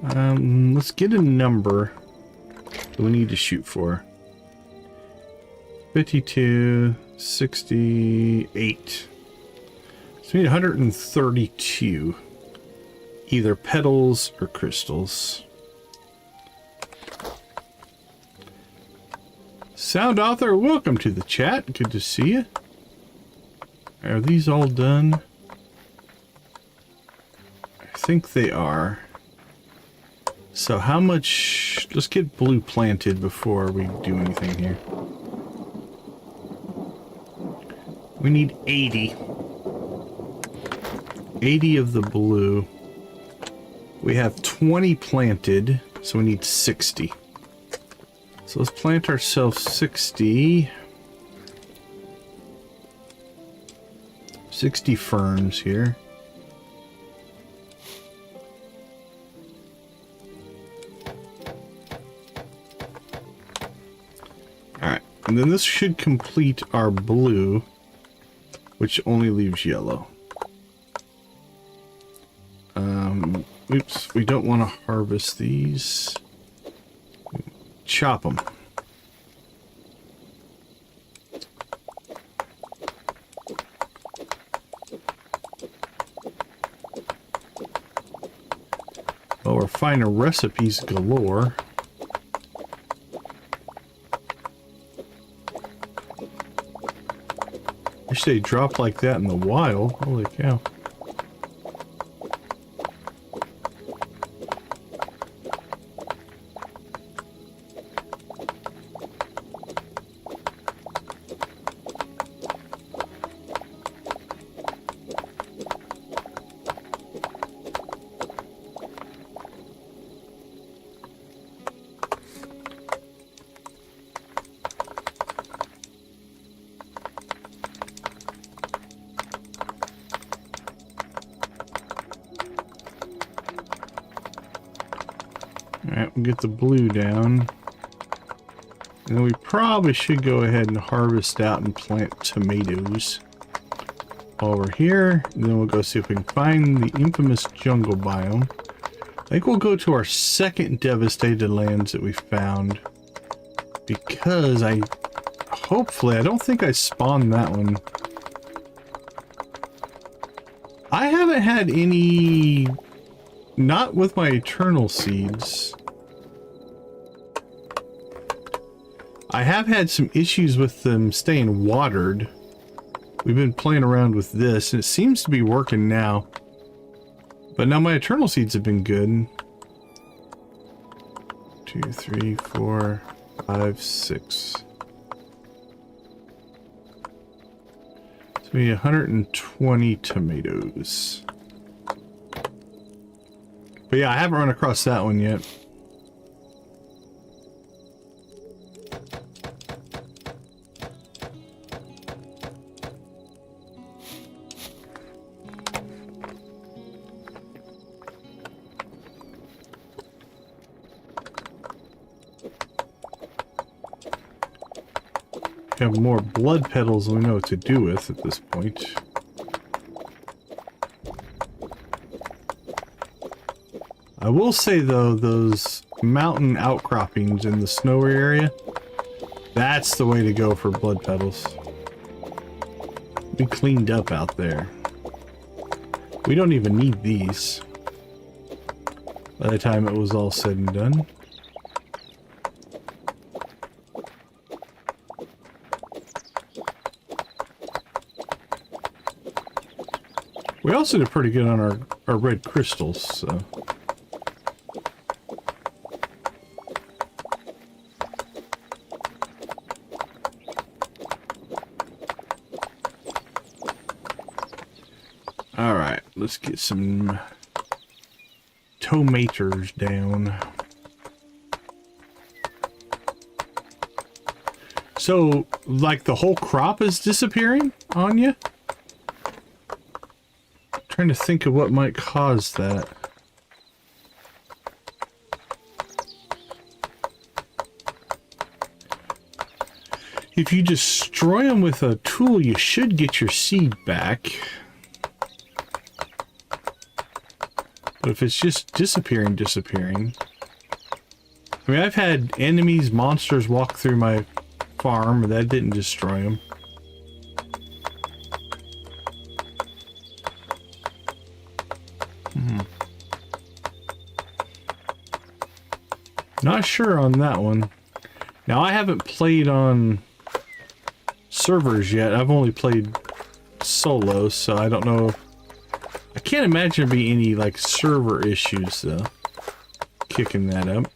Let's get a number that we need to shoot for. 52. 68. So we need 132. Either petals or crystals. Sound Author, welcome to the chat. Good to see you. Are these all done? I think they are. So how much... Let's get blue planted before we do anything here. We need 80. 80 of the blue. We have 20 planted, so we need 60. So let's plant ourselves 60 ferns here. Alright, and then this should complete our blue, which only leaves yellow. Oops, we don't want to harvest these. Chop them. Well, we're finding recipes galore. Wish they dropped like that in the wild. Holy cow. Alright, we'll get the blue down. And then we probably should go ahead and harvest out and plant tomatoes while we're here. And then we'll go see if we can find the infamous jungle biome. I think we'll go to our second devastated lands that we found. Because hopefully, I don't think I spawned that one. I haven't had any... Not with my eternal seeds. I have had some issues with them staying watered. We've been playing around with this, and it seems to be working now. But now my eternal seeds have been good. 2, 3, 4, 5, 6. So we need 120 tomatoes. But yeah, I haven't run across that one yet. We have more blood petals than we know what to do with at this point. I will say though, those mountain outcroppings in the snowy area, that's the way to go for blood petals. Be cleaned up out there. We don't even need these by the time it was all said and done. We also did pretty good on our red crystals, so. Alright, let's get some tomatoes down. So, like the whole crop is disappearing on you? Trying to think of what might cause that. If you destroy them with a tool, you should get your seed back. But if it's just disappearing. I mean, I've had enemies, monsters walk through my farm, but that didn't destroy them. Not sure on that one. Now, I haven't played on servers yet. I've only played solo, so I don't know. I can't imagine there be any, like, server issues, though. Kicking that up.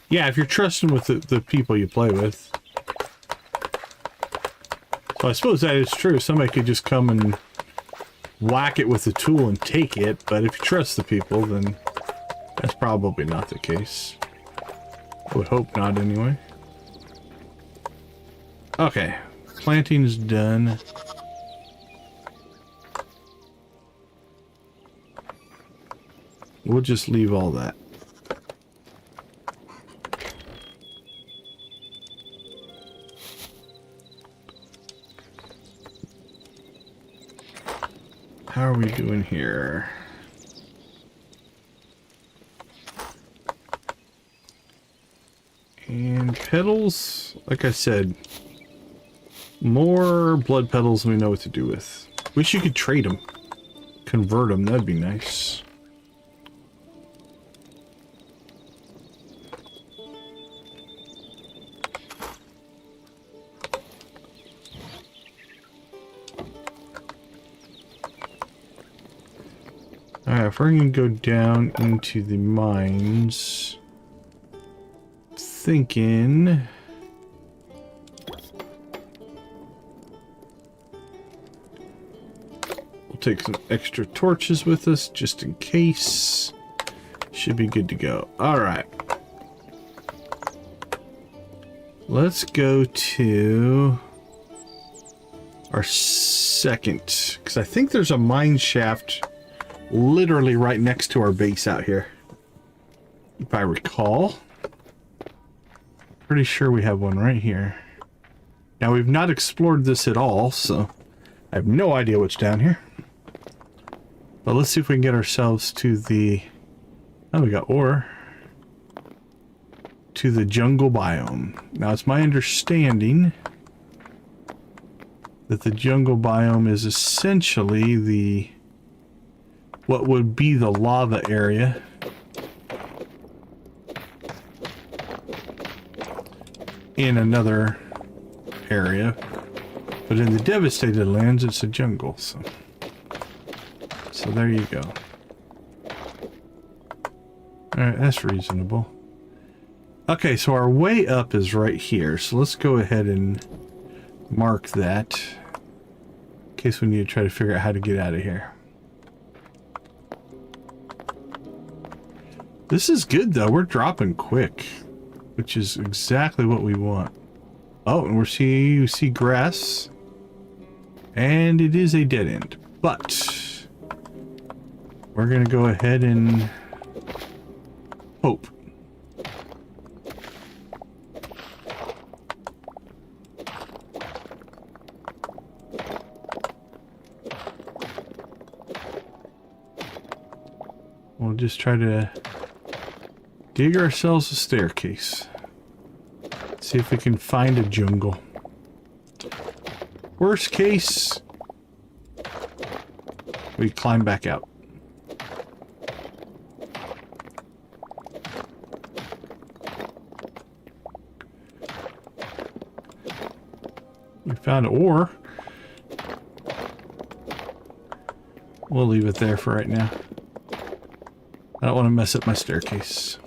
Yeah, if you're trusting with the people you play with. So I suppose that is true. Somebody could just come and whack it with the tool and take it, but if you trust the people, then that's probably not the case. I would hope not, anyway. Okay, planting's done. We'll just leave all that. How are we doing here? And petals, like I said, more blood petals than we know what to do with. Wish you could trade them, convert them, that'd be nice. Alright, if we're gonna go down into the mines, thinking we'll take some extra torches with us just in case. Should be good to go. Alright. Let's go to our second, because I think there's a mine shaft literally right next to our base out here, if I recall. Pretty sure we have one right here. Now, we've not explored this at all, so I have no idea what's down here. But let's see if we can get ourselves to the... Oh, we got ore. To the jungle biome. Now, it's my understanding that the jungle biome is essentially the... what would be the lava area. In another area. But in the devastated lands, it's a jungle, so there you go. Alright, that's reasonable. Okay, so our way up is right here, so let's go ahead and mark that in case we need to try to figure out how to get out of here. This is good though, we're dropping quick, which is exactly what we want. Oh, and you see grass, and it is a dead end, but we're gonna go ahead and hope. We'll just try to dig ourselves a staircase. See if we can find a jungle. Worst case, we climb back out. We found ore. We'll leave it there for right now. I don't want to mess up my staircase.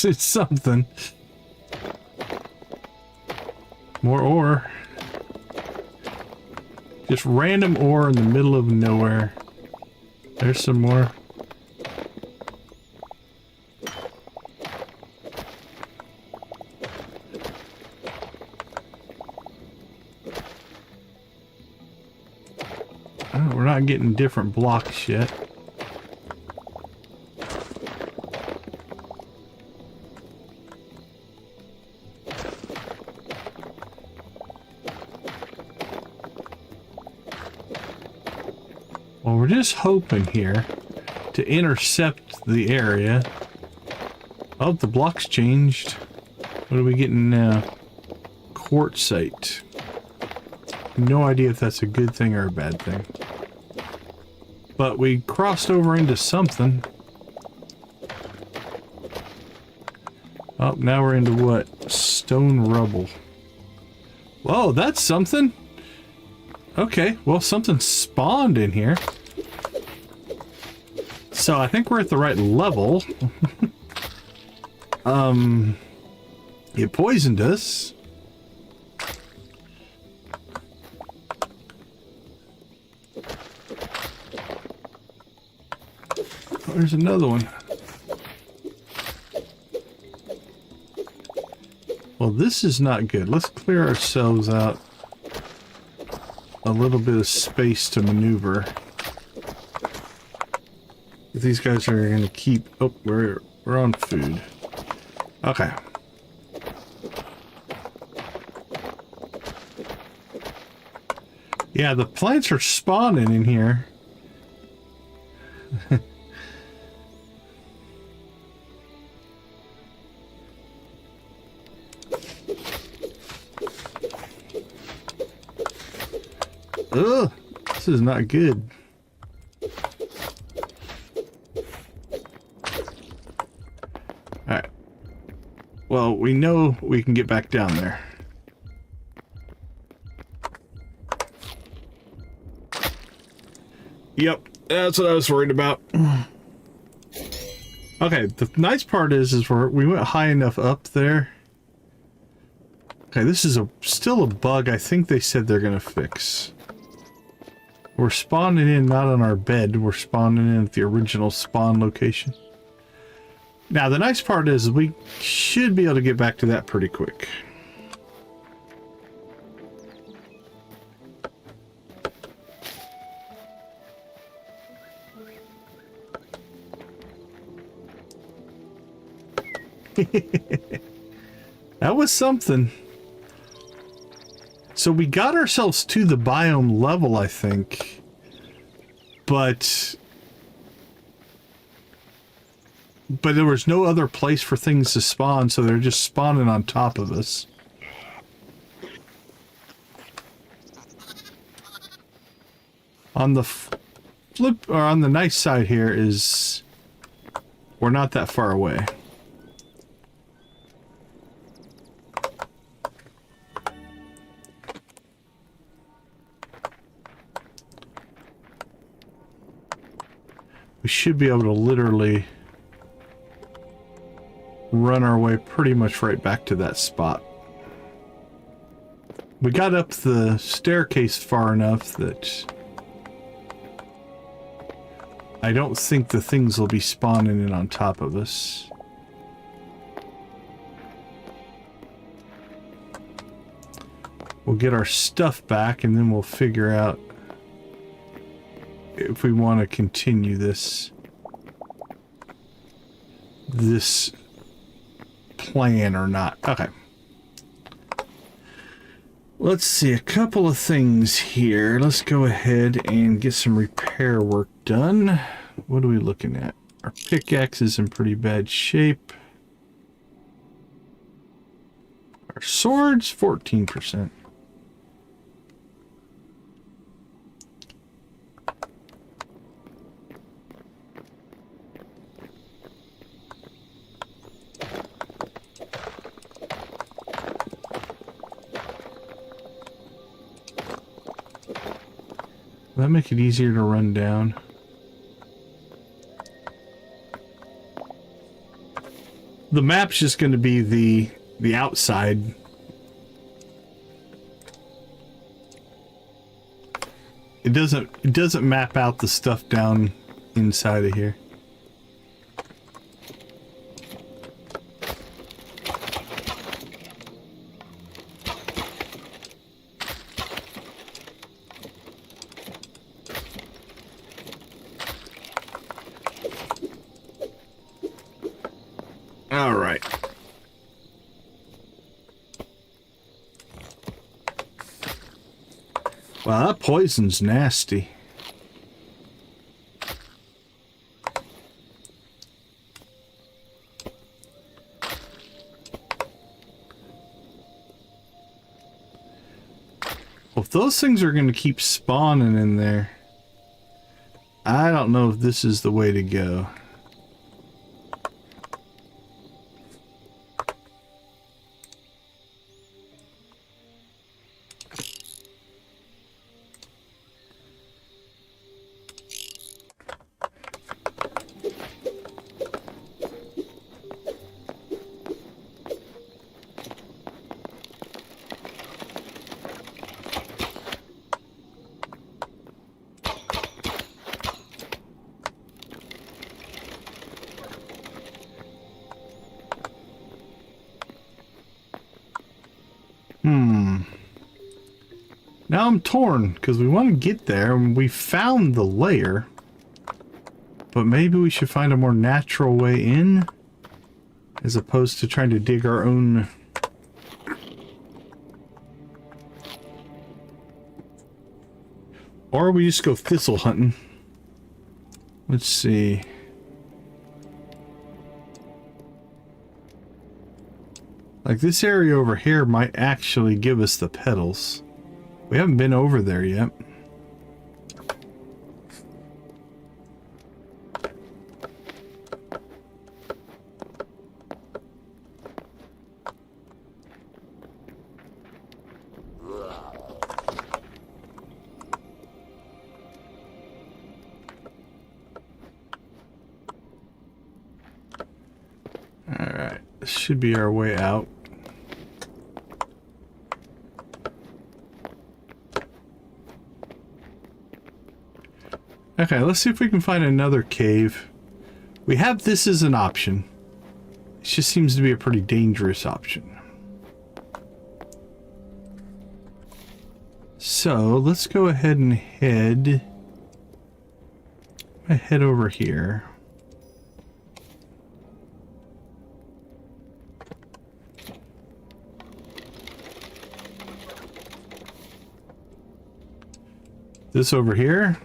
It's something. More ore. Just random ore in the middle of nowhere. There's some more. Oh, we're not getting different blocks yet. Well, we're just hoping here to intercept the area. Oh, the block's changed. What are we getting now? Quartzite. No idea if that's a good thing or a bad thing. But we crossed over into something. Oh, now we're into what? Stone rubble. Whoa, that's something. Okay, well, something spawned in here. So I think we're at the right level. It poisoned us. Oh, there's another one. Well, this is not good. Let's clear ourselves out a little bit of space to maneuver. These guys are going to keep... Oh, we're on food. Okay. Yeah, the plants are spawning in here. Ugh, this is not good. Alright. Well, we know we can get back down there. Yep, that's what I was worried about. Okay, the nice part is we went high enough up there. Okay, this is still a bug I think they said they're gonna fix. We're spawning in not on our bed, we're spawning in at the original spawn location. Now the nice part is we should be able to get back to that pretty quick. That was something. So we got ourselves to the biome level, I think, but there was no other place for things to spawn, so they're just spawning on top of us. On the flip, or on the nice side here is we're not that far away. We should be able to literally run our way pretty much right back to that spot. We got up the staircase far enough that I don't think the things will be spawning in on top of us. We'll get our stuff back and then we'll figure out if we want to continue this plan or not. Okay. Let's see, a couple of things here. Let's go ahead and get some repair work done. What are we looking at? Our pickaxe is in pretty bad shape. Our swords, 14%. Will that make it easier to run down? The map's just going to be the outside. It doesn't map out the stuff down inside of here. All right. Wow, that poison's nasty. those things are going to keep spawning in there, I don't know if this is the way to go. Now I'm torn, because we want to get there, and we found the layer. But maybe we should find a more natural way in, as opposed to trying to dig our own... Or we just go thistle hunting. Let's see. Like this area over here might actually give us the petals. We haven't been over there yet. All right, this should be our way out. Okay, let's see if we can find another cave. We have this as an option. It just seems to be a pretty dangerous option. So let's go ahead and head over here. This over here.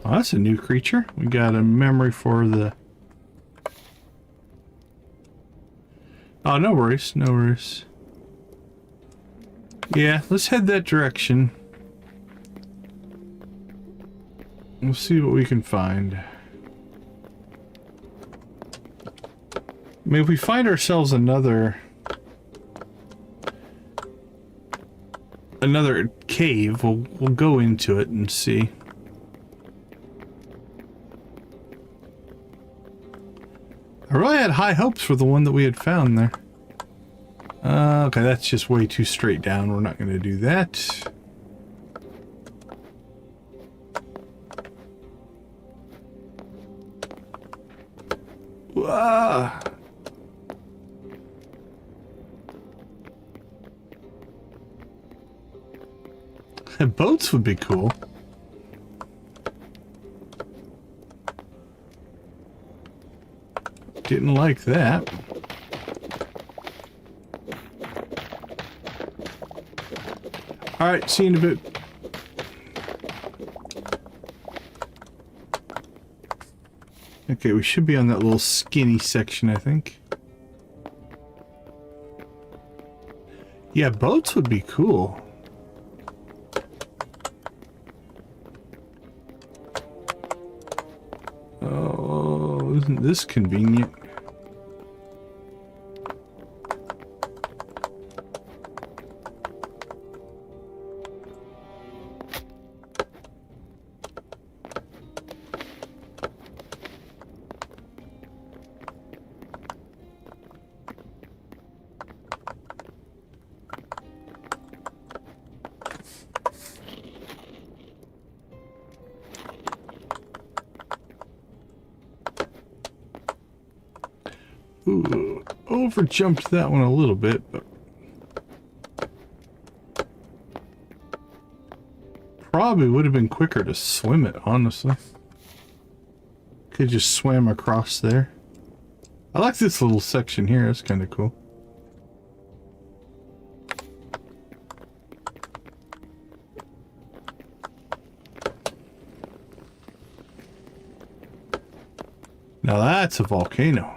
Oh, that's a new creature. We got a memory for the... Oh, no worries, no worries. Yeah, let's head that direction. We'll see what we can find. I mean, if we find ourselves another cave, we'll go into it and see. I really had high hopes for the one that we had found there. Okay, that's just way too straight down. We're not going to do that. Ah. Boats would be cool. Didn't like that. Alright, see you in a bit. Okay, we should be on that little skinny section, I think. Yeah, boats would be cool. Oh, isn't this convenient? Ooh, over jumped that one a little bit, but probably would have been quicker to swim it, honestly. Could just swim across there. I like this little section here, it's kind of cool. that's a volcano.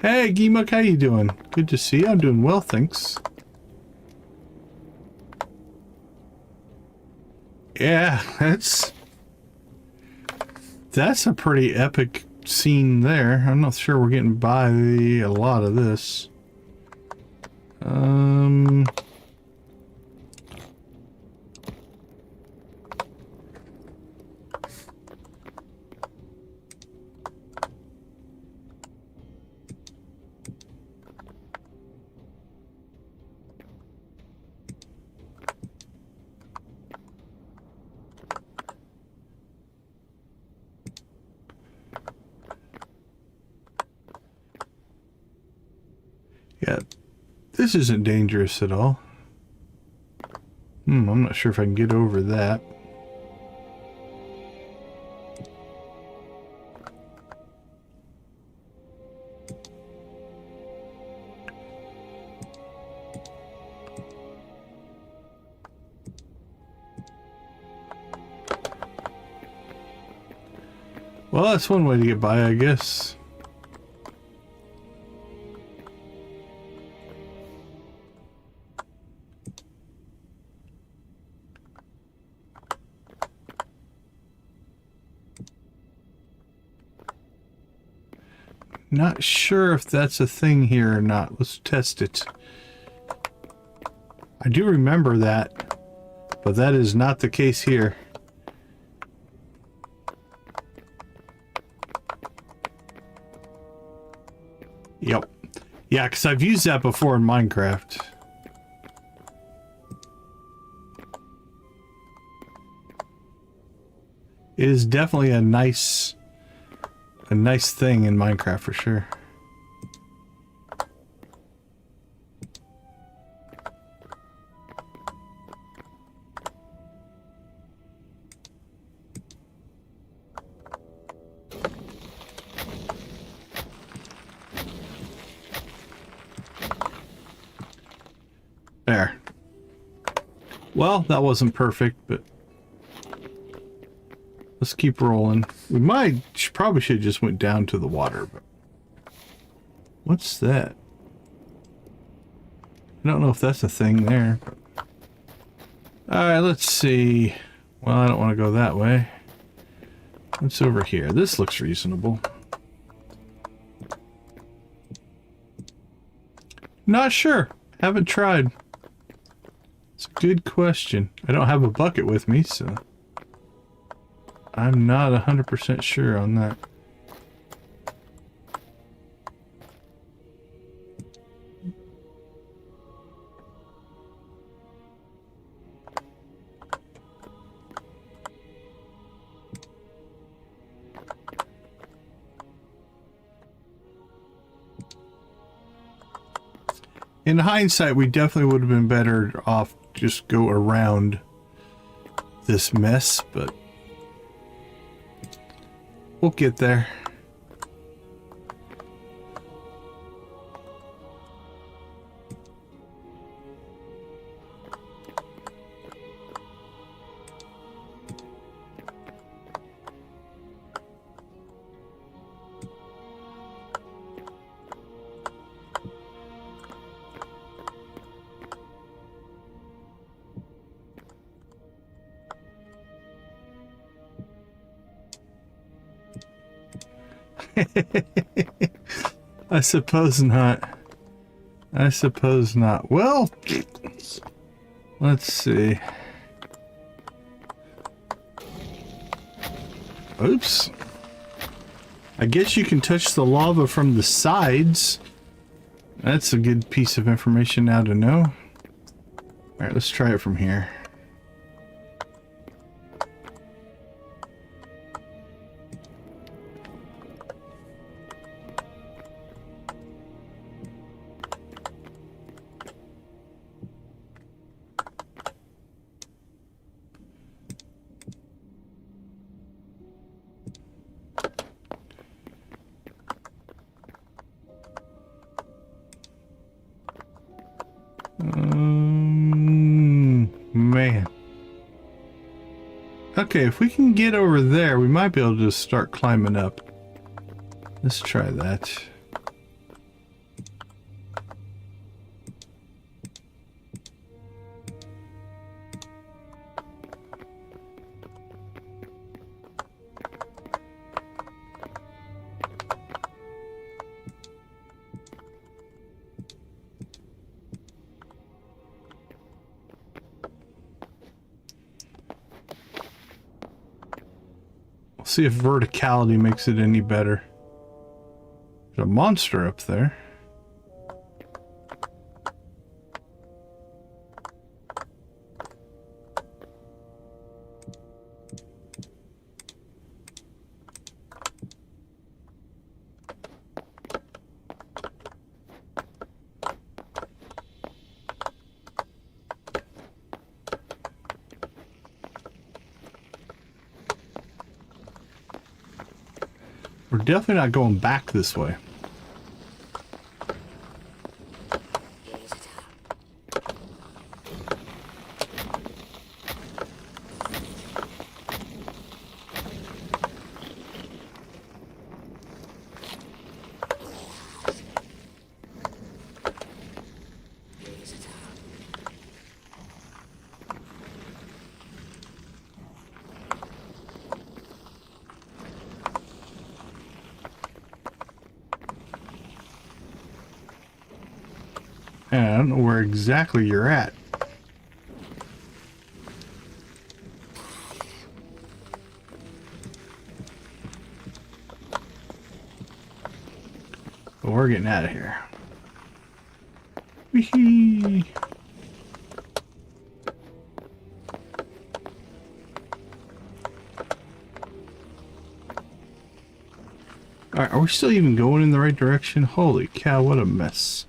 Hey, Gimuk, how you doing? Good to see you. I'm doing well, thanks. Yeah, that's a pretty epic scene there. I'm not sure we're getting by a lot of this. Yeah, this isn't dangerous at all. I'm not sure if I can get over that. Well, that's one way to get by, I guess. Not sure if that's a thing here or not. Let's test it. I do remember that, but that is not the case here. Yep. Yeah, because I've used that before in Minecraft. It is definitely a nice thing in Minecraft for sure. There. Well, that wasn't perfect, but let's keep rolling. We probably should have just went down to the water, but what's that? I don't know if that's a thing there. Alright, let's see. Well, I don't want to go that way. What's over here? This looks reasonable. Not sure. Haven't tried. It's a good question. I don't have a bucket with me, so I'm not 100% sure on that. In hindsight, we definitely would have been better off just go around this mess, but we'll get there. I suppose not. I suppose not. Well, let's see. Oops. I guess you can touch the lava from the sides. That's a good piece of information now to know. Alright, let's try it from here. Okay, if we can get over there, we might be able to just start climbing up. Let's try that. See if verticality makes it any better. There's a monster up there. We're definitely not going back this way. And I don't know where exactly you're at. But we're getting out of here. Wee-hee. Alright, are we still even going in the right direction? Holy cow, what a mess.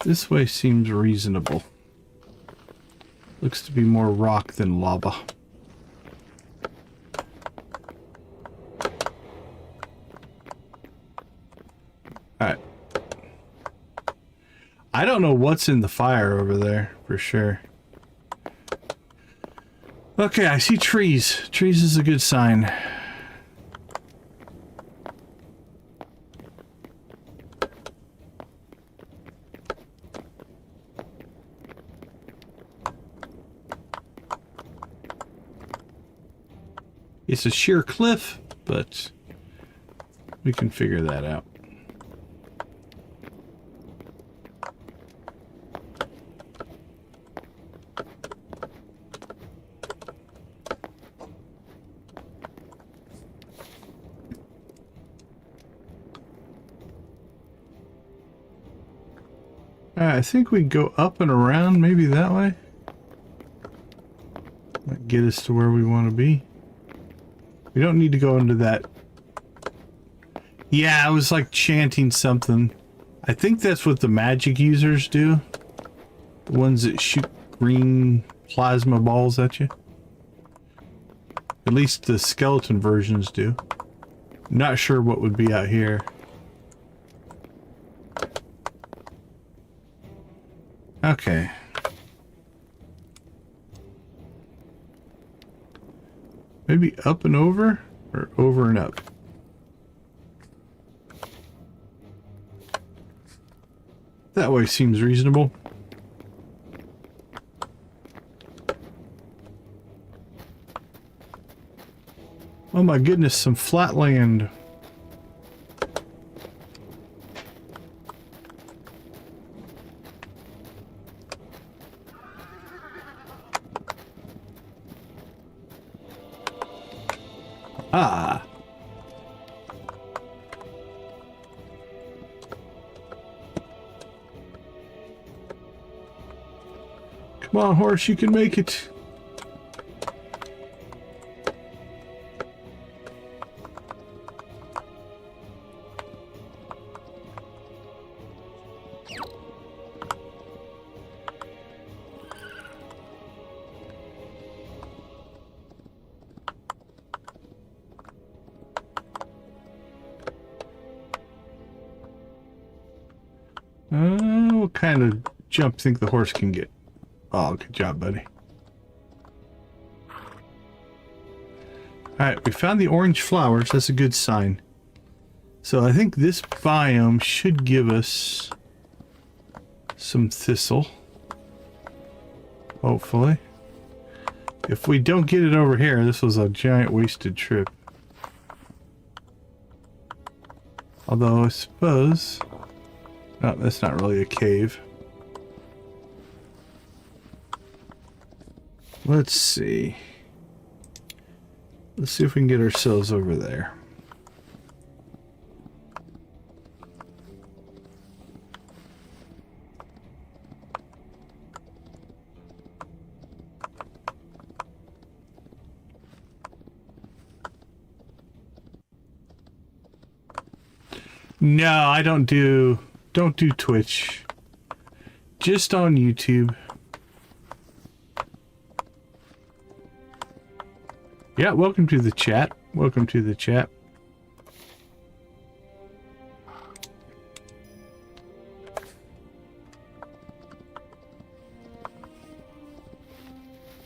This way seems reasonable. Looks to be more rock than lava. Alright. I don't know what's in the fire over there, for sure. Okay, I see trees. Trees is a good sign. It's a sheer cliff, but we can figure that out. I think we go up and around, maybe that way. Might get us to where we want to be. We don't need to go into that. Yeah, I was like chanting something. I think that's what the magic users do. The ones that shoot green plasma balls at you. At least the skeleton versions do. Not sure what would be out here. Okay. Maybe up and over, or over and up. That way seems reasonable. Oh my goodness, some flat land. Ah. Come on, horse, you can make it. What kind of jump you think the horse can get? Oh, good job, buddy. Alright, we found the orange flowers. That's a good sign. So I think this biome should give us some thistle. Hopefully. If we don't get it over here, this was a giant wasted trip. Although I suppose... Oh, that's not really a cave. Let's see. Let's see if we can get ourselves over there. No, I don't do Twitch. Just on YouTube. Yeah, welcome to the chat. Welcome to the chat.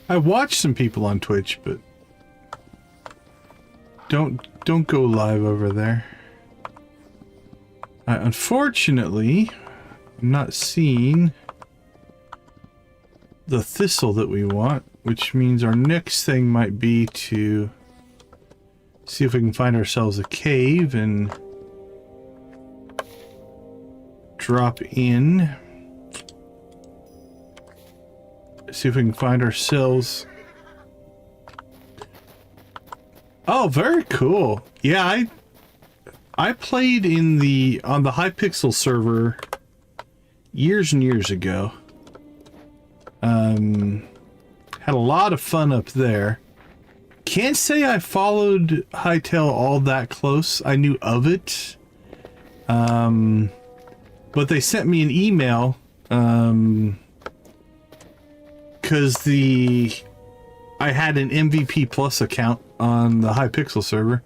I watch some people on Twitch, but don't go live over there. Unfortunately, I'm not seeing the thistle that we want, which means our next thing might be to see if we can find ourselves a cave and drop in. See if we can find ourselves... Oh, very cool. Yeah, I played on the Hypixel server years and years ago. Had a lot of fun up there. Can't say I followed Hytale all that close. I knew of it. But they sent me an email, because I had an MVP Plus account on the Hypixel server.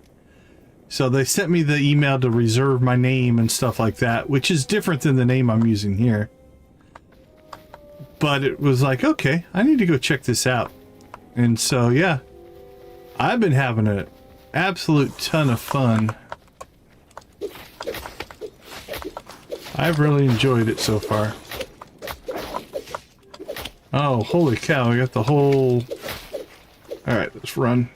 So they sent me the email to reserve my name and stuff like that, which is different than the name I'm using here. But it was like, okay, I need to go check this out. And so, yeah, I've been having an absolute ton of fun. I've really enjoyed it so far. Oh, holy cow, I got the whole... Alright, let's run.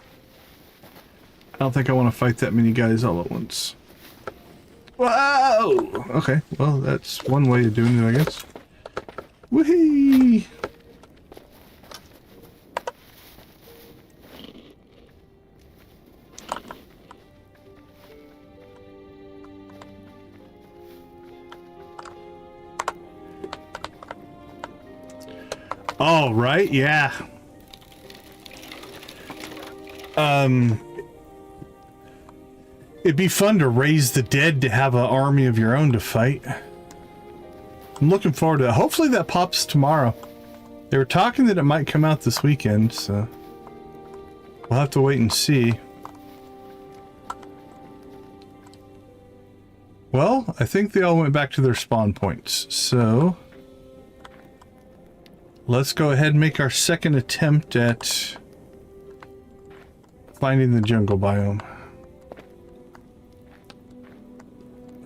I don't think I want to fight that many guys all at once. Whoa! Okay, well, that's one way of doing it, I guess. Whee! Oh, right, yeah. It'd be fun to raise the dead to have an army of your own to fight. I'm looking forward to it. Hopefully that pops tomorrow. They were talking that it might come out this weekend, so we'll have to wait and see. Well, I think they all went back to their spawn points, so let's go ahead and make our second attempt at finding the jungle biome.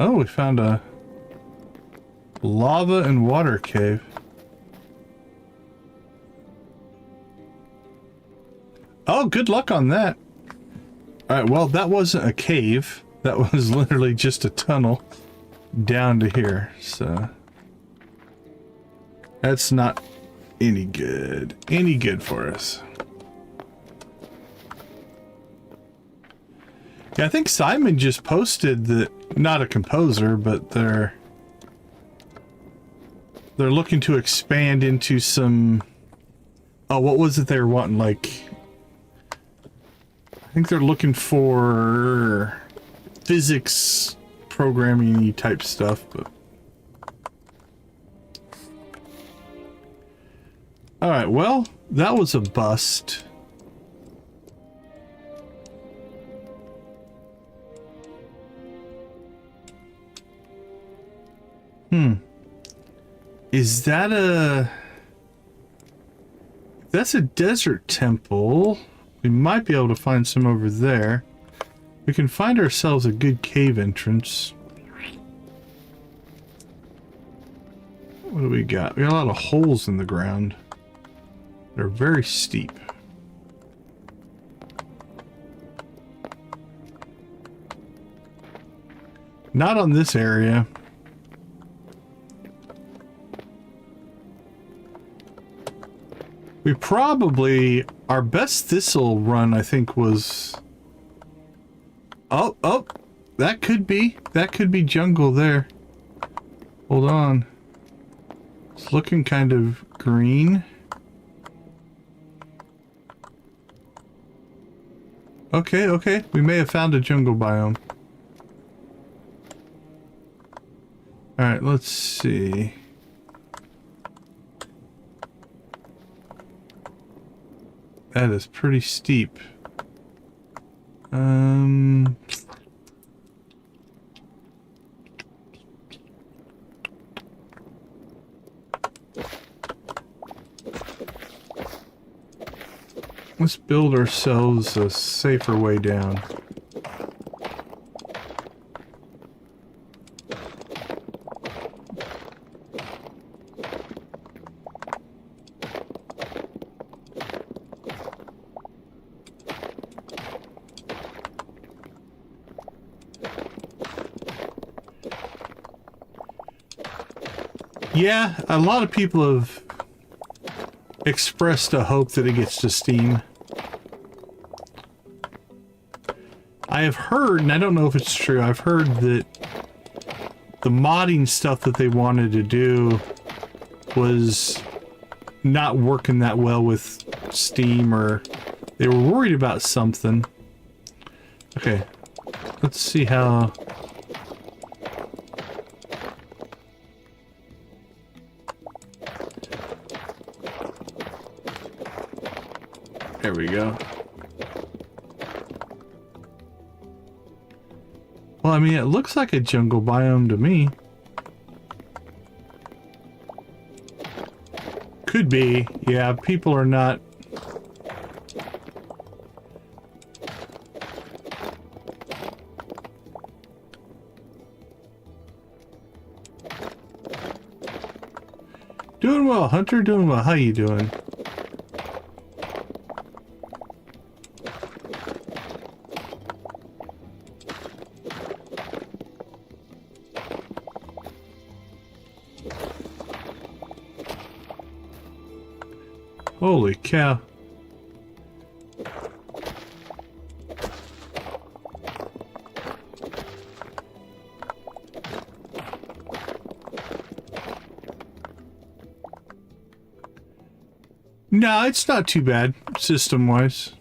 Oh, we found a lava and water cave. Oh, good luck on that. Alright, well, that wasn't a cave. That was literally just a tunnel down to here, so that's not any good for us. Yeah, I think Simon just posted that, not a composer, but they're looking to expand into some, oh, what was it they were wanting, like, I think they're looking for physics programming-y type stuff, but alright, well, that was a bust. Is that a... That's a desert temple. We might be able to find some over there. We can find ourselves a good cave entrance. What do we got? We got a lot of holes in the ground. They're very steep. Not on this area. We probably, our best thistle run, I think, was... Oh, that could be jungle there. Hold on. It's looking kind of green. Okay, we may have found a jungle biome. Alright, let's see. That is pretty steep. Let's build ourselves a safer way down. Yeah, a lot of people have expressed a hope that it gets to Steam. I have heard, and I don't know if it's true, I've heard that the modding stuff that they wanted to do was not working that well with Steam, or they were worried about something. Okay, let's see how... There we go. Well, I mean, it looks like a jungle biome to me. Could be. Yeah, people are not... Doing well, Hunter. Doing well. How you doing? Holy cow. No, it's not too bad, system-wise.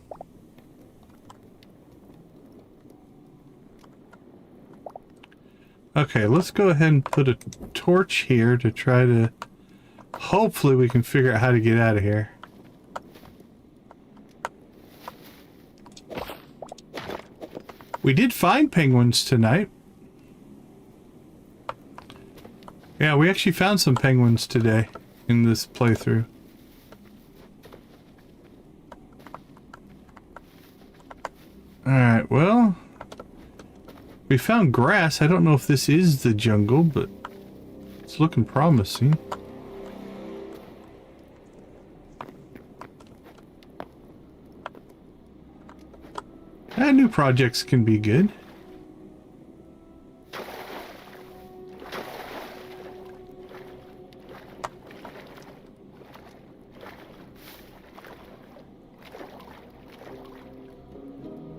Okay, let's go ahead and put a torch here to try to... Hopefully we can figure out how to get out of here. We did find penguins tonight. Yeah, we actually found some penguins today in this playthrough. Alright, well... We found grass. I don't know if this is the jungle, but it's looking promising. New projects can be good.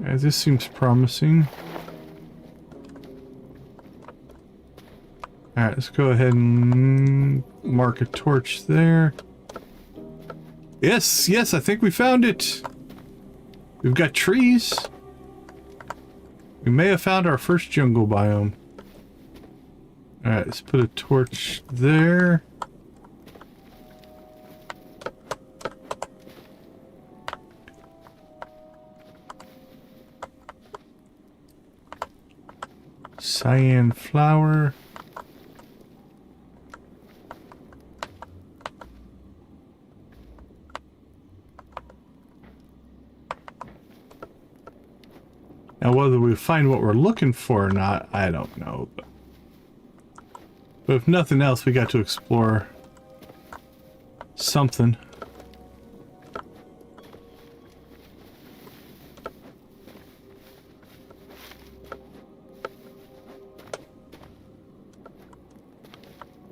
Yeah, this seems promising. Alright, let's go ahead and mark a torch there. Yes, I think we found it. We've got trees. We may have found our first jungle biome. Alright, let's put a torch there. Cyan flower. Now, whether we find what we're looking for or not, I don't know. But if nothing else, we got to explore something.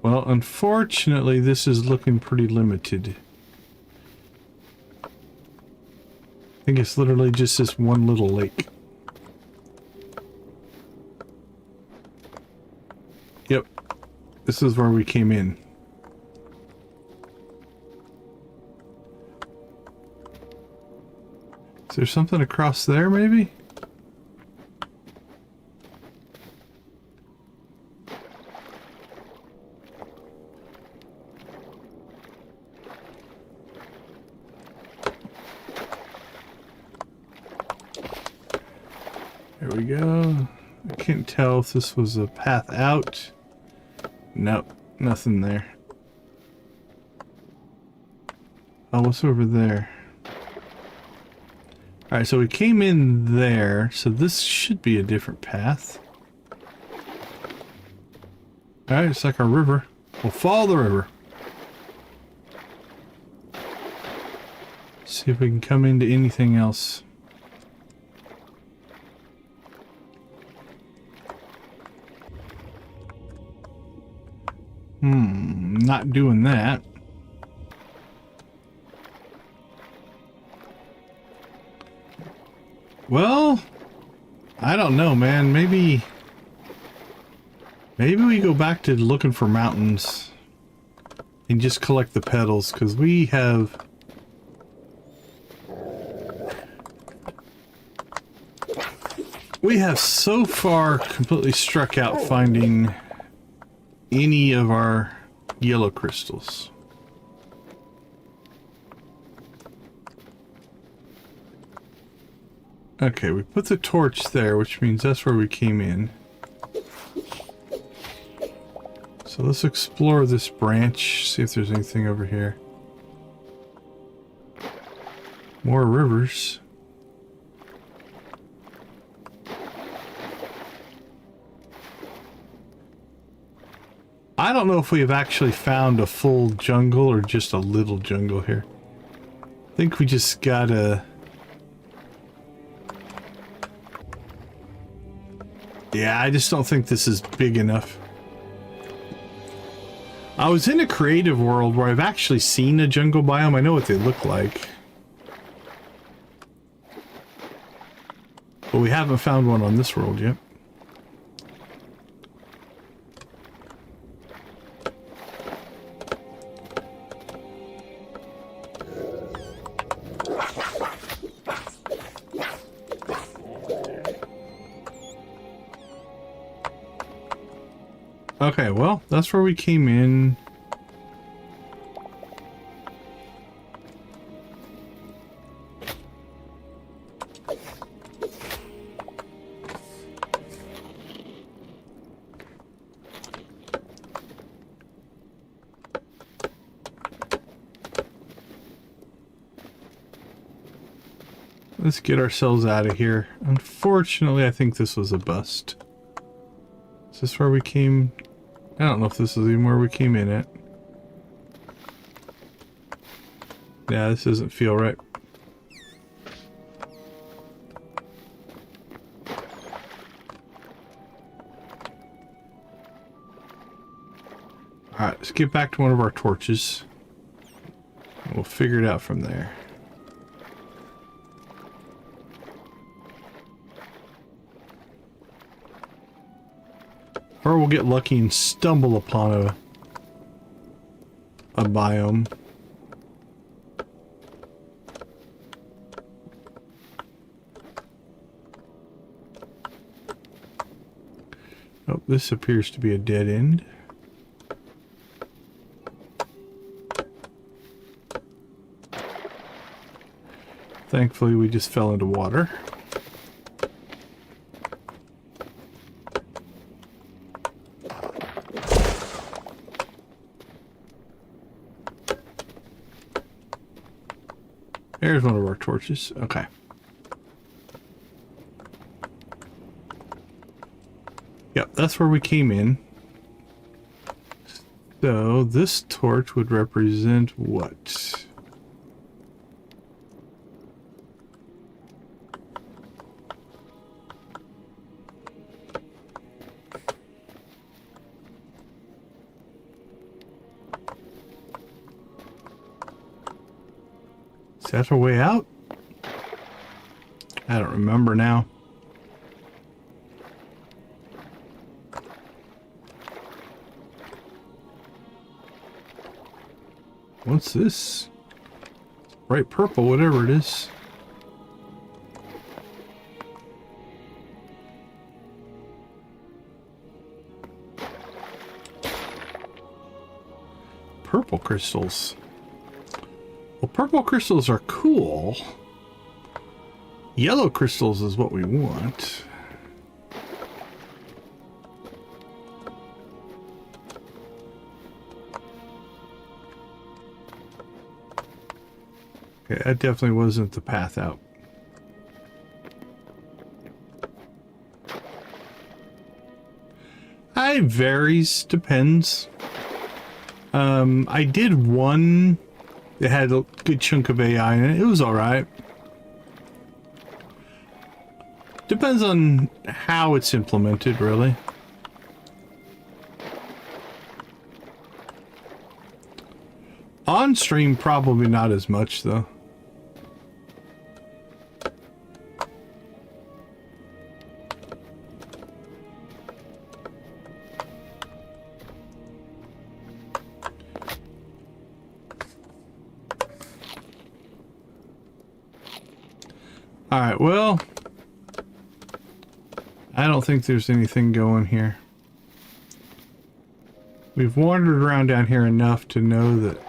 Well, unfortunately, this is looking pretty limited. I think it's literally just this one little lake. Yep. This is where we came in. Is there something across there, maybe? There we go. I can't tell if this was a path out. Nope, nothing there. Oh, what's over there? Alright, so we came in there, so this should be a different path. Alright, it's like a river. We'll follow the river. See if we can come into anything else. Not doing that. Well, I don't know, man. Maybe we go back to looking for mountains and just collect the petals, because we have so far completely struck out finding any of our yellow crystals. Okay, we put the torch there, which means that's where we came in. So let's explore this branch, see if there's anything over here. More rivers. I don't know if we have actually found a full jungle or just a little jungle here. I think we just gotta... Yeah, I just don't think this is big enough. I was in a creative world where I've actually seen a jungle biome. I know what they look like. But we haven't found one on this world yet. Okay, well, that's where we came in. Let's get ourselves out of here. Unfortunately, I think this was a bust. Is this where we came? I don't know if this is even where we came in at. Yeah, this doesn't feel right. Alright, let's get back to one of our torches. We'll figure it out from there. Or we'll get lucky and stumble upon a biome. Oh, this appears to be a dead end. Thankfully, we just fell into water. There's one of our torches. Okay. Yep, that's where we came in. So this torch would represent what? Is that our way out? I don't remember now. What's this? Bright purple, whatever it is. Purple crystals. Well, purple crystals are cool. Yellow crystals is what we want. Okay, that definitely wasn't the path out. It varies, depends. I did one that had a good chunk of AI in it. It was alright. Depends on how it's implemented, really. On stream, probably not as much, though. Alright, well, I don't think there's anything going here. We've wandered around down here enough to know that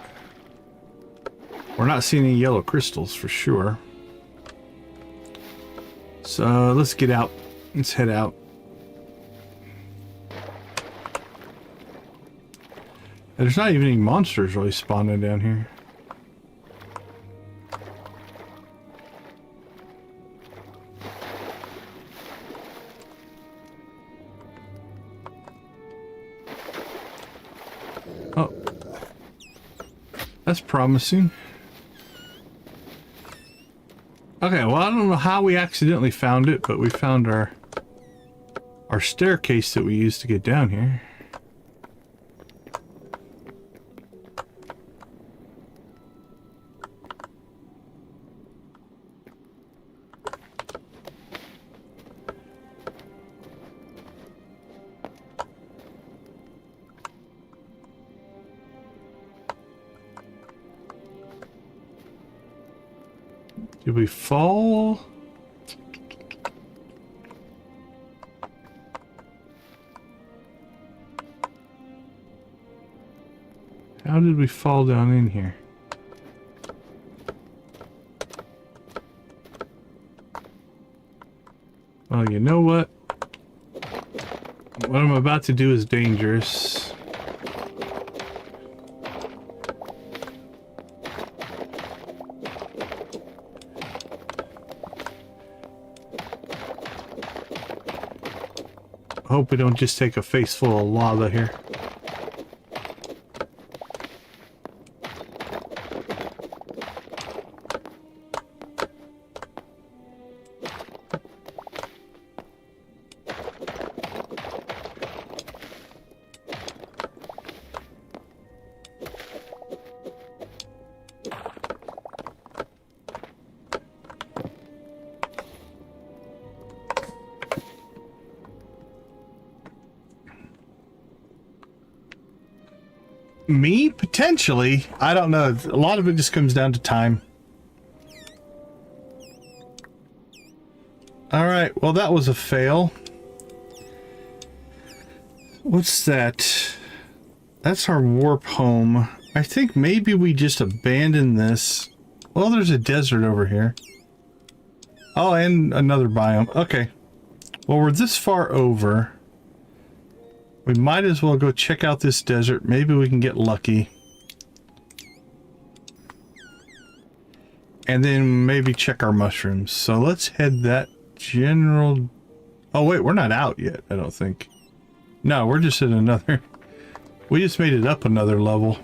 we're not seeing any yellow crystals for sure. So let's get out. Let's head out. There's not even any monsters really spawning down here. Oh, that's promising. Okay, well, I don't know how we accidentally found it, but we found our staircase that we used to get down here. Did we fall? How did we fall down in here? Well, you know what? What I'm about to do is dangerous. Hope we don't just take a face full of lava here. Me? Potentially. I don't know. A lot of it just comes down to time. Alright, well that was a fail. What's that? That's our warp home. I think maybe we just abandon this. Well, there's a desert over here. Oh, and another biome. Okay. Well, we're this far over. We might as well go check out this desert. Maybe we can get lucky. And then maybe check our mushrooms. So let's head that general... Oh wait, we're not out yet, I don't think. No, we're just at another... We just made it up another level.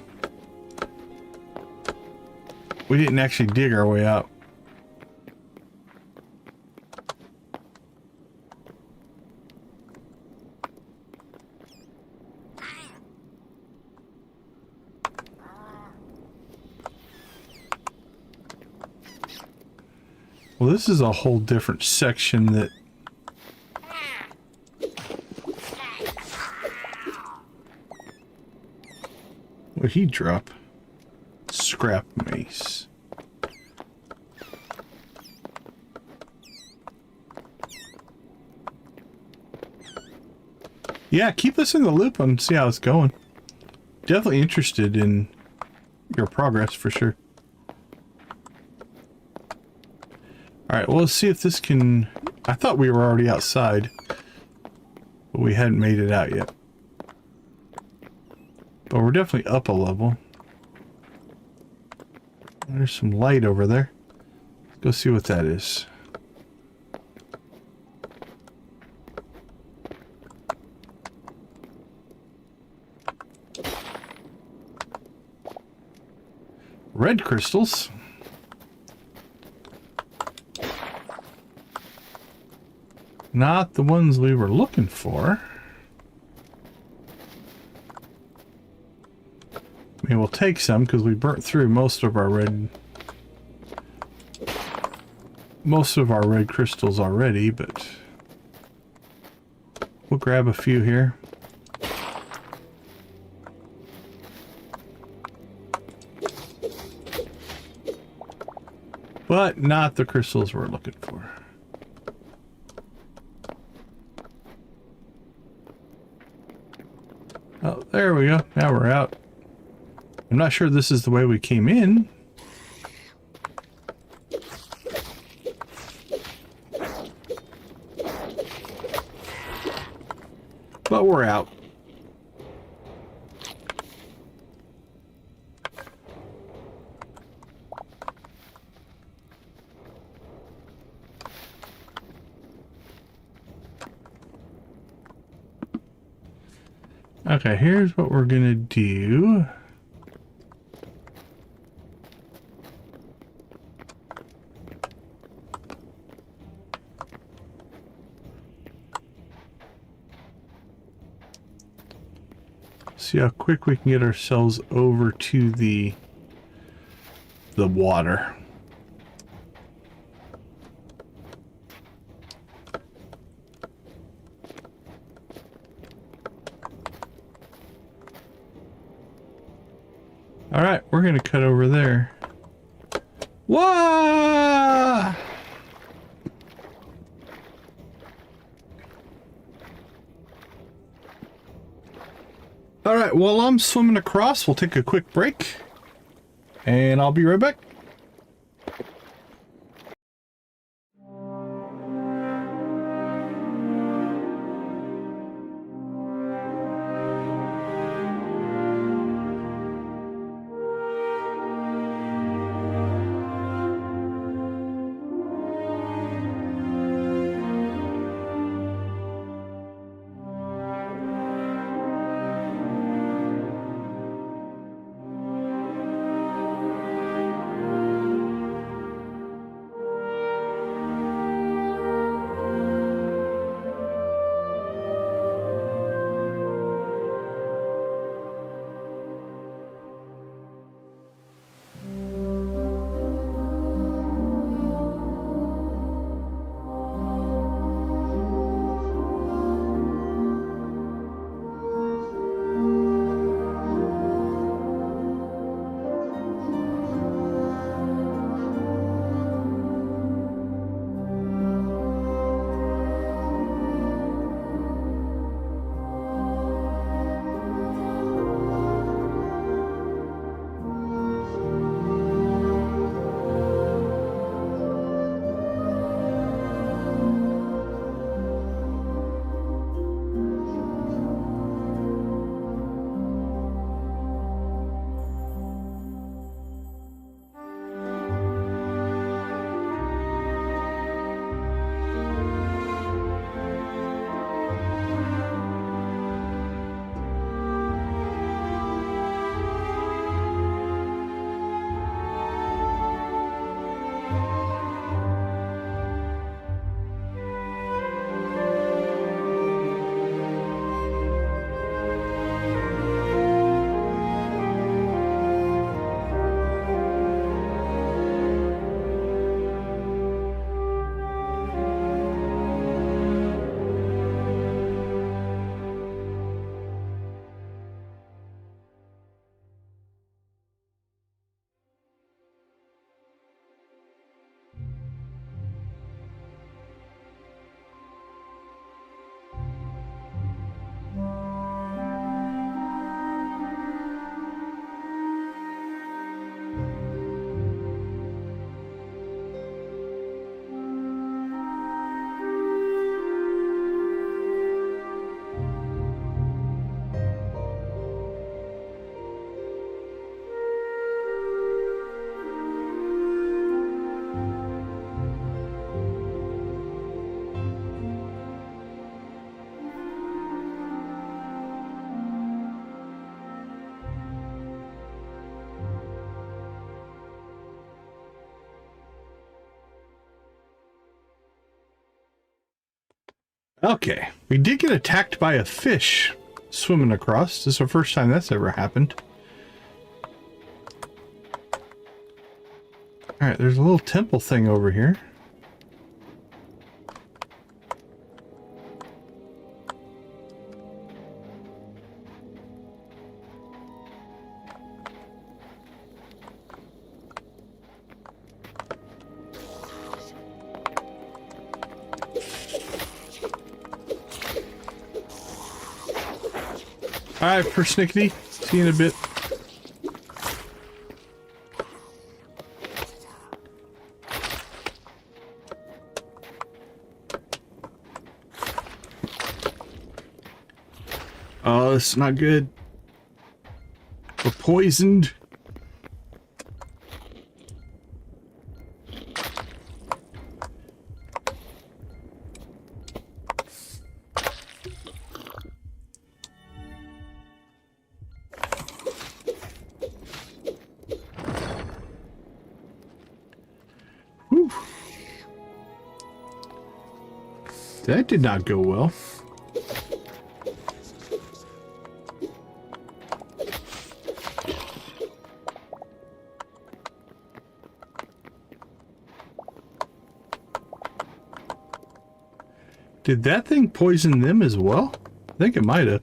We didn't actually dig our way up. Well, this is a whole different section that... What'd he drop? Scrap mace. Yeah, keep us in the loop and see how it's going. Definitely interested in your progress for sure. Alright, well, let's see if this can... I thought we were already outside, but we hadn't made it out yet. But we're definitely up a level. There's some light over there. Let's go see what that is. Red crystals. Not the ones we were looking for. I mean, we'll take some because we burnt through most of our red crystals already, but we'll grab a few here. But not the crystals we're looking for. Oh, there we go. Now we're out. I'm not sure this is the way we came in. But we're out. Okay, here's what we're gonna do. See how quick we can get ourselves over to the water. All right, we're gonna cut over there. Whoa! All right, while I'm swimming across, we'll take a quick break, and I'll be right back. Okay, we did get attacked by a fish swimming across. This is the first time that's ever happened. Alright, there's a little temple thing over here. Alright, persnickety. See you in a bit. Oh, this is not good. We're poisoned. Whew. That did not go well. Did that thing poison them as well? I think it might have.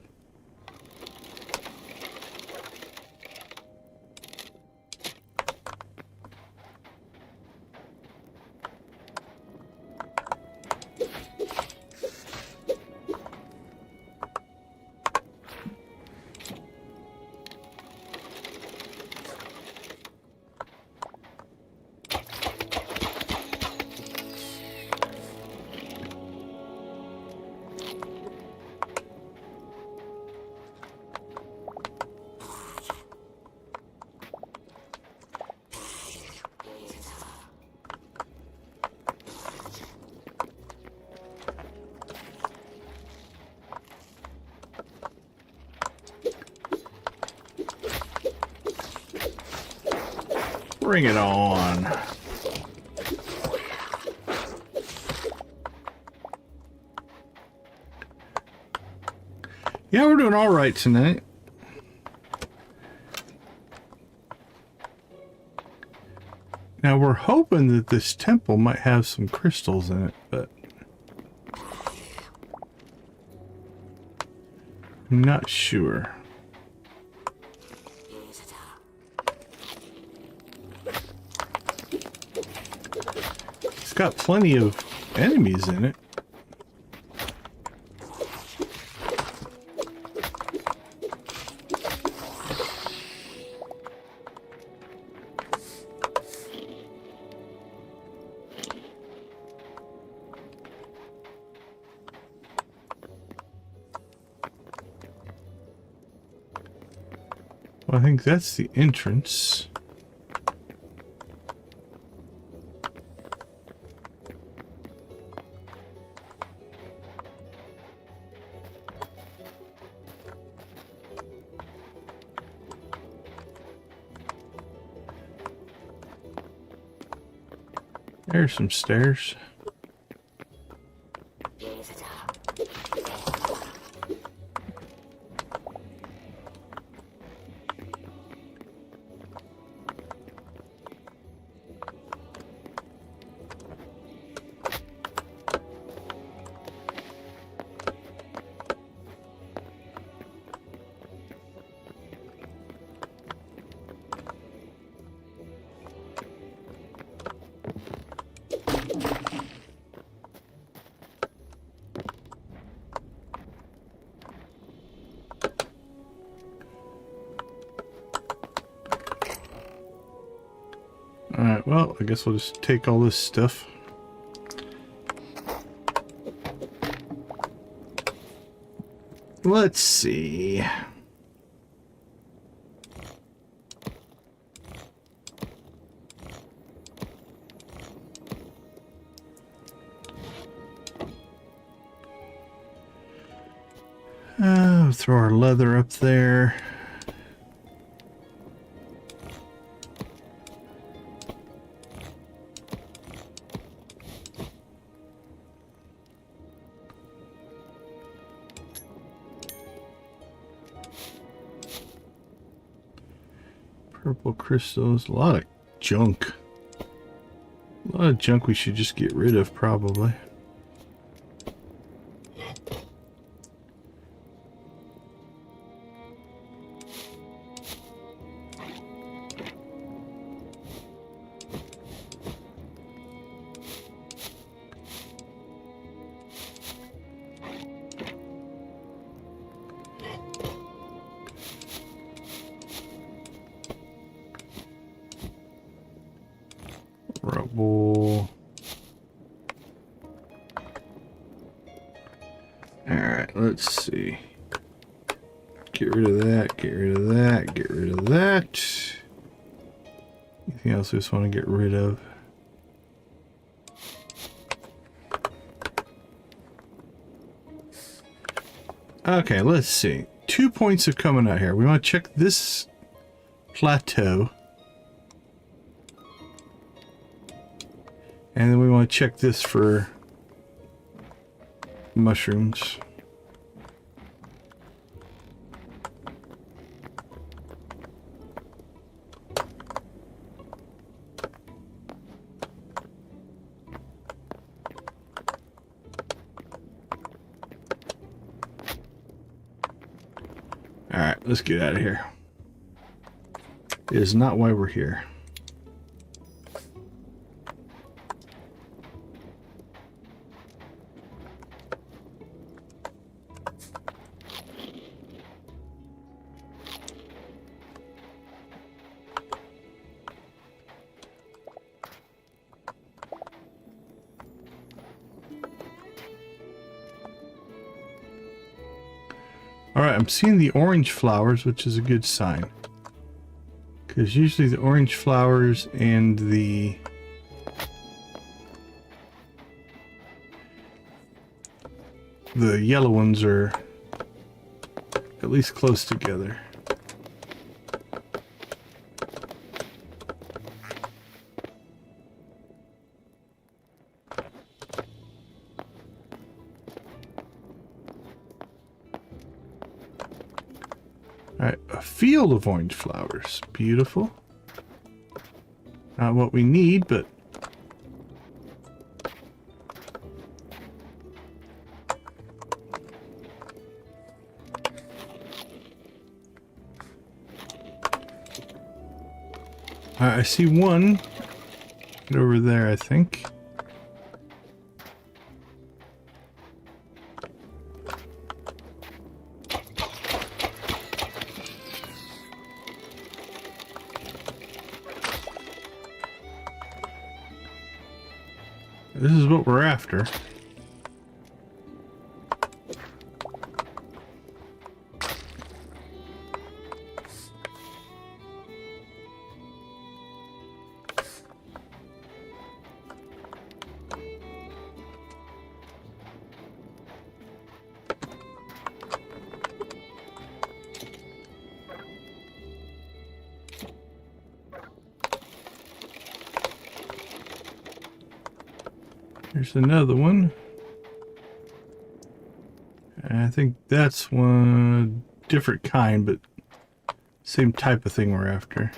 Bring it on. Yeah, we're doing all right tonight. Now we're hoping that this temple might have some crystals in it, but I'm not sure. It's got plenty of enemies in it. Well, I think that's the entrance. There's some stairs. Alright, well, I guess we'll just take all this stuff. Let's see. Throw our leather up there. Purple crystals. A lot of junk. A lot of junk we should just get rid of, probably. Rubble. Alright, let's see. Get rid of that, get rid of that, get rid of that. Anything else we just want to get rid of? Okay, let's see. 2 points of coming out here. We want to check this plateau. And then we want to check this for mushrooms. Alright, let's get out of here. It is not why we're here. Alright, I'm seeing the orange flowers, which is a good sign. Because usually the orange flowers and the yellow ones are at least close together. Alright, a field of orange flowers. Beautiful. Not what we need, but... I see one right over there, I think. This is what we're after. There's another one. I think that's one different kind, but same type of thing we're after.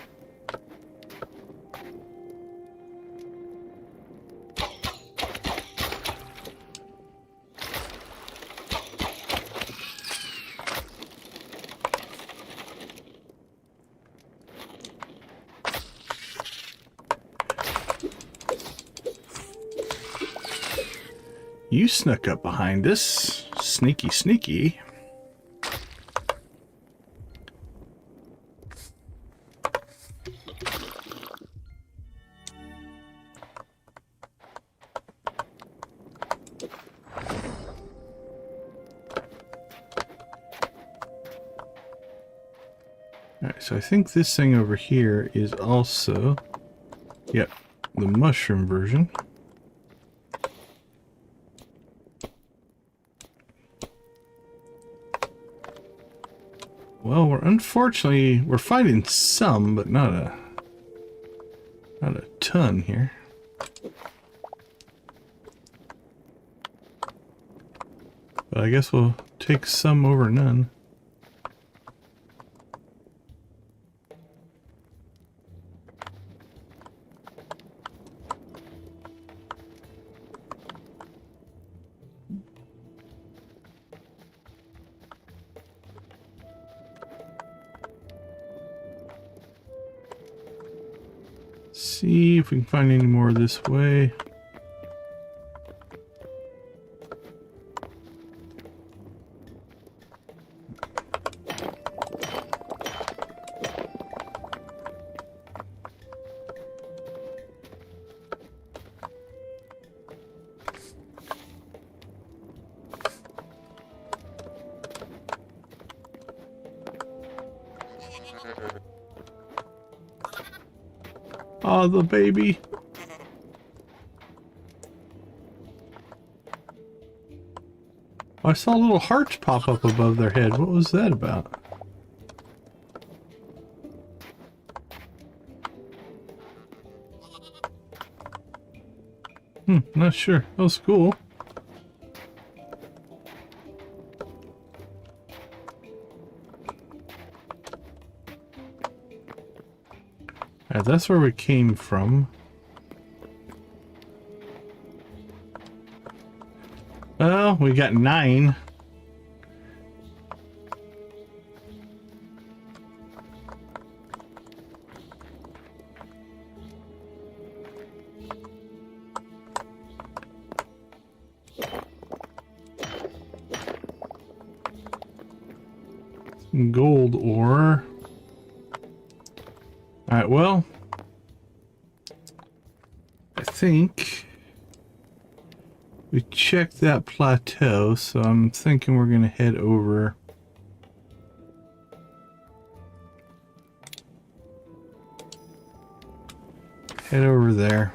You snuck up behind us. Sneaky, sneaky. Alright, so I think this thing over here is also, yep, the mushroom version. Well, we're finding some, but not a ton here. But I guess we'll take some over none. See if we can find any more this way. Oh, the baby. I saw little hearts pop up above their head. What was that about? Not sure. That was cool. Alright, that's where we came from. Well, we got 9. Some gold ore. Alright, well, I think we checked that plateau, so I'm thinking we're going to head over. Head over there.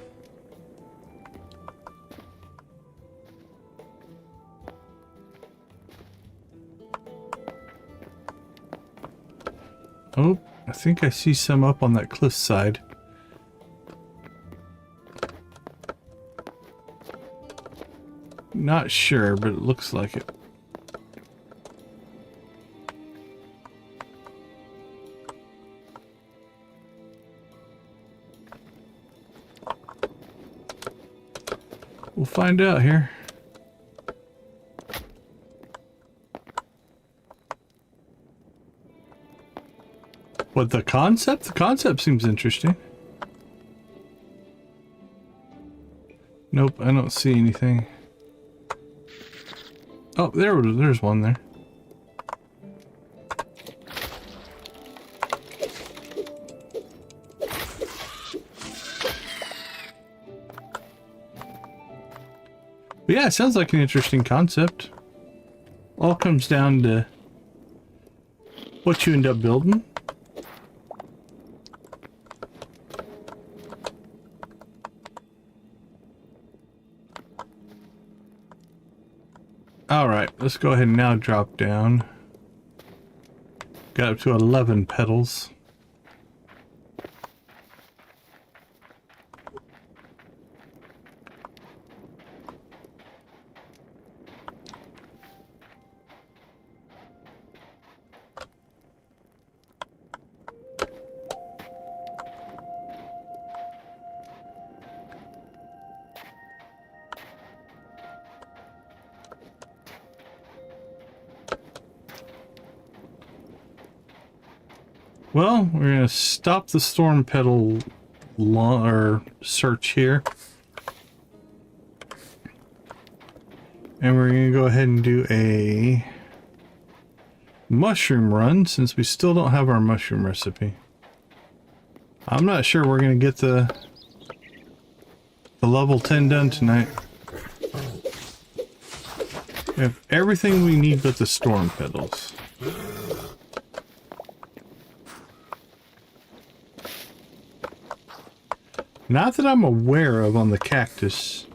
Oh, I think I see some up on that cliff side. Not sure, but it looks like it. We'll find out here. What, the concept? The concept seems interesting. Nope, I don't see anything. Oh, there's one there. But yeah, it sounds like an interesting concept. All comes down to what you end up building. Alright, let's go ahead and now drop down. Got up to 11 petals. Well, we're going to stop the storm petal search here. And we're going to go ahead and do a mushroom run since we still don't have our mushroom recipe. I'm not sure we're going to get the level 10 done tonight. We have everything we need but the storm petals. Not that I'm aware of on the cactus.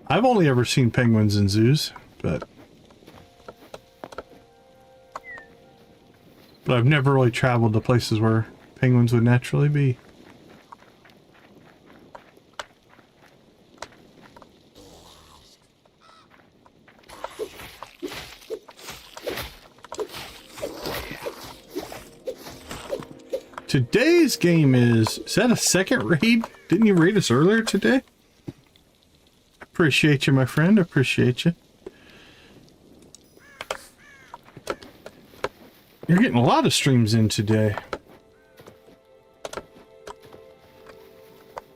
I've only ever seen penguins in zoos, but I've never really traveled to places where penguins would naturally be. Today's game is that a second raid? Didn't you raid us earlier today? Appreciate you, my friend. Appreciate you. You're getting a lot of streams in today.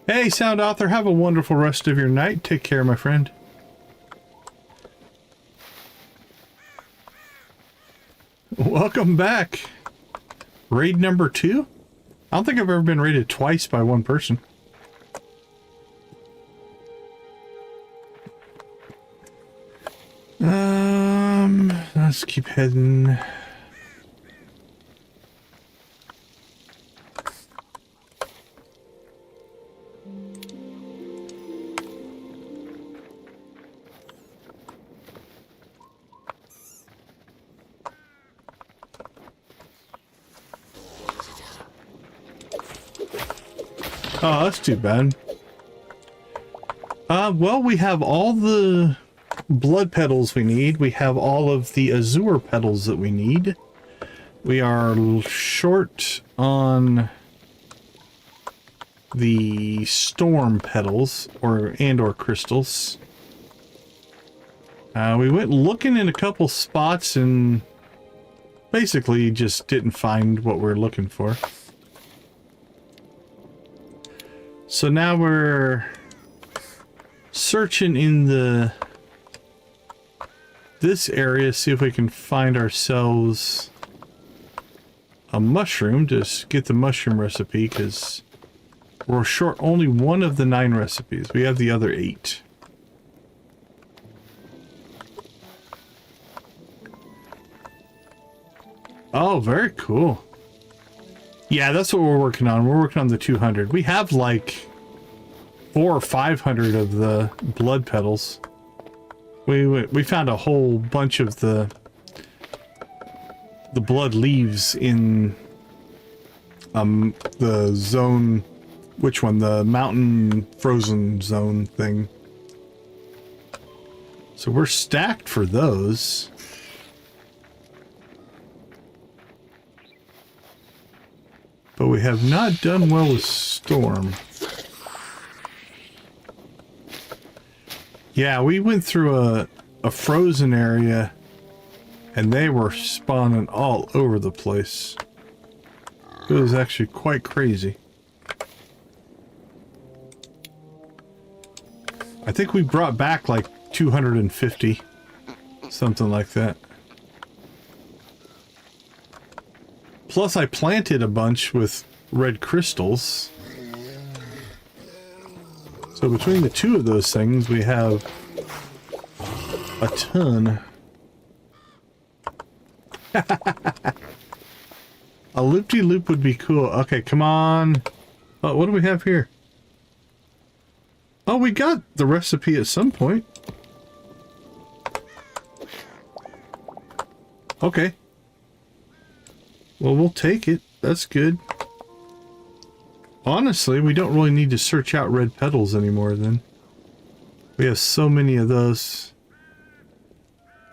Hey, Sound Author, have a wonderful rest of your night. Take care, my friend. Welcome back. Raid number 2? I don't think I've ever been raided twice by one person. Let's keep heading. Oh, that's too bad. Well, we have all the blood petals we need. We have all of the azure petals that we need. We are short on the storm petals or crystals. We went looking in a couple spots and basically just didn't find what we're looking for. So now we're searching in this area, see if we can find ourselves a mushroom. Just get the mushroom recipe because we're short only one of the 9 recipes. We have the other 8. Oh, very cool. Yeah, that's what we're working on. We're working on the 200. We have like 400 or 500 of the blood petals. We found a whole bunch of the blood leaves in the zone. Which one? The mountain frozen zone thing. So we're stacked for those. But we have not done well with storm. Yeah, we went through a frozen area and they were spawning all over the place. It was actually quite crazy. I think we brought back like 250, something like that. Plus I planted a bunch with red crystals. So between the 2 of those things, we have a ton. A loop-de-loop would be cool. Okay, come on. Oh, what do we have here? Oh, we got the recipe at some point. Okay. Well, we'll take it. That's good. Honestly, we don't really need to search out red petals anymore then. We have so many of those.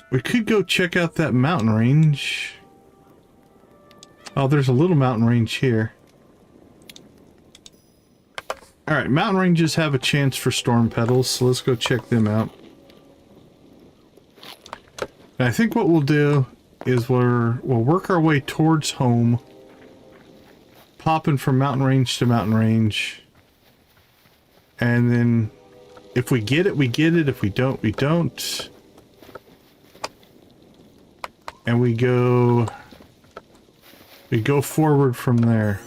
We could go check out that mountain range. Oh, there's a little mountain range here. Alright, mountain ranges have a chance for storm petals, so let's go check them out. And I think what we'll do is we'll work our way towards home, popping from mountain range to mountain range, and then if we get it, we get it. If we don't, we don't. And we go forward from there.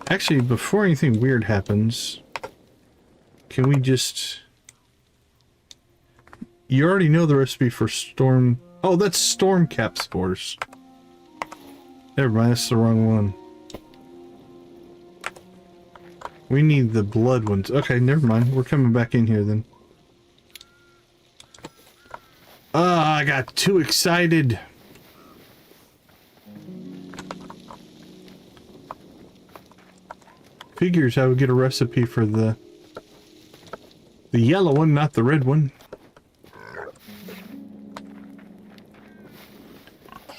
Actually, before anything weird happens, can we just... You already know the recipe for storm... Oh, that's storm cap spores. Never mind, that's the wrong one. We need the blood ones. Okay, never mind. We're coming back in here then. Ah, I got too excited. Figures I would get a recipe for the yellow one, not the red one.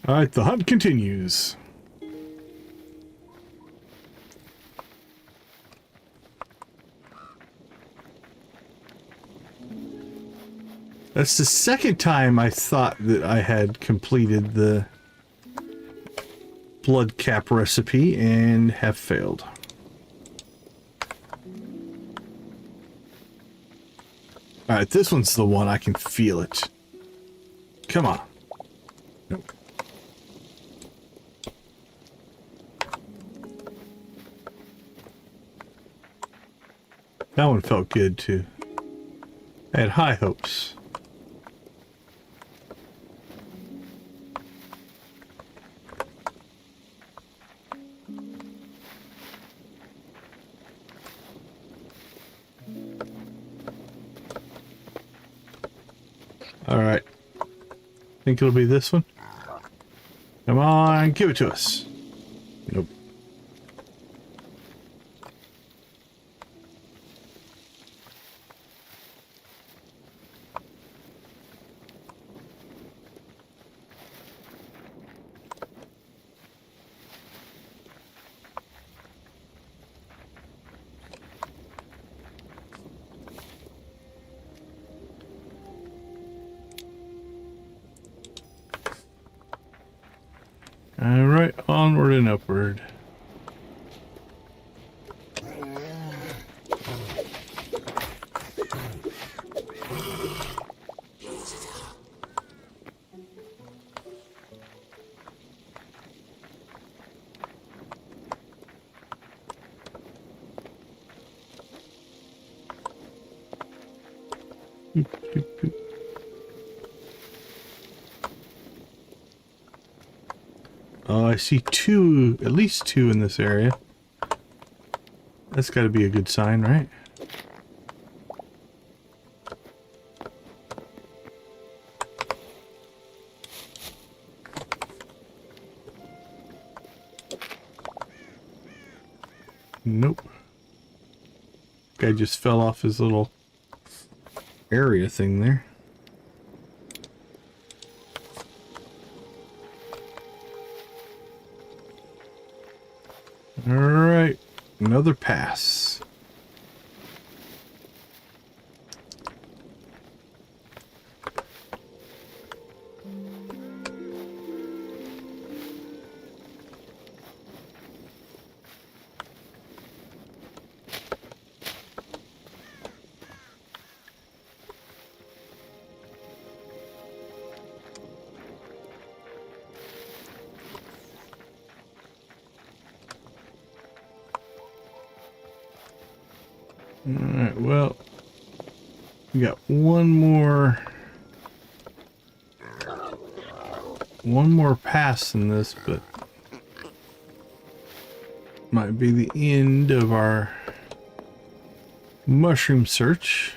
Alright, the hunt continues. That's the second time I thought that I had completed the blood cap recipe and have failed. Alright, this one's the one I can feel it. Come on. Nope. That one felt good too. I had high hopes. Alright. Think it'll be this one? Come on, give it to us. Nope. Alright, onward and upward. Boop, boop, boop. Oh, I see two, at least two in this area. That's got to be a good sign, right? Nope. Guy just fell off his little area thing there. Alright, another pass. Alright, well, we got one more pass in this, but might be the end of our mushroom search.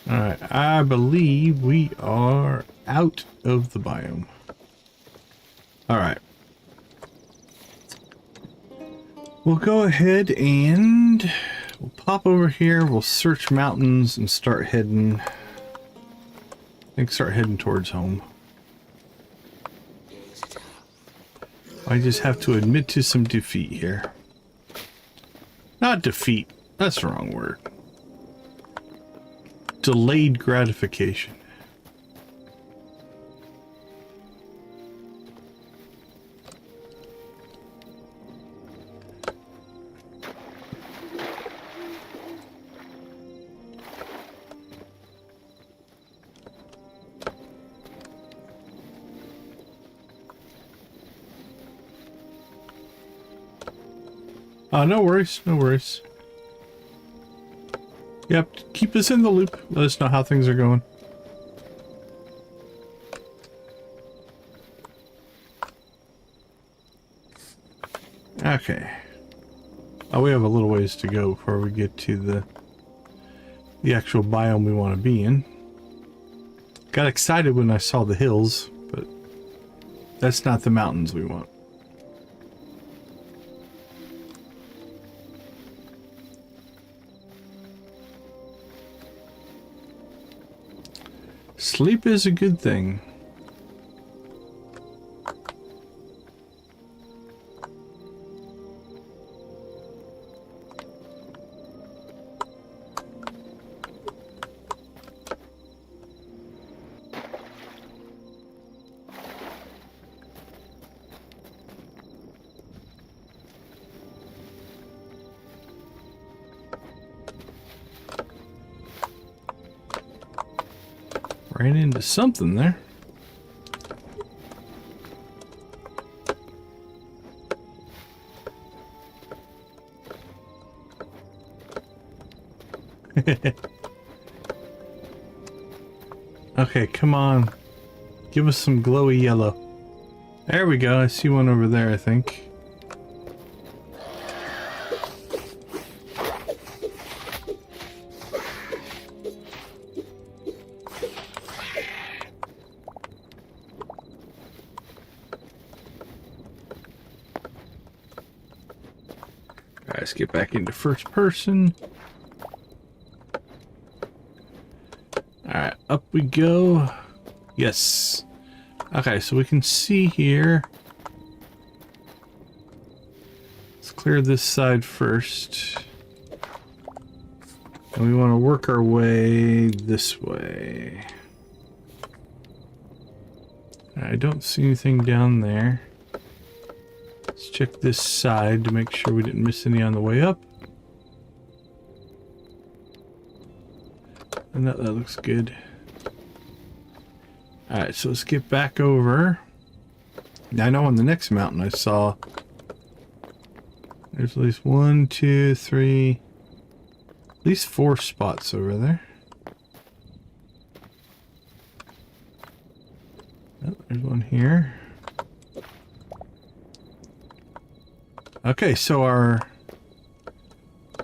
Alright, I believe we are out of the biome. Alright. We'll go ahead and we'll pop over here, we'll search mountains and start heading, start heading towards home. I just have to admit to some defeat here. Not defeat, that's the wrong word. Delayed gratification. No worries, no worries. Yep, keep us in the loop. Let us know how things are going. Okay. Oh, we have a little ways to go before we get to the actual biome we want to be in. Got excited when I saw the hills, but that's not the mountains we want. Sleep is a good thing. Ran into something there. Okay, come on. Give us some glowy yellow. There we go. I see one over there, I think. Let's get back into first person. Alright, up we go. Yes. Okay, so we can see here. Let's clear this side first. And we want to work our way this way. I don't see anything down there. Let's check this side to make sure we didn't miss any on the way up. And that looks good. Alright, so let's get back over. Now I know on the next mountain I saw there's at least 1, 2, 3, at least 4 spots over there. Oh, there's one here. Okay, so our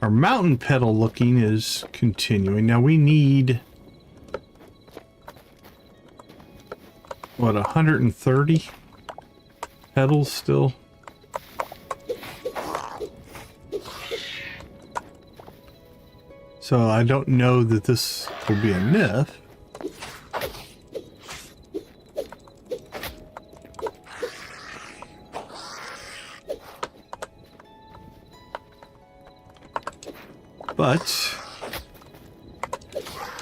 mountain petal looking is continuing. Now we need what, 130 petals still? So I don't know that this will be enough. But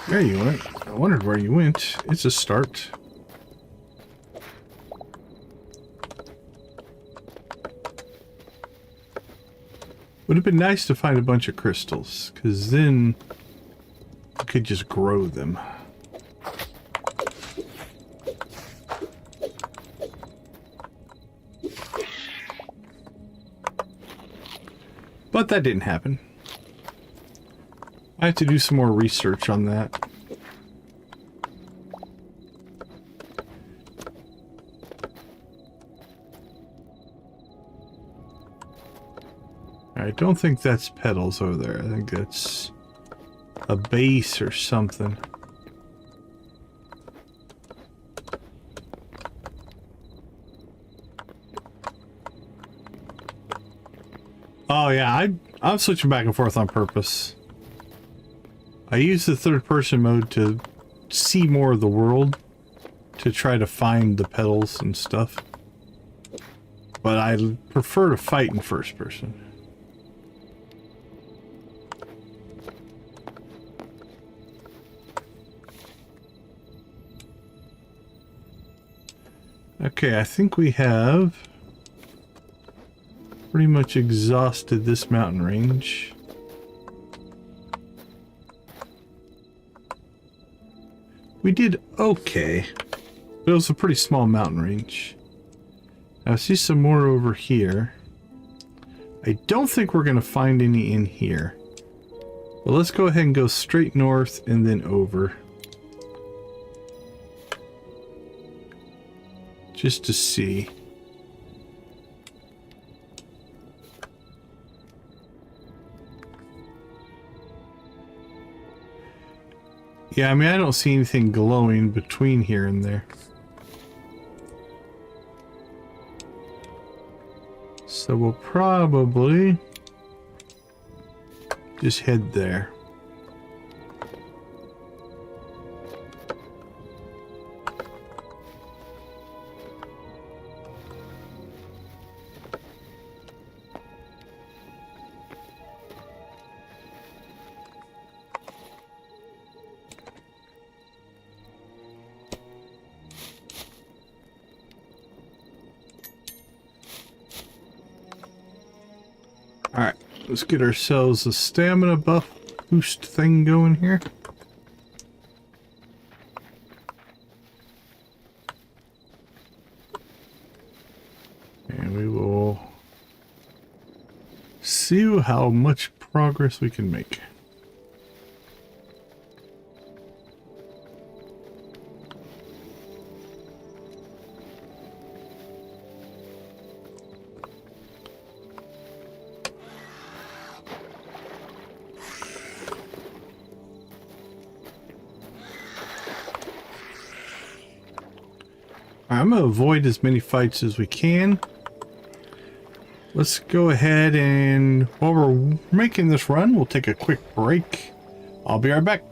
there you went. I wondered where you went. It's a start. Would have been nice to find a bunch of crystals, because then you could just grow them. But that didn't happen. I have to do some more research on that. I don't think that's petals over there. I think that's a base or something. Oh yeah, I'm switching back and forth on purpose. I use the third person mode to see more of the world, to try to find the petals and stuff. But I prefer to fight in first person. Okay, I think we have pretty much exhausted this mountain range. We did okay, but it was a pretty small mountain range. Now I see some more over here. I don't think we're going to find any in here. Well, let's go ahead and go straight north and then over. Just to see. Yeah, I mean, I don't see anything glowing between here and there. So we'll probably just head there. Alright, let's get ourselves a stamina buff boost thing going here. And we will see how much progress we can make. I'm going to avoid as many fights as we can. Let's go ahead and while we're making this run, we'll take a quick break. I'll be right back.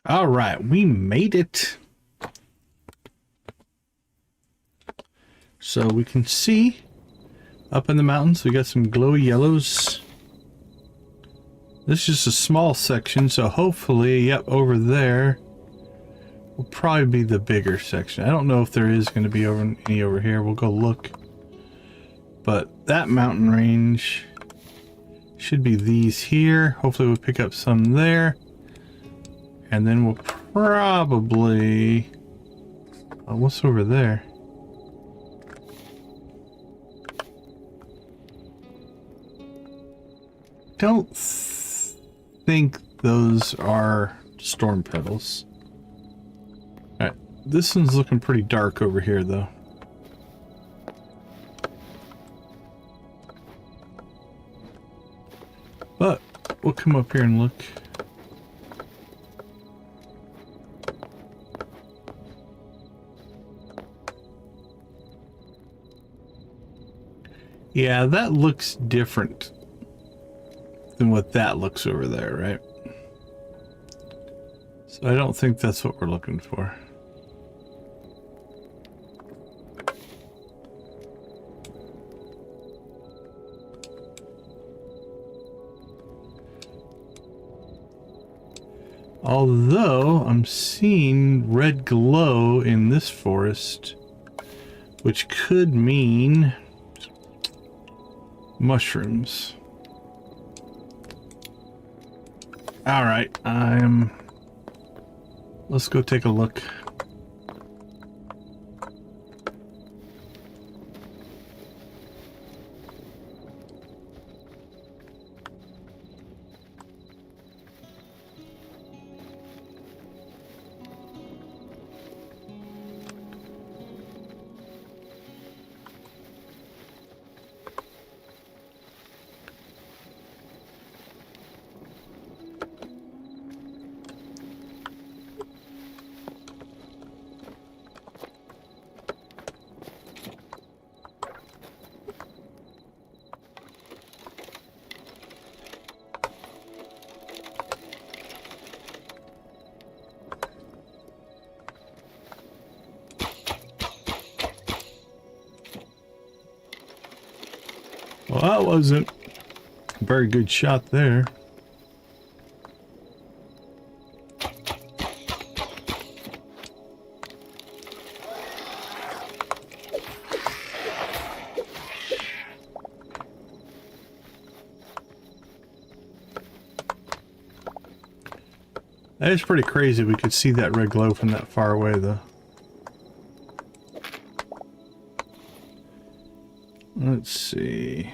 All right, we made it. So we can see up in the mountains, we got some glowy yellows. This is just a small section, so hopefully, yep, over there will probably be the bigger section. I don't know if there is going to be any over here. We'll go look. But that mountain range should be these here. Hopefully we'll pick up some there. And then we'll probably... Oh, what's over there? Don't think those are storm petals. Alright, this one's looking pretty dark over here though. we'll come up here and look. Yeah, that looks different than what that looks over there, right? So I don't think that's what we're looking for. Although I'm seeing red glow in this forest, which could mean mushrooms. All right, let's go take a look. Well, that wasn't a very good shot there. That is pretty crazy. We could see that red glow from that far away, though. Let's see.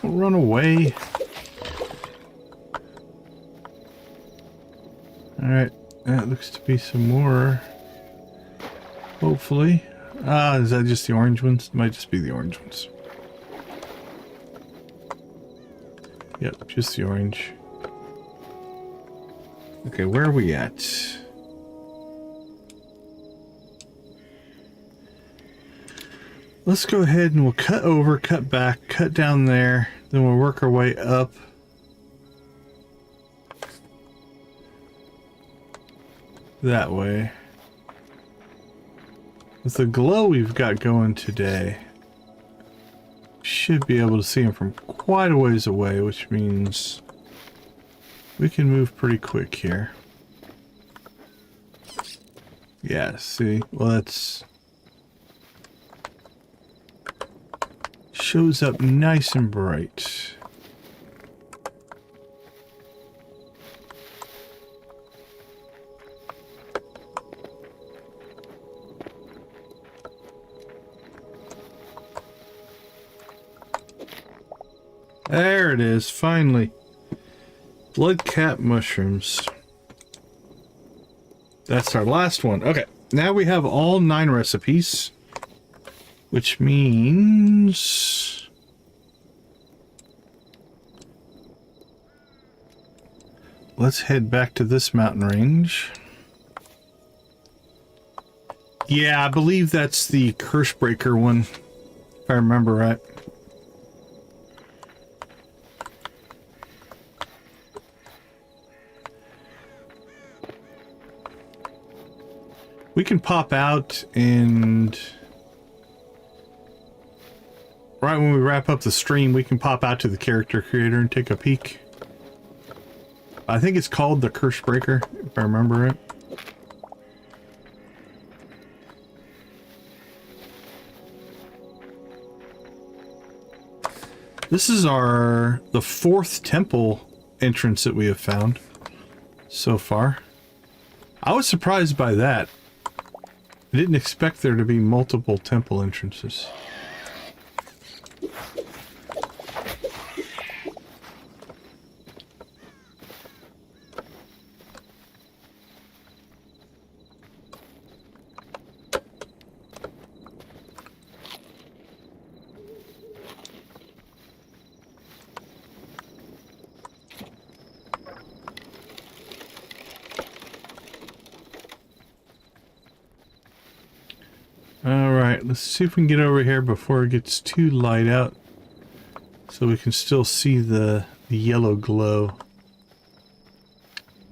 Run away. Alright, that looks to be some more. Hopefully. Is that just the orange ones? It might just be the orange ones. Yep, just the orange. Okay, where are we at? Let's go ahead and we'll cut over, cut back, cut down there. Then we'll work our way up. That way. With the glow we've got going today, should be able to see them from quite a ways away, which means we can move pretty quick here. Yeah, see? Well, that's... shows up nice and bright. There it is, finally. Blood cap mushrooms. That's our last one. Okay, now we have all 9 recipes, which means let's head back to this mountain range. Yeah, I believe that's the curse breaker one, if I remember right. We can pop out and right when we wrap up the stream, we can pop out to the character creator and take a peek. I think it's called the Curse Breaker, if I remember it. This is the 4th temple entrance that we have found so far. I was surprised by that. I didn't expect there to be multiple temple entrances. Alright, let's see if we can get over here before it gets too light out. So we can still see the yellow glow.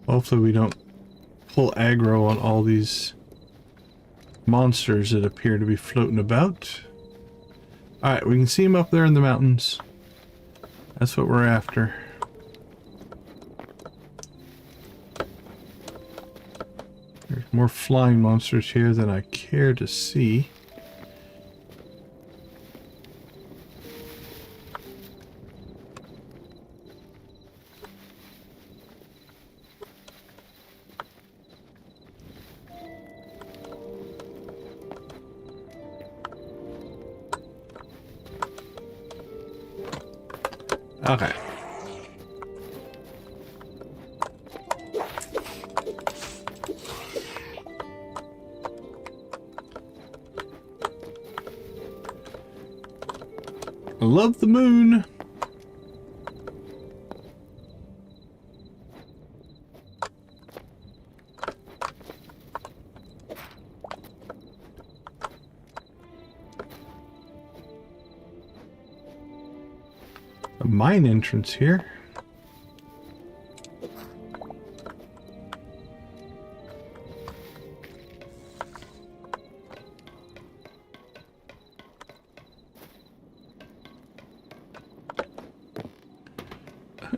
Hopefully we don't pull aggro on all these monsters that appear to be floating about. Alright, we can see them up there in the mountains. That's what we're after. There's more flying monsters here than I care to see. Okay. I love the moon. A mine entrance here.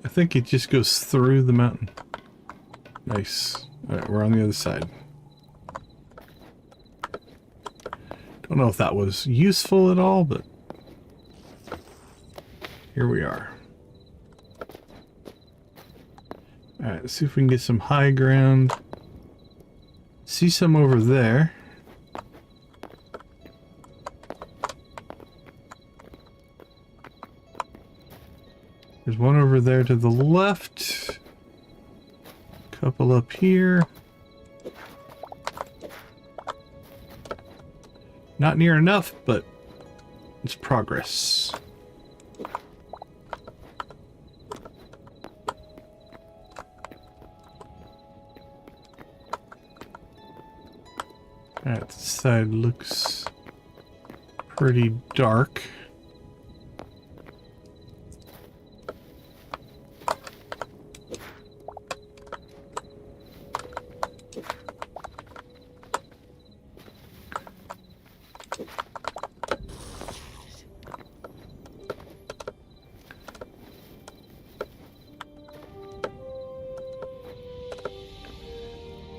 I think it just goes through the mountain. Nice. Alright, we're on the other side. Don't know if that was useful at all, but here we are. Alright, let's see if we can get some high ground. See some over there. There's one over there to the left. Couple up here. Not near enough, but it's progress. That side looks pretty dark.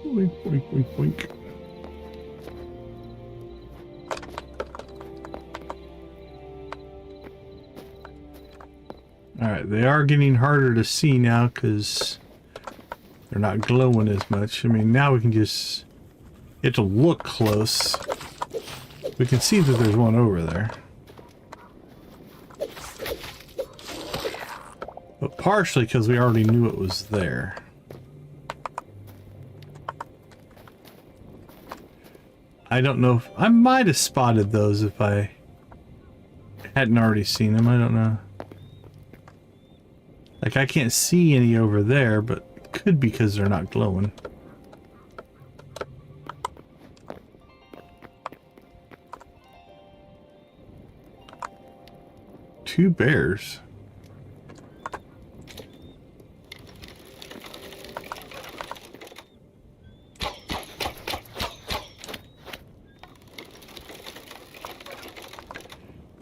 Wink, wink, wink, wink. Alright, they are getting harder to see now because they're not glowing as much. I mean, now we can just... You have to look close. We can see that there's one over there. But partially because we already knew it was there. I don't know if... I might have spotted those if I hadn't already seen them. I don't know. Like, I can't see any over there, but it could be because they're not glowing. Two bears.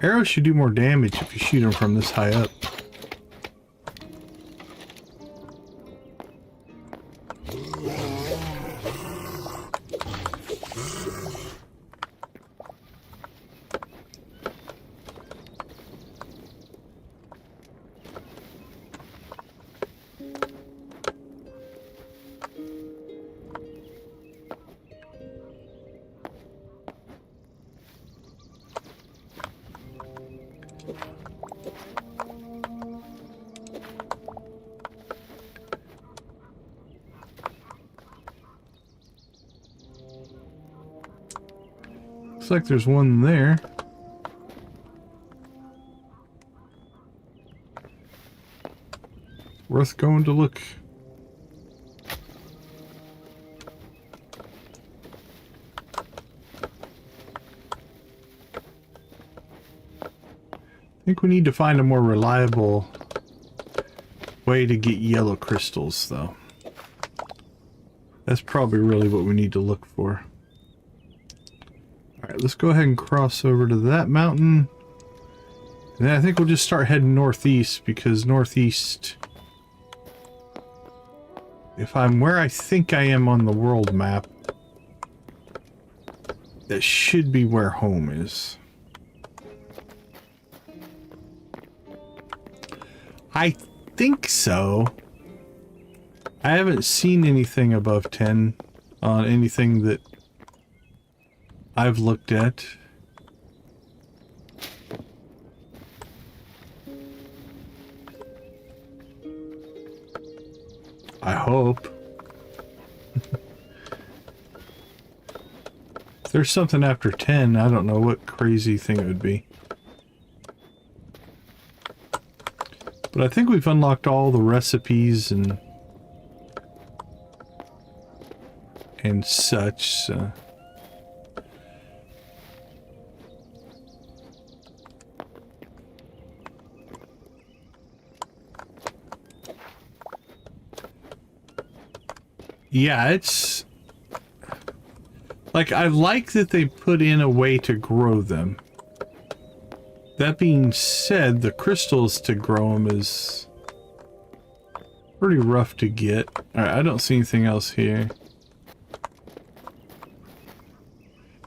Arrows should do more damage if you shoot them from this high up. Looks like there's one there. Worth going to look. think we need to find a more reliable way to get yellow crystals, though. That's probably really what we need to look for. Alright, let's go ahead and cross over to that mountain. And then I think we'll just start heading northeast, because northeast... if I'm where I think I am on the world map, that should be where home is. I think so. I haven't seen anything above 10 on anything that I've looked at. I hope. If there's something after 10, I don't know what crazy thing it would be. But I think we've unlocked all the recipes and such, so. Yeah, it's like, I like that they put in a way to grow them. That being said, the crystals to grow them is pretty rough to get. Alright, I don't see anything else here.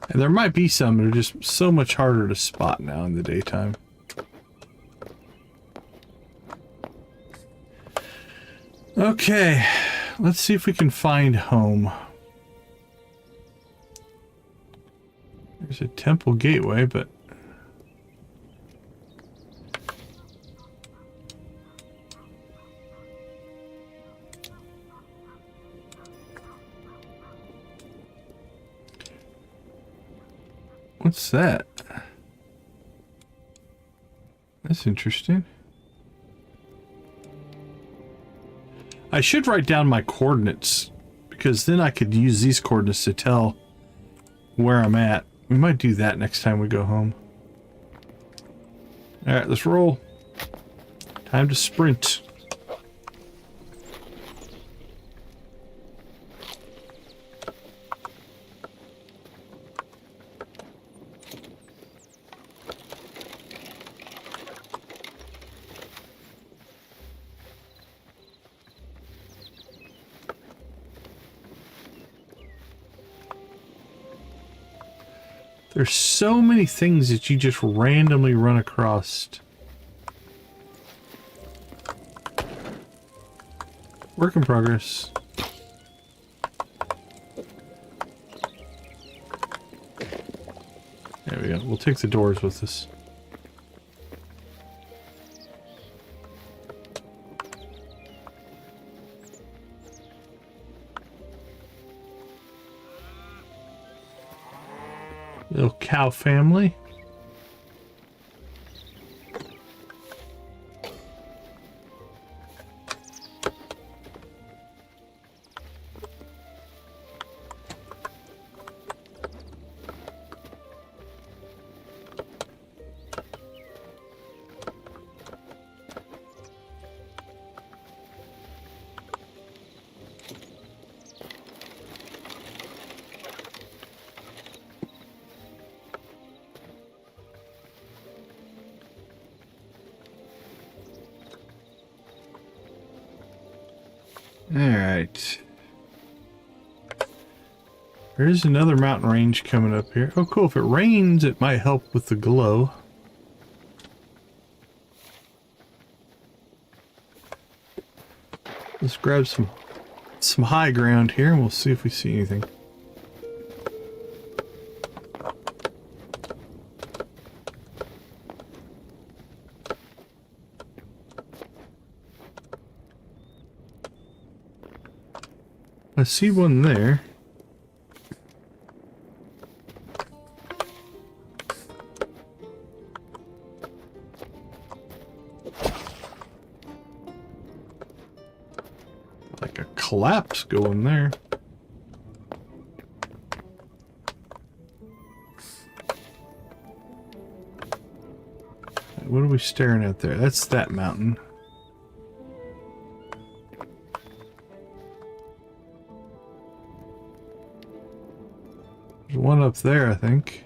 And there might be some that are just so much harder to spot now in the daytime. Okay, let's see if we can find home. There's a temple gateway, but... what's that? That's interesting. I should write down my coordinates, because then I could use these coordinates to tell where I'm at. We might do that next time we go home. Alright, let's roll. Time to sprint. There's so many things that you just randomly run across. Work in progress. There we go. We'll take the doors with us. Little cow family. Alright. There's another mountain range coming up here. Oh cool, if it rains it might help with the glow. Let's grab some high ground here and we'll see if we see anything. I see one there. Like a collapse going there. what are we staring at there? That's that mountain. There's one up there, I think.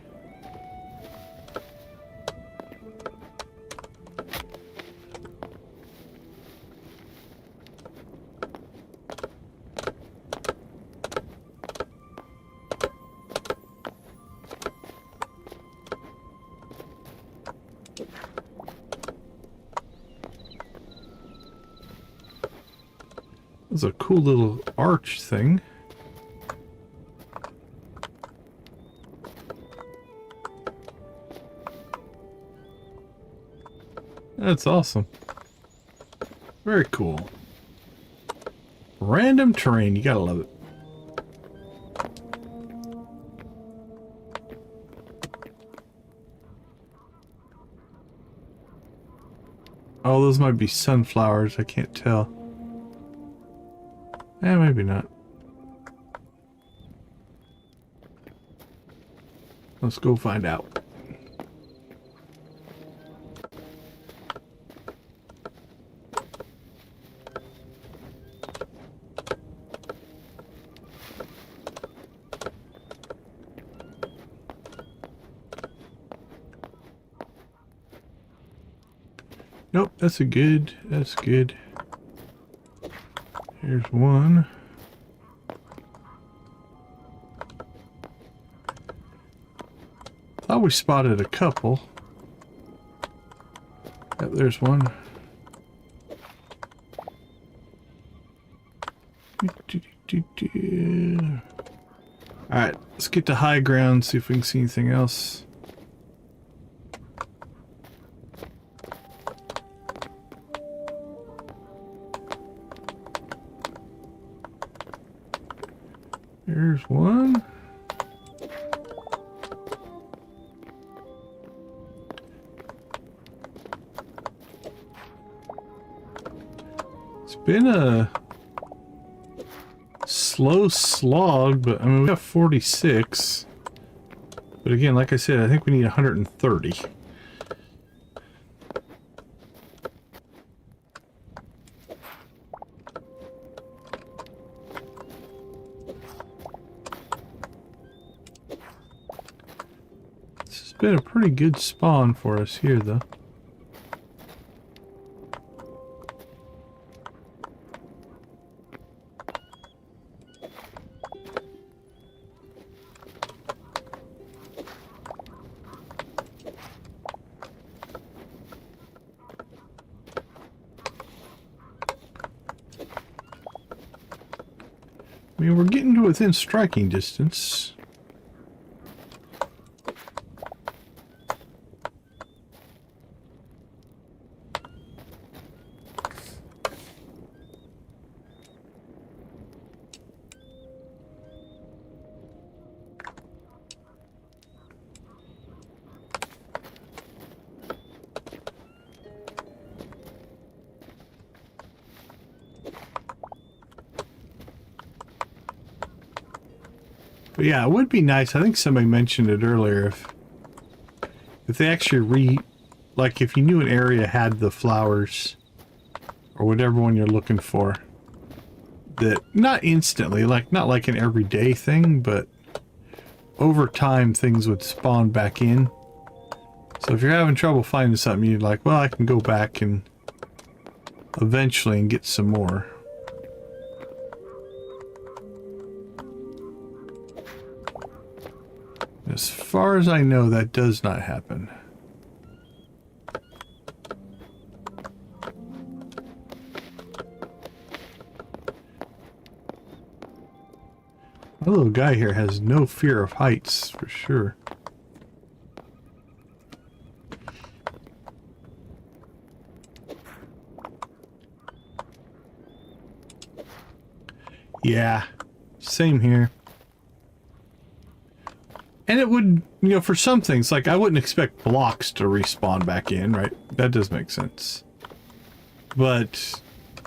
It's a cool little arch thing. That's awesome. Very cool. Random terrain, you gotta love it. Oh, those might be sunflowers, I can't tell. Eh, maybe not. Let's go find out. Nope, that's good. Here's one. Thought we spotted a couple. Yep, there's one. Alright, let's get to high ground, see if we can see anything else. There's one. It's been a slow slog, but I mean, we got 46. But again, like I said, I think we need 130. Been a pretty good spawn for us here, though. I mean, we're getting to within striking distance. But yeah, it would be nice. I think somebody mentioned it earlier. If they actually like if you knew an area had the flowers or whatever one you're looking for, that not instantly, like not like an everyday thing, but over time things would spawn back in. So if you're having trouble finding something, you're like, well, I can go back and eventually and get some more. As far as I know, that does not happen. My little guy here has no fear of heights, for sure. Yeah, same here. And it would, you know, for some things, like I wouldn't expect blocks to respawn back in, right? That does make sense. But,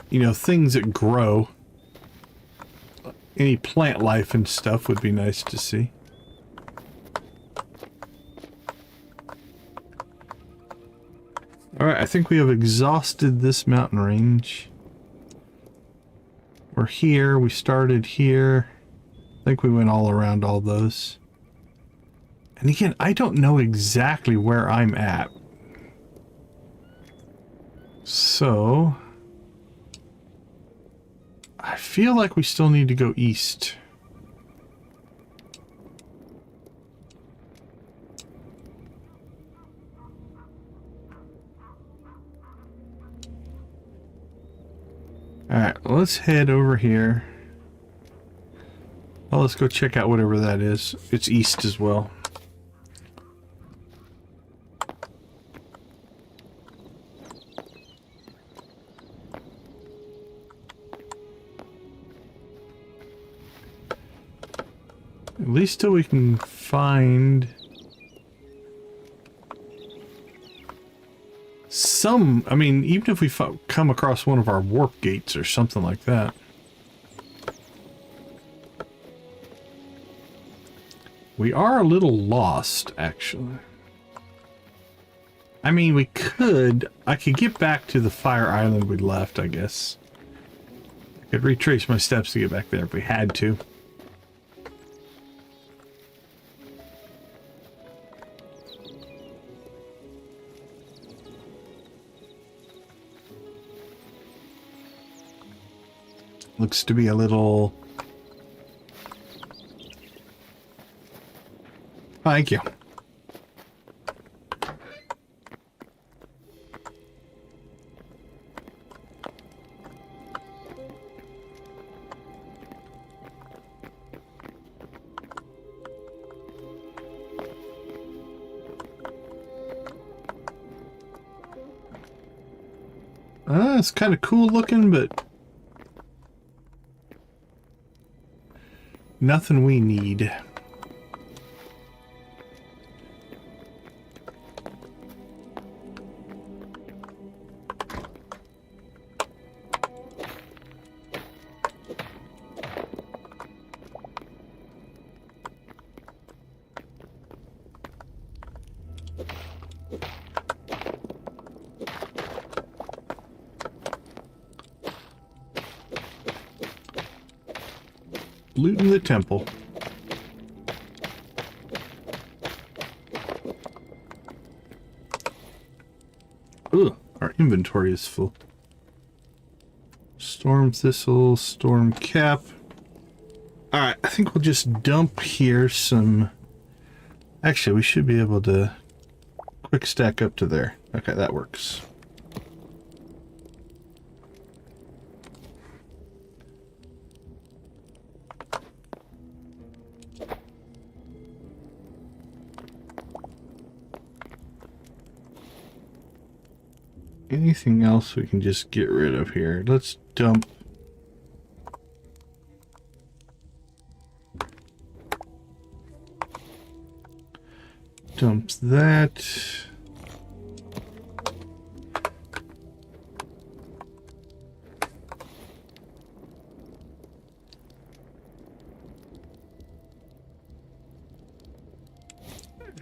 you know, things that grow, any plant life and stuff would be nice to see. Alright, I think we have exhausted this mountain range. We're here, we started here. I think we went all around all those. And again, I don't know exactly where I'm at. So... I feel like we still need to go east. Alright, let's head over here. Well, let's go check out whatever that is. It's east as well. At least till we can find some, I mean, even if we come across one of our warp gates or something like that. We are a little lost, actually. I mean, I could get back to the fire island we left, I guess. I could retrace my steps to get back there if we had to. Looks to be a little... Thank you. It's kind of cool looking, but nothing we need. Looting the temple. Ugh, our inventory is full. Storm thistle, storm cap. Alright, I think we'll just dump here some... Actually, we should be able to quick stack up to there. Okay, that works. Anything else we can just get rid of here? Let's dump. Dump that.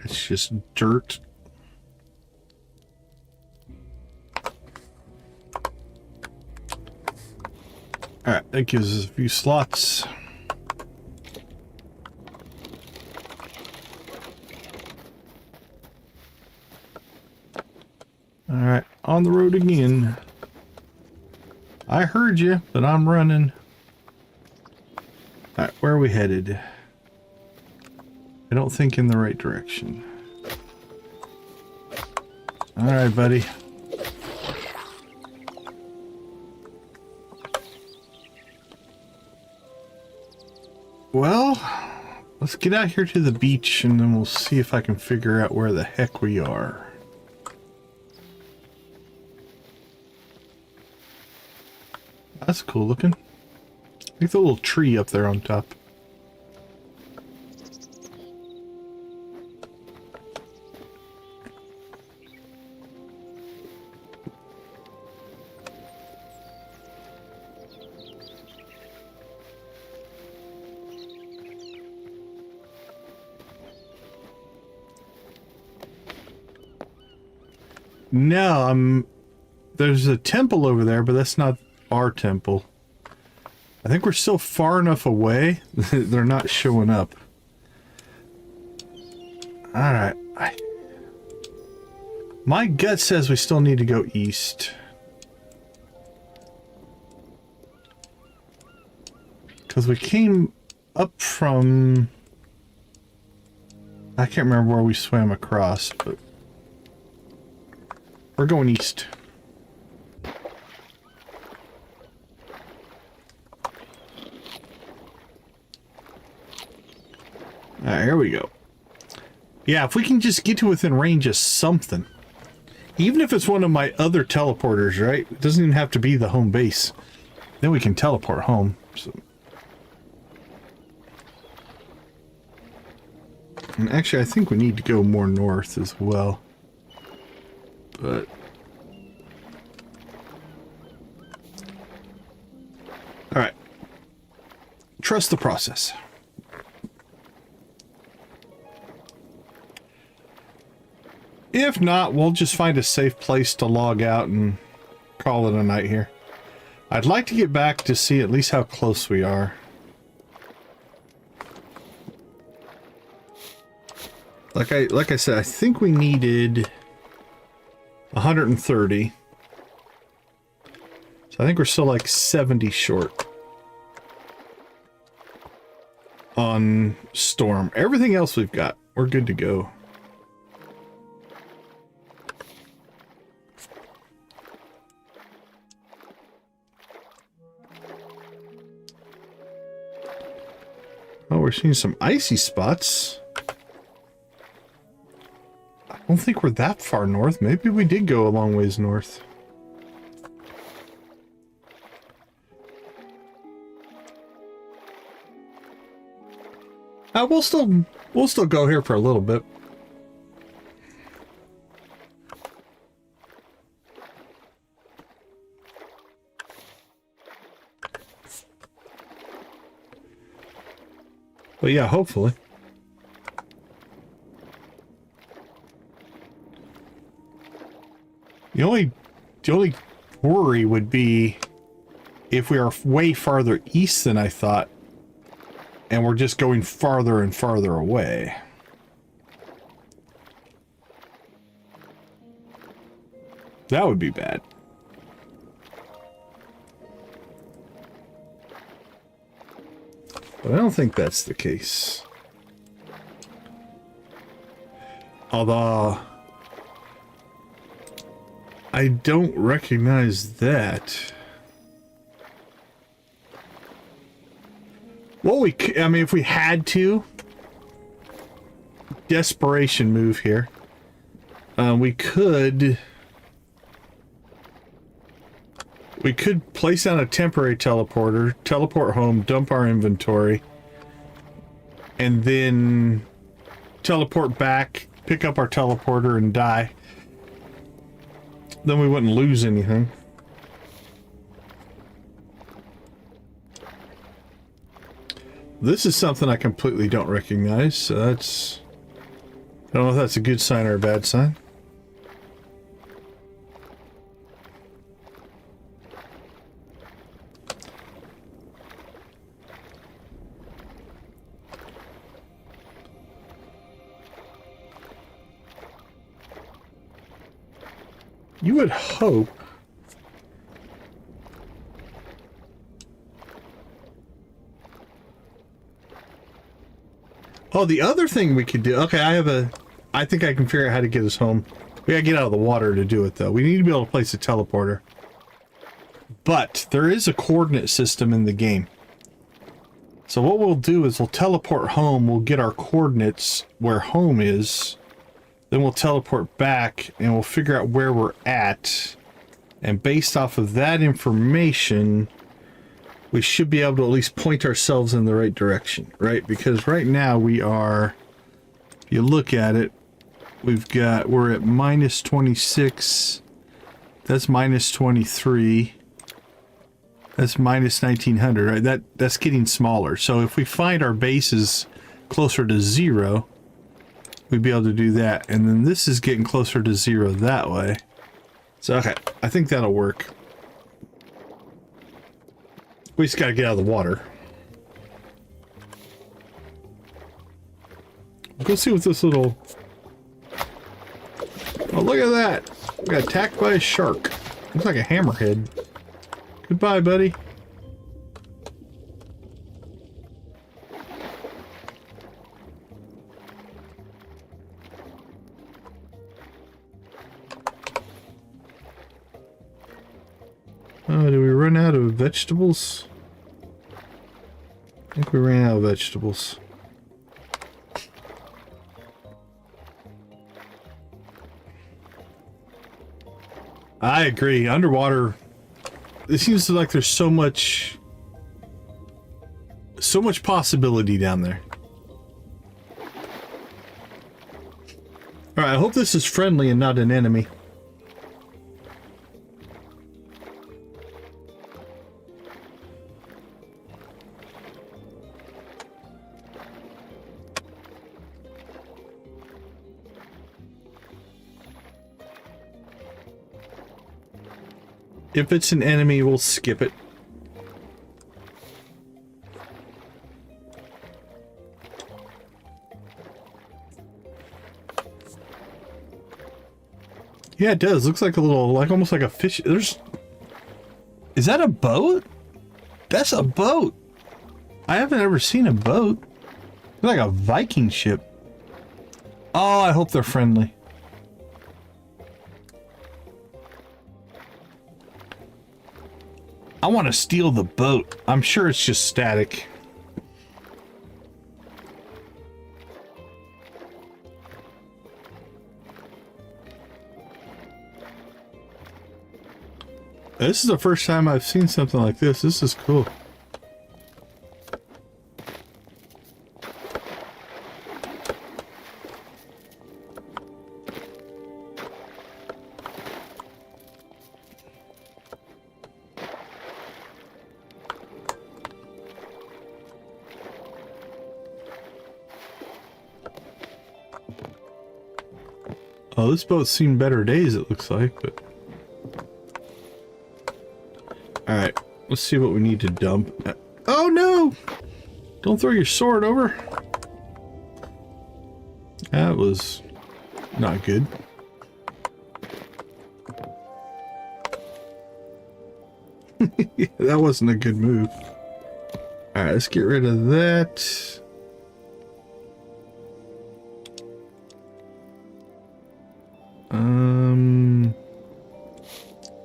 It's just dirt. Alright, that gives us a few slots. Alright, on the road again. I heard you, but I'm running. Alright, where are we headed? I don't think in the right direction. Alright, buddy. Well, let's get out here to the beach and then we'll see if I can figure out where the heck we are. That's cool looking. Like the little tree up there on top. No, there's a temple over there, but that's not our temple. I think we're still far enough away that they're not showing up. Alright. My gut says we still need to go east. Because we came up from... I can't remember where we swam across, but... we're going east. Alright, here we go. Yeah, if we can just get to within range of something. Even if it's one of my other teleporters, right? It doesn't even have to be the home base. Then we can teleport home. So. And actually, I think we need to go more north as well. But... alright. Trust the process. If not, we'll just find a safe place to log out and call it a night here. I'd like to get back to see at least how close we are. Like I said, I think we needed 130. So I think we're still like 70 short on Storm. Everything else we've got, we're good to go. Oh, we're seeing some icy spots. I don't think we're that far north. Maybe we did go a long ways north. We'll still go here for a little bit. But yeah, hopefully. The only worry would be if we are way farther east than I thought, and we're just going farther and farther away. That would be bad. But I don't think that's the case. Although I don't recognize that. Well, I mean, if we had to, desperation move here. We could place down a temporary teleporter, teleport home, dump our inventory, and then teleport back, pick up our teleporter, and die. Then we wouldn't lose anything. This is something I completely don't recognize, so that's... I don't know if that's a good sign or a bad sign. You would hope... Oh, the other thing we could do... Okay, I think I can figure out how to get us home. We gotta get out of the water to do it, though. We need to be able to place a teleporter. But there is a coordinate system in the game. So what we'll do is we'll teleport home. We'll get our coordinates where home is. Then we'll teleport back and we'll figure out where we're at. And based off of that information, we should be able to at least point ourselves in the right direction, right? Because right now we are, if you look at it, we're at minus 26. That's minus 23. That's minus 1900, right? That's getting smaller. So if we find our bases closer to 0, we'd be able to do that. And then this is getting closer to 0 that way. So, okay, I think that'll work. We just gotta get out of the water. Go see what this little... Oh, look at that! We got attacked by a shark. Looks like a hammerhead. Goodbye, buddy. Did we run out of vegetables? I think we ran out of vegetables. I agree. Underwater, it seems like there's so much possibility down there. Alright, I hope this is friendly and not an enemy. If it's an enemy, we'll skip it. Yeah, it does. Looks like a little, like almost like a fish. There's... Is that a boat? That's a boat. I haven't ever seen a boat. It's like a Viking ship. Oh, I hope they're friendly. I want to steal the boat. I'm sure it's just static. This is the first time I've seen something like this. This is cool. Oh, this boat's seen better days, it looks like, but... Alright, let's see what we need to dump. Oh no! Don't throw your sword over. That was not good. That wasn't a good move. Alright, let's get rid of that.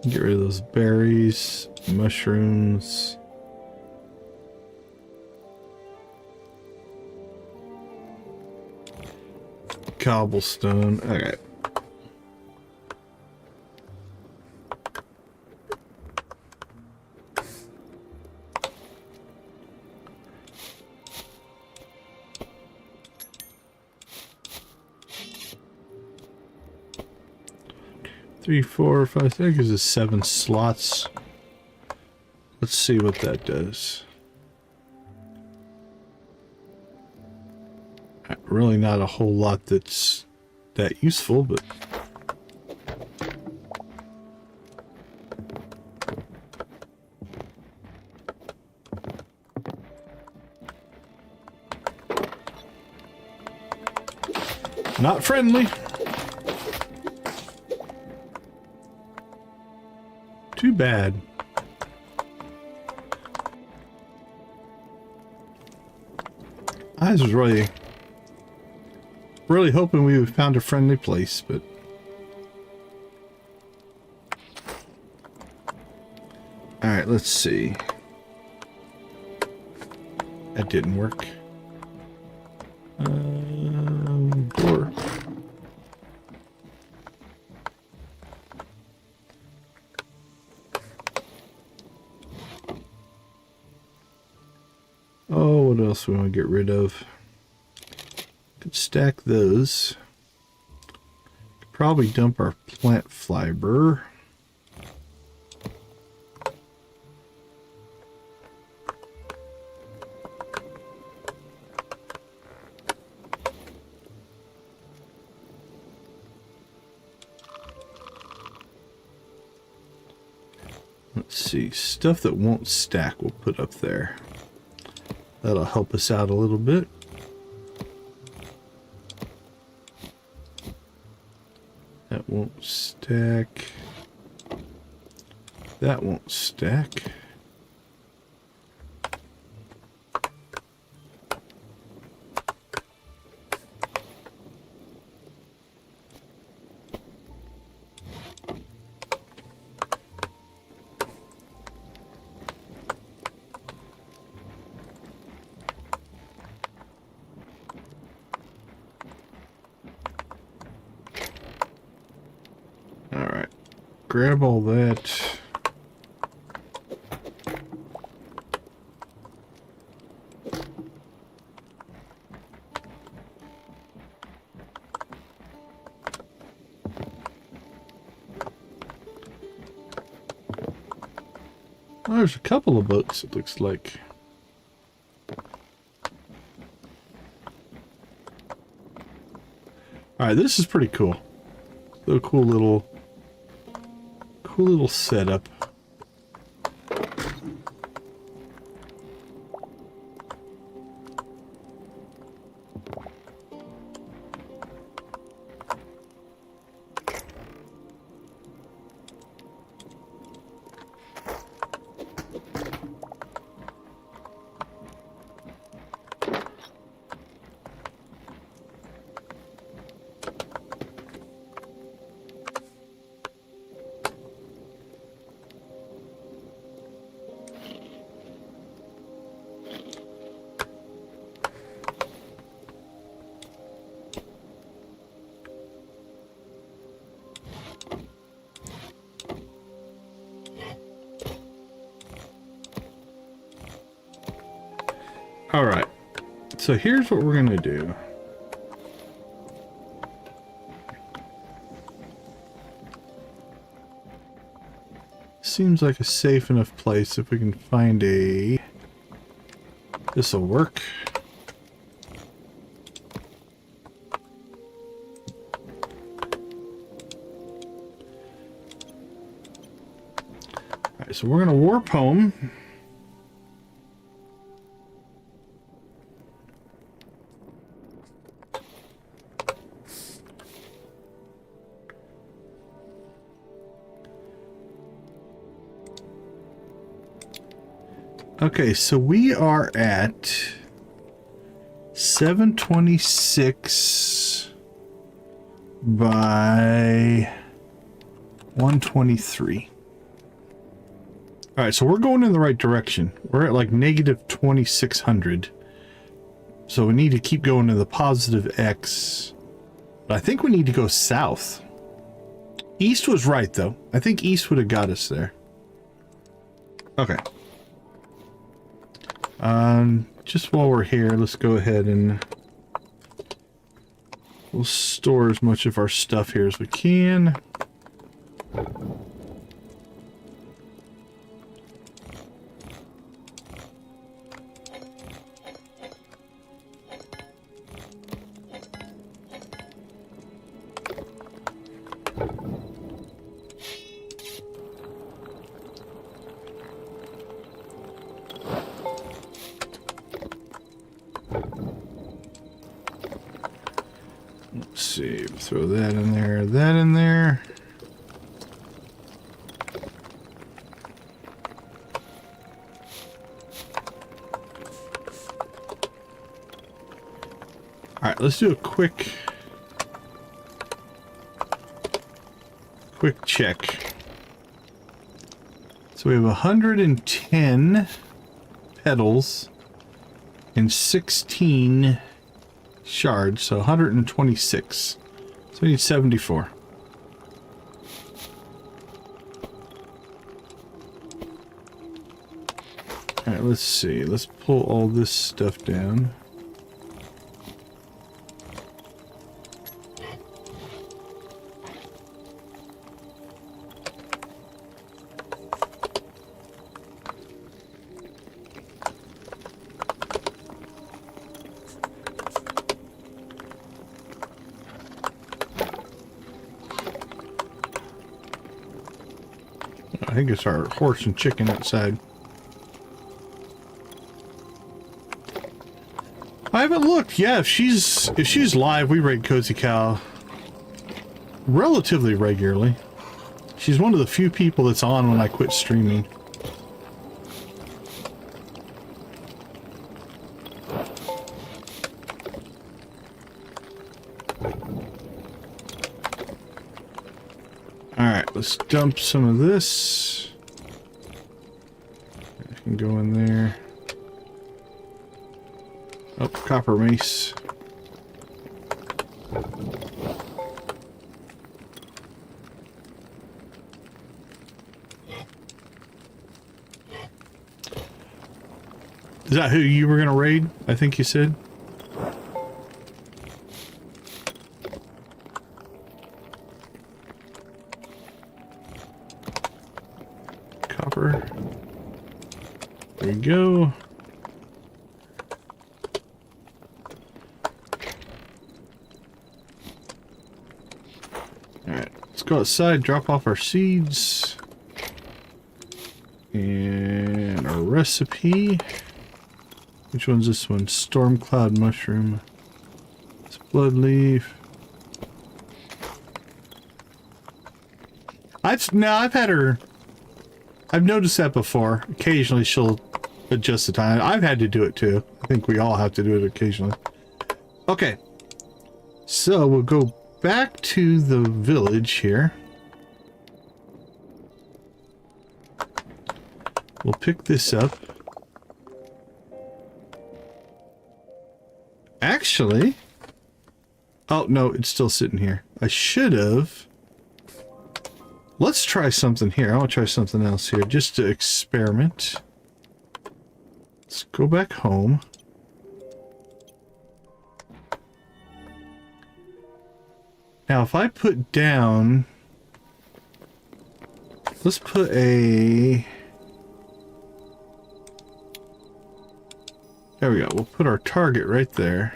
Get rid of those berries, mushrooms. Cobblestone. Okay. Three, 4, 5, I think this is 7 slots. Let's see what that does. Really not a whole lot that's that useful, but... Not friendly. Too bad. I was really hoping we would found a friendly place, but all right, let's see. That didn't work. Door. Oh, what else we want to get rid of? Could stack those. Could probably dump our plant fiber. Let's see, stuff that won't stack we'll put up there. That'll help us out a little bit. That won't stack. That won't stack. Grab all that. Oh, there's a couple of boats, it looks like. Alright, this is pretty cool. So cool little setup. All right, so here's what we're gonna do. Seems like a safe enough place if we can find a... This'll work. All right, so we're gonna warp home. Okay, so we are at 726 by 123. All right, so we're going in the right direction. We're at like negative 2600. So we need to keep going to the positive X. But I think we need to go south. East was right, though. I think east would have got us there. Okay. Just while we're here, let's go ahead and we'll store as much of our stuff here as we can. Let's see, throw that in there, that in there. All right, let's do a quick check. So we have 110 petals and 16 shards, so 126. So we need 74. All right, let's see. Let's pull all this stuff down. I think it's our horse and chicken outside. I haven't looked. Yeah, if she's live, we raid Cozy Cow relatively regularly. She's one of the few people that's on when I quit streaming. Alright, let's dump some of this. I can go in there. Oh, copper mace. Is that who you were gonna raid? I think you said. Copper. There we go. Alright, let's go outside, drop off our seeds. And our recipe. Which one's this one? Storm cloud mushroom. It's blood leaf. I've had her. I've noticed that before. Occasionally she'll adjust the time. I've had to do it too. I think we all have to do it occasionally. Okay. So we'll go back to the village here. We'll pick this up. Actually, oh no, it's still sitting here. I should have. Let's try something here. I want to try something else here just to experiment. Let's go back home. Now, if I put down, let's put a. There we go. We'll put our target right there.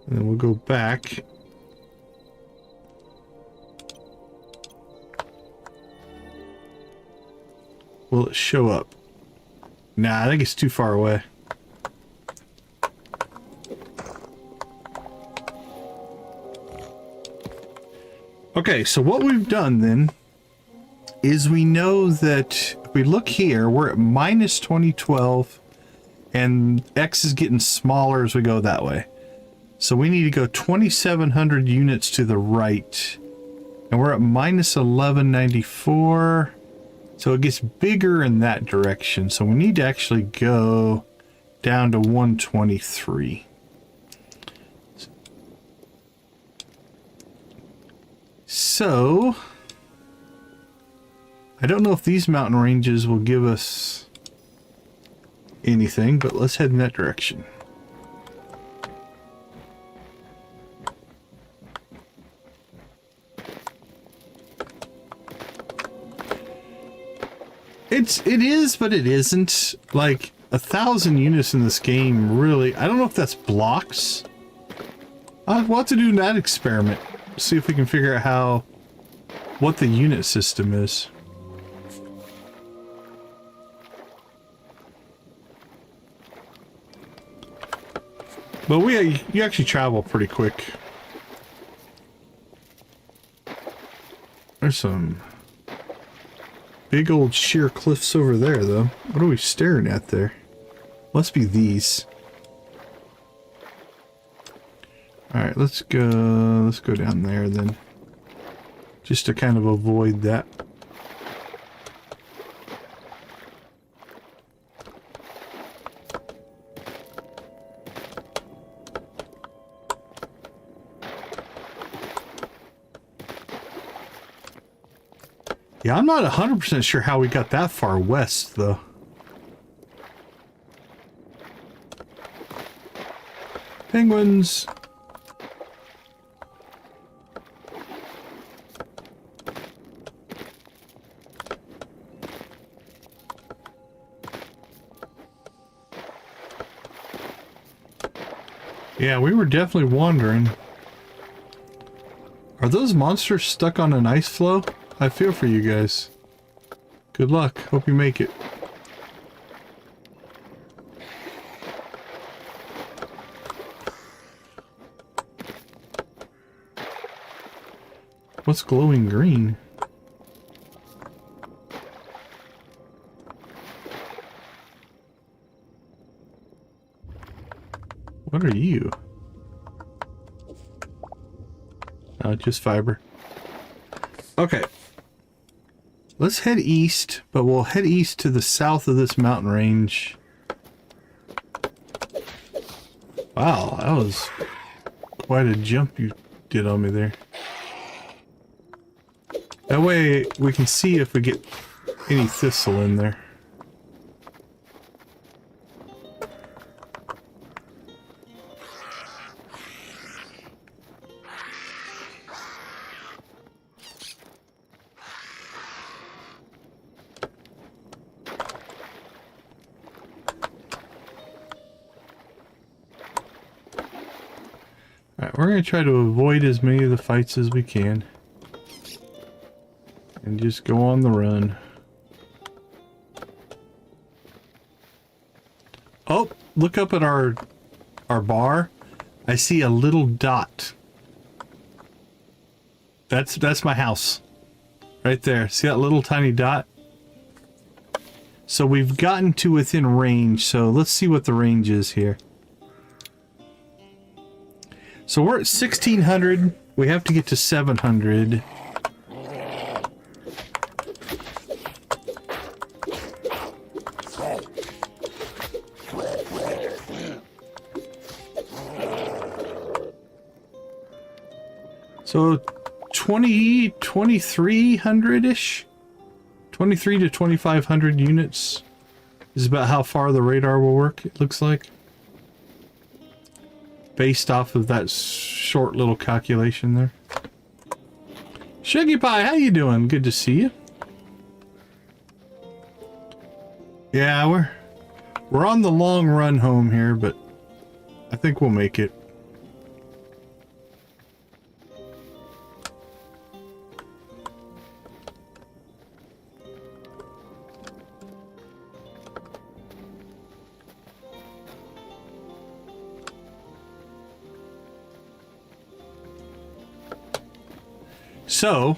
And then we'll go back. Will it show up? Nah, I think it's too far away. Okay, so what we've done then is we know that if we look here, we're at minus 2012 and X is getting smaller as we go that way. So we need to go 2,700 units to the right and we're at minus 1194. So it gets bigger in that direction. So we need to actually go down to 123. So I don't know if these mountain ranges will give us anything, but let's head in that direction. It is, but it isn't. Like 1,000 units in this game, really. I don't know if that's blocks. We'll have to do that experiment. See if we can figure out what the unit system is. But you actually travel pretty quick. There's some big old sheer cliffs over there, though. What are we staring at there? Must be these. Alright, let's go down there then. Just to kind of avoid that. Yeah, I'm not 100% sure how we got that far west, though. Penguins. Yeah, we were definitely wandering. Are those monsters stuck on an ice floe? I feel for you guys. Good luck. Hope you make it. What's glowing green? What are you? Oh, just fiber. Okay. Let's head east, but we'll head east to the south of this mountain range. Wow, that was quite a jump you did on me there. That way we can see if we get any thistle in there. Alright, we're going to try to avoid as many of the fights as we can. And just go on the run. Oh, look up at our bar. I see a little dot. That's my house. Right there. See that little tiny dot? So we've gotten to within range, so let's see what the range is here. So we're at 1600. We have to get to 700. So 2300-ish? 23 to 2500 units is about how far the radar will work, it looks like. Based off of that short little calculation there. Shuggy Pie, how you doing? Good to see you. Yeah, we're on the long run home here, but I think we'll make it. So,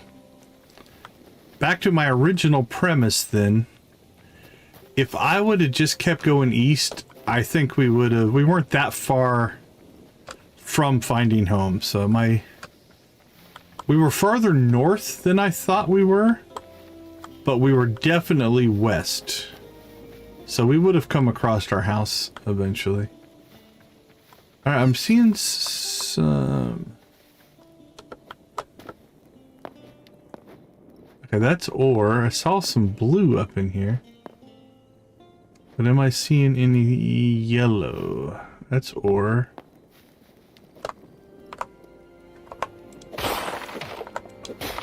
back to my original premise then. If I would have just kept going east, I think we weren't that far from finding home. So we were farther north than I thought we were, but we were definitely west. So we would have come across our house eventually. All right, I'm seeing some... Okay, that's ore. I saw some blue up in here. But am I seeing any yellow? That's ore.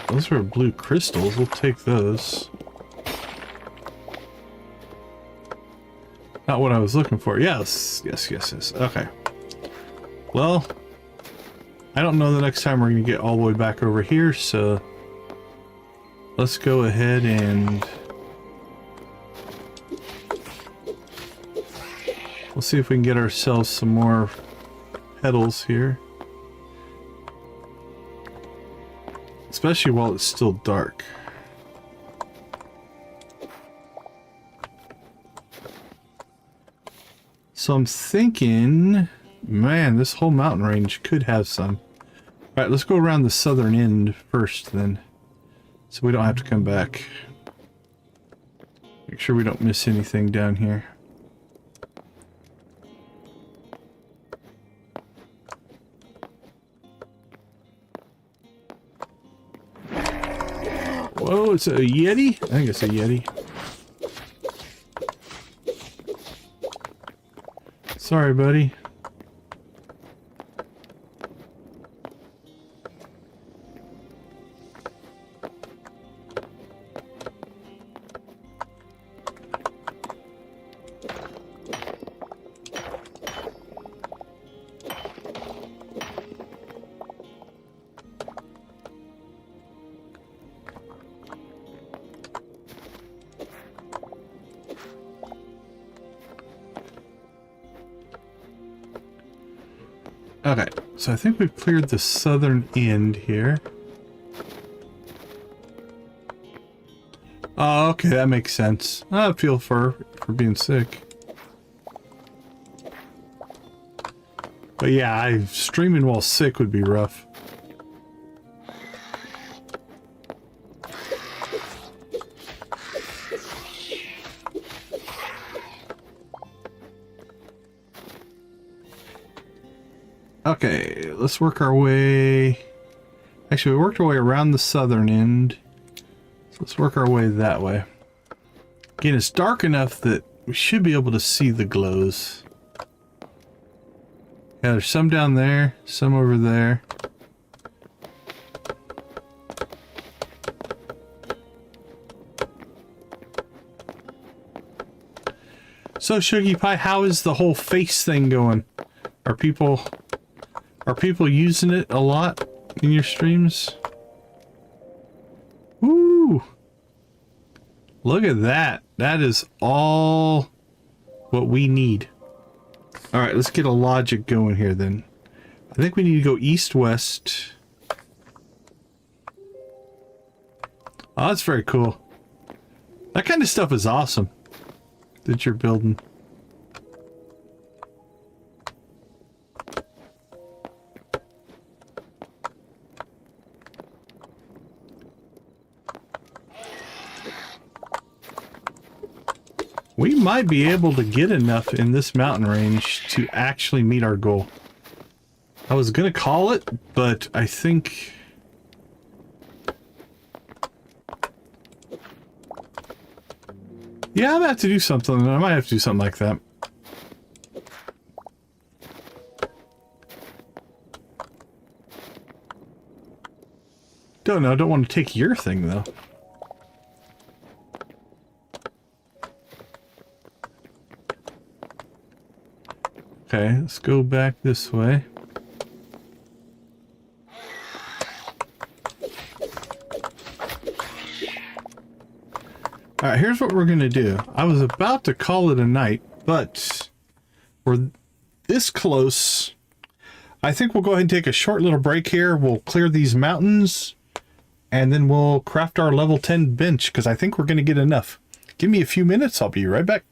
Those are blue crystals. We'll take those. Not what I was looking for. Yes. Yes. Okay. Well, I don't know the next time we're going to get all the way back over here, so... Let's go ahead and we'll see if we can get ourselves some more petals here. Especially while it's still dark. So I'm thinking, man, this whole mountain range could have some. All right, let's go around the southern end first then. So we don't have to come back. Make sure we don't miss anything down here. Whoa, it's a Yeti? I think it's a Yeti. Sorry, buddy. Okay, so I think we've cleared the southern end here. Oh, okay, that makes sense. I feel for being sick. But yeah, streaming while sick would be rough. Okay, let's work our way... Actually, we worked our way around the southern end. So let's work our way that way. Again, it's dark enough that we should be able to see the glows. Yeah, there's some down there, some over there. So, Sugi Pie, how is the whole face thing going? Are people using it a lot in your streams? Woo! Look at that. That is all what we need. All right, let's get a logic going here then. I think we need to go east-west. Oh, that's very cool. That kind of stuff is awesome that you're building. We might be able to get enough in this mountain range to actually meet our goal. I was gonna call it, but I think... Yeah, I'm gonna have to do something. I might have to do something like that. Don't know, don't want to take your thing though. Okay, let's go back this way. Alright, here's what we're gonna do. I was about to call it a night, but we're this close. I think we'll go ahead and take a short little break here. We'll clear these mountains, and then we'll craft our level 10 bench, because I think we're gonna get enough. Give me a few minutes, I'll be right back.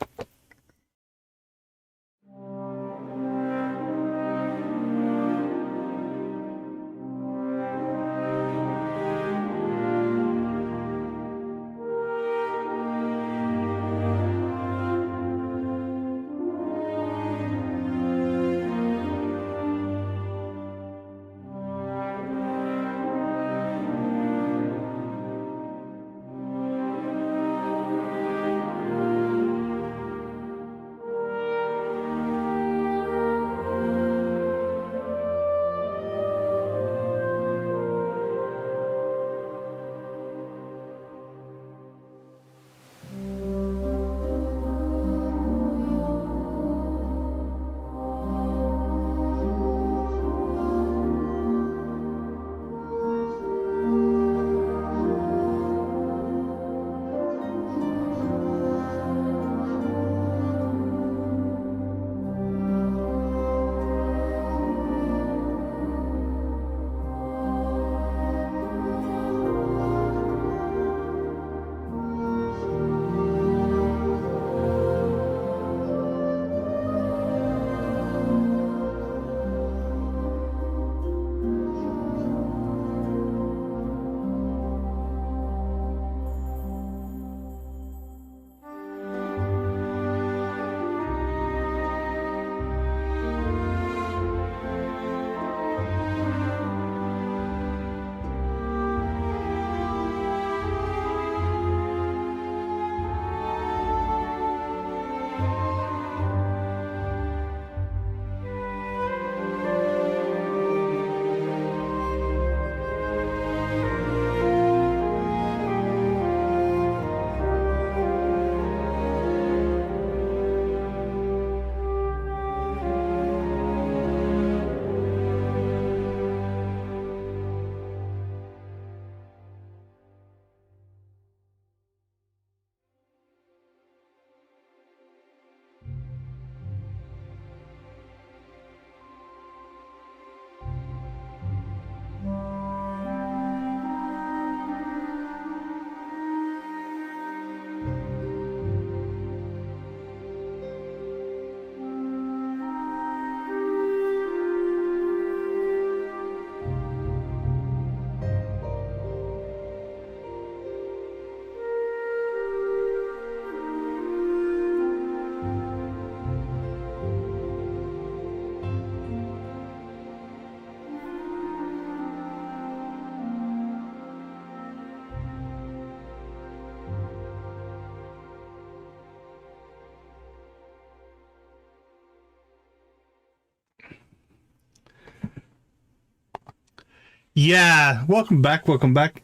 Yeah, welcome back, welcome back.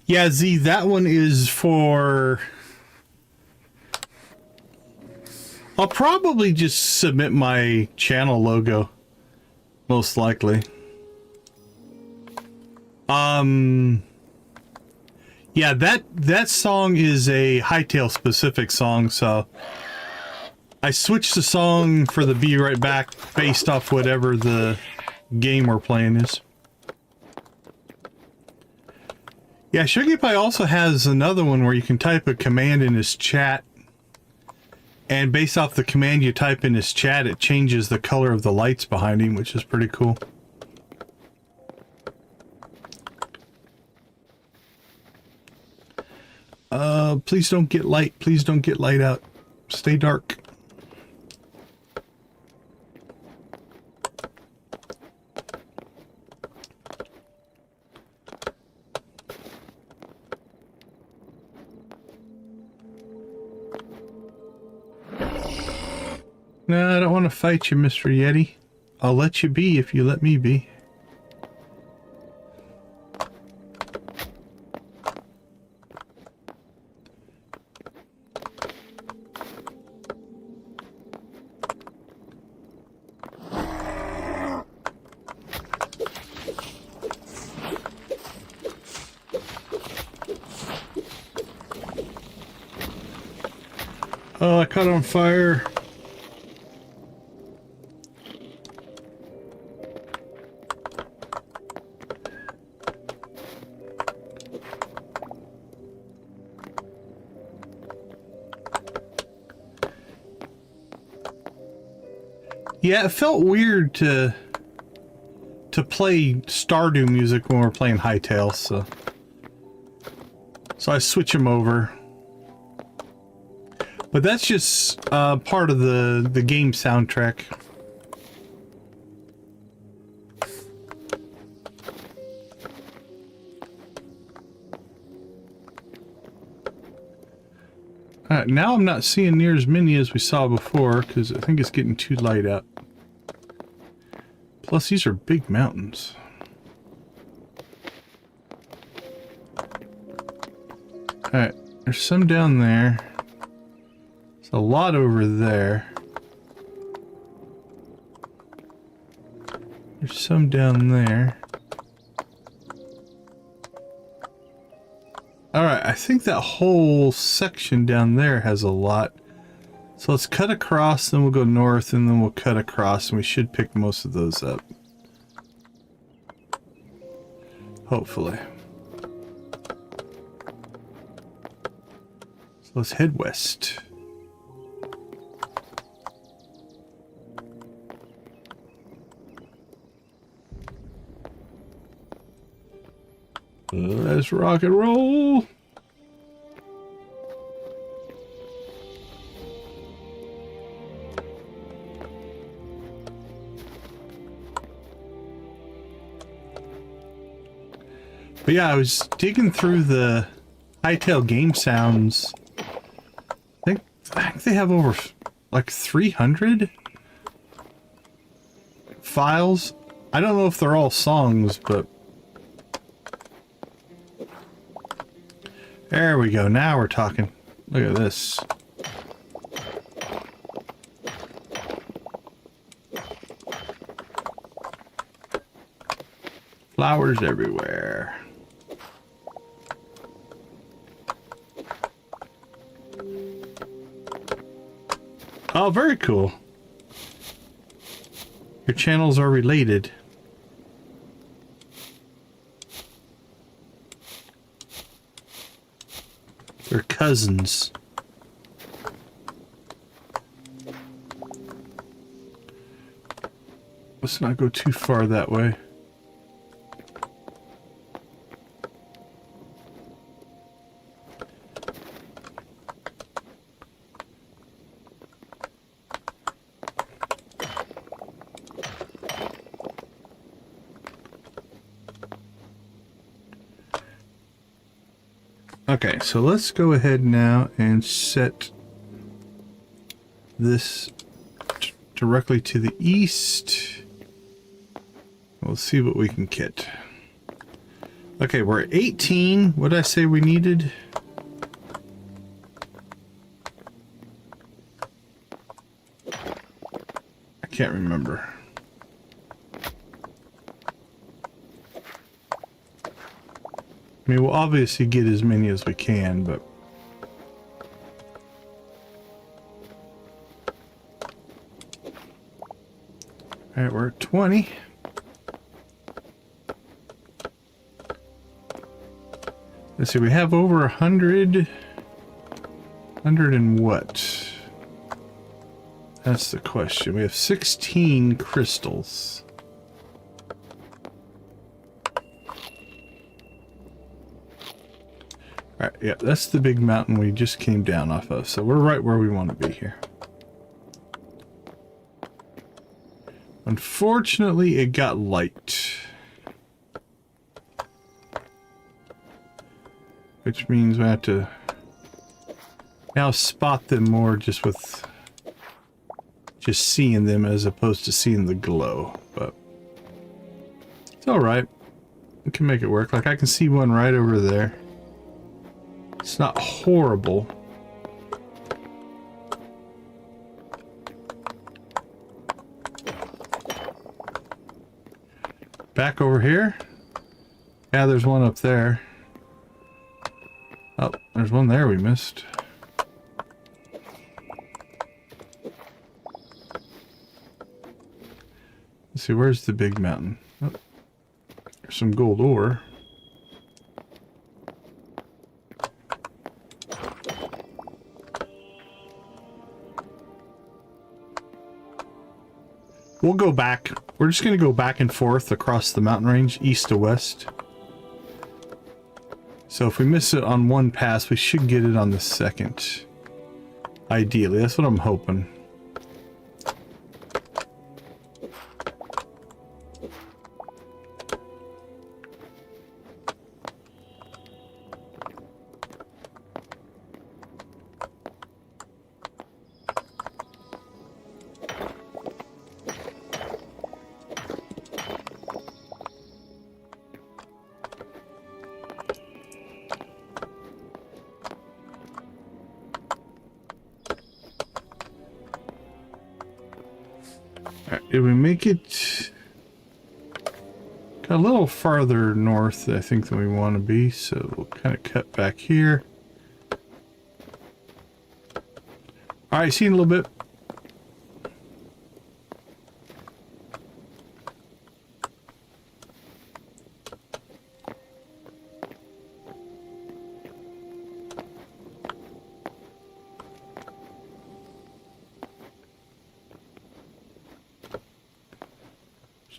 Yeah, Z, that one is for... I'll probably just submit my channel logo, most likely. Yeah, that song is a Hytale specific song, so I switched the song for the Be Right Back based off whatever the game we're playing is. Yeah, SugarPie also has another one where you can type a command in his chat, and based off the command you type in his chat, it changes the color of the lights behind him, which is pretty cool. Please don't get light. Please don't get light out. Stay dark. No, I don't want to fight you, Mr. Yeti. I'll let you be if you let me be. Oh, I caught on fire. Yeah, it felt weird to play Stardew music when we're playing Hytale, so I switch them over. But that's just part of the game soundtrack. Now I'm not seeing near as many as we saw before, because I think it's getting too light out. Plus, these are big mountains. Alright, there's some down there. There's a lot over there. There's some down there. Alright, I think that whole section down there has a lot. So let's cut across, then we'll go north, and then we'll cut across, and we should pick most of those up. Hopefully. So let's head west. Let's rock and roll. But yeah, I was digging through the Hytale game sounds. I think they have over like 300 files. I don't know if they're all songs, but there we go. Now we're talking. Look at this. Flowers everywhere. Oh, very cool. Your channels are related. They're cousins. Let's not go too far that way. Okay, so let's go ahead now and set this directly to the east. We'll see what we can get. Okay, we're at 18. What did I say we needed? I can't remember. I mean, we'll obviously get as many as we can, but... Alright, we're at 20. Let's see, we have over 100. 100 and what? That's the question. We have 16 crystals. Alright, yeah, that's the big mountain we just came down off of. So we're right where we want to be here. Unfortunately, it got light. Which means we have to now spot them more just with just seeing them as opposed to seeing the glow. But it's alright. We can make it work. Like I can see one right over there. It's not horrible. Back over here. Yeah, there's one up there. Oh, there's one there we missed. Let's see, where's the big mountain? Oh, there's some gold ore. We'll go back. We're just going to go back and forth across the mountain range, east to west. So if we miss it on one pass, we should get it on the second. Ideally, that's what I'm hoping. Did we make it? Got a little farther north, I think, than we want to be, so we'll kind of cut back here. Alright, see you in a little bit.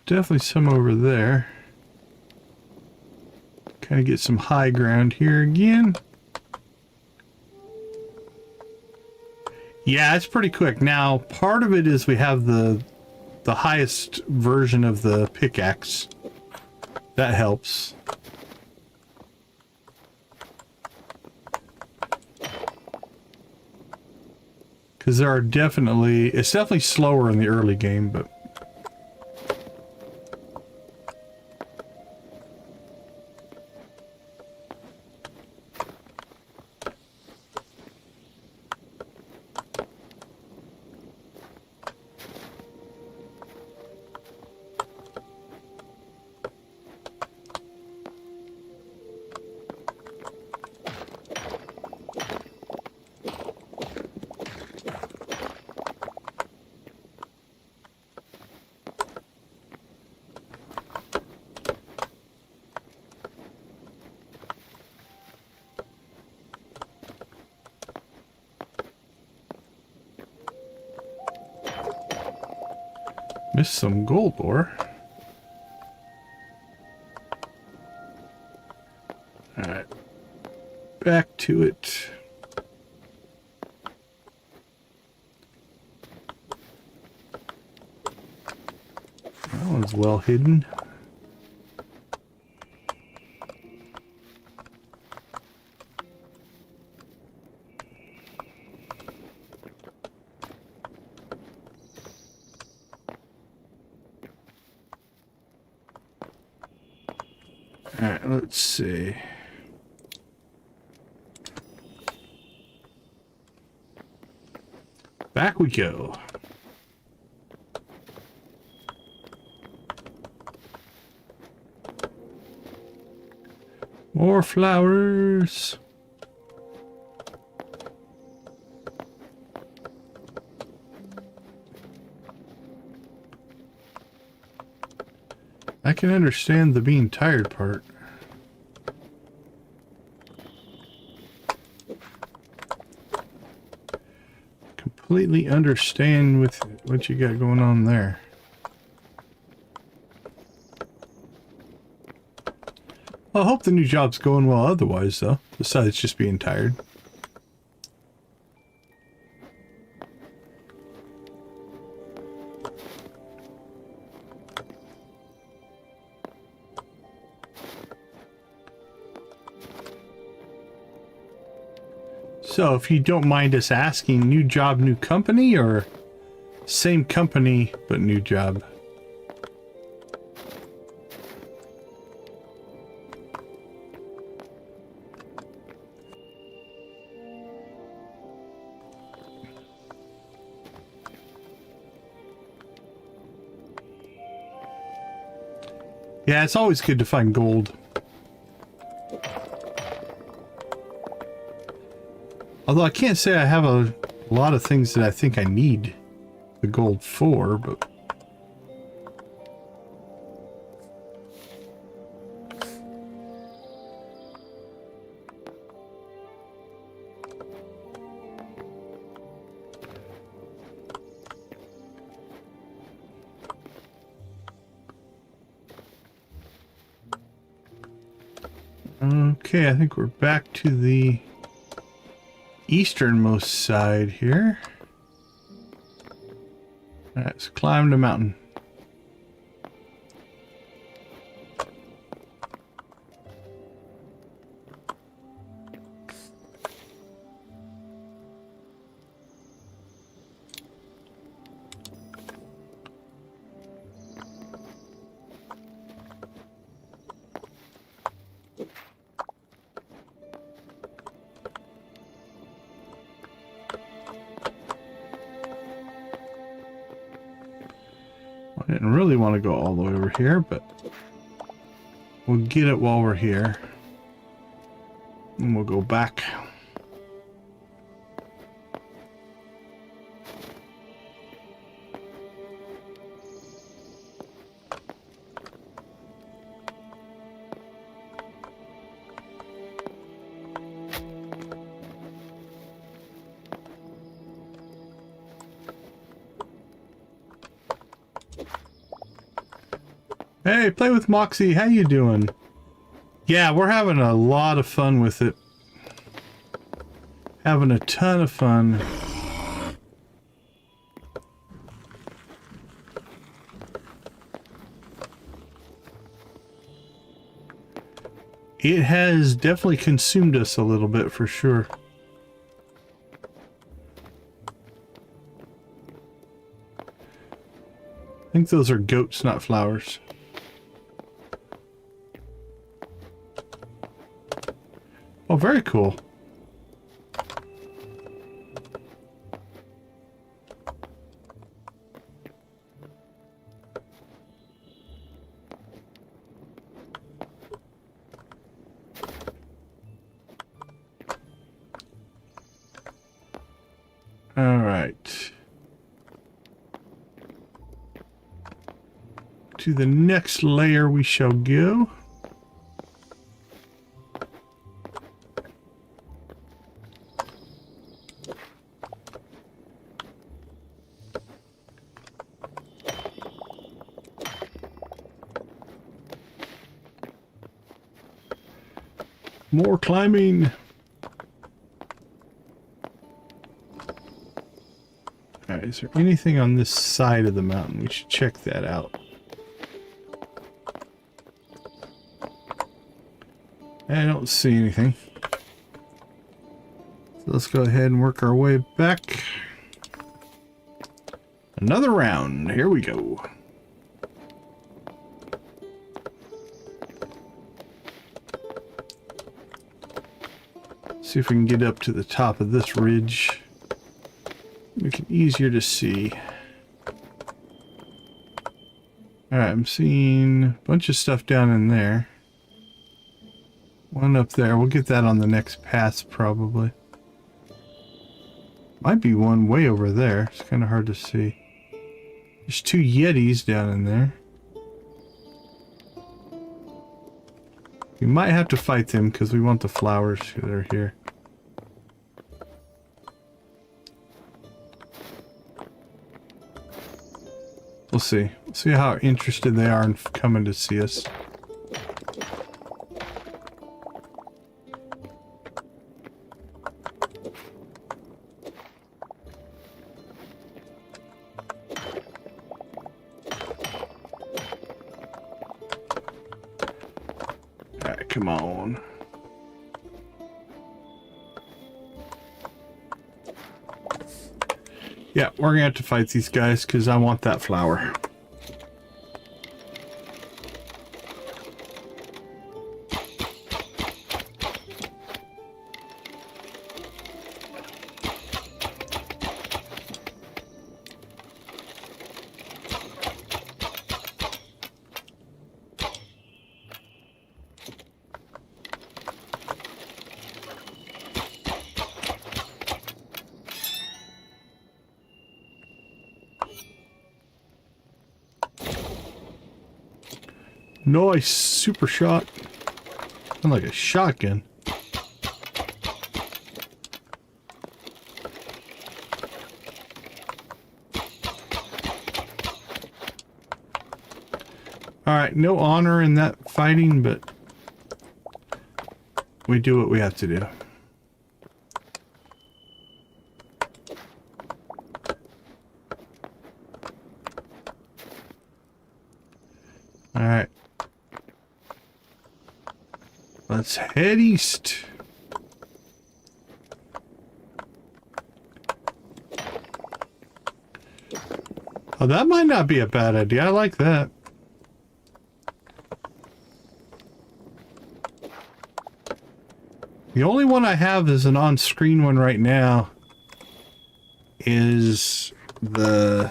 Definitely some over there. Kind of get some high ground here again. Yeah, it's pretty quick. Now, part of it is we have the highest version of the pickaxe. That helps. Because there are definitely... It's definitely slower in the early game, but... Missed some gold ore. Alright. Back to it. That one's well hidden. Alright, let's see. Back we go. More flowers. I can understand the being tired part. Completely understand with what you got going on there. Well, I hope the new job's going well otherwise, though, besides just being tired. So, if you don't mind us asking, new job, new company, or same company, but new job? Yeah, it's always good to find gold. Although I can't say I have a lot of things that I think I need the gold for, but... Okay, I think we're back to the easternmost side here. Alright, let's climb the mountain. I didn't really want to go all the way over here, but we'll get it while we're here. And we'll go back. Hey, Play with Moxie, how you doing? Yeah, we're having a lot of fun with it. Having a ton of fun. It has definitely consumed us a little bit for sure. I think those are goats, not flowers. Oh, very cool. All right. To the next layer we shall go. More climbing. Alright, is there anything on this side of the mountain? We should check that out. I don't see anything. So let's go ahead and work our way back. Another round. Here we go. See if we can get up to the top of this ridge. Make it easier to see. Alright, I'm seeing a bunch of stuff down in there. One up there. We'll get that on the next pass, probably. Might be one way over there. It's kind of hard to see. There's two Yetis down in there. We might have to fight them because we want the flowers that are here. We'll see. We'll see how interested they are in coming to see us. Alright, come on. Yeah, we're gonna have to fight these guys because I want that flower. Nice, super shot. Sound like a shotgun. Alright, no honor in that fighting, but we do what we have to do. Alright. Let's head east. Oh, that might not be a bad idea. I like that. The only one I have is an on-screen one right now. Is the...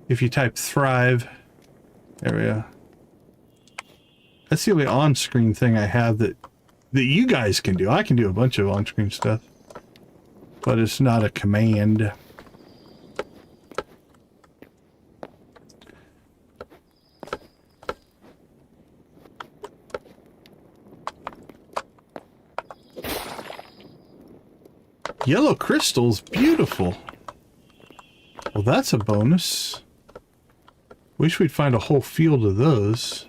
If you type Thrive. There we go. That's the only on-screen thing I have that you guys can do. I can do a bunch of on-screen stuff, but it's not a command. Yellow crystals, beautiful. Well, that's a bonus. Wish we'd find a whole field of those.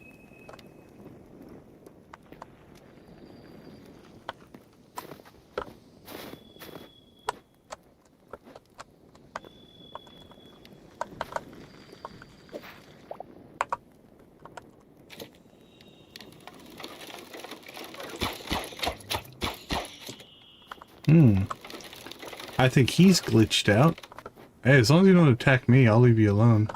I think he's glitched out. Hey, as long as you don't attack me, I'll leave you alone.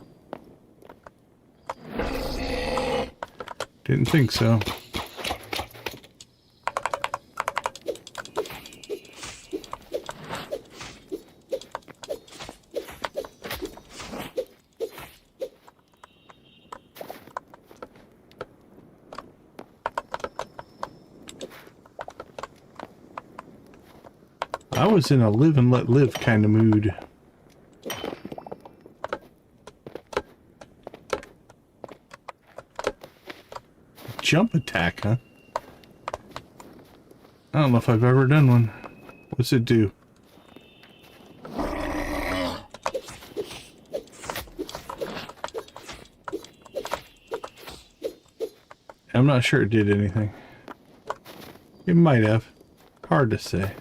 Didn't think so. I was in a live and let live kind of mood. Jump attack, huh? I don't know if I've ever done one. What's it do? I'm not sure it did anything. It might have. Hard to say.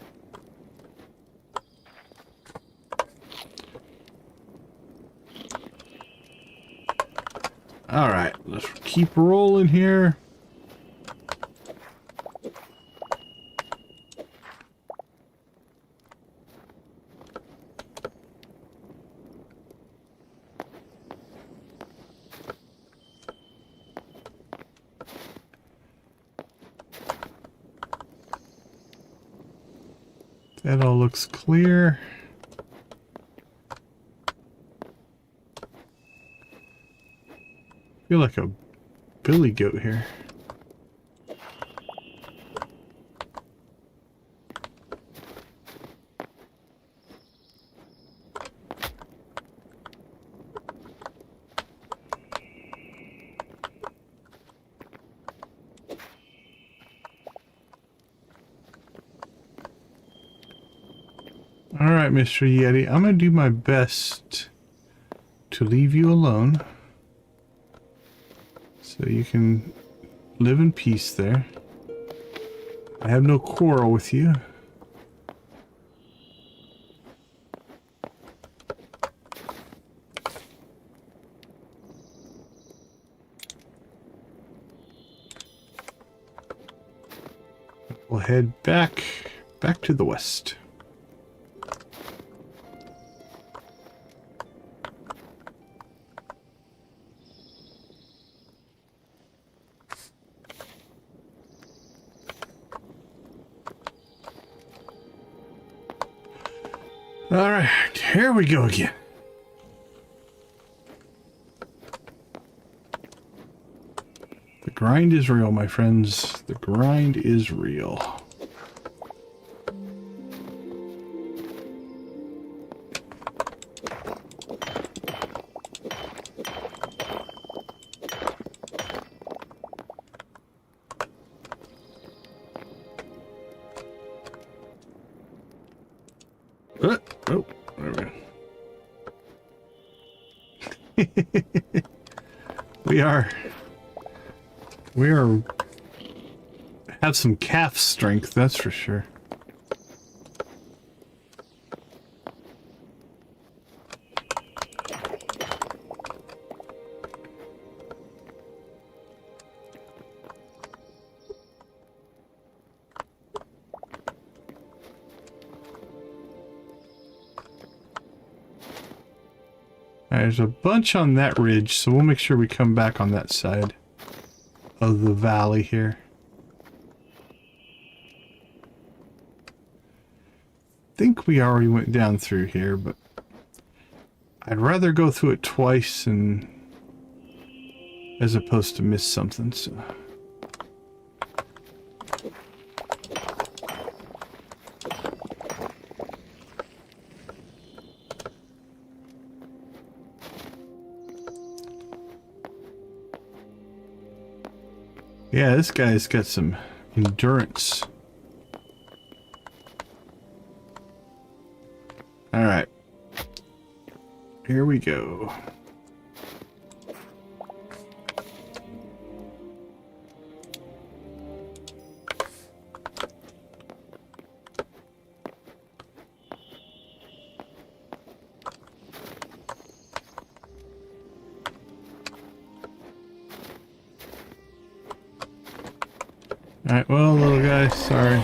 Alright, let's keep rolling here. That all looks clear. I feel like a billy goat here. All right, Mr. Yeti, I'm going to do my best to leave you alone so you can live in peace there. I have no quarrel with you. We'll head back to the west. All right, here we go again. The grind is real, my friends. The grind is real. Oh, there we go. We have some calf strength, that's for sure. There's a bunch on that ridge, so we'll make sure we come back on that side of the valley here. I think we already went down through here, but I'd rather go through it twice and as opposed to miss something, so. Yeah, this guy's got some endurance. All right. Here we go. Alright, well, little guy, sorry.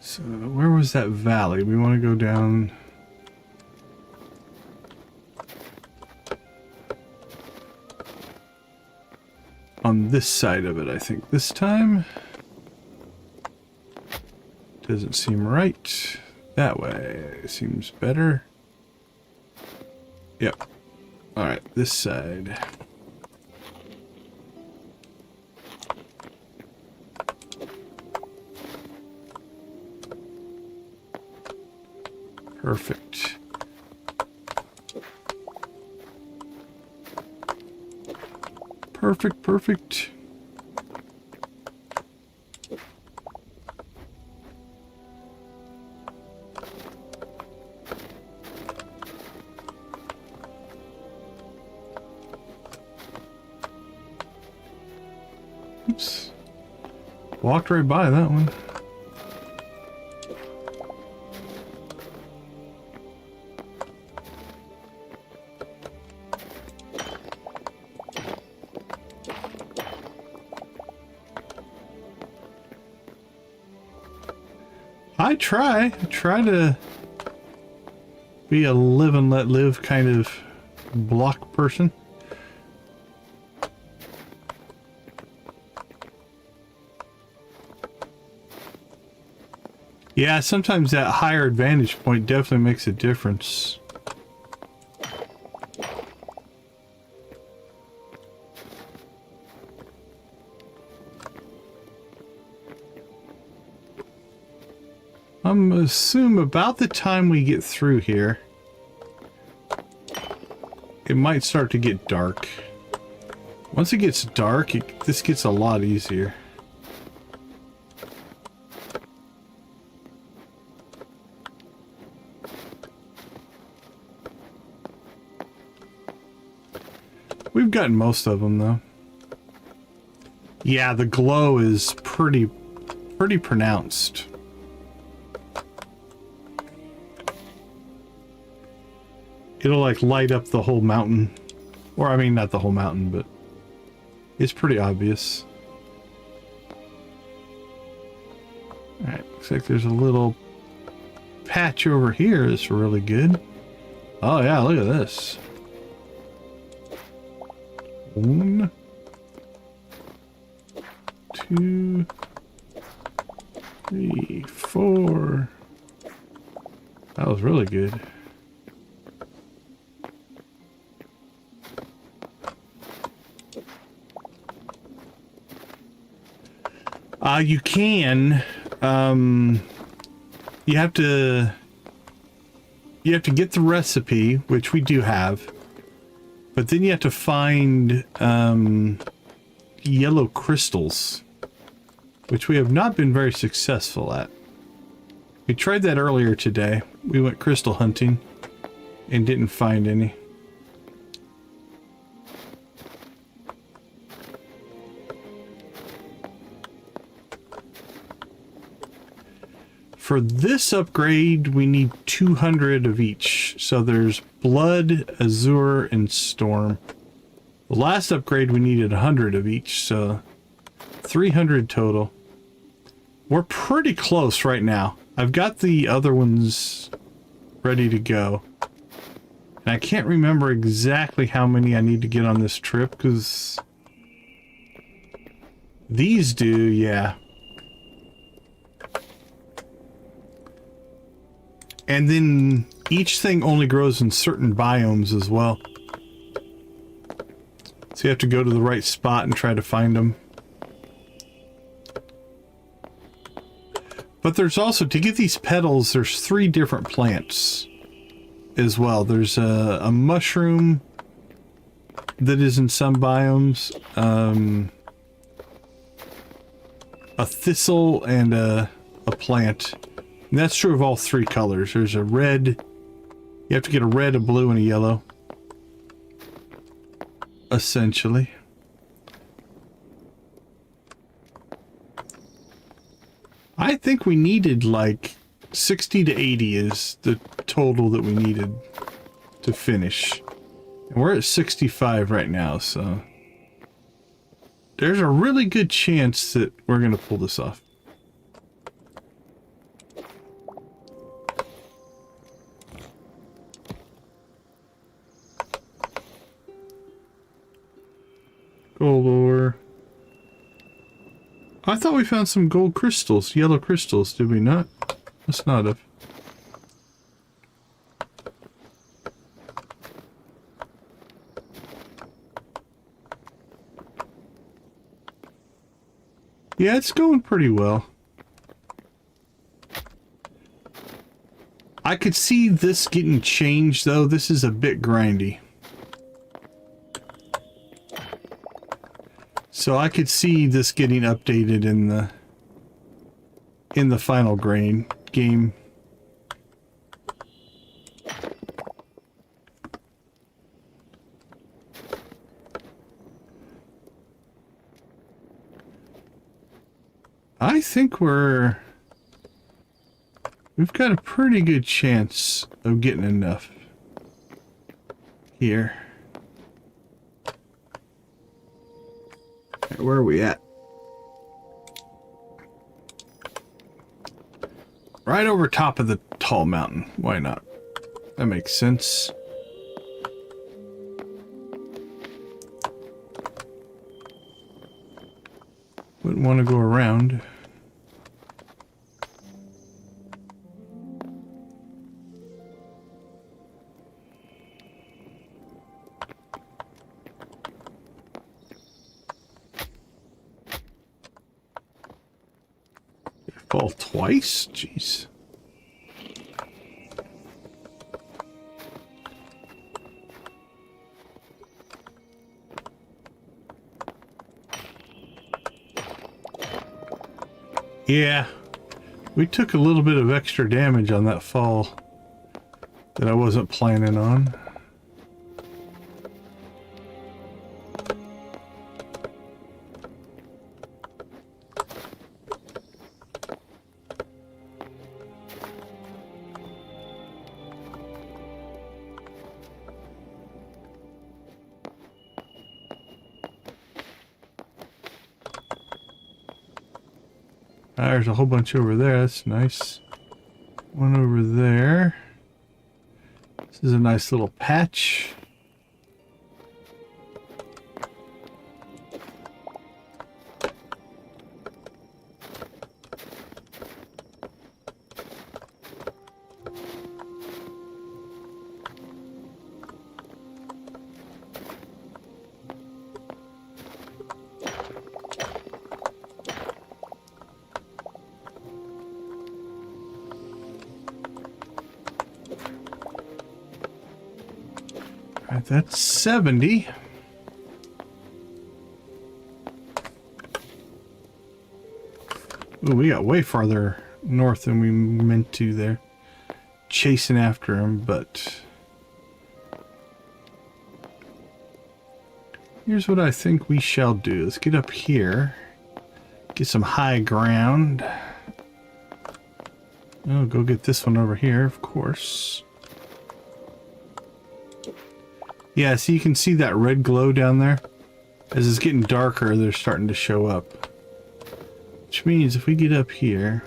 So, where was that valley? We want to go down... on this side of it, I think. This time doesn't seem right. That way seems better. Yep. All right, this side. Perfect. Perfect, perfect. Oops. Walked right by that one. I try to be a live and let live kind of block person. Yeah, sometimes that higher advantage point definitely makes a difference. I'm assuming about the time we get through here, it might start to get dark. Once it gets dark, this gets a lot easier. We've gotten most of them, though. Yeah, the glow is pretty pronounced. It'll like light up the whole mountain. Or I mean, not the whole mountain, but it's pretty obvious. Alright, looks like there's a little patch over here that's really good. Oh yeah, look at this. 1, 2, 3, 4. That was really good. You can, you have to get the recipe, which we do have, but then you have to find, yellow crystals, which we have not been very successful at. We tried that earlier today. We went crystal hunting and didn't find any. For this upgrade, we need 200 of each. So there's Blood, Azure, and Storm. The last upgrade, we needed 100 of each, so 300 total. We're pretty close right now. I've got the other ones ready to go. And I can't remember exactly how many I need to get on this trip, because these do, yeah. And then each thing only grows in certain biomes as well. So you have to go to the right spot and try to find them. But there's also, to get these petals, there's 3 different plants as well. There's a mushroom that is in some biomes, a thistle, and a plant. And that's true of all 3 colors. There's a red, you have to get a red, a blue, and a yellow. Essentially. I think we needed like 60 to 80 is the total that we needed to finish. And we're at 65 right now, so there's a really good chance that we're going to pull this off. Gold ore. I thought we found some gold crystals, yellow crystals, did we not? Must not have. Yeah, it's going pretty well. I could see this getting changed, though. This is a bit grindy. So I could see this getting updated in the final game. I think we've got a pretty good chance of getting enough here. Where are we at? Right over top of the tall mountain. Why not? That makes sense. Wouldn't want to go around. Fall twice? Jeez. Yeah, we took a little bit of extra damage on that fall that I wasn't planning on. There's a whole bunch over there. That's nice. One over there. This is a nice little patch. Alright, that's 70. Ooh, we got way farther north than we meant to there. Chasing after him, but... here's what I think we shall do. Let's get up here. Get some high ground. Oh, go get this one over here, of course. Yeah, so you can see that red glow down there. As it's getting darker, they're starting to show up. Which means if we get up here...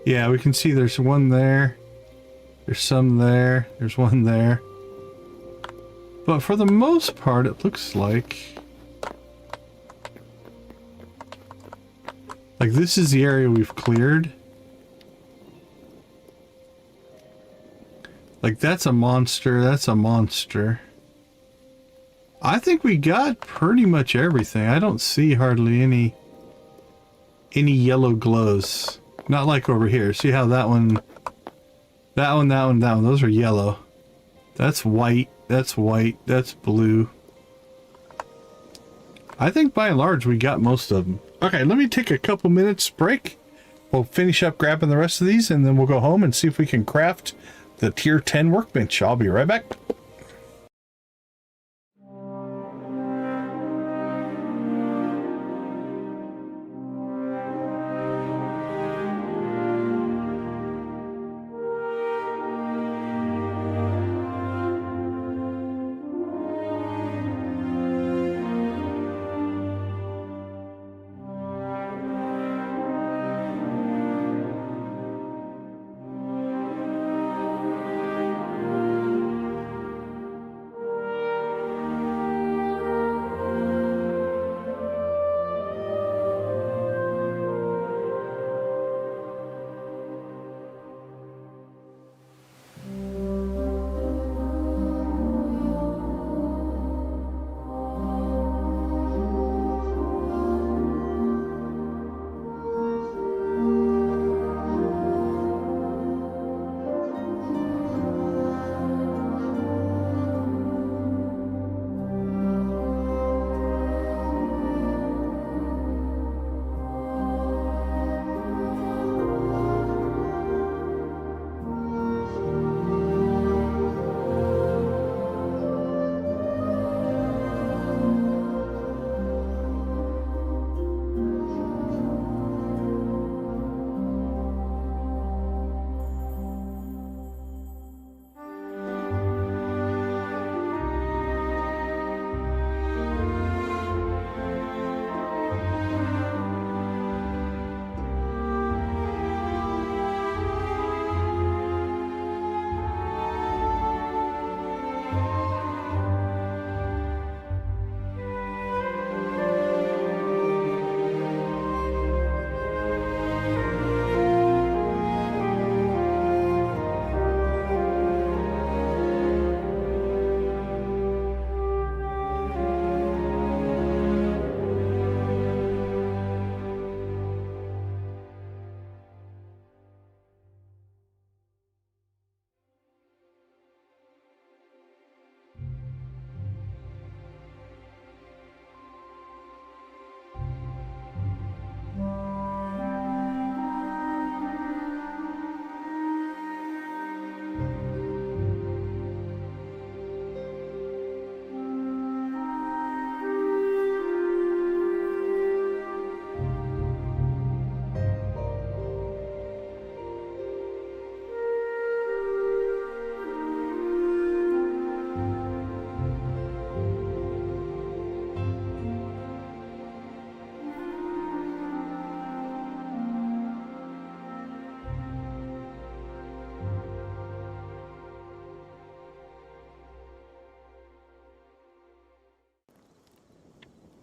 yeah, we can see there's one there. There's some there. There's one there. But for the most part, it looks like this is the area we've cleared. Like, that's a monster, that's a monster. I think we got pretty much everything. I don't see hardly any yellow glows. Not like over here. See how that one, those are yellow. That's white, that's blue. I think by and large we got most of them. Okay, let me take a couple minutes break. We'll finish up grabbing the rest of these and then we'll go home and see if we can craft the tier 10 workbench. I'll be right back.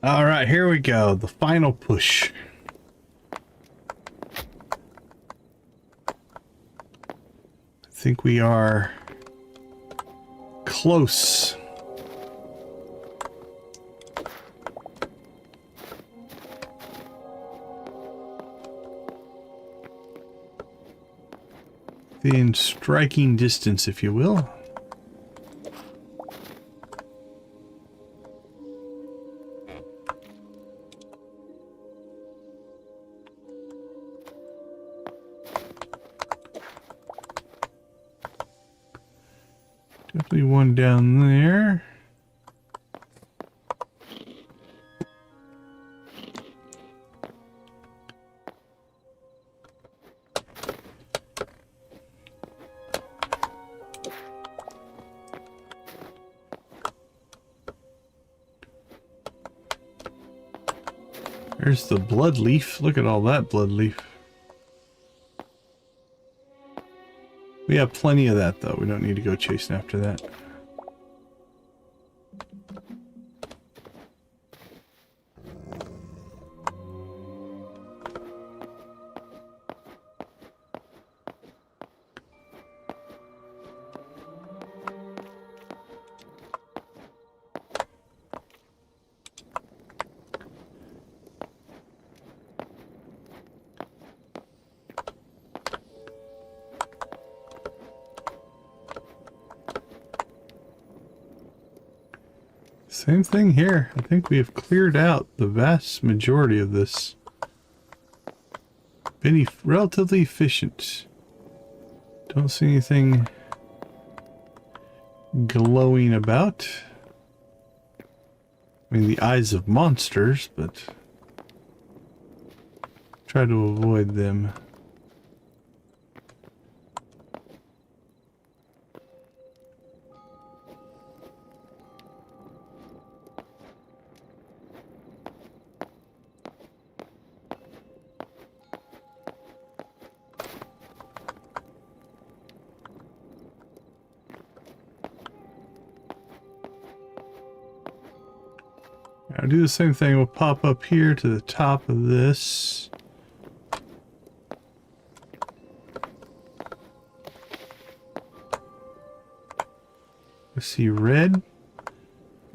All right, here we go. The final push. I think we are close. Within striking distance, if you will. Definitely one down there. There's the blood leaf. Look at all that blood leaf. We have plenty of that, though. We don't need to go chasing after that. Same thing here. I think we have cleared out the vast majority of this. Been relatively efficient. Don't see anything glowing about. I mean, the eyes of monsters, but try to avoid them. I'll do the same thing. We'll pop up here to the top of this. I see red.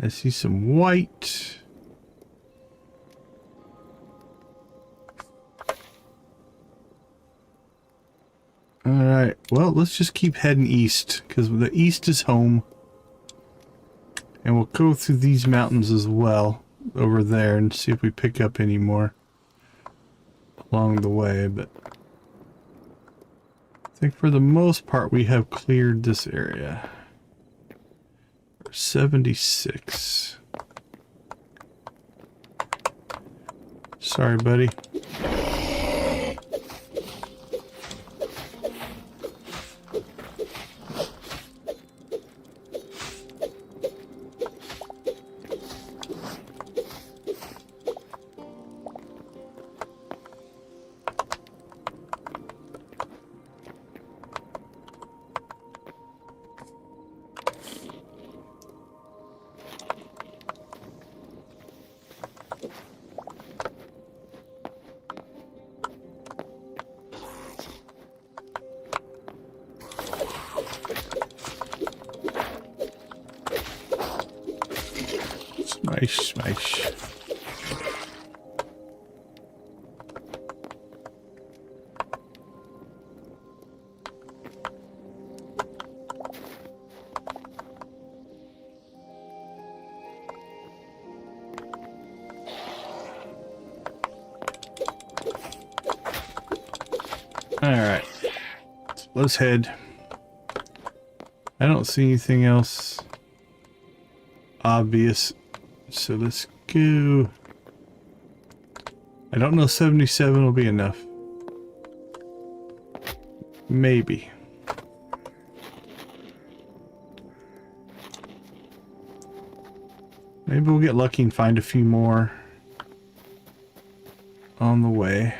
I see some white. Alright, well, let's just keep heading east, because the east is home. And we'll go through these mountains as well, over there, and see if we pick up any more along the way, but I think for the most part we have cleared this area. 76. Sorry, buddy. Smash, smash. All right, let's head. I don't see anything else obvious. So let's go. I don't know, 77 will be enough. Maybe. Maybe we'll get lucky and find a few more on the way.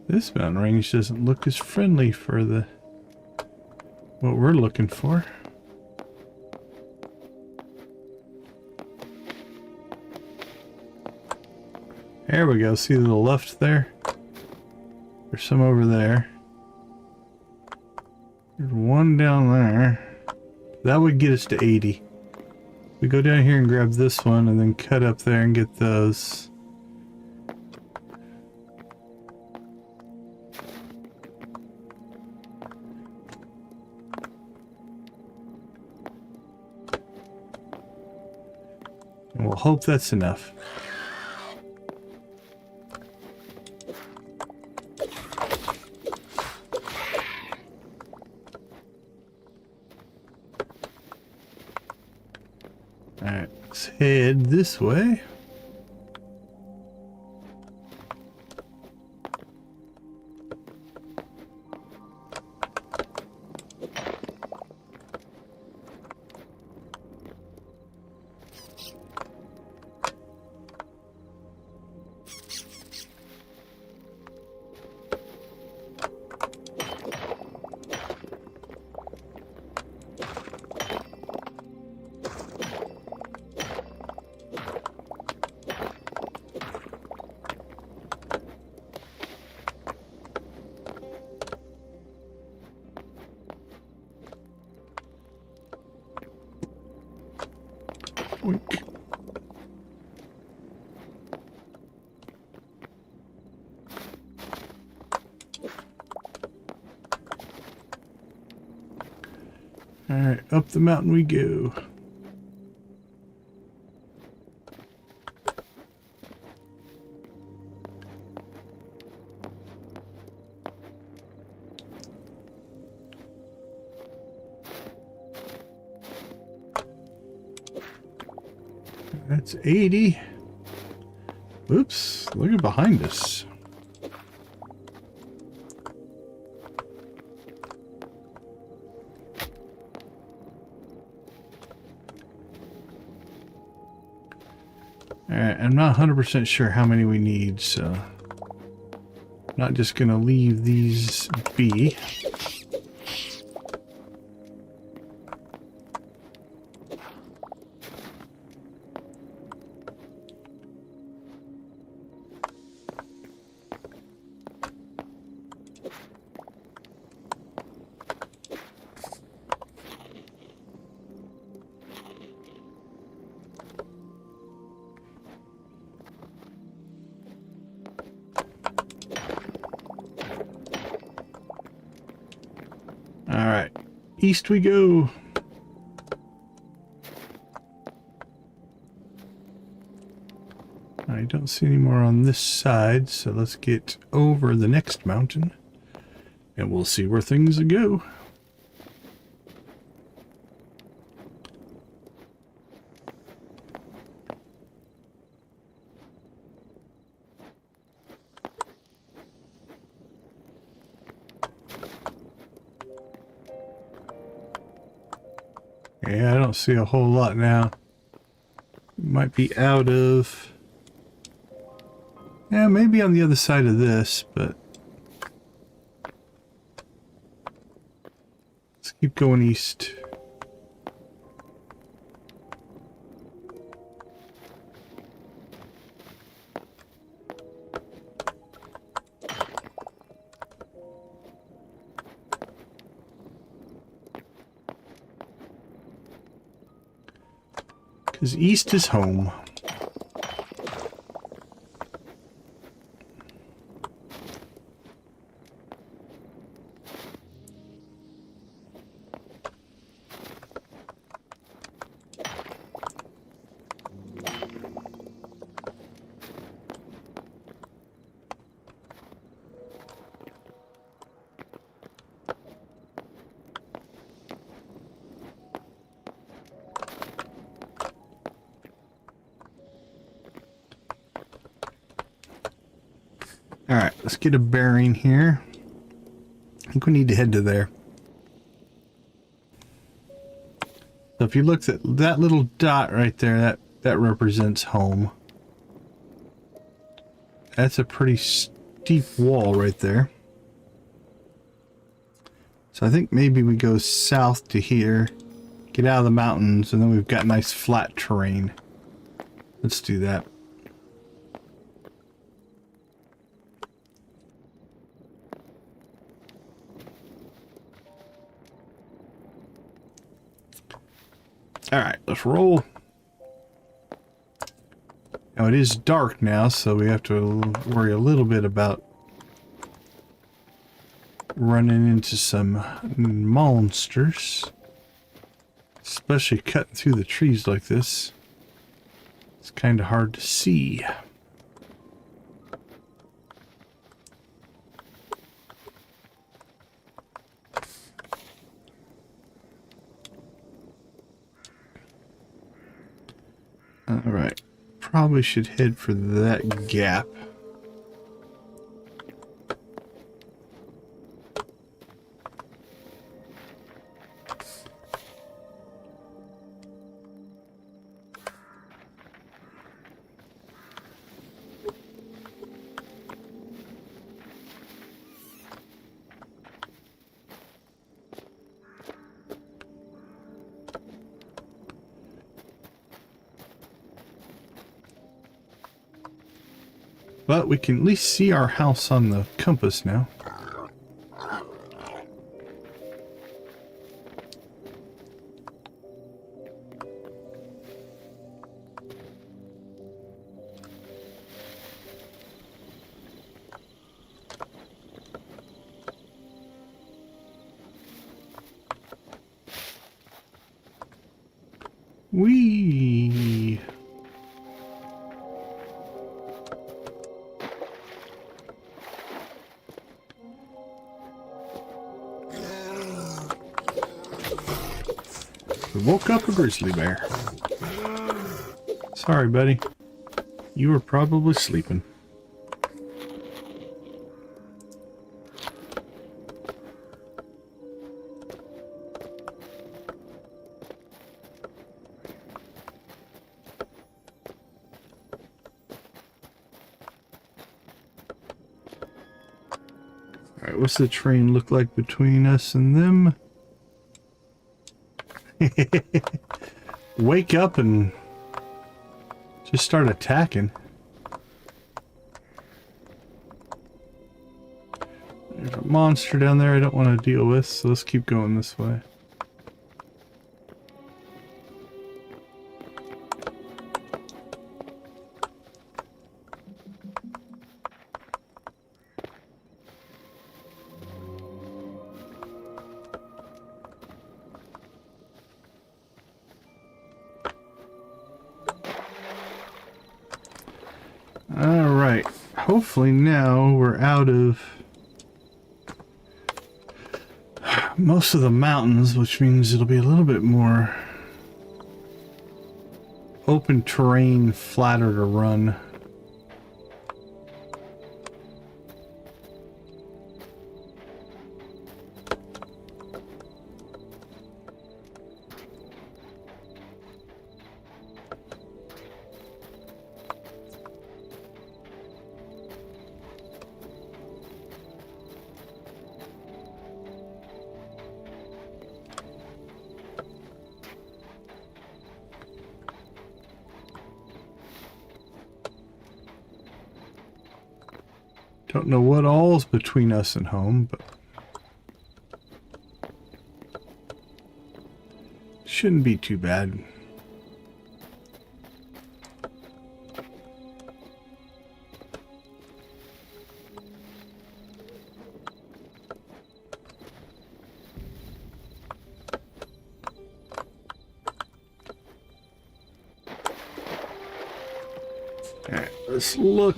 This mountain range doesn't look as friendly for the what we're looking for. There we go. See to the left there? There's some over there. There's one down there. That would get us to 80. We go down here and grab this one and then cut up there and get those. And we'll hope that's enough. Alright, let's head this way. Oink. All right, up the mountain we go. That's 80. Oops, look at behind us. Alright, I'm not 100% sure how many we need, so I'm not just going to leave these be. Alright, east we go. I don't see any more on this side, so let's get over the next mountain and we'll see where things go. Yeah, I don't see a whole lot now. Might be out of... Yeah, maybe on the other side of this, but... Let's keep going east. Because east is home. Alright, let's get a bearing here. I think we need to head to there. So if you looked at that little dot right there, that represents home. That's a pretty deep wall right there. So I think maybe we go south to here, get out of the mountains, and then we've got nice flat terrain. Let's do that. Alright, let's roll. Now it is dark now, so we have to worry a little bit about running into some monsters. Especially cutting through the trees like this. It's kind of hard to see. Alright, probably should head for that gap. But we can at least see our house on the compass now. Whee! We woke up a grizzly bear. Sorry, buddy. You were probably sleeping. Alright, what's the terrain look like between us and them? Wake up and just start attacking. There's a monster down there I don't want to deal with, so let's keep going this way. Alright, hopefully now we're out of most of the mountains, which means it'll be a little bit more open terrain, flatter to run. Don't know what all's between us and home, but shouldn't be too bad. All right, let's look.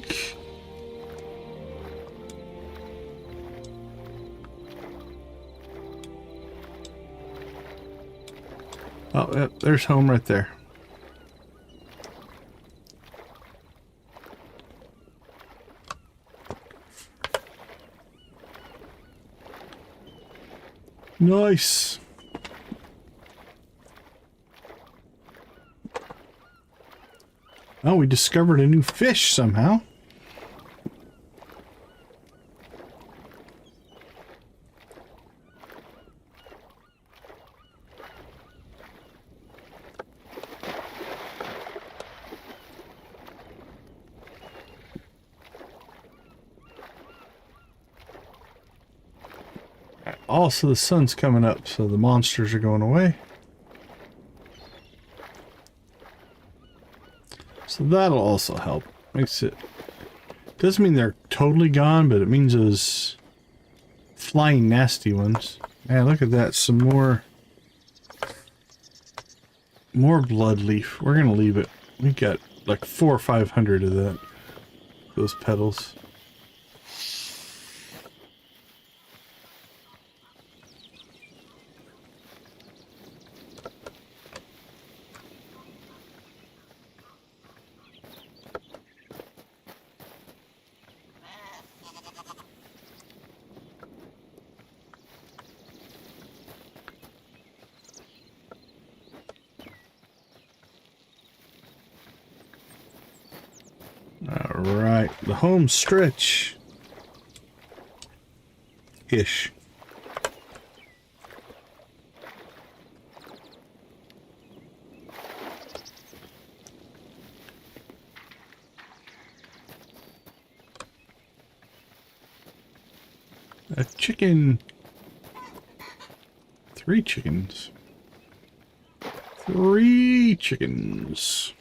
Oh, yep, there's home right there. Nice. Oh, we discovered a new fish somehow. Also, the sun's coming up, so the monsters are going away. So that'll also help. Makes it... Doesn't mean they're totally gone, but it means those flying nasty ones. Man, look at that. Some more blood leaf. We're gonna leave it. We got like 400 or 500 of that. Those petals. Alright, the home stretch. Ish. A chicken. 3 chickens. 3 chickens.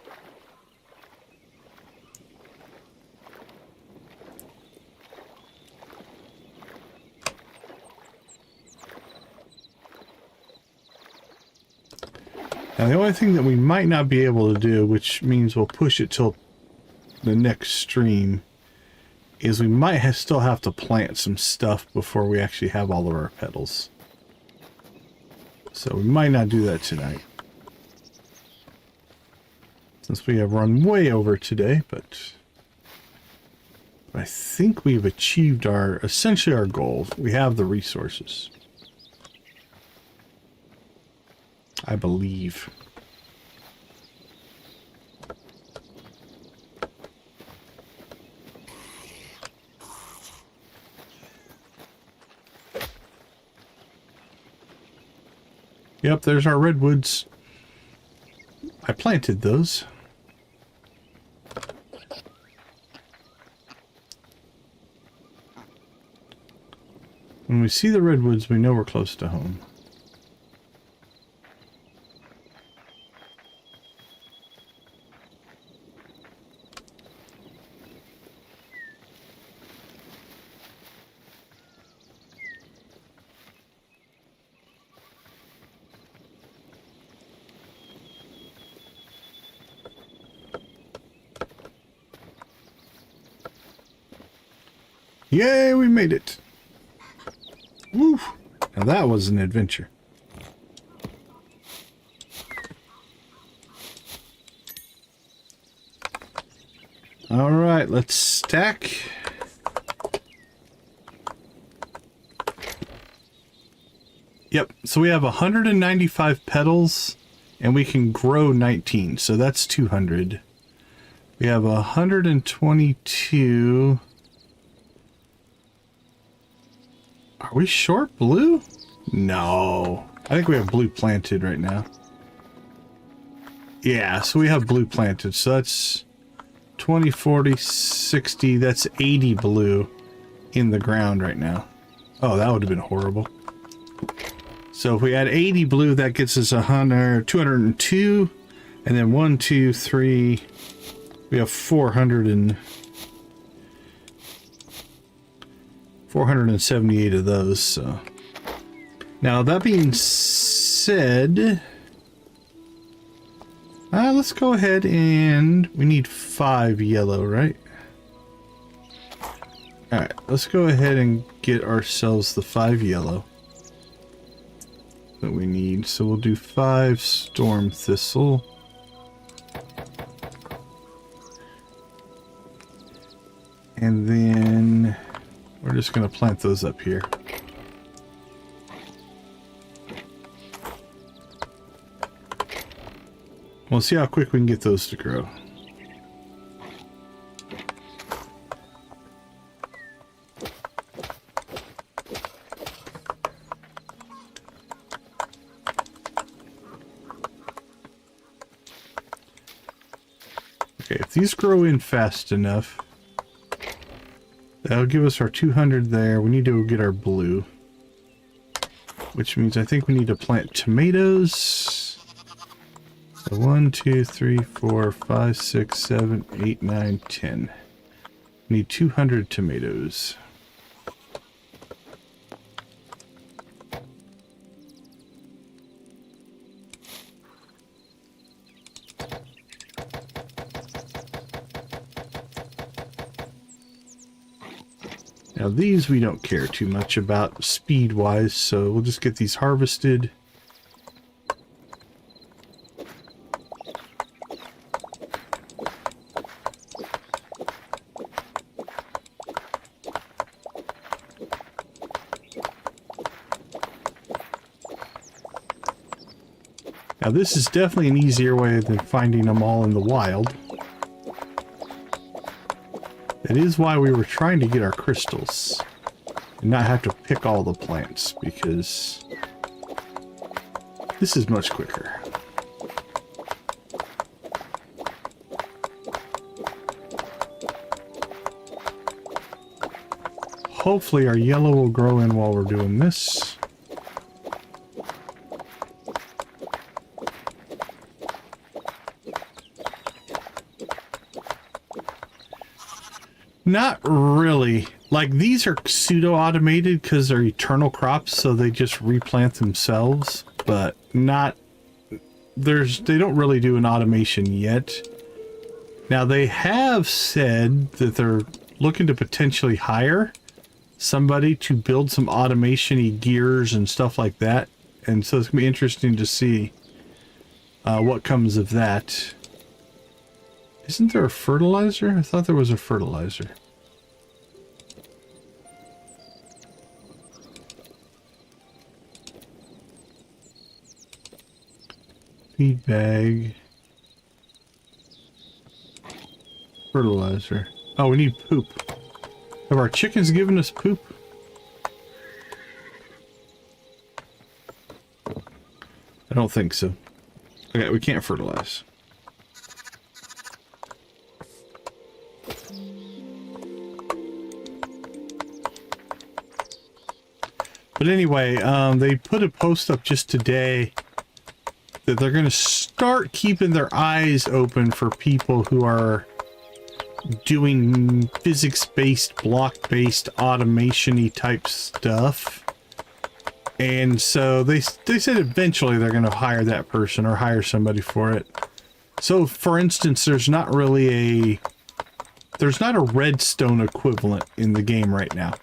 Now the only thing that we might not be able to do, which means we'll push it till the next stream, is we might still have to plant some stuff before we actually have all of our petals. So we might not do that tonight, since we have run way over today, but I think we've achieved essentially our goal. We have the resources, I believe. Yep, there's our redwoods. I planted those. When we see the redwoods, we know we're close to home. Yay, we made it. Woo! Now that was an adventure. All right, let's stack. Yep, so we have 195 petals and we can grow 19, so that's 200. We have 122. Are we short blue? No. I think we have blue planted right now. Yeah, so we have blue planted. So that's 20, 40, 60. That's 80 blue in the ground right now. Oh, that would have been horrible. So if we add 80 blue, that gets us 202. And then 1, 2, 3. We have 478 of those. So now that being said, let's go ahead and we need 5 yellow, right? All right, let's go ahead and get ourselves the 5 yellow that we need. So we'll do 5 storm thistle. And then we're just going to plant those up here. We'll see how quick we can get those to grow. Okay, if these grow in fast enough, that'll give us our 200 there. We need to go get our blue. which means I think we need to plant tomatoes. So 1, 2, 3, 4, 5, 6, 7, 8, 9, 10. Need 200 tomatoes. Now these we don't care too much about speed-wise, so we'll just get these harvested. Now this is definitely an easier way than finding them all in the wild. That is why we were trying to get our crystals and not have to pick all the plants, because this is much quicker. Hopefully our yellow will grow in while we're doing this. Not really. Like, these are pseudo-automated because they're eternal crops, so they just replant themselves, but not... they don't really do an automation yet. Now, they have said that they're looking to potentially hire somebody to build some automation-y gears and stuff like that, and so it's going to be interesting to see what comes of that. Isn't there a fertilizer? I thought there was a fertilizer. Feed bag. Fertilizer. Oh, we need poop. Have our chickens given us poop? I don't think so. Okay, we can't fertilize. But anyway, they put a post up just today that they're going to start keeping their eyes open for people who are doing physics-based, block-based, automation-y type stuff. And so they said eventually they're going to hire that person or hire somebody for it. So, for instance, there's not really a redstone equivalent in the game right now.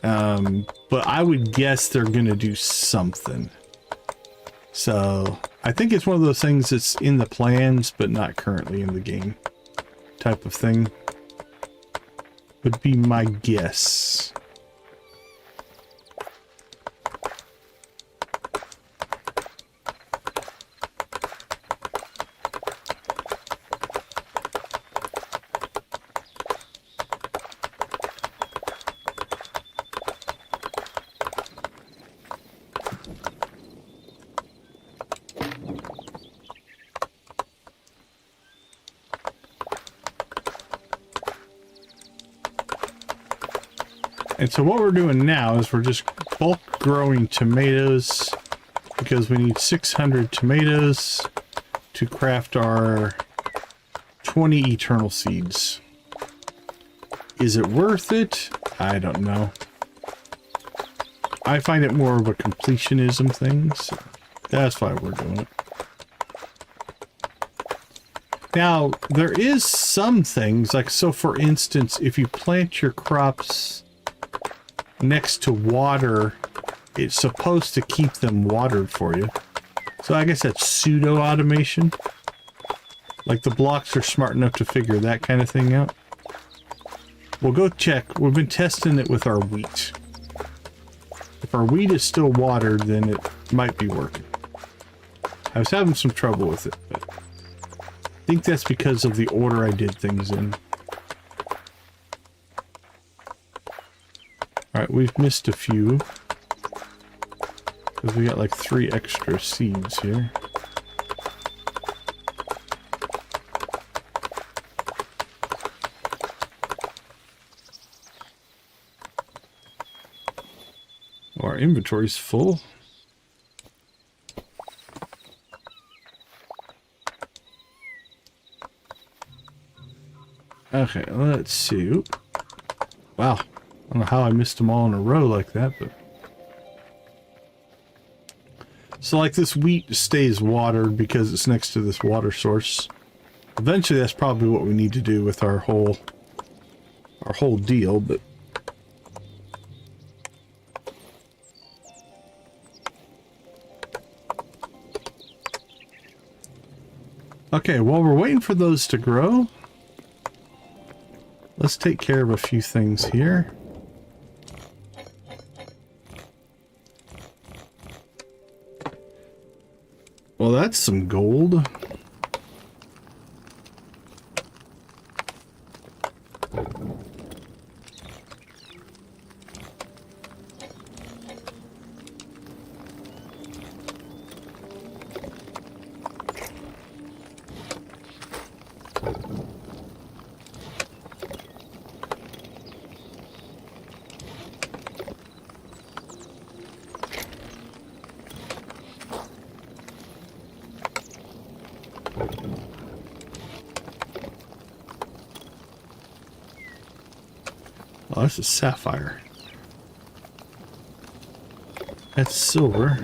But I would guess they're going to do something. So, I think it's one of those things that's in the plans, but not currently in the game type of thing. Would be my guess. And so what we're doing now is we're just bulk growing tomatoes because we need 600 tomatoes to craft our 20 eternal seeds. Is it worth it? I don't know. I find it more of a completionism thing, so that's why we're doing it. Now, there is some things, like, so for instance, if you plant your crops next to water, it's supposed to keep them watered for you. So I guess that's pseudo-automation. Like, the blocks are smart enough to figure that kind of thing out. We'll go check. We've been testing it with our wheat. If our wheat is still watered, then it might be working. I was having some trouble with it, but I think that's because of the order I did things in. Alright, we've missed a few. Because we got like 3 extra seeds here. Oh, our inventory's full. Okay, let's see. Oop. Wow. I don't know how I missed them all in a row like that, but... So like this wheat stays watered because it's next to this water source. Eventually that's probably what we need to do with our whole deal, but... Okay, while we're waiting for those to grow, let's take care of a few things here. Well, that's some gold. Oh, that's a sapphire. That's silver.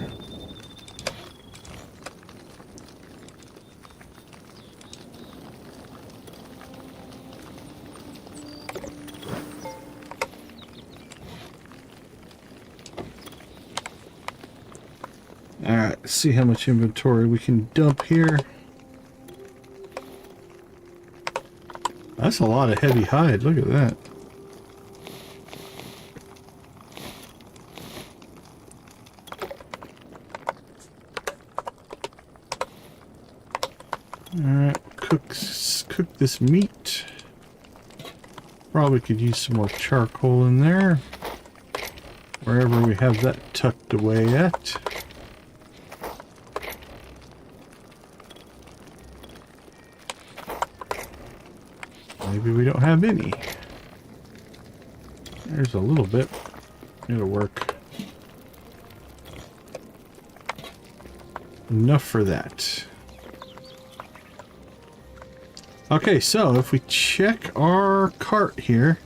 Alright, let's see how much inventory we can dump here. That's a lot of heavy hide, look at that. Alright, cook this meat. Probably could use some more charcoal in there. Wherever we have that tucked away at. Maybe we don't have any. There's a little bit. It'll work. Enough for that. Okay, so if we check our cart here,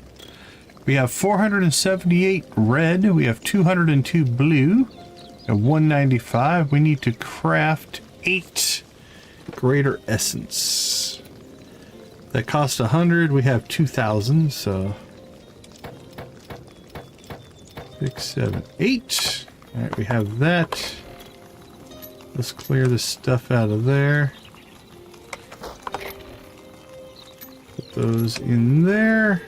we have 478 red, we have 202 blue, and 195. We need to craft 8 greater essence. That cost 100, we have 2,000, so 6, 7, 8. All right, we have that. Let's clear this stuff out of there. Put those in there.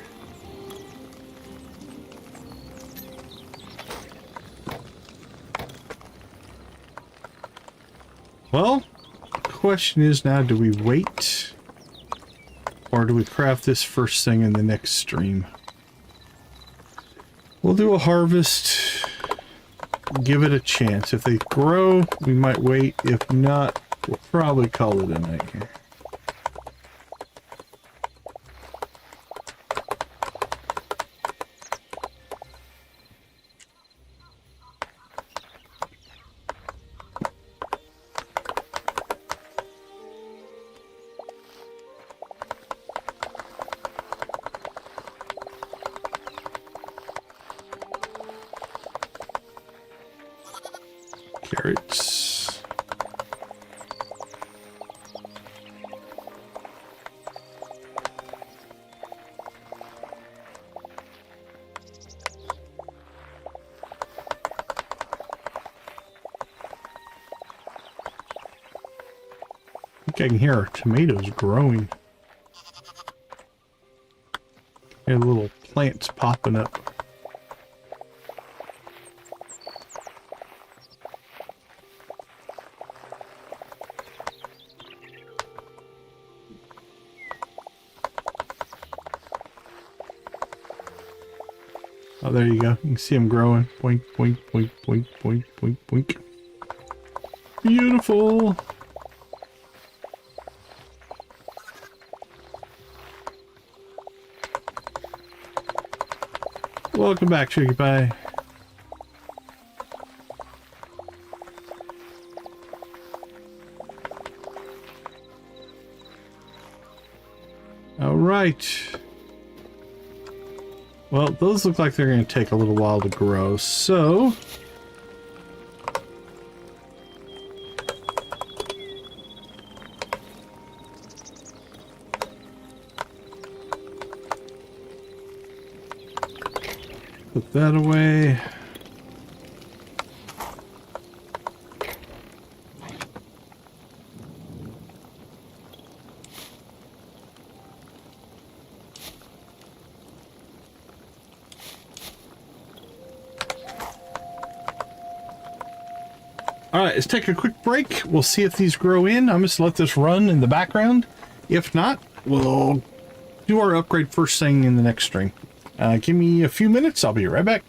Well, the question is now, do we wait? Or do we craft this first thing in the next stream? We'll do a harvest. Give it a chance. If they grow, we might wait. If not, we'll probably call it a night here. Carrots. I think I can hear our tomatoes growing. And little plants popping up. Oh, there you go. You can see them growing. Boink, boink, boink, boink, boink, boink, boink. Beautiful. Welcome back, Sugar Pie. All right. Well, those look like they're going to take a little while to grow, so... put that away. Alright, let's take a quick break. We'll see if these grow in. I'm just let this run in the background. If not, we'll do our upgrade first thing in the next stream. Give me a few minutes. I'll be right back.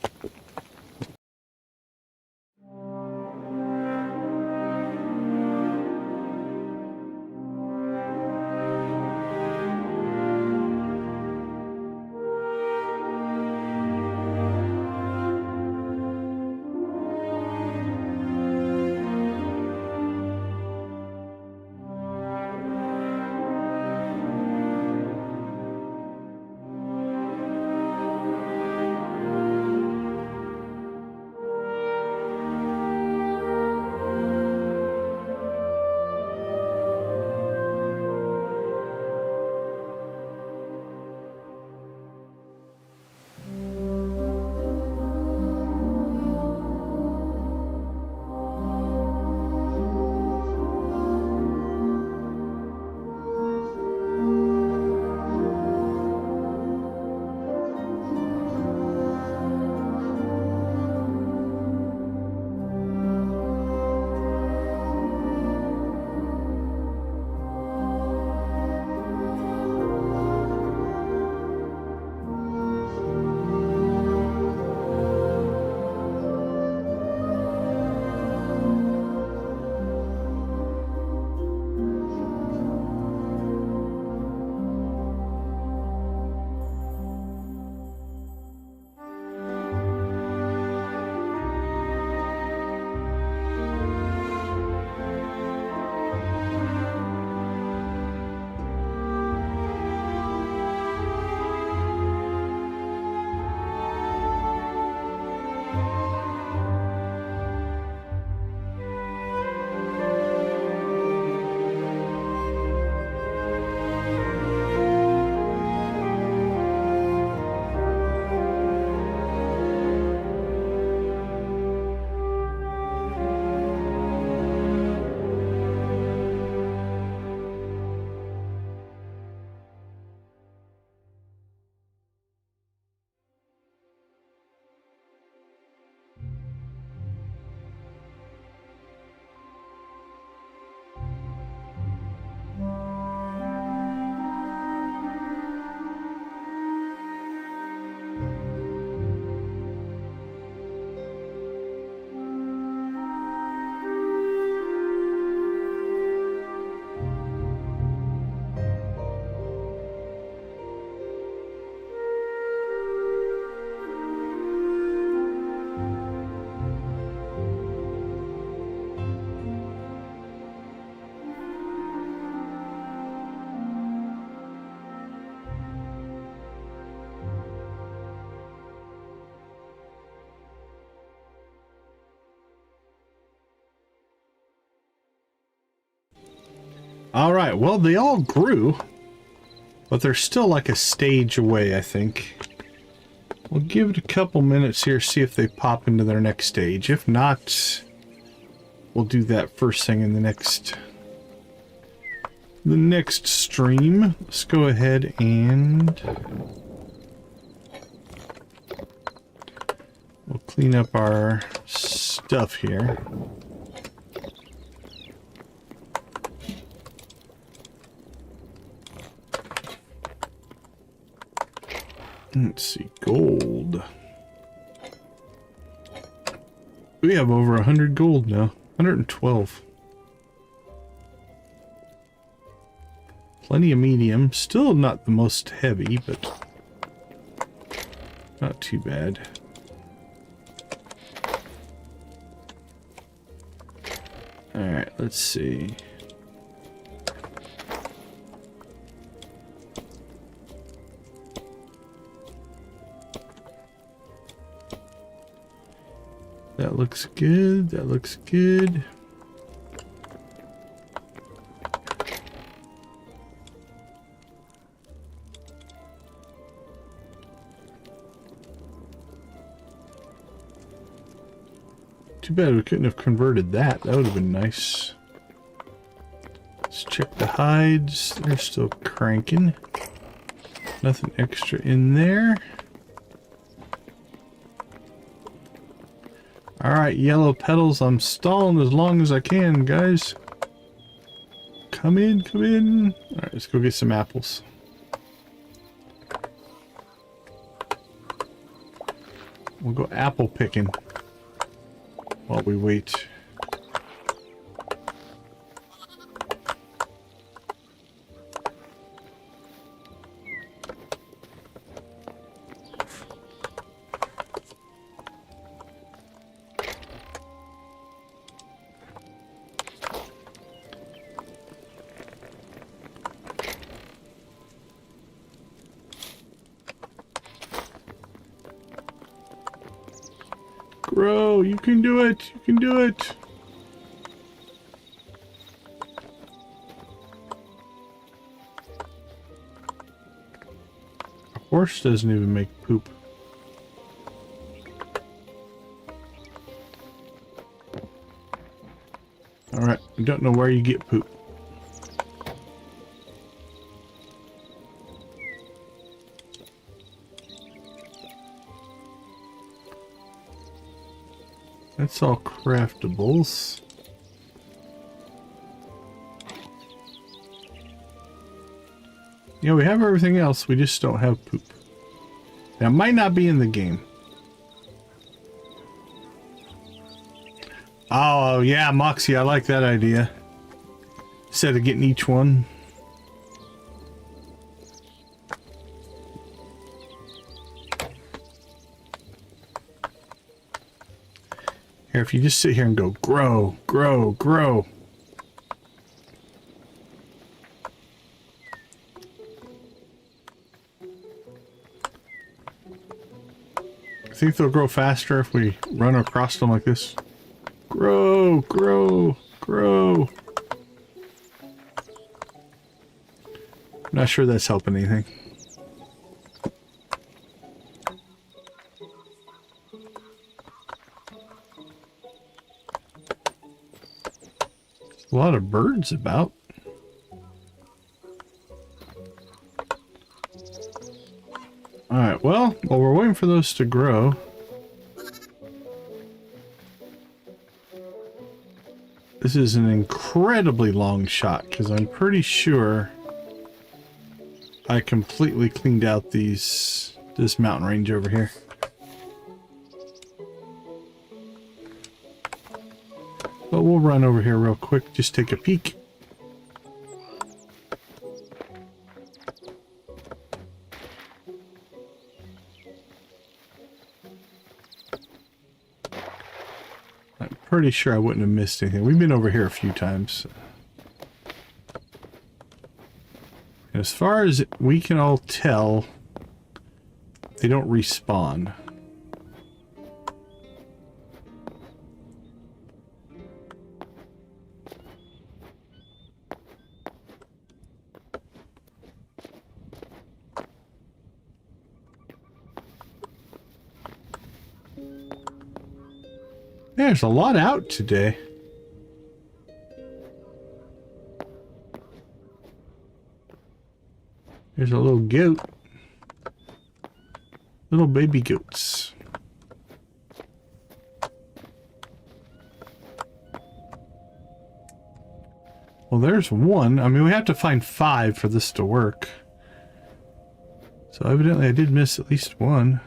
All right, well, they all grew, but they're still like a stage away, I think. We'll give it a couple minutes here, see if they pop into their next stage. If not, we'll do that first thing in the next stream. Let's go ahead and we'll clean up our stuff here. Let's see, gold. We have over 100 gold now. 112. Plenty of medium. Still not the most heavy, but not too bad. Alright, let's see. That looks good. That looks good. Too bad we couldn't have converted that. That would have been nice. Let's check the hides. They're still cranking. Nothing extra in there. Alright, yellow petals. I'm stalling as long as I can, guys. Come in, come in. Alright, let's go get some apples. We'll go apple picking while we wait. Grow, you can do it. You can do it. A horse doesn't even make poop. Alright, I don't know where you get poop. That's all craftables. Yeah, we have everything else, we just don't have poop. That might not be in the game. Oh, yeah, Moxie, I like that idea. Instead of getting each one. Here, if you just sit here and go, grow, grow, grow. I think they'll grow faster if we run across them like this. Grow, grow, grow. I'm not sure that's helping anything. A lot of birds about. Alright, well, while we're waiting for those to grow, this is an incredibly long shot because I'm pretty sure I completely cleaned out this mountain range over here. But we'll run over here real quick, just take a peek. I'm pretty sure I wouldn't have missed anything. We've been over here a few times. And as far as we can all tell, they don't respawn. There's a lot out today. There's a little goat. Little baby goats. Well, there's one. I mean, we have to find 5 for this to work. So evidently I did miss at least one.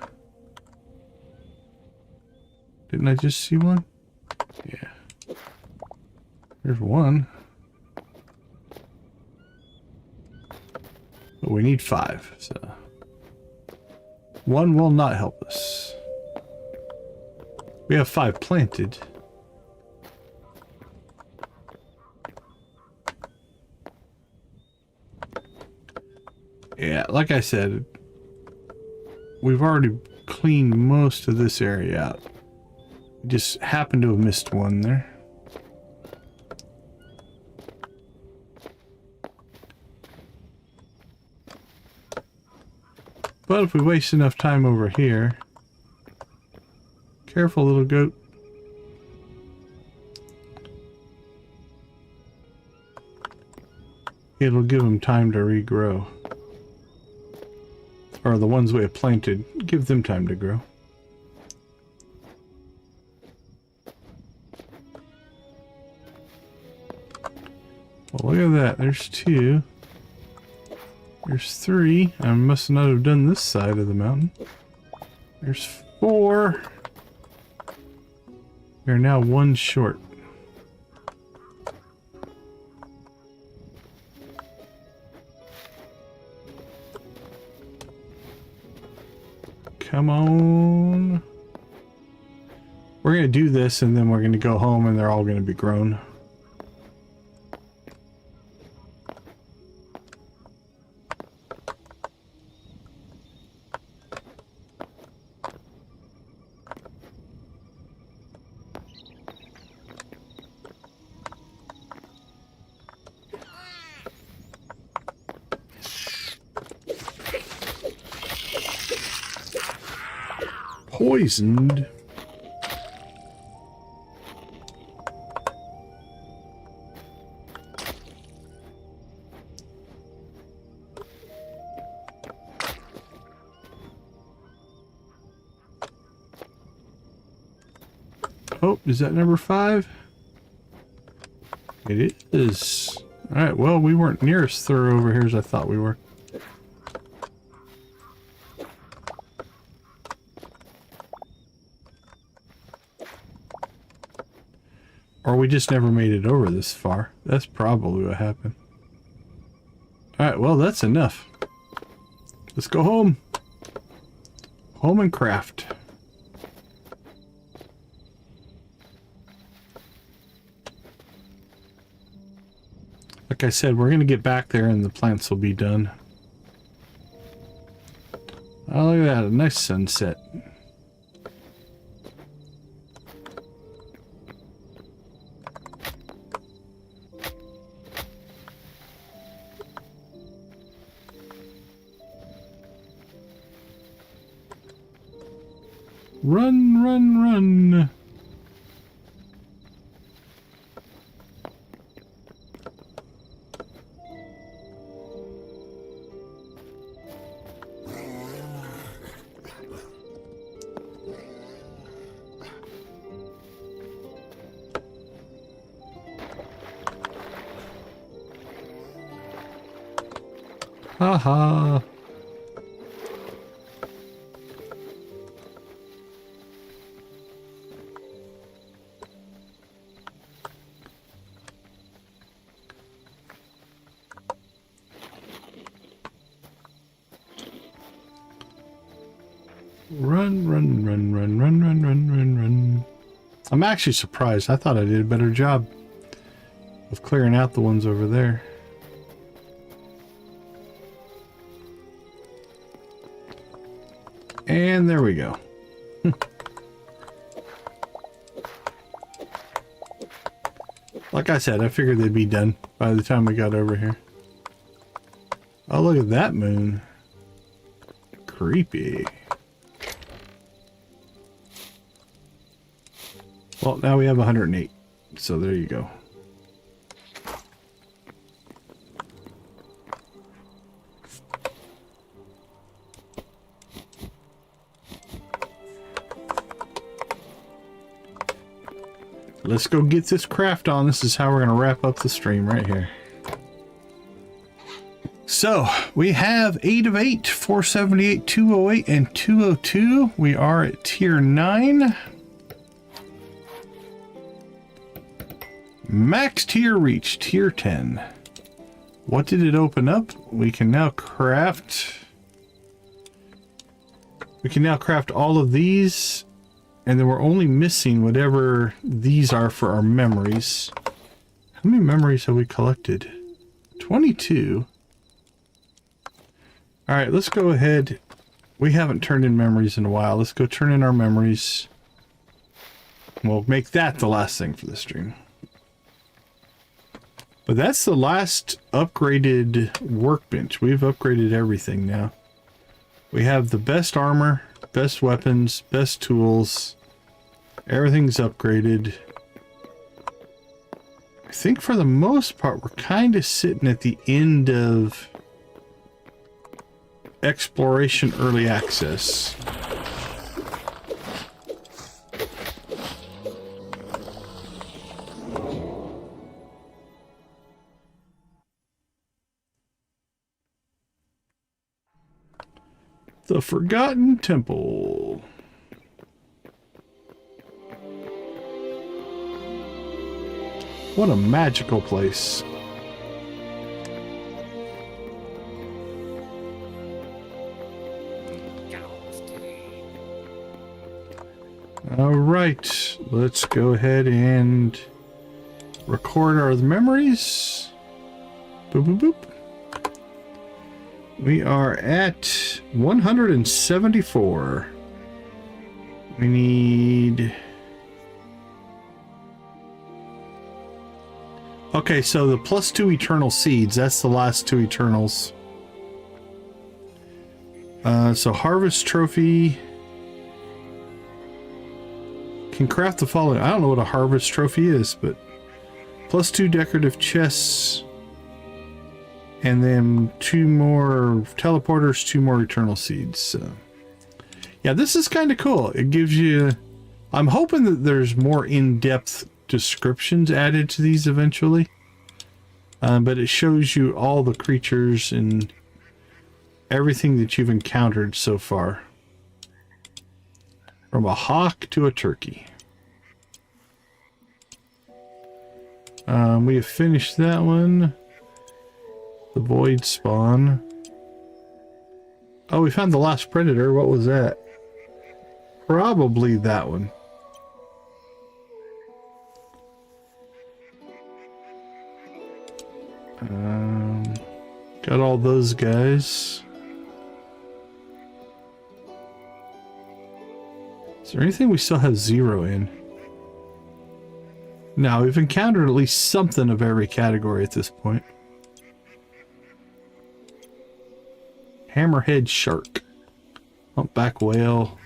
Didn't I just see one? Yeah. There's one. But we need 5, so. One will not help us. We have 5 planted. Yeah, like I said, we've already cleaned most of this area out. Just happened to have missed one there. But if we waste enough time over here... Careful, little goat. It'll give them time to regrow. Or the ones we have planted, give them time to grow. Well, look at that. There's 2. There's 3. I must not have done this side of the mountain. There's 4. We're now 1 short. Come on. We're going to do this and then we're going to go home and they're all going to be grown. Poisoned. Oh, is that number 5? It is. Alright, well, we weren't near as thorough over here as I thought we were. Or we just never made it over this far. That's probably what happened. Alright, well, that's enough. Let's go home. Home and craft. Like I said, we're going to get back there and the plants will be done. Oh, look at that. A nice sunset. Run, run, run. Haha. Run, run, run, run, run, run, run, run, run. I'm actually surprised. I thought I did a better job of clearing out the ones over there. And there we go. Like I said, I figured they'd be done by the time we got over here. Oh, look at that moon. Creepy. Well, now we have 108. So there you go. Let's go get this craft on. This is how we're going to wrap up the stream right here. So, we have 8 of 8, 478, 208, and 202. We are at tier 9. Max tier reached, tier 10. What did it open up? We can now craft... all of these. And then we're only missing whatever these are for our memories. How many memories have we collected? 22. Alright, let's go ahead. We haven't turned in memories in a while. Let's go turn in our memories. We'll make that the last thing for the stream. But that's the last upgraded workbench. We've upgraded everything now. We have the best armor, best weapons, best tools. Everything's upgraded. I think for the most part, we're kind of sitting at the end of exploration early access. The Forgotten Temple. What a magical place. All right, let's go ahead and record our memories. Boop, boop, boop. We are at 174. We need... Okay, so the +2 eternal seeds, that's the last 2 eternals. So harvest trophy. Can craft the following. I don't know what a harvest trophy is, but +2 decorative chests. And then 2 more teleporters, 2 more eternal seeds. So, yeah, this is kind of cool. It gives you... I'm hoping that there's more in-depth descriptions added to these eventually. But it shows you all the creatures and everything that you've encountered so far. From a hawk to a turkey. We have finished that one. The void spawn. Oh, we found the last predator. What was that? Probably that one. Got all those guys. Is there anything we still have 0 in? No, we've encountered at least something of every category at this point. Hammerhead shark, humpback whale,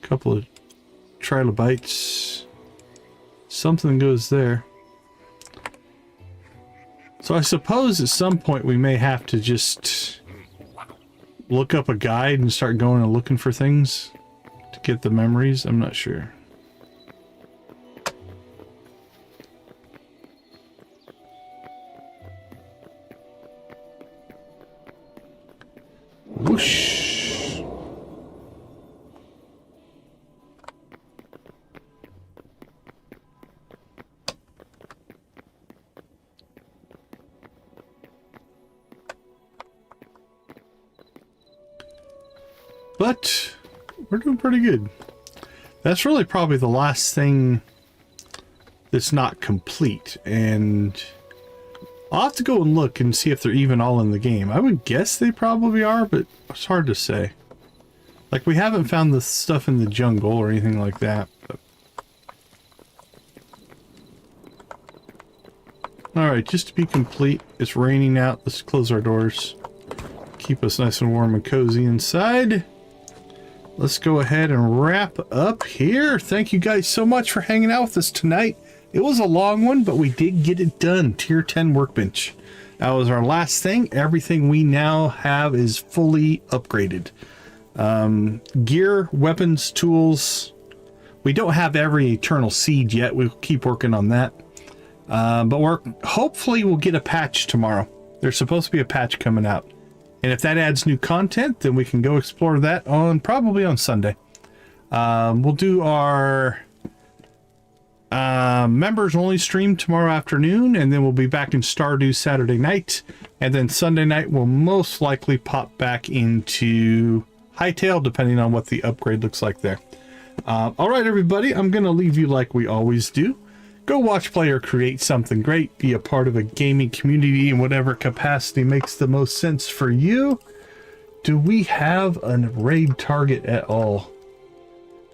a couple of trilobites, something goes there. So I suppose at some point we may have to just look up a guide and start going and looking for things to get the memories. I'm not sure. Whoosh. But we're doing pretty good. That's really probably the last thing that's not complete, and I'll have to go and look and see if they're even all in the game. I would guess they probably are, but it's hard to say. Like, we haven't found the stuff in the jungle or anything like that. But... Alright, just to be complete, it's raining out. Let's close our doors. Keep us nice and warm and cozy inside. Let's go ahead and wrap up here. Thank you guys so much for hanging out with us tonight. It was a long one, but we did get it done. Tier 10 workbench. That was our last thing. Everything we now have is fully upgraded. Gear, weapons, tools. We don't have every eternal seed yet. We'll keep working on that. But hopefully we'll get a patch tomorrow. There's supposed to be a patch coming out. And if that adds new content, then we can go explore that probably on Sunday. We'll do our members only stream tomorrow afternoon, and then we'll be back in Stardew Saturday night, and then Sunday night we'll most likely pop back into Hytale, depending on what the upgrade looks like there. All right, everybody, I'm gonna leave you like we always do. Go watch, play, or create something great. Be a part of a gaming community in whatever capacity makes the most sense for you. Do we have a raid target at all?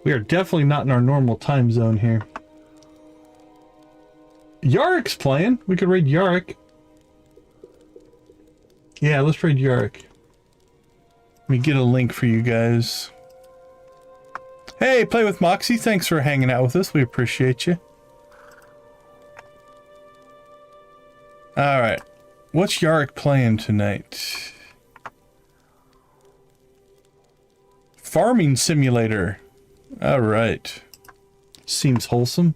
We are definitely not in our normal time zone here. Yarick's playing. We could raid Yarick. Yeah, let's raid Yarick. Let me get a link for you guys. Hey, Play with Moxie. Thanks for hanging out with us. We appreciate you. Alright. What's Yarick playing tonight? Farming Simulator. Alright. Seems wholesome.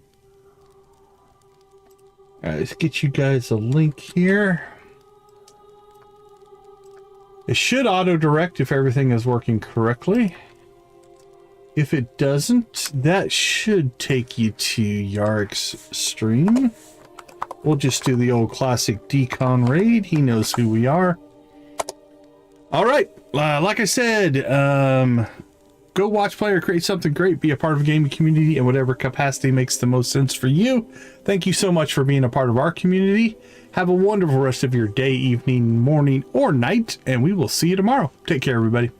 Alright, let's get you guys a link here. It should auto-direct if everything is working correctly. If it doesn't, that should take you to Yarick's stream. We'll just do the old classic decon raid. He knows who we are. Alright, like I said, go watch, play, or create something great. Be a part of a gaming community in whatever capacity makes the most sense for you. Thank you so much for being a part of our community. Have a wonderful rest of your day, evening, morning, or night, and we will see you tomorrow. Take care, everybody.